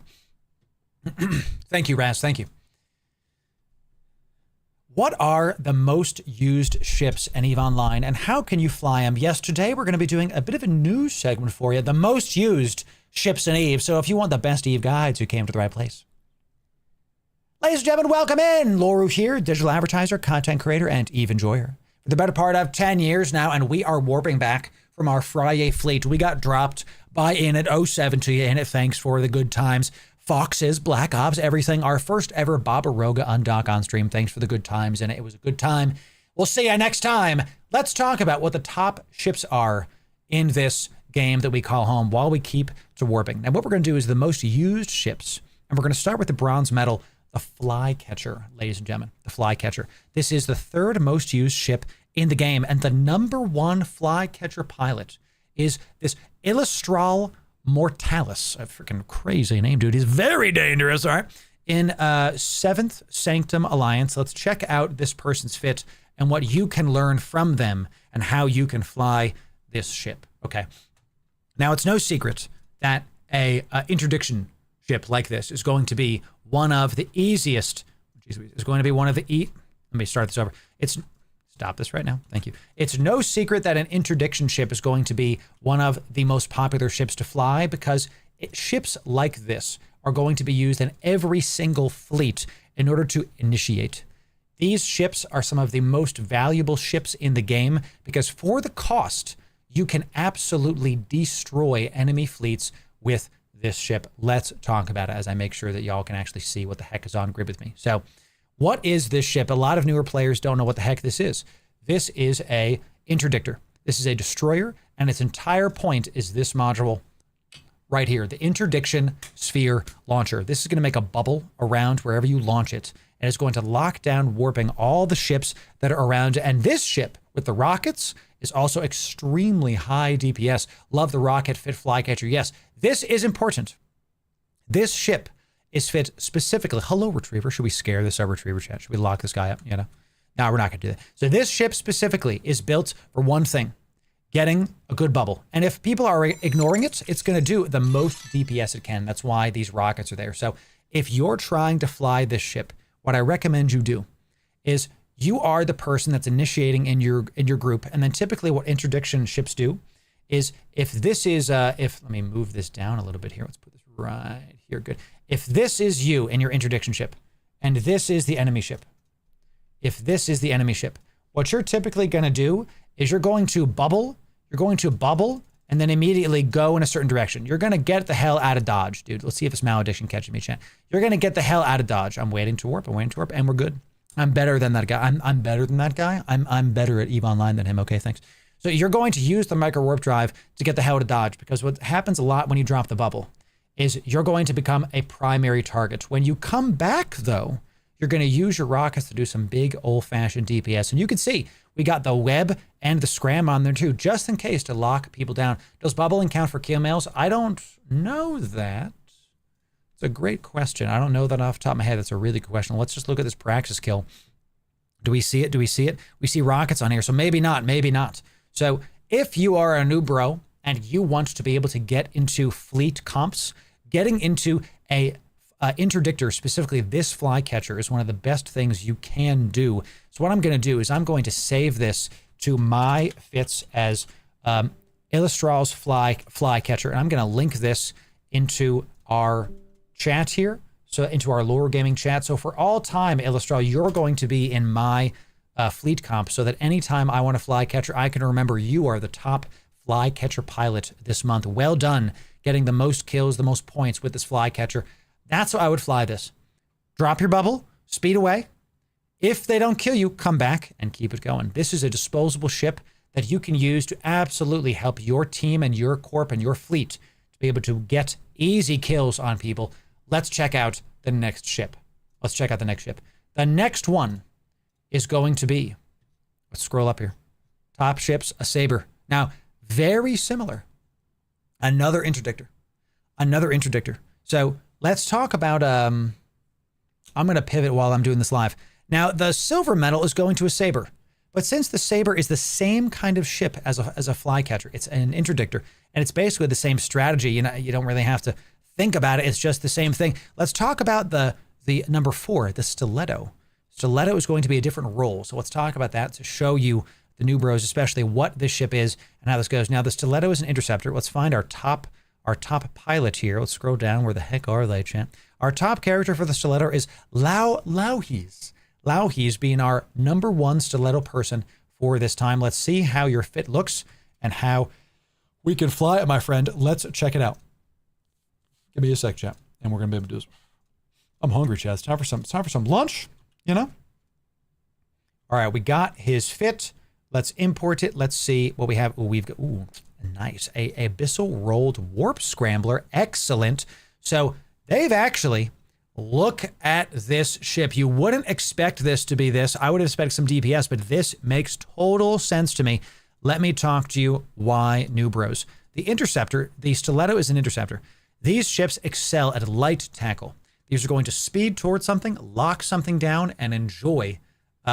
Thank you, Raz. Thank you. What are the most used ships in EVE Online, and how can you fly them? Yes, today we're going to be doing a bit of a news segment for you, the most used ships in EVE. So if you want the best EVE guides, you came to the right place. Ladies and gentlemen, welcome in. Loru here, digital advertiser, content creator, and EVE enjoyer. For the better part of 10 years now, and we are warping back from our Friyay fleet. We got dropped by Init 07 to you, Init. Thanks for the good times. Foxes, Black Ops, everything. Our first ever Babaroga undock on stream. Thanks for the good times, and it was a good time. We'll see you next time. Let's talk about what the top ships are in this game that we call home while we keep to warping. Now, what we're going to do is the most used ships, and we're going to start with the bronze medal, the Flycatcher, ladies and gentlemen, the Flycatcher. This is the 3rd most used ship in the game, and the #1 Flycatcher pilot is this Illustral Mortalis, a freaking crazy name, dude. He's very dangerous, all right? In 7th Sanctum Alliance, let's check out this person's fit and what you can learn from them and how you can fly this ship, okay? Now, it's no secret that a interdiction ship like this is going to be one of the easiest, is going to be one of the, let me start this over. Stop this right now. Thank you. It's no secret that an interdiction ship is going to be one of the most popular ships to fly because ships like this are going to be used in every single fleet in order to initiate. These ships are some of the most valuable ships in the game because for the cost, you can absolutely destroy enemy fleets with this ship. Let's talk about it as I make sure that y'all can actually see what the heck is on grid with me. So, what is this ship? A lot of newer players don't know what the heck this is. This is a interdictor. This is a destroyer, and its entire point is this module right here, the interdiction sphere launcher. This is going to make a bubble around wherever you launch it, and it's going to lock down warping all the ships that are around. And this ship with the rockets is also extremely high DPS. Love the rocket fit Flycatcher. Yes, this is important. This ship is fit specifically. Hello, Retriever. Should we scare this Retriever chat? Should we lock this guy up? You know? No, we're not going to do that. So this ship specifically is built for one thing, getting a good bubble. And if people are ignoring it, it's going to do the most DPS it can. That's why these rockets are there. So if you're trying to fly this ship, what I recommend you do is you are the person that's initiating in your group. And then typically what interdiction ships do is if this is, let me move this down a little bit here. Let's put this right here. Good. If this is you in your interdiction ship, and this is the enemy ship, if this is the enemy ship, what you're typically going to do is you're going to bubble, and then immediately go in a certain direction. You're going to get the hell out of Dodge, dude. Let's see if this malediction catches me, chat. You're going to get the hell out of Dodge. I'm waiting to warp, and we're good. I'm better than that guy. I'm better than that guy. I'm better at EVE Online than him. Okay, thanks. So you're going to use the micro warp drive to get the hell out of Dodge, because what happens a lot when you drop the bubble is you're going to become a primary target. When you come back, though, you're going to use your rockets to do some big old-fashioned DPS. And you can see we got the web and the scram on there too, just in case to lock people down. Does bubbling count for kill mails? I don't know that. It's a great question. I don't know that off the top of my head. That's a really good question. Let's just look at this praxis kill. Do we see it? Do we see it? We see rockets on here, so maybe not, maybe not. So if you are a Newbro and you want to be able to get into fleet comps, getting into a interdictor, specifically this flycatcher, is one of the best things you can do. So what I'm going to do is I'm going to save this to my fits as Illustral's flycatcher, and I'm going to link this into our chat here, so into our Loru Gaming chat. So for all time, Illustral, you're going to be in my fleet comp, so that anytime I want a flycatcher, I can remember you are the top flycatcher pilot this month. Well done, getting the most kills, the most points with this flycatcher. That's how I would fly this. Drop your bubble, speed away. If they don't kill you, come back and keep it going. This is a disposable ship that you can use to absolutely help your team and your corp and your fleet to be able to get easy kills on people. Let's check out the next ship. The next one is going to be, let's scroll up here. Top ships, a Saber. Now, very similar. Another interdictor. So let's talk about, I'm going to pivot while I'm doing this live. Now, the silver medal is going to a Saber. But since the Saber is the same kind of ship as a flycatcher, it's an interdictor, and it's basically the same strategy. You know, you don't really have to think about it. It's just the same thing. Let's talk about the number 4, the stiletto. Stiletto is going to be a different role. So let's talk about that to show you, the Newbros especially, what this ship is and how this goes. Now, the stiletto is an interceptor. Let's find our top pilot here. Let's scroll down. Where the heck are they, chat? Our top character for the stiletto is Lauhies. Lauhies being our number 1 stiletto person for this time. Let's see how your fit looks and how we can fly it, my friend. Let's check it out. Give me a sec, chat, and we're gonna be able to do this. I'm hungry, chat. It's time for some lunch, you know? All right, we got his fit. Let's import it. Let's see what we have. Ooh, we've got, ooh, nice. A Abyssal Rolled Warp Scrambler. Excellent. So they've actually, look at this ship. You wouldn't expect this to be this. I would expect some DPS, but this makes total sense to me. Let me talk to you why Newbros. The interceptor, the stiletto is an interceptor. These ships excel at light tackle. These are going to speed towards something, lock something down, and enjoy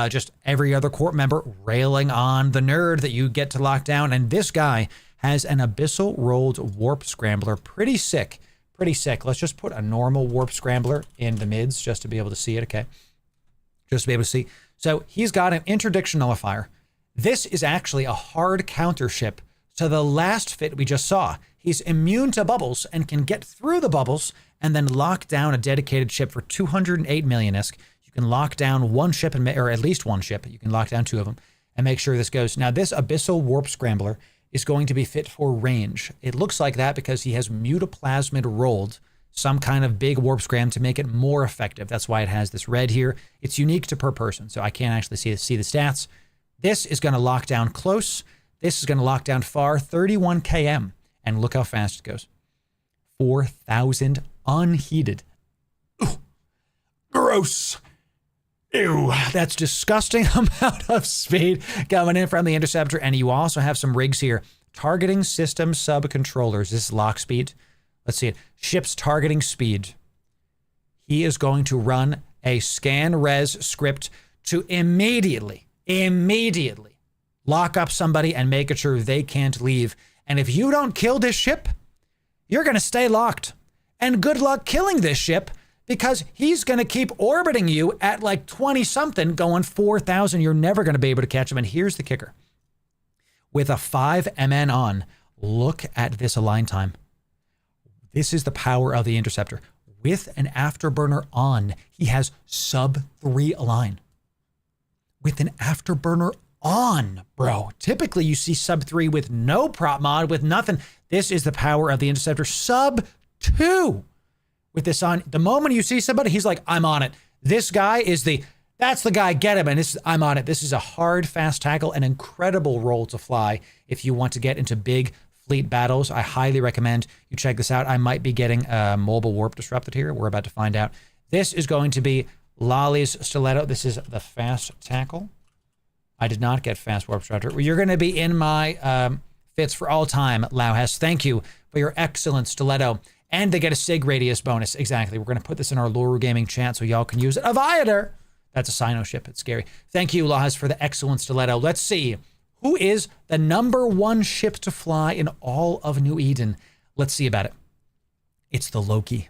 just every other corp member railing on the nerd that you get to lock down. And this guy has an Abyssal Rolled Warp Scrambler. Pretty sick. Let's just put a normal Warp Scrambler in the mids just to be able to see it, okay? Just to be able to see. So he's got an interdiction nullifier. This is actually a hard counter ship to the last fit we just saw. He's immune to bubbles and can get through the bubbles and then lock down a dedicated ship for 208 million ISK. You can lock down one ship, or at least one ship. You can lock down 2 of them and make sure this goes. Now, this Abyssal Warp Scrambler is going to be fit for range. It looks like that because he has Mutaplasmid rolled, some kind of big warp scram to make it more effective. That's why it has this red here. It's unique to per person, so I can't actually see the stats. This is going to lock down close. This is going to lock down far, 31 km. And look how fast it goes. 4,000 unheated. Ooh, gross. Ew, that's disgusting amount of speed coming in from the interceptor. And you also have some rigs here. Targeting system sub-controllers. This is lock speed. Let's see it. Ship's targeting speed. He is going to run a scan res script to immediately lock up somebody and make sure they can't leave. And if you don't kill this ship, you're going to stay locked. And good luck killing this ship, because he's going to keep orbiting you at like 20-something, going 4,000. You're never going to be able to catch him. And here's the kicker. With a 5 MN on, look at this align time. This is the power of the interceptor. With an afterburner on, he has sub 3 align. With an afterburner on, bro. Typically, you see sub 3 with no prop mod, with nothing. This is the power of the Interceptor. Sub 2 with this on. The moment you see somebody, he's like, I'm on it. This guy is that's the guy, get him. And I'm on it. This is a hard, fast tackle, an incredible role to fly if you want to get into big fleet battles. I highly recommend you check this out. I might be getting mobile warp disrupted here. We're about to find out. This is going to be Lolly's Stiletto. This is the fast tackle. I did not get fast warp disruptor. You're going to be in my fits for all time, Lauhas. Thank you for your excellent Stiletto. And they get a sig radius bonus. Exactly. We're going to put this in our Loru gaming chat so y'all can use it. Aviator! That's a Sino ship. It's scary. Thank you, Lauhas, for the excellent Stiletto. Let's see. Who is the #1 ship to fly in all of New Eden? Let's see about it. It's the Loki.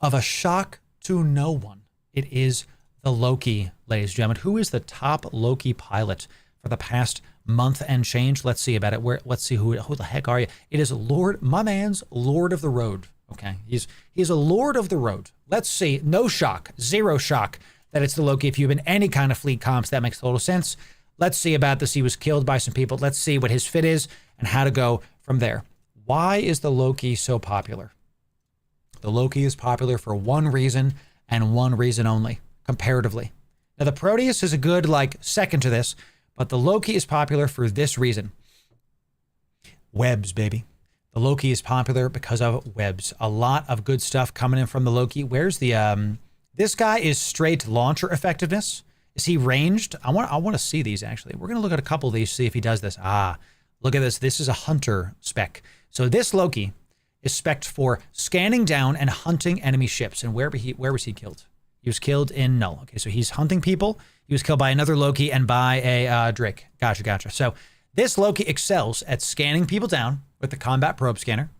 Of a shock to no one, it is the Loki, ladies and gentlemen. Who is the top Loki pilot for the past month and change? Let's see about it. Let's see who the heck are you? It is my man's Lord of the Road. Okay, he's a Lord of the Road. Let's see. No shock, zero shock that it's the Loki. If you've been any kind of fleet comps, that makes total sense. Let's see about this. He was killed by some people. Let's see what his fit is and how to go from there. Why is the Loki so popular? The Loki is popular for one reason and one reason only, comparatively. Now, the Proteus is a good, second to this, but the Loki is popular for this reason. Webs, baby. The Loki is popular because of webs. A lot of good stuff coming in from the Loki. Where's the, this guy is straight launcher effectiveness. Is he ranged? I want to see these, actually. We're going to look at a couple of these, see if he does this. Look at this. This is a hunter spec. So this Loki is spec'd for scanning down and hunting enemy ships. And where was he killed? He was killed in Null. Okay, so he's hunting people. He was killed by another Loki and by a Drake. Gotcha. So this Loki excels at scanning people down with the combat probe scanner,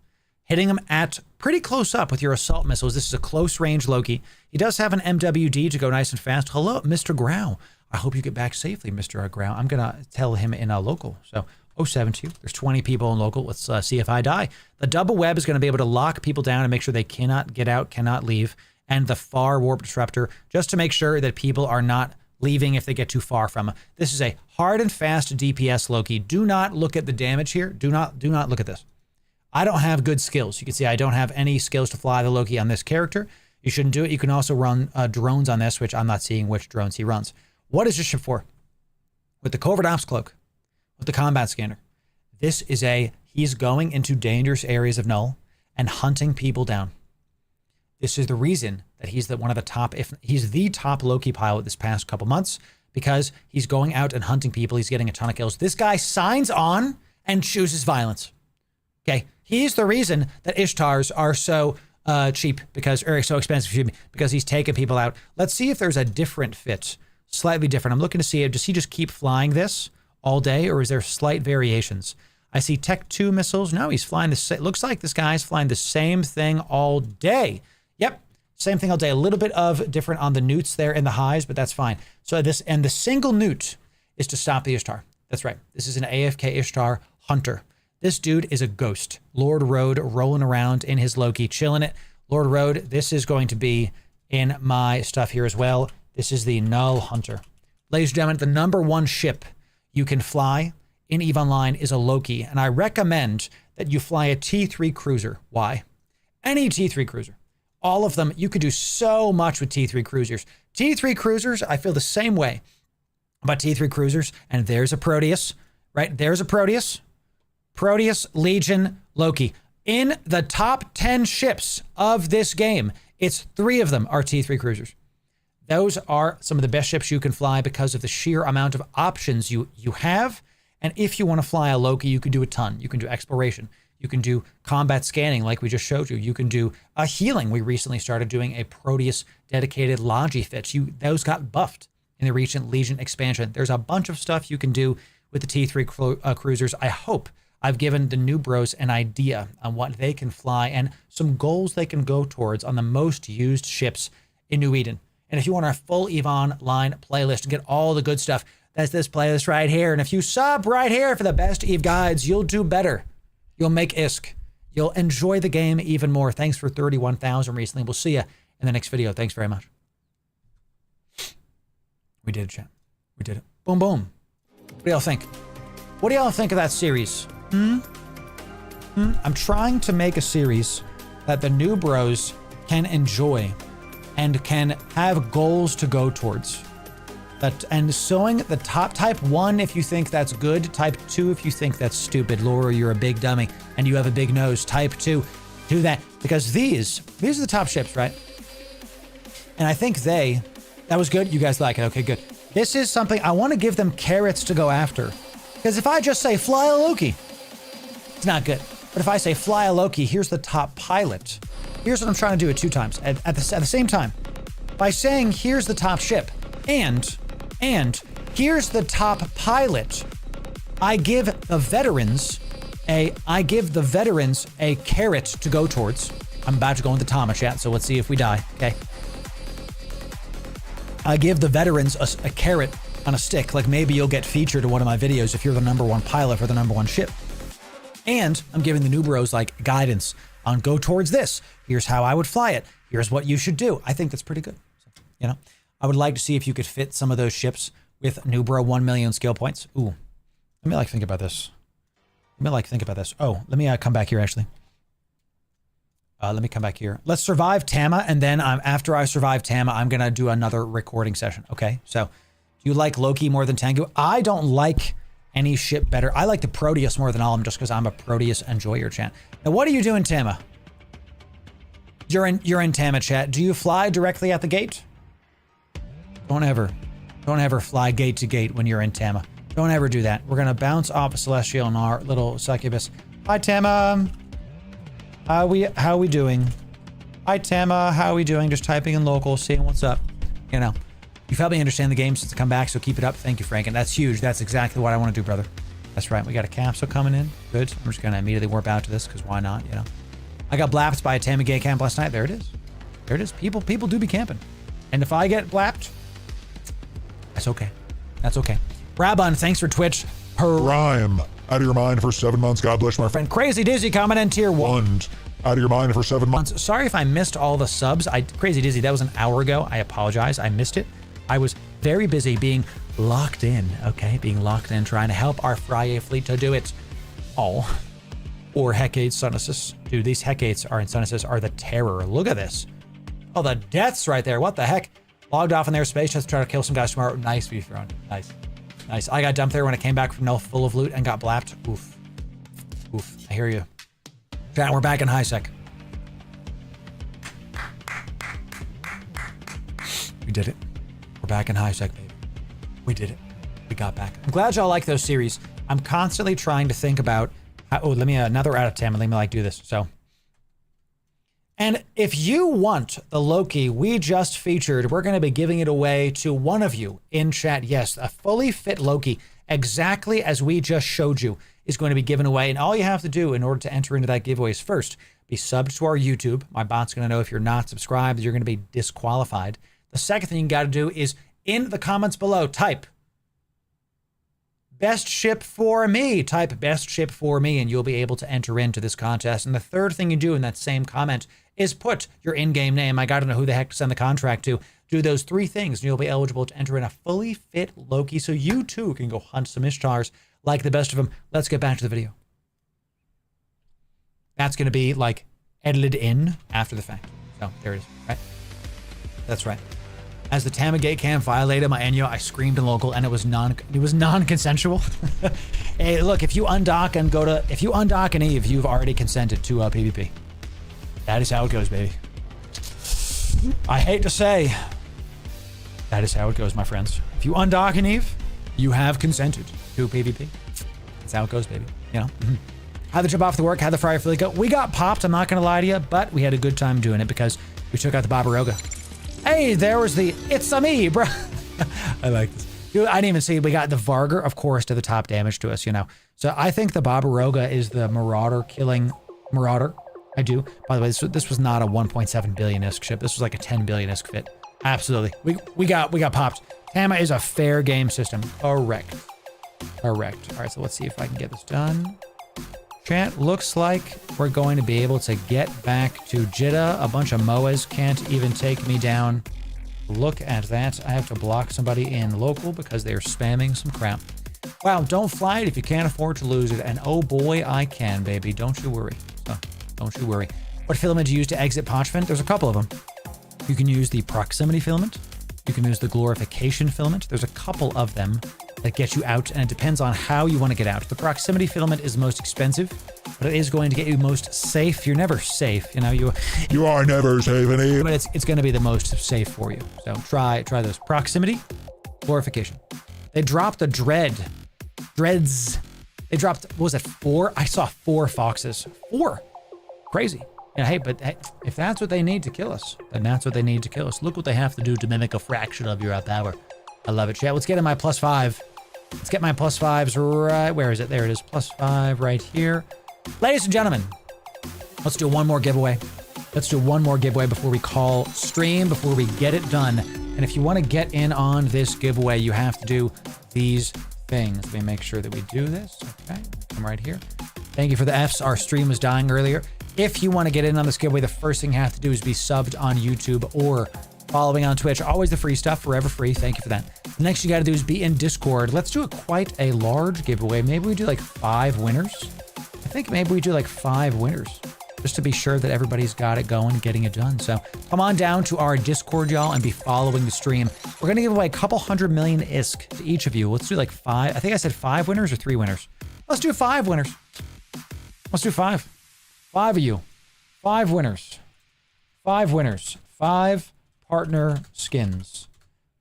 hitting them at pretty close up with your assault missiles. This is a close range Loki. He does have an MWD to go nice and fast. Hello, Mr. Grau. I hope you get back safely, Mr. Grau. I'm going to tell him in a local. So 072. There's 20 people in local. Let's see if I die. The double web is going to be able to lock people down and make sure they cannot get out, cannot leave. And the far warp disruptor just to make sure that people are not leaving if they get too far from him. This is a hard and fast DPS Loki. Do not look at the damage here. Do not look at this. I don't have good skills. You can see I don't have any skills to fly the Loki on this character. You shouldn't do it. You can also run drones on this, which I'm not seeing which drones he runs. What is this ship for? With the Covert Ops Cloak, with the combat scanner, this is he's going into dangerous areas of Null and hunting people down. This is the reason that he's one of the top, if he's the top Loki pilot this past couple months, because he's going out and hunting people. He's getting a ton of kills. This guy signs on and chooses violence. Okay, he's the reason that Ishtars are so cheap so expensive, excuse me, because he's taking people out. Let's see if there's a different fit, slightly different. I'm looking to see, does he just keep flying this all day, or is there slight variations? I see Tech 2 missiles. No, he's flying looks like this guy's flying the same thing all day. Yep, same thing all day. A little bit of different on the newts there in the highs, but that's fine. So the single newt is to stop the Ishtar. That's right. This is an AFK Ishtar hunter. This dude is a ghost. Lord Road rolling around in his Loki, chilling it. Lord Road, this is going to be in my stuff here as well. This is the Null Hunter. Ladies and gentlemen, the #1 ship you can fly in EVE Online is a Loki, and I recommend that you fly a T3 cruiser. Why? Any T3 cruiser. All of them, you could do so much with T3 cruisers. T3 cruisers, I feel the same way about T3 cruisers, and there's a Proteus, right? There's a Proteus. Proteus, Legion, Loki. In the top 10 ships of this game, it's 3 of them are T3 cruisers. Those are some of the best ships you can fly because of the sheer amount of options you have. And if you want to fly a Loki, you can do a ton. You can do exploration. You can do combat scanning like we just showed you. You can do a healing. We recently started doing a Proteus dedicated Logi fits. Those got buffed in the recent Legion expansion. There's a bunch of stuff you can do with the T3 cruisers. I hope I've given the Newbros an idea on what they can fly and some goals they can go towards on the most used ships in New Eden. And if you want our full EVE Online playlist and get all the good stuff, that's this playlist right here. And if you sub right here for the best EVE guides, you'll do better. You'll make ISK. You'll enjoy the game even more. Thanks for 31,000 recently. We'll see you in the next video. Thanks very much. We did it, chat. We did it. Boom, boom. What do y'all think? What do y'all think of that series? I'm trying to make a series that the new bros can enjoy and can have goals to go towards. And showing the top type 1 if you think that's good, type 2 if you think that's stupid. Loru, you're a big dummy and you have a big nose. Type 2, do that. Because these are the top ships, right? And I think that was good. You guys like it. Okay, good. This is something I want to give them carrots to go after. Because if I just say fly a Loki, it's not good. But if I say fly a Loki, here's the top pilot. Here's what I'm trying to do it 2 times at the same time. By saying here's the top ship and here's the top pilot, I give the veterans a carrot to go towards. I'm about to go into Tama chat, so let's see if we die. Okay. I give the veterans a carrot on a stick, like maybe you'll get featured in one of my videos if you're the #1 pilot for the #1 ship. And I'm giving the new bros like guidance on go towards this. Here's how I would fly it. Here's what you should do. I think that's pretty good. So, you know, I would like to see if you could fit some of those ships with Newbro 1 million skill points. Ooh, let me think about this. Oh, let me come back here actually. Let me come back here. Let's survive Tama, and then after I survive Tama, I'm gonna do another recording session. Okay, so do you like Loki more than Tengu? I don't like any ship better. I like the Proteus more than all of them just because I'm a Proteus enjoyer, chat. Now, what are you doing, Tama? You're in Tama, chat. Do you fly directly at the gate? Don't ever fly gate to gate when you're in Tama. Don't ever do that. We're gonna bounce off Celestial and our little succubus. Hi, Tama. How we doing? Hi, Tama. How we doing? Just typing in local, seeing what's up. You know. You've helped me understand the game since I come back, so keep it up. Thank you, Frank. And that's huge. That's exactly what I want to do, brother. That's right. We got a capsule coming in. Good. I'm just going to immediately warp out to this, because why not, you know? I got blapped by a Tammy Gay camp last night. There it is. There it is. People do be camping. And if I get blapped, that's okay. That's okay. Brabon, thanks for Twitch. Rhyme. Out of your mind for 7 months. God bless my friend. Crazy Dizzy coming in tier 1. Out of your mind for 7 months. Sorry if I missed all the subs. Crazy Dizzy, that was an hour ago. I apologize. I missed it. I was very busy being locked in, okay? Being locked in, trying to help our Friyay fleet to do it all. Or Hecate Sunesis. Dude, these Hecates and Sunesis are the terror. Look at this. Oh, the deaths right there. What the heck? Logged off in their space just to try to kill some guys tomorrow. Nice view thrown. Nice. Nice. I got dumped there when I came back from Null full of loot and got blapped. Oof. Oof. I hear you. Chat, we're back in high sec. We did it. We're back in high sec, baby. We did it. We got back. I'm glad y'all like those series. I'm constantly trying to think about how, let me another out of 10 and let me do this. So, and if you want the Loki we just featured, we're going to be giving it away to one of you in chat. Yes, a fully fit Loki, exactly as we just showed you, is going to be given away. And all you have to do in order to enter into that giveaway is first be subbed to our YouTube. My bot's going to know if you're not subscribed, you're going to be disqualified. The second thing you got to do is in the comments below, type best ship for me. Type best ship for me, and you'll be able to enter into this contest. And the third thing you do in that same comment is put your in-game name. I got to know who the heck to send the contract to. Do those 3 things, and you'll be eligible to enter in a fully fit Loki, so you too can go hunt some Ishtars like the best of them. Let's get back to the video. That's going to be edited in after the fact. So there it is, right? That's right. As the Tamagate cam violated my Enyo, I screamed in local, and it was non-consensual. Hey, look, if you undock and Eve, you've already consented to PvP. That is how it goes, baby. I hate to say, that is how it goes, my friends. If you undock and Eve, you have consented to PvP. That's how it goes, baby. You know. How'd the jump off the work? How'd the Fryer fleet go? We got popped. I'm not gonna lie to you, but we had a good time doing it because we took out the Barbaroga. Hey, there was the it's a me, bro. I like this. Dude, I didn't even see we got the Vargar, of course, to the top damage to us, you know. So I think the Barbaroga is the Marauder killing Marauder. I do. By the way, this was not a 1.7 billion ISK ship. This was like a 10 billion ISK fit. Absolutely. We got popped. Tama is a fair game system. Correct. Correct. All right, so let's see if I can get this done. Chat, looks like we're going to be able to get back to Jeddah. A bunch of MOAs can't even take me down. Look at that. I have to block somebody in local because they're spamming some crap. Wow, don't fly it if you can't afford to lose it. And oh boy, I can, baby. Don't you worry. So, don't you worry. What filament do you use to exit Pochven? There's a couple of them. You can use the proximity filament. You can use the glorification filament. There's a couple of them that get you out, and it depends on how you want to get out. The proximity filament is most expensive, but it is going to get you most safe. You're never safe, you know. You are never safe, Annie. But it's going to be the most safe for you. So try those. Proximity, glorification. They dropped the dreads. They dropped, what was it, 4? I saw 4 foxes. 4. Crazy. Yeah, hey, but hey, if that's what they need to kill us, then that's what they need to kill us. Look what they have to do to mimic a fraction of your power. I love it, chat. Let's get in my +5. Let's get my +5s right. Where is it? There it is. +5 right here. Ladies and gentlemen, let's do one more giveaway. Let's do one more giveaway before we call stream, before we get it done. And if you want to get in on this giveaway, you have to do these things. Let me make sure that we do this. Okay, come right here. Thank you for the Fs. Our stream was dying earlier. If you want to get in on this giveaway, the first thing you have to do is be subbed on YouTube or following on Twitch. Always the free stuff, forever free. Thank you for that. The next you got to do is be in Discord. Let's do quite a large giveaway. Maybe we do like 5 winners. I think maybe we do like 5 winners, just to be sure that everybody's got it going, getting it done. So come on down to our Discord, y'all, and be following the stream. We're going to give away a couple 100 million ISK to each of you. Let's do like 5. I think I said 5 winners or 3 winners. Let's do 5 winners. Let's do 5. 5 of you. 5 winners. 5 winners. 5 partner skins.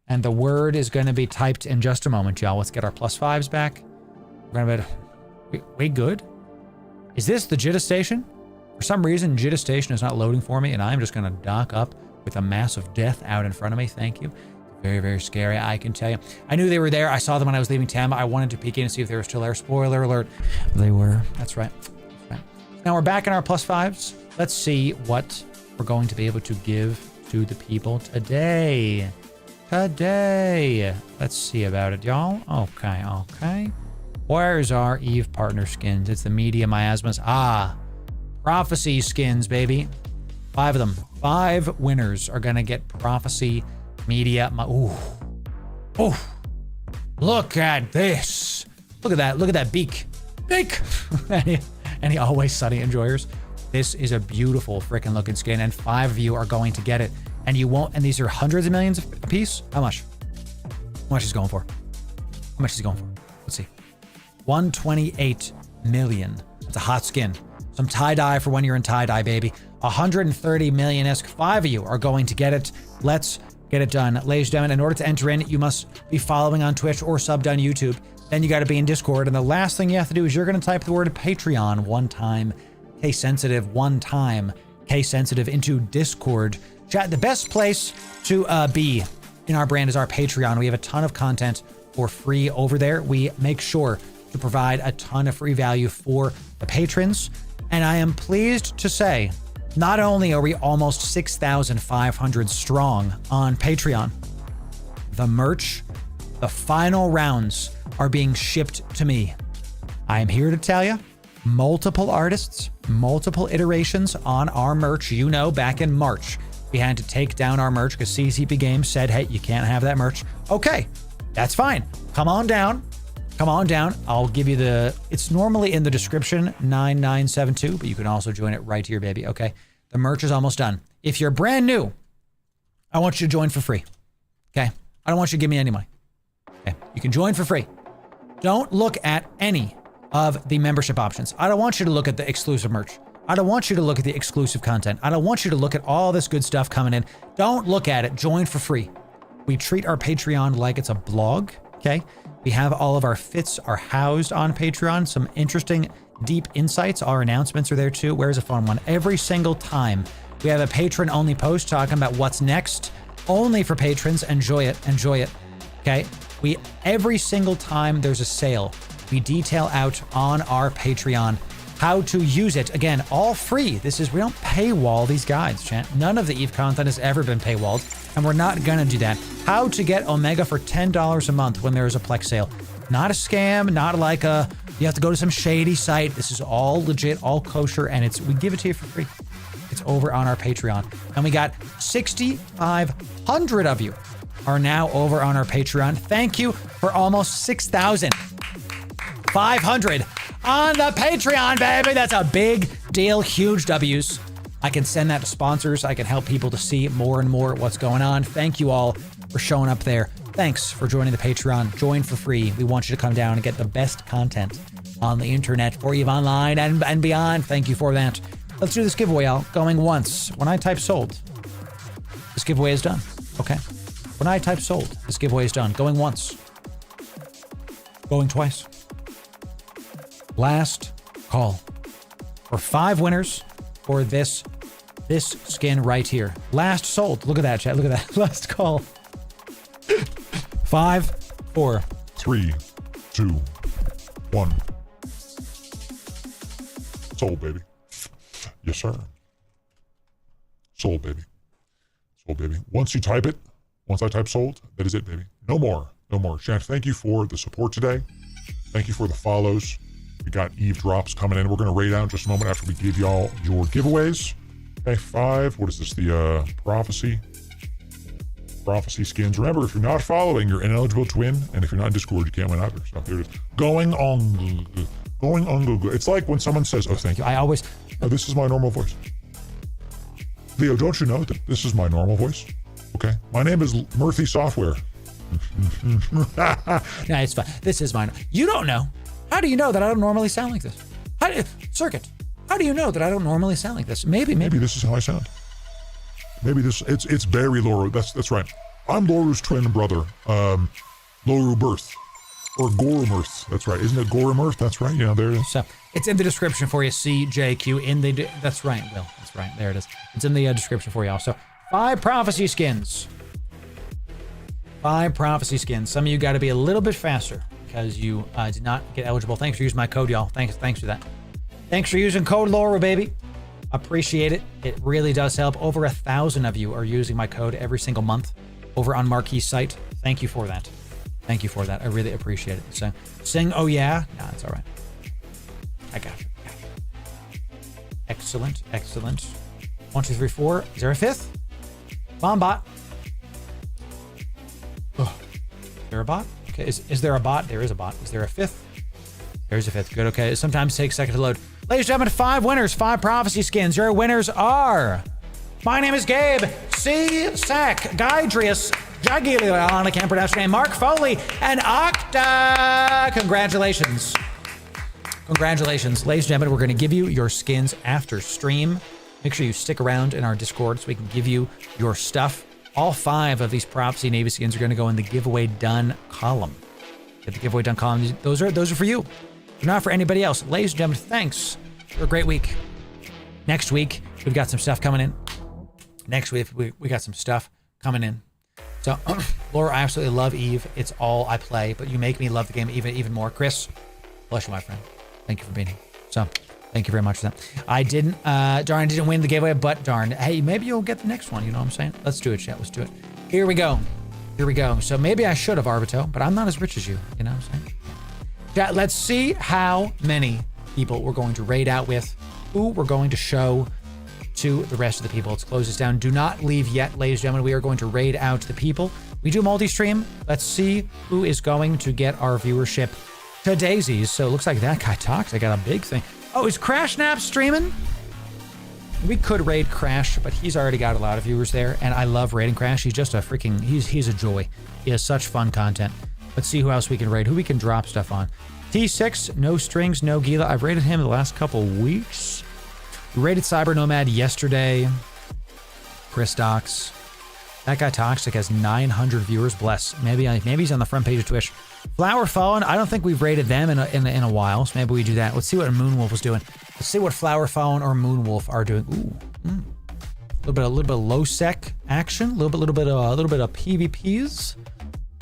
And the word is going to be typed in just a moment, y'all. Let's get our +5s back. We're going to be good. Is this the Jitta station? For some reason, Jitta station is not loading for me, and I'm just going to dock up with a massive death out in front of me. Thank you. Very, very scary, I can tell you. I knew they were there. I saw them when I was leaving Tama. I wanted to peek in and see if they were still there. Spoiler alert. They were. That's right. Now we're back in our +5s. Let's see what we're going to be able to give to the people today. Let's see about it, y'all. Okay. Where's our Eve partner skins? It's the media miasmas. Prophecy skins, baby. 5 of them. 5 winners are gonna get prophecy media. Ooh. Look at this. Look at that. Look at that beak. Any Always Sunny enjoyers. This is a beautiful freaking looking skin, and 5 of you are going to get it. And you won't, and these are hundreds of millions a piece? How much? How much is he going for? How much is he going for? Let's see. 128 million. That's a hot skin. Some tie-dye for when you're in tie-dye, baby. 130 million-esque. 5 of you are going to get it. Let's get it done. Ladies and gentlemen, in order to enter in, you must be following on Twitch or subbed on YouTube. Then you got to be in Discord. And the last thing you have to do is you're going to type the word Patreon one time, case-sensitive, one time, case-sensitive into Discord. Chat, the best place to be in our brand is our Patreon. We have a ton of content for free over there. We make sure to provide a ton of free value for the patrons. And I am pleased to say, not only are we almost 6,500 strong on Patreon, the merch, the final rounds are being shipped to me. I am here to tell you, multiple artists, multiple iterations on our merch. You know, back in March, we had to take down our merch because CCP Games said, hey, you can't have that merch. Okay, that's fine. Come on down. I'll give you it's normally in the description, 9972, but you can also join it right here, baby. Okay, the merch is almost done. If you're brand new, I want you to join for free. Okay, I don't want you to give me any money. Okay, you can join for free. Don't look at any of the membership options. I don't want you to look at the exclusive merch. I don't want you to look at the exclusive content. I don't want you to look at all this good stuff coming in. Don't look at it. Join for free. We treat our Patreon like it's a blog, okay? We have all of our fits are housed on Patreon. Some interesting, deep insights. Our announcements are there too. Where's a fun one? Every single time we have a patron-only post talking about what's next, only for patrons. Enjoy it, okay? Every single time there's a sale, we detail out on our Patreon how to use it. Again, all free. We don't paywall these guides, chat. None of the EVE content has ever been paywalled, and we're not gonna do that. How to get Omega for $10 a month when there's a Plex sale. Not a scam, not like you have to go to some shady site. This is all legit, all kosher, and we give it to you for free. It's over on our Patreon. And we got 6,500 of you are now over on our Patreon. Thank you for almost 6,000. 500 on the Patreon, baby. That's a big deal. Huge W's. I can send that to sponsors. I can help people to see more and more what's going on. Thank you all for showing up there. Thanks for joining the Patreon. Join for free. We want you to come down and get the best content on the internet for you online and beyond. Thank you for that. Let's do this giveaway out. Going once. When I type sold, this giveaway is done. Okay. When I type sold, this giveaway is done. Going once. Going twice. Last call for 5 winners for this skin right here. Last sold. Look at that, chat. Look at that. Last call. 5, 4, 3, 2, 1. Sold, baby. Yes, sir. Sold, baby. Sold, baby. Once you type it, once I type sold, that is it, baby. No more. No more. Chat, thank you for the support today. Thank you for the follows. We got Eve drops coming in. We're going to raid out in just a moment after we give y'all your giveaways. Okay, 5. What is this? The prophecy skins. Remember, if you're not following, you're ineligible to win. And if you're not in Discord, you can't win either. So here it is. Going on Google. It's like when someone says, oh, thank you. Oh, this is my normal voice. Leo, don't you know that this is my normal voice? Okay. My name is Murphy Software. No, it's fine. This is mine. You don't know. How do you know that I don't normally sound like this? Circuit. How do you know that I don't normally sound like this? Maybe this is how I sound. Maybe it's Barry Loru. That's right. I'm Loru's twin brother. Loru Birth. Or Gorumirth. That's right. Isn't it Gorumirth? That's right. Yeah, there it is. So it's in the description for you. CJQ that's right, Will. That's right. There it is. It's in the description for you also. 5 prophecy skins. 5 prophecy skins. Some of you got to be a little bit faster because you did not get eligible. Thanks for using my code, y'all. Thanks for that. Thanks for using code Loru, baby. Appreciate it. It really does help. Over 1,000 of you are using my code every single month over on Marquis' site. Thank you for that. Thank you for that. I really appreciate it. So, sing, oh yeah. Nah, it's all right. I got you. Excellent. 1, 2, 3, 4. Is there a 5th? Bomb bot. Oh, is there a bot? Okay, is there a bot? There is a bot. Is there a 5th? There's a 5th. Good, okay. It sometimes takes a second to load. Ladies and gentlemen, 5 winners, 5 prophecy skins. Your winners are... My name is Gabe, C. Sack, Guydrius, Jagilion, I can't pronounce your name, Mark Foley, and Octa. Congratulations. Congratulations. Ladies and gentlemen, we're going to give you your skins after stream. Make sure you stick around in our Discord so we can give you your stuff. All 5 of these prophecy Navy skins are going to go in the giveaway done column. Get the giveaway done column. Those are for you. They're not for anybody else. Ladies and gentlemen, thanks for a great week. Next week, we've got some stuff coming in. Next week, we got some stuff coming in. So, Laura, I absolutely love Eve. It's all I play, but you make me love the game even more. Chris, bless you, my friend. Thank you for being here. So, thank you very much for that. I didn't win the giveaway, but darn. Hey, maybe you'll get the next one. You know what I'm saying? Let's do it, chat. Let's do it. Here we go. So maybe I should have Arbito, but I'm not as rich as you. You know what I'm saying? Chat, let's see how many people we're going to raid out with, who we're going to show to the rest of the people. Let's close this down. Do not leave yet, ladies and gentlemen. We are going to raid out the people. We do multi-stream. Let's see who is going to get our viewership to daisies. So it looks like that guy talks. I got a big thing. Oh, is Crash Nap streaming? We could raid Crash, but he's already got a lot of viewers there, and I love raiding Crash. He's just a freaking, he's a joy. He has such fun content. Let's see who else we can raid, who we can drop stuff on. T6, no strings, no Gila. I've raided him the last couple weeks. We raided Cyber Nomad yesterday. Chris Docs. That guy Toxic has 900 viewers. Bless. Maybe he's on the front page of Twitch. Flower Fallen. I don't think we've raided them in a while, so maybe we do that. Let's see what Moonwolf was doing. Let's see what Flower Fallen or Moonwolf are doing. Ooh, a little bit of low sec action. A little bit of PvPs.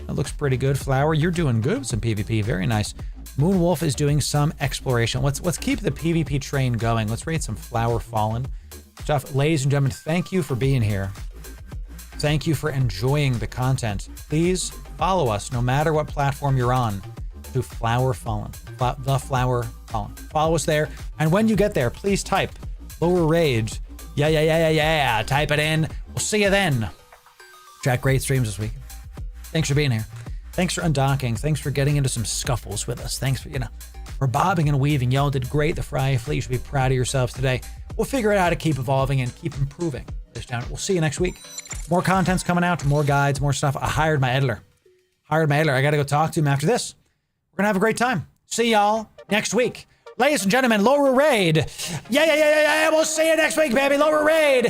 That looks pretty good. Flower, you're doing good with some PvP. Very nice. Moonwolf is doing some exploration. Let's keep the PvP train going. Let's raid some Flower Fallen stuff. Ladies and gentlemen, thank you for being here. Thank you for enjoying the content. Please follow us, no matter what platform you're on, to Flower Fallen. The Flower Fallen. Follow us there. And when you get there, please type Lower Rage. Yeah. Type it in. We'll see you then. Chat, great streams this week. Thanks for being here. Thanks for undocking. Thanks for getting into some scuffles with us. Thanks for, for bobbing and weaving. Y'all did great. The Friyay fleet, you should be proud of yourselves today. We'll figure out how to keep evolving and keep improving this down. We'll see you next week. More content's coming out, more guides, more stuff. I hired my editor. I got to go talk to him after this. We're going to have a great time. See y'all next week. Ladies and gentlemen, Loru raid. Yeah. We'll see you next week, baby. Loru raid.